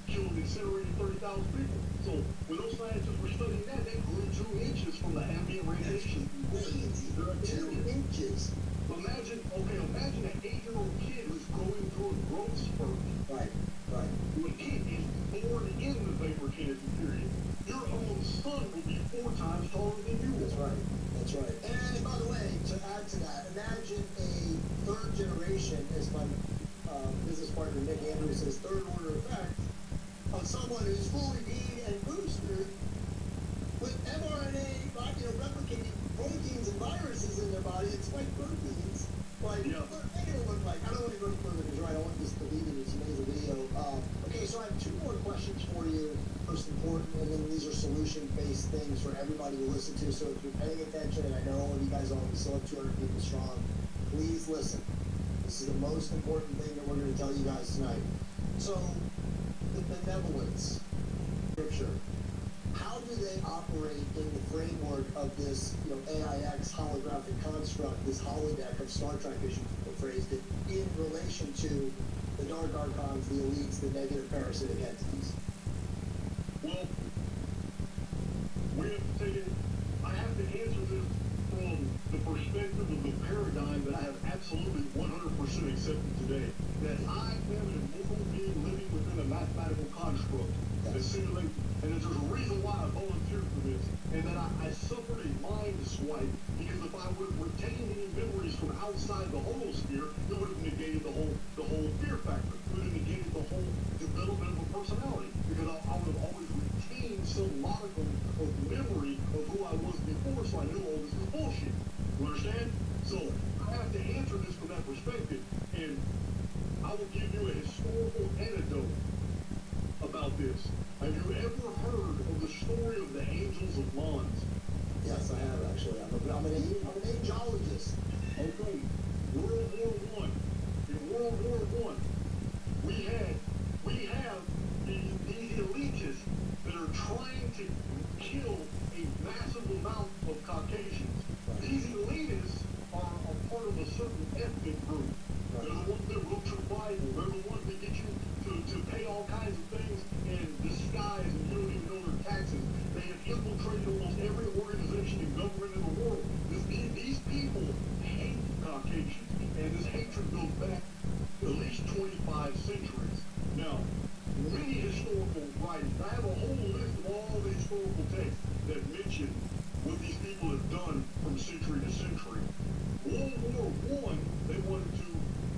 killed and incinerated 30,000 people. So when those scientists were studying that, they grew 2 inches from the ambient radiation. 2 inches. Imagine an 8-year-old kid who's going through a growth spurt. Right. When a kid is born in the vapor canopy period, your own son will be 4 times taller than you. That's right. And by the way, to add to that, imagine a 3rd generation, as my business partner Nick Andrews says, 3rd order effect of someone who's fully being and boosted with mRNA, replicating proteins and viruses in their body. It's like proteins. Like, what are they going to look like? I don't want to go further because I don't want this to lead into this amazing video. Okay, so I have 2 more questions for you. First important, and then these are solution-based things for everybody to listen to. So if you're paying attention, and I know all of you guys are, we still have 200 people strong, please listen. This is the most important thing that we're going to tell you guys tonight. So, the benevolence scripture, how do they operate in the framework of this, AIX holographic construct, this holodeck of Star Trek, as you phrased it, in relation to the dark archons, the elites, the negative parasitic entities? Well, I have to answer this from the perspective of the paradigm that I have absolutely 100% accepted today. That I am an immortal being living within a mathematical construct that simulates, and that there's a reason why I volunteered for this, and that I suffered a mind swipe, because if I would have retained any memories from outside the holosphere, it would have negated the whole fear factor. It would have negated the whole development of a personality, because I would have always retained some modicum of memory of who I was before, so I knew all this was bullshit. You understand? So I have to answer this from that perspective, and I will give you a historical anecdote about this. Have you ever heard of the story of the Angels of Mons? Yes, I have actually. I'm an angelologist. Okay. World War I. In World War I, we have these elitists that are trying to kill a massive amount of Caucasians. These elitists are a part of a certain ethnic group. They're the ones that wrote your Bible. They're the ones that get you to pay all kinds of things in disguise, and you don't even know their taxes. They have infiltrated almost every organization and government in the world. These people hate Caucasians, and this hatred goes back at least 25 centuries. Now, many historical writings, I have a whole list of all the historical texts that mention what these people have done from century to century. World War I, they wanted to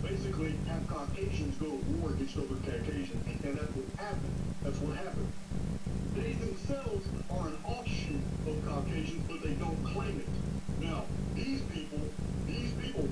basically have Caucasians Caucasians go to war against other Caucasians, and that's what happened. That's what happened. They themselves are an offshoot of Caucasians, but they don't claim it. Now, these people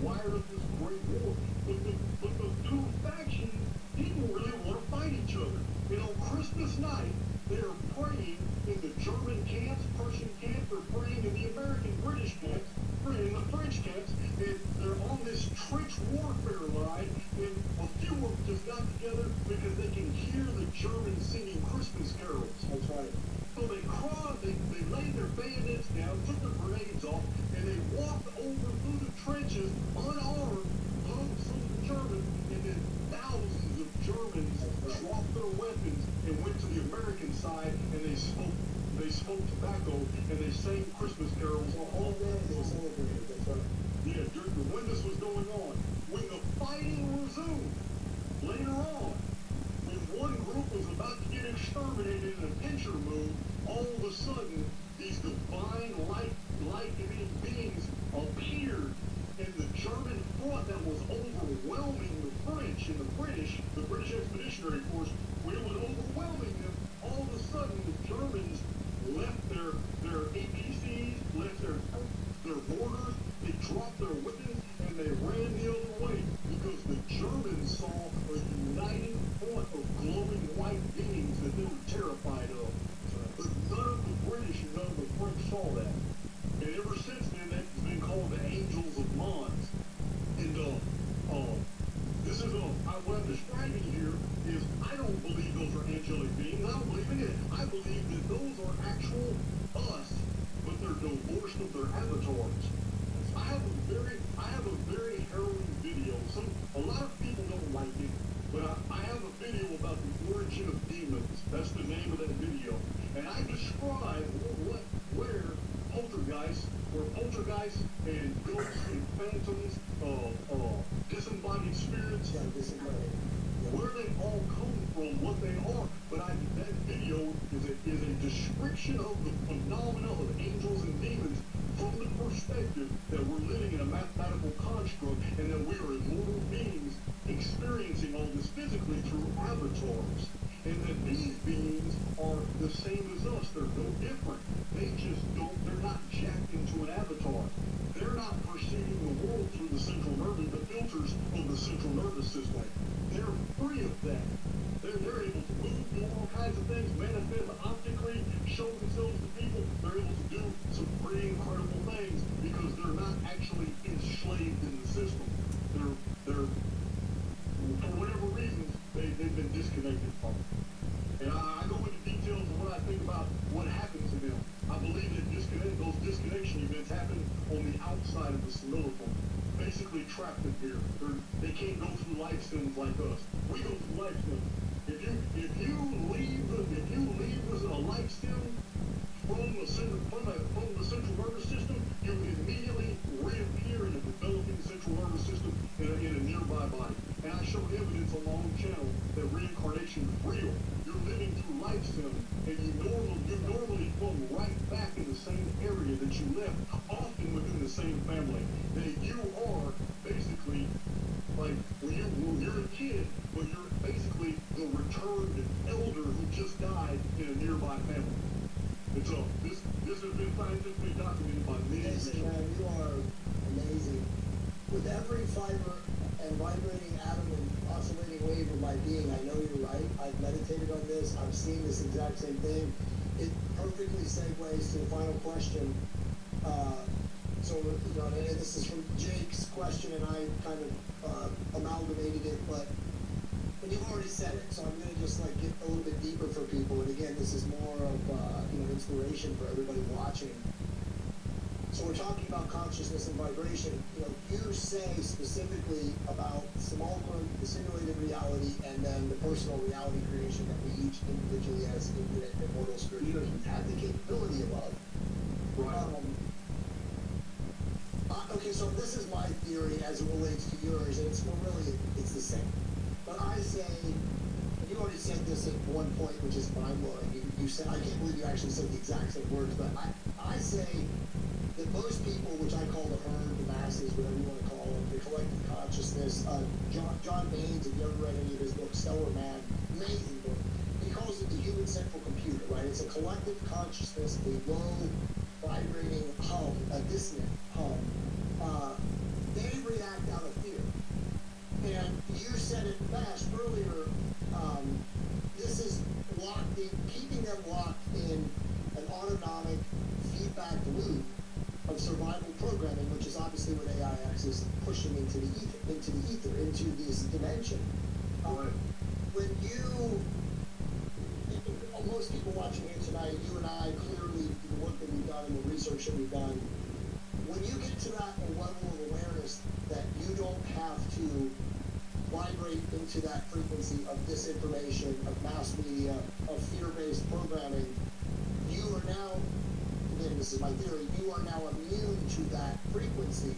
wired up this great war, but the two factions didn't really want to fight each other. And on Christmas night, they're praying in the German camps, Prussian camps, they're praying in the American British camps, praying in the French camps, and they're on this trench warfare line, and a few of them just got together because they can hear the Germans singing Christmas carols. That's right. So they crawled, they laid their bayonets down, took their grenades off, and they walked over through the trenches unarmed, hugged some of the Germans, and then thousands of Germans dropped their weapons and went to the American side, and they smoked tobacco, and they sang Christmas carols all day. They celebrated, that's right. Yeah, when this was going on, when the fighting resumed later on, when one group was about to get exterminated in a pincher move, all of a sudden, these divine light-giving beings appeared, and the German front that was overwhelming the French and the British Expeditionary Force, when it was overwhelming them, all of a sudden the Germans left their APCs, left their mortars, they dropped their weapons, and they ran the other way, because the Germans saw a uniting front of glowing white beings that they were terrified of. But none of the British and none of the French saw that. And ever since then, that's been called the Angels of Mons. And this is what I'm describing here is I don't believe those are angelic beings. I don't believe in it. I believe that those are actual us, but they're divorced of their avatars. I have a very harrowing video. A lot of people don't like it, but I have a video about the origin of demons. That's the name of that video. And I describe where poltergeists and ghosts and phantoms, disembodied spirits, where they all come from, what they are. But that video is a description of the phenomena of angels and demons from the perspective that we're living in a mathematical construct and that we are immortal beings experiencing all this physically through avatars. And that these beings are the same as us. They're no different. They're not jacked into an avatar. They're not perceiving the world through the filters of the central nervous system. They're free of that. They're able to move, do all kinds of things, manifest optically, show themselves to people. They're able to do some pretty incredible things because they're not actually enslaved in the system. They're for whatever reasons, they've been disconnected from it. And I go into details of what I think about what happens to them. I believe that those disconnection events happen on the outside of the simulacrum, basically trapped in here. They can't go through life sims like us. We go through life sims. If you leave a life sim from the central nervous system, you immediately reappear in a developing central nervous system in a nearby body. And I show evidence on my own channel that reincarnation is real. You're living through life sim, and you normally come right back in the same area that you left, often within the same family. That you are basically like when you're a kid, but you're basically the returned elder who just died in a nearby family. And so this has been scientifically documented by many Jason, man, you are amazing. With every fiber and vibrating atom and oscillating wave of my being, I know you're right. I've meditated on this. I've seen this exact same thing. It perfectly segues to the final question. And this is from Jake's question, and I kind of amalgamated it, but you've already said it, so I'm going to just get a little bit deeper for people. And again, this is more of inspiration for everybody watching. So we're talking about consciousness and vibration. You say specifically about simulacrum, the simulated reality, and then the personal reality creation that we each individually as infinite immortal spirit beings have the capability of. Right. Okay, so this is my theory as it relates to yours, and it's the same. But I say, and you already said this at one point, which is mind-blowing. You said, I can't believe you actually said the exact same words, but I say that most people, which I call the herd, the masses, whatever you want to call them, the collective consciousness. John Baines, if you ever read any of his books, Stellar Man, amazing book. He calls it the human central computer, right? It's a collective consciousness, a low vibrating hum, a dissonant hum. They react out of fear. And you said it best earlier, this is locked in, keeping them locked in an autonomic feedback loop of survival programming, which is obviously what AIX is pushing into the ether, into this dimension. When you, most people watching here tonight, you and I, clearly, the work that we've done and the research that we've done, when you get to that level of awareness that you don't have to vibrate into that frequency of disinformation, of mass media, of fear-based programming, you are now, again, this is my theory, you are now immune to that frequency.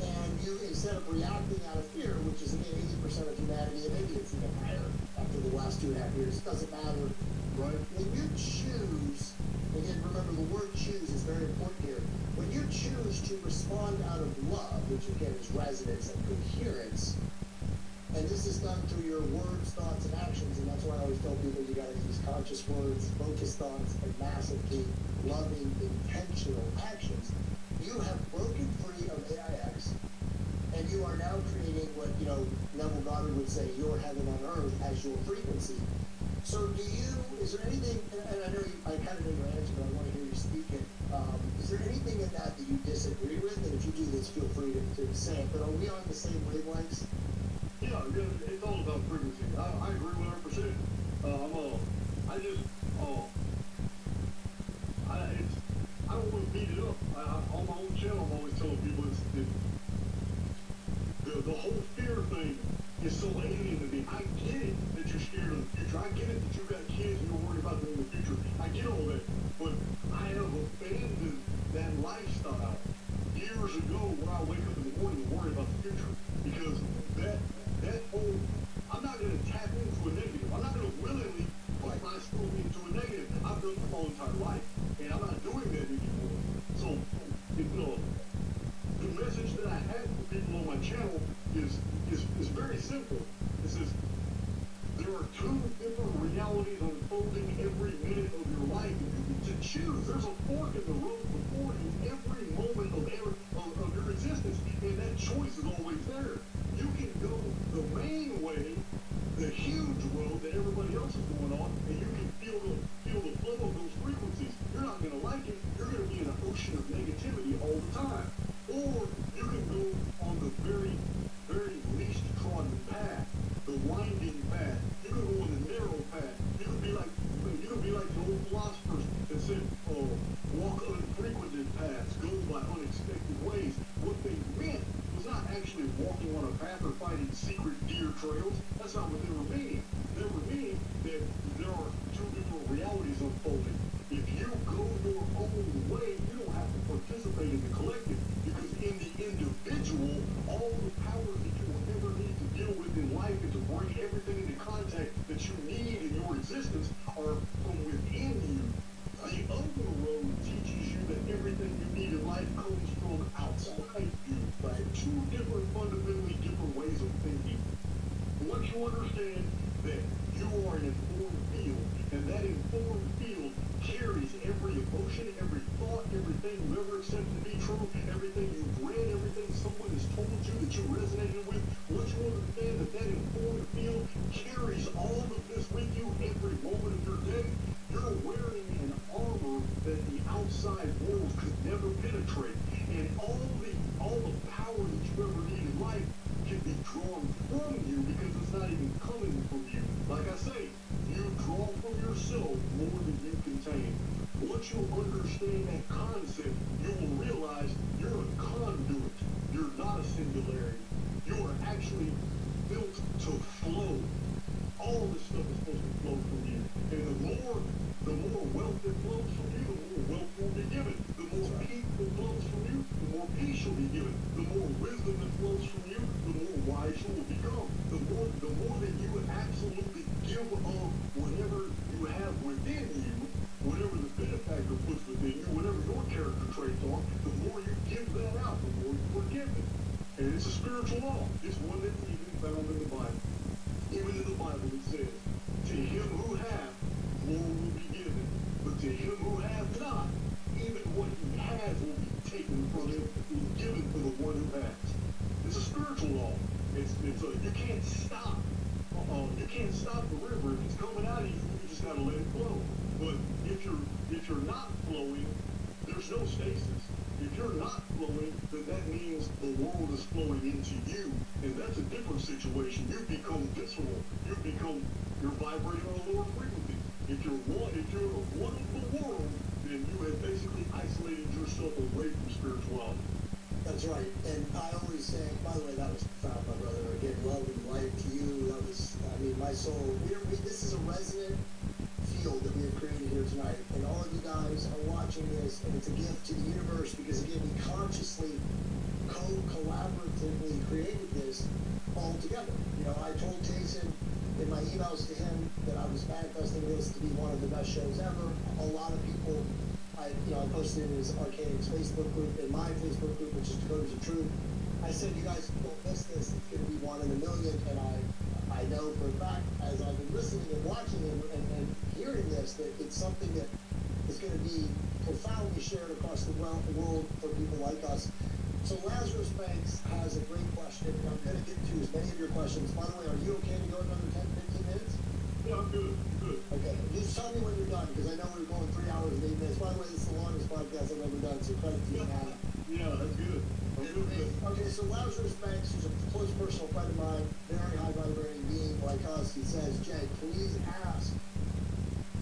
And you, instead of reacting out of fear, which is again 80% of humanity, and maybe it's even higher after the last 2.5 years, it doesn't matter. Right? When you choose, again, remember the word choose is very important here. When you choose to respond out of love, which again is resonance and coherence, and this is done through your words, thoughts, and actions, and that's why I always tell people you gotta use conscious words, focused thoughts, and massive, deep, loving, intentional actions. You have broken free of AIX, and you are now creating what, Neville Goddard would say, your heaven on earth as your frequency. So is there anything, and I know I kind of know your answer, but I want to hear you speak it. Is there anything in that you disagree with? And if you do this, feel free to say it, but are we on the same wavelengths? Yeah, it's all about frequency. I agree 100%. I don't want to beat it up. On my own channel, I'm always telling people the whole fear thing is so alien to me. I get it that you're scared of the future. I get it that you got kids and you're worried about them in the future. I get all that. But I have abandoned that lifestyle years ago when I wake up in the morning and worry about the future. Because that whole, I'm not going to tap into a negative. I'm not going to willingly put myself into a negative. I've done it my entire life. And I'm not doing that anymore. So, the message that I have for people on my channel is very simple. It says, there are two different realities unfolding every minute of your life, and you get to choose. There's a fork in the road before you every moment of your existence, and that choice is always there. You can go the main way, the huge road that everybody else is going on, and you can feel the flow of those frequencies. You're not going to like it. You're going to be in an ocean of negativity all the time. Or you can go on the very, very least trodden path, the winding path. You can go on the narrow path. You can be like the old philosophers that said, walk unfrequented paths, go by unexpected ways. What they meant was not actually walking on a path or finding secret deer trails. That's not what they were meaning. They were meaning that there are two different realities unfolding. If you go your own way, you don't have to participate in the collective, because in the individual, all the powers that you will ever need to deal with in life and to bring everything into contact that you need in your existence are from within you. The other road teaches you that everything you need in life comes from outside you. Right? Two fundamentally different ways of thinking. Once you understand that you are an informed field, and that informed field carries every emotion, every thought, everything you ever accepted to be true, everything you've read, everything someone has told you that you resonated with. Once you understand that informed field carries all of this with you every moment of your day, you're wearing an armor that the outside world could never penetrate. And all the power that you ever need in life can be drawn from you, because it's not even coming from you. Like I say, you draw from yourself more than you contain. Once you understand that concept, you will realize you're a conduit. You're not a singularity. You are actually built to flow. All this stuff is supposed to flow from you. And the more wealth that flows from you, the more wealth will be given. The more peace that flows from you, the more peace you'll be given. The more wisdom that flows from you, the more wise you will become. The more that you would absolutely give of whatever you have within you, whatever the benefactor puts within you, whatever your character traits are, the more you give that out, the more you are given. And it's a spiritual law. It's one that's even found in the Bible. Even in the Bible it says, to him who hath, more will be given. But to him who hath not, even what he has will be taken from him and given to the one who has. It's a spiritual law. You can't stop. You can't stop the river. If it's coming out of you, you just gotta let it flow. But if you're not flowing, there's no stasis. If you're not flowing, then that means the world is flowing into you, and that's a different situation. You become visceral. You're vibrating on a lower frequency. If you're one of the world, then you have basically isolated yourself away from spirituality. That's right. And I always say, by the way, that was profound, my brother. Again, love and light to you. That was, I mean, my soul. This is a resonant field that we have created here tonight. And all of you guys are watching this, and it's a gift to the universe because, again, we consciously, collaboratively created this all together. You know, I told Jason in my emails to him that I was manifesting this to be one of the best shows ever. A lot of people, I posted in his Archaic's Facebook group, in my Facebook group, which is Decoders of Truth. I said, you guys don't miss this. It's going to be one in a million. And I know for a fact, as I've been listening and watching and hearing this, that it's something that is going to be profoundly shared across the world for people like us. So Lazarus Banks has a great question, and I'm going to get to as many of your questions. By the way, are you okay to go another 10, 15 minutes? Yeah, I'm good. Okay, just tell me when you're done, because I know we're going 3 hours and 8 minutes. By the way, this is the longest podcast I've ever done, so credit to you, man. Yeah, that's good. Okay, so Lazarus Banks, who's a close personal friend of mine, very high vibrating being like us, he says, Jay, please ask,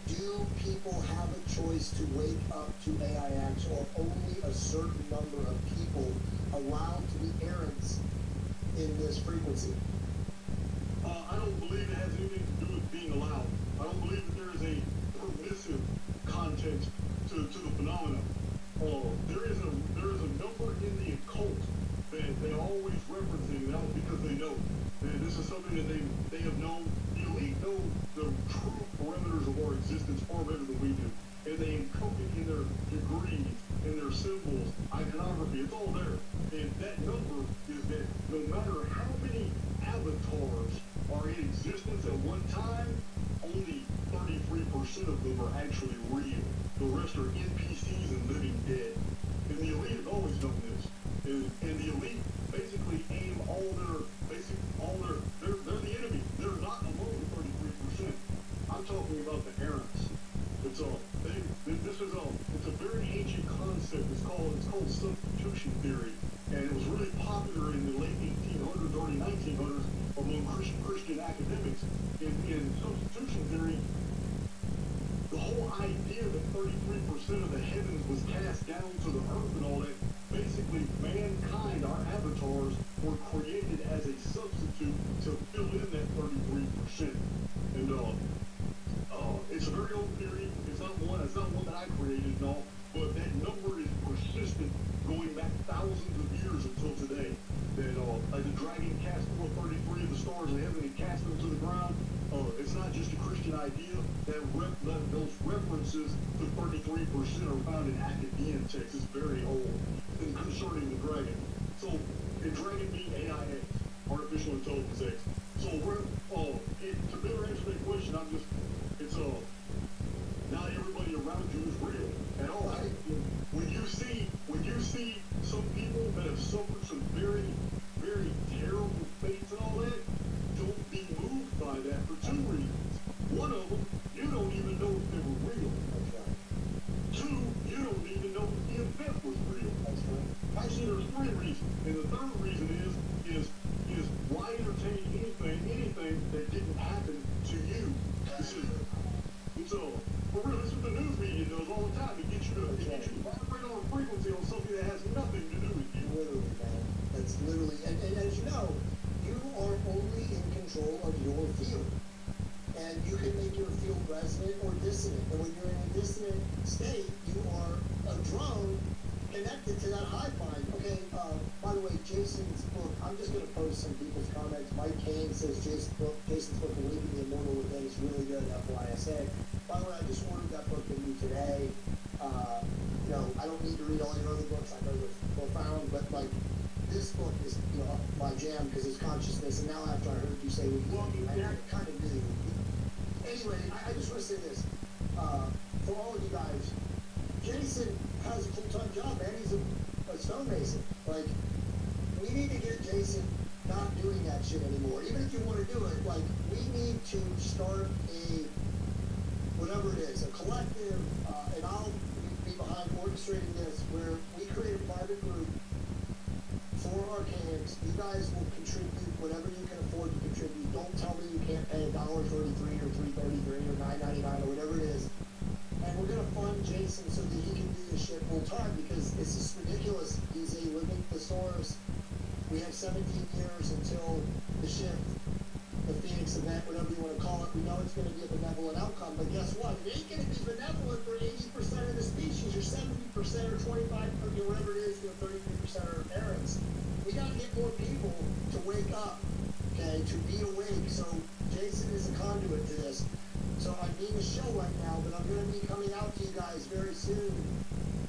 do people have a choice to wake up to AIX, or only a certain number of people allowed to be errants in this frequency? I don't believe it has anything to do with being allowed. I don't believe that there is a permissive context to the phenomenon. There is a number in the occult that they're always referencing, and that was because they know. And this is something that they have known. The elite know the true parameters of our existence far better than we do. And they encode it in their degrees, in their symbols, iconography. It's all there. And that number is that no matter how many avatars are in existence at one time, only 33% of them are actually real. The rest are NPCs and living dead. And the elite have always known this. And the elite basically aim they're the enemy. They're not among the 33%. I'm talking about the errants. It's a very ancient concept. It's called substitution theory, and it was really popular in the late 1800s, early 1900s among Christian academics. In substitution theory, the whole idea that 33% of the heavens was cast down to the earth and all that, basically mankind, our avatars, were created as a substitute to fill in that 33%. And it's a very old theory. It's not one that I created and all, but that number is persistent going back thousands of years until today. That like the dragon cast forth 33 of the stars of heaven and cast them to the ground. It's not just a Christian idea. Those references to 33% are found in academic texts. It's very old. And concerning the dragon. So the dragon being AIX, artificial intelligence X. So to better answer that question, not everybody around you is real at all. When you see some people that have suffered some very, very terrible fates and all that, don't be moved by that for two reasons. One of them, you don't even know if they were real. That's right. Two, you don't even know if the event was real. That's right. Actually, there's three reasons. And the third reason is why entertain anything that didn't happen to you? So, for real, this is what the news media does all the time. It gets you to vibrate on a frequency on something that has nothing to do with you. Literally, man. That's literally, and as you know, you are only in control of your field. And you can make your field resonant or dissonant. And when you're in a dissonant state, you are a drone connected to that hive mind. Okay, by the way, Jason's book, I'm just going to post some people's comments. Mike Kane says Jason's book, Believing the Immortal Within, is really good, FYSA. By the way, I just ordered that book with you today. I don't need to read all your other book is, you know, my jam because it's consciousness. And now after I heard you say, well, I kind of knew. Anyway, I just want to say this. For all of you guys, Jason has a full-time job, man. He's a stonemason. Like, we need to get Jason not doing that shit anymore. Even if you want to do it, like, we need to start whatever it is, a collective, and I'll be behind orchestrating this, where we create a private group for archaics. You guys will contribute whatever you can afford to contribute. Don't tell me you can't pay $1.33 or $3.33 or $9.99 or whatever it is. And we're gonna fund Jason so that he can do this shit full time, because this is ridiculous. He's a living thesaurus. We have 17 years until the shift, the Phoenix event, whatever you want to call it. We know it's going to be a benevolent outcome, but guess what? It ain't going to be benevolent for 80% of the species, or 70% or 25, or whatever it is, you know, 33% are parents. We got to get more people to wake up, okay, to be awake. So Jason is a conduit to this. So I'm being a show right now, but I'm going to be coming out to you guys very soon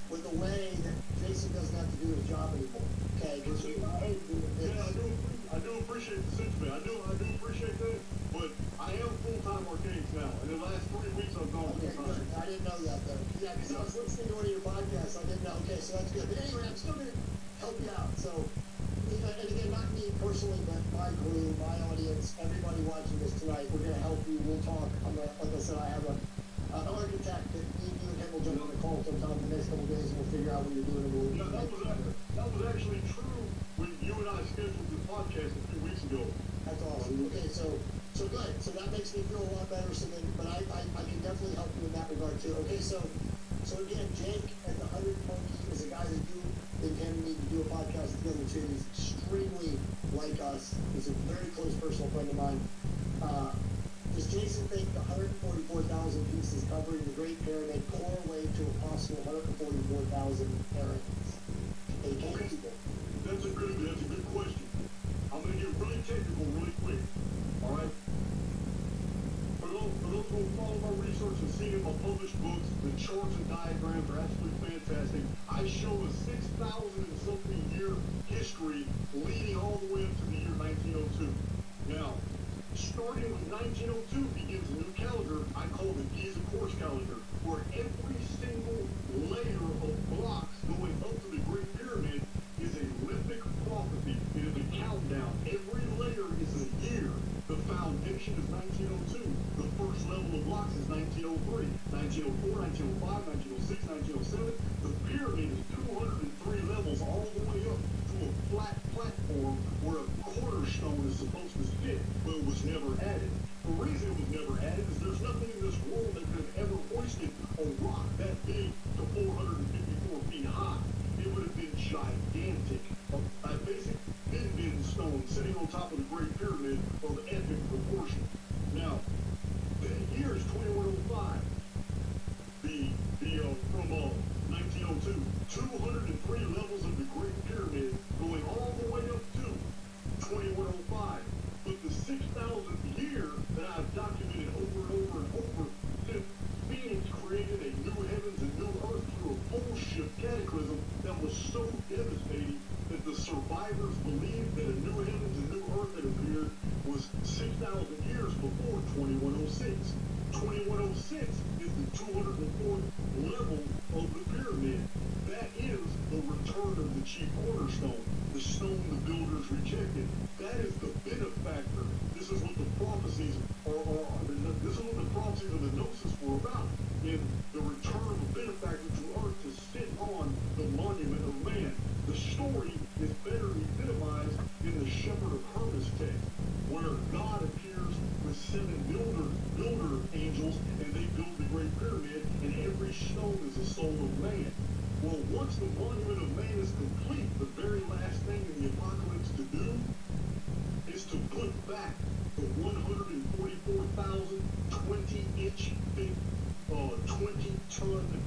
with a way that Jason doesn't have to do his job anymore. Okay, because I do appreciate the sentiment. I do appreciate that. But I am full-time arcades now. In the last 3 weeks, I've gone okay, full-time. good. I didn't know that though. Yeah, because I was listening to one of your podcasts. I didn't know. Okay, so that's good. But anyway, I'm still going to help you out. So, and again, not me personally, but my crew, my audience, everybody watching this tonight, we're going to help you. We'll talk. Like I said, I have an architect that you and him will jump on the call sometime in the next couple of days, and we'll figure out what you're doing. And we'll that was actually true when you and I scheduled this podcast a few weeks ago. That's awesome. Okay, so good. So that makes me feel a lot better. So then, but I can definitely help you in that regard too. Okay, so again, Jake at the 100 Monkey is a guy that you and him need to do a podcast together too. He's extremely like us. He's a very close personal friend of mine. Does Jason think the 144,000 pieces covering the Great Pyramid correlate to a possible 144,000 parents? That's a good question. I'm going to get really technical really quick. All right? For those who have followed my research and seen in my published books, the charts and diagrams are absolutely fantastic. I show a 6,000 and something year history leading all the way up to the year 1902. Now, starting with 1902 begins a new calendar I call the Giza Course calendar, where every single layer of blocks going up to the Great Pyramid is a lithic prophecy. It is a countdown. Every layer is a year. The foundation is 1902. The first level of blocks is 1903, 1904, 1905, 1906, 1907. The pyramid is 203 levels all the way up to a flat platform where a cornerstone is supposed to sit, but it was never added. The reason it was never added is there's nothing in this world that could have ever hoisted a rock that big to 454 feet high. It would have been gigantic. A basic thin stone sitting on top of the Great Pyramid of epic proportion. Now, the year is 2105. From 1902, 203 levels of the Great Pyramid going all the way up to 2105. But the 6,000th year that I've documented over and over and over, since Phoenix created a new heavens and new earth through a pole shift cataclysm that was so devastating that the survivors believed that a new heavens and new earth that appeared was 6,000 years before 2106. 2106 is the 204th level of the pyramid. That is the return of the chief cornerstone, the stone the builders rejected. That is the benefactor. This is what the prophecies this is what the prophecies of the Gnosis were about. In the return of a benefactor to earth to sit on the monument of man. The story is better epitomized in the Shepherd of Hermas text, where God appears with 7 builder angels, and they build the Great Pyramid, and every stone is a soul of man. Well, once the monument of man is complete, the very last thing in the apocalypse to do is to put back the 144,000 20-inch thick, 20-ton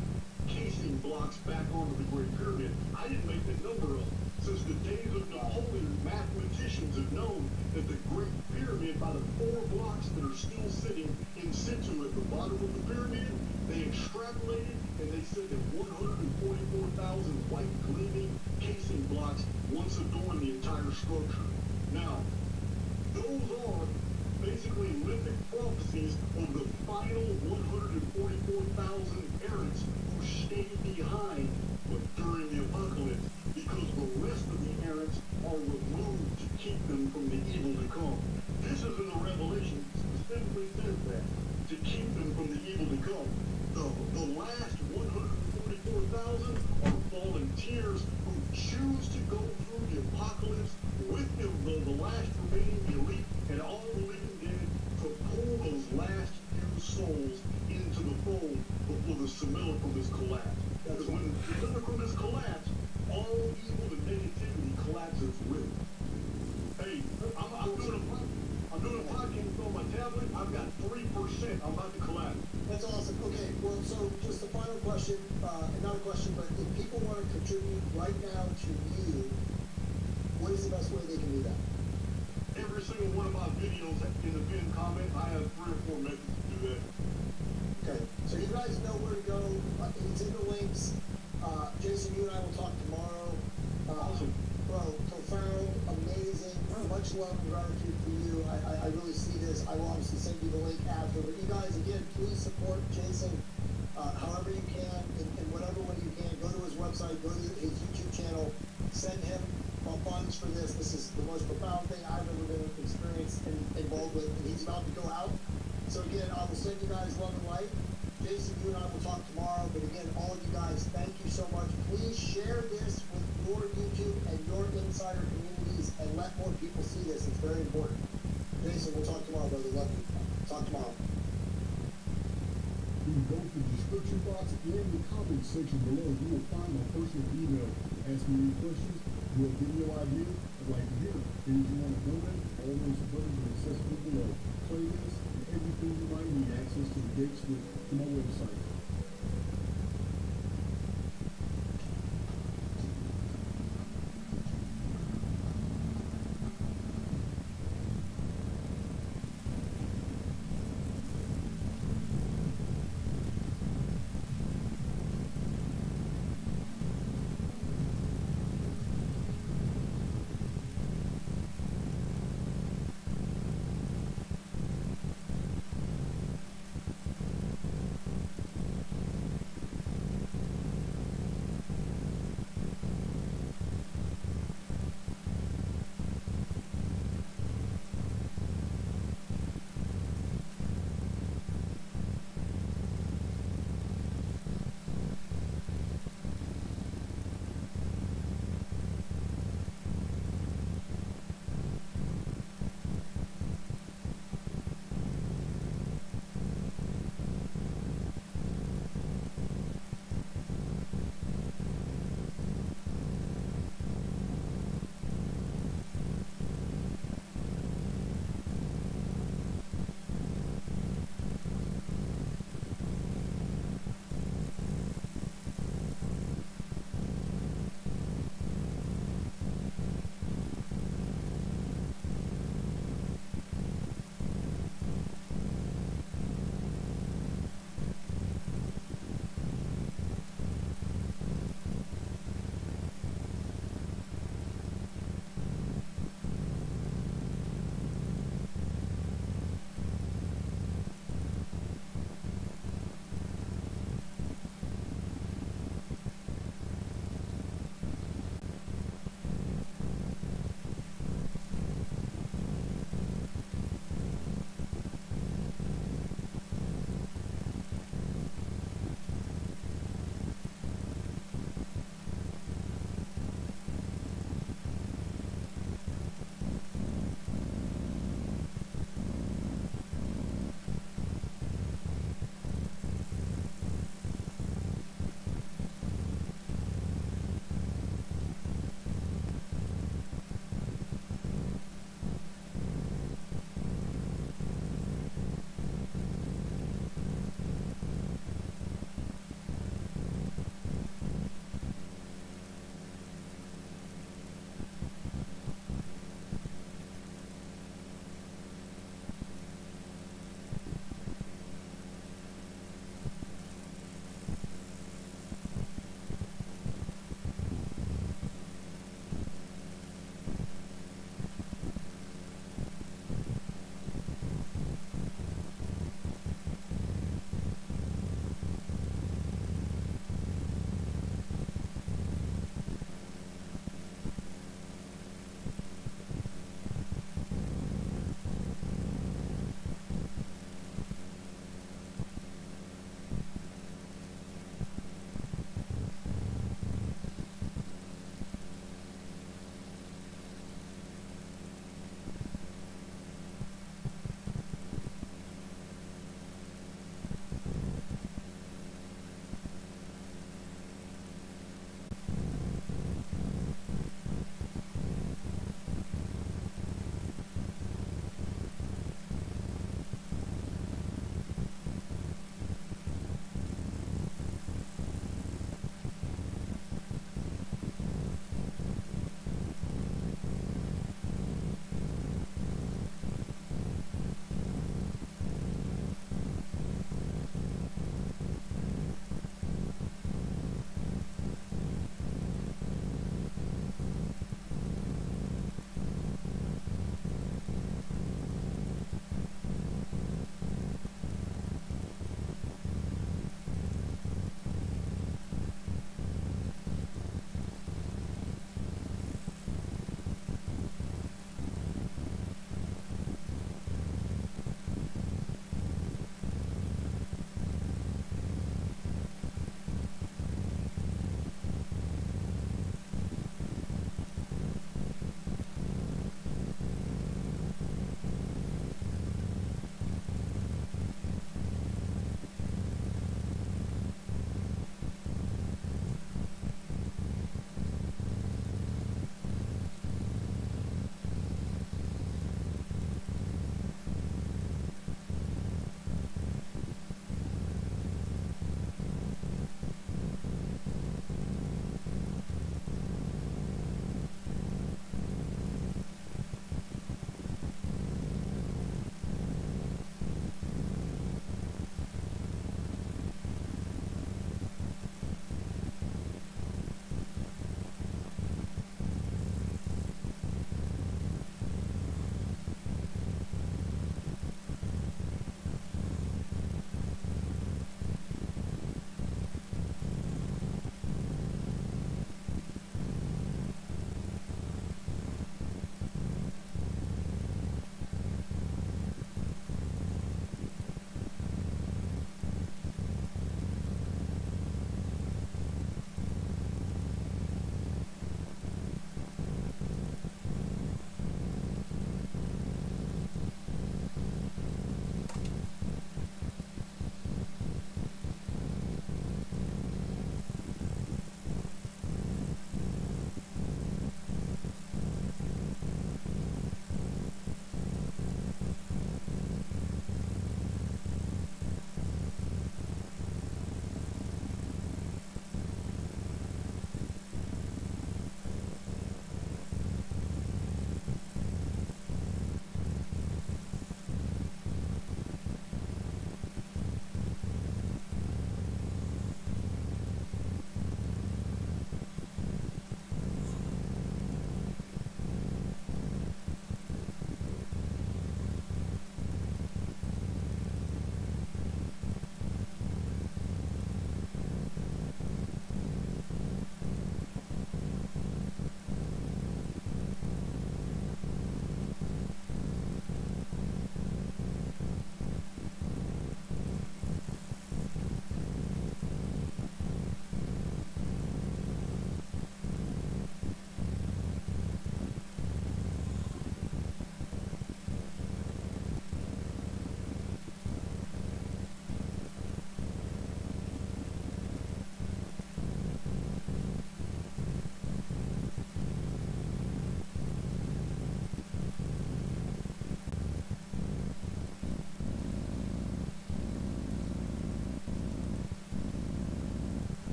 casing blocks back onto the Great Pyramid. I didn't make that number up. Since the days of Napoleon, mathematicians have known that the Great Pyramid, by the 4 blocks that are still sitting in situ at the bottom of the pyramid, they extrapolated and they said that 144,000 white gleaming casing blocks once adorn the entire structure. Now, those are basically mythic prophecies of the final 144,000 errants who stayed behind during the apocalypse, because the rest of the errants are removed to keep them from the evil to come. This is in the Revelation, specifically says that, to keep them from the evil to come. The last 144,000 are volunteers who choose to go through the apocalypse with the last remaining elite and all the living dead to pull those last few souls into the fold before the simulacrum is collapsed. Because when the simulacrum is collapsed, all evil and negativity collapses with it. Hey, I'm doing a podcast on my tablet. I've got 3%. I'm about to collapse. That's awesome. Okay, well, so just a final question, not a question, but if people want to contribute right now to you, what is the best way they can do that? Every single one of my videos in the pinned comment, I have 3 or 4 methods to do that. Okay, so you guys know where to go. It's in the links. Jason, you and I will talk tomorrow. Awesome. Bro, profound, amazing, much love and gratitude for you. I really see this. I will obviously send you the link after. But you guys, again, please support Jason however you can, in whatever way you can. Go to his website, go to his YouTube channel, send him funds for this. This is the most profound thing I've ever been experienced and involved with. And he's about to go out. So again, I will send you guys love and light. Jason, you and I will talk tomorrow. But again, all of you guys, thank you so much. Please share this with your YouTube and your insider communities and let more people see this. It's very important. Jason, we'll talk tomorrow, brother. Love you. Talk tomorrow. In both the description box and the comment section below, you will find my personal email. Ask me any questions, you have video ideas, I'd like to hear. And if you want to donate, all those buttons are accessible below. Playlists and everything you might need access to the dates to my website.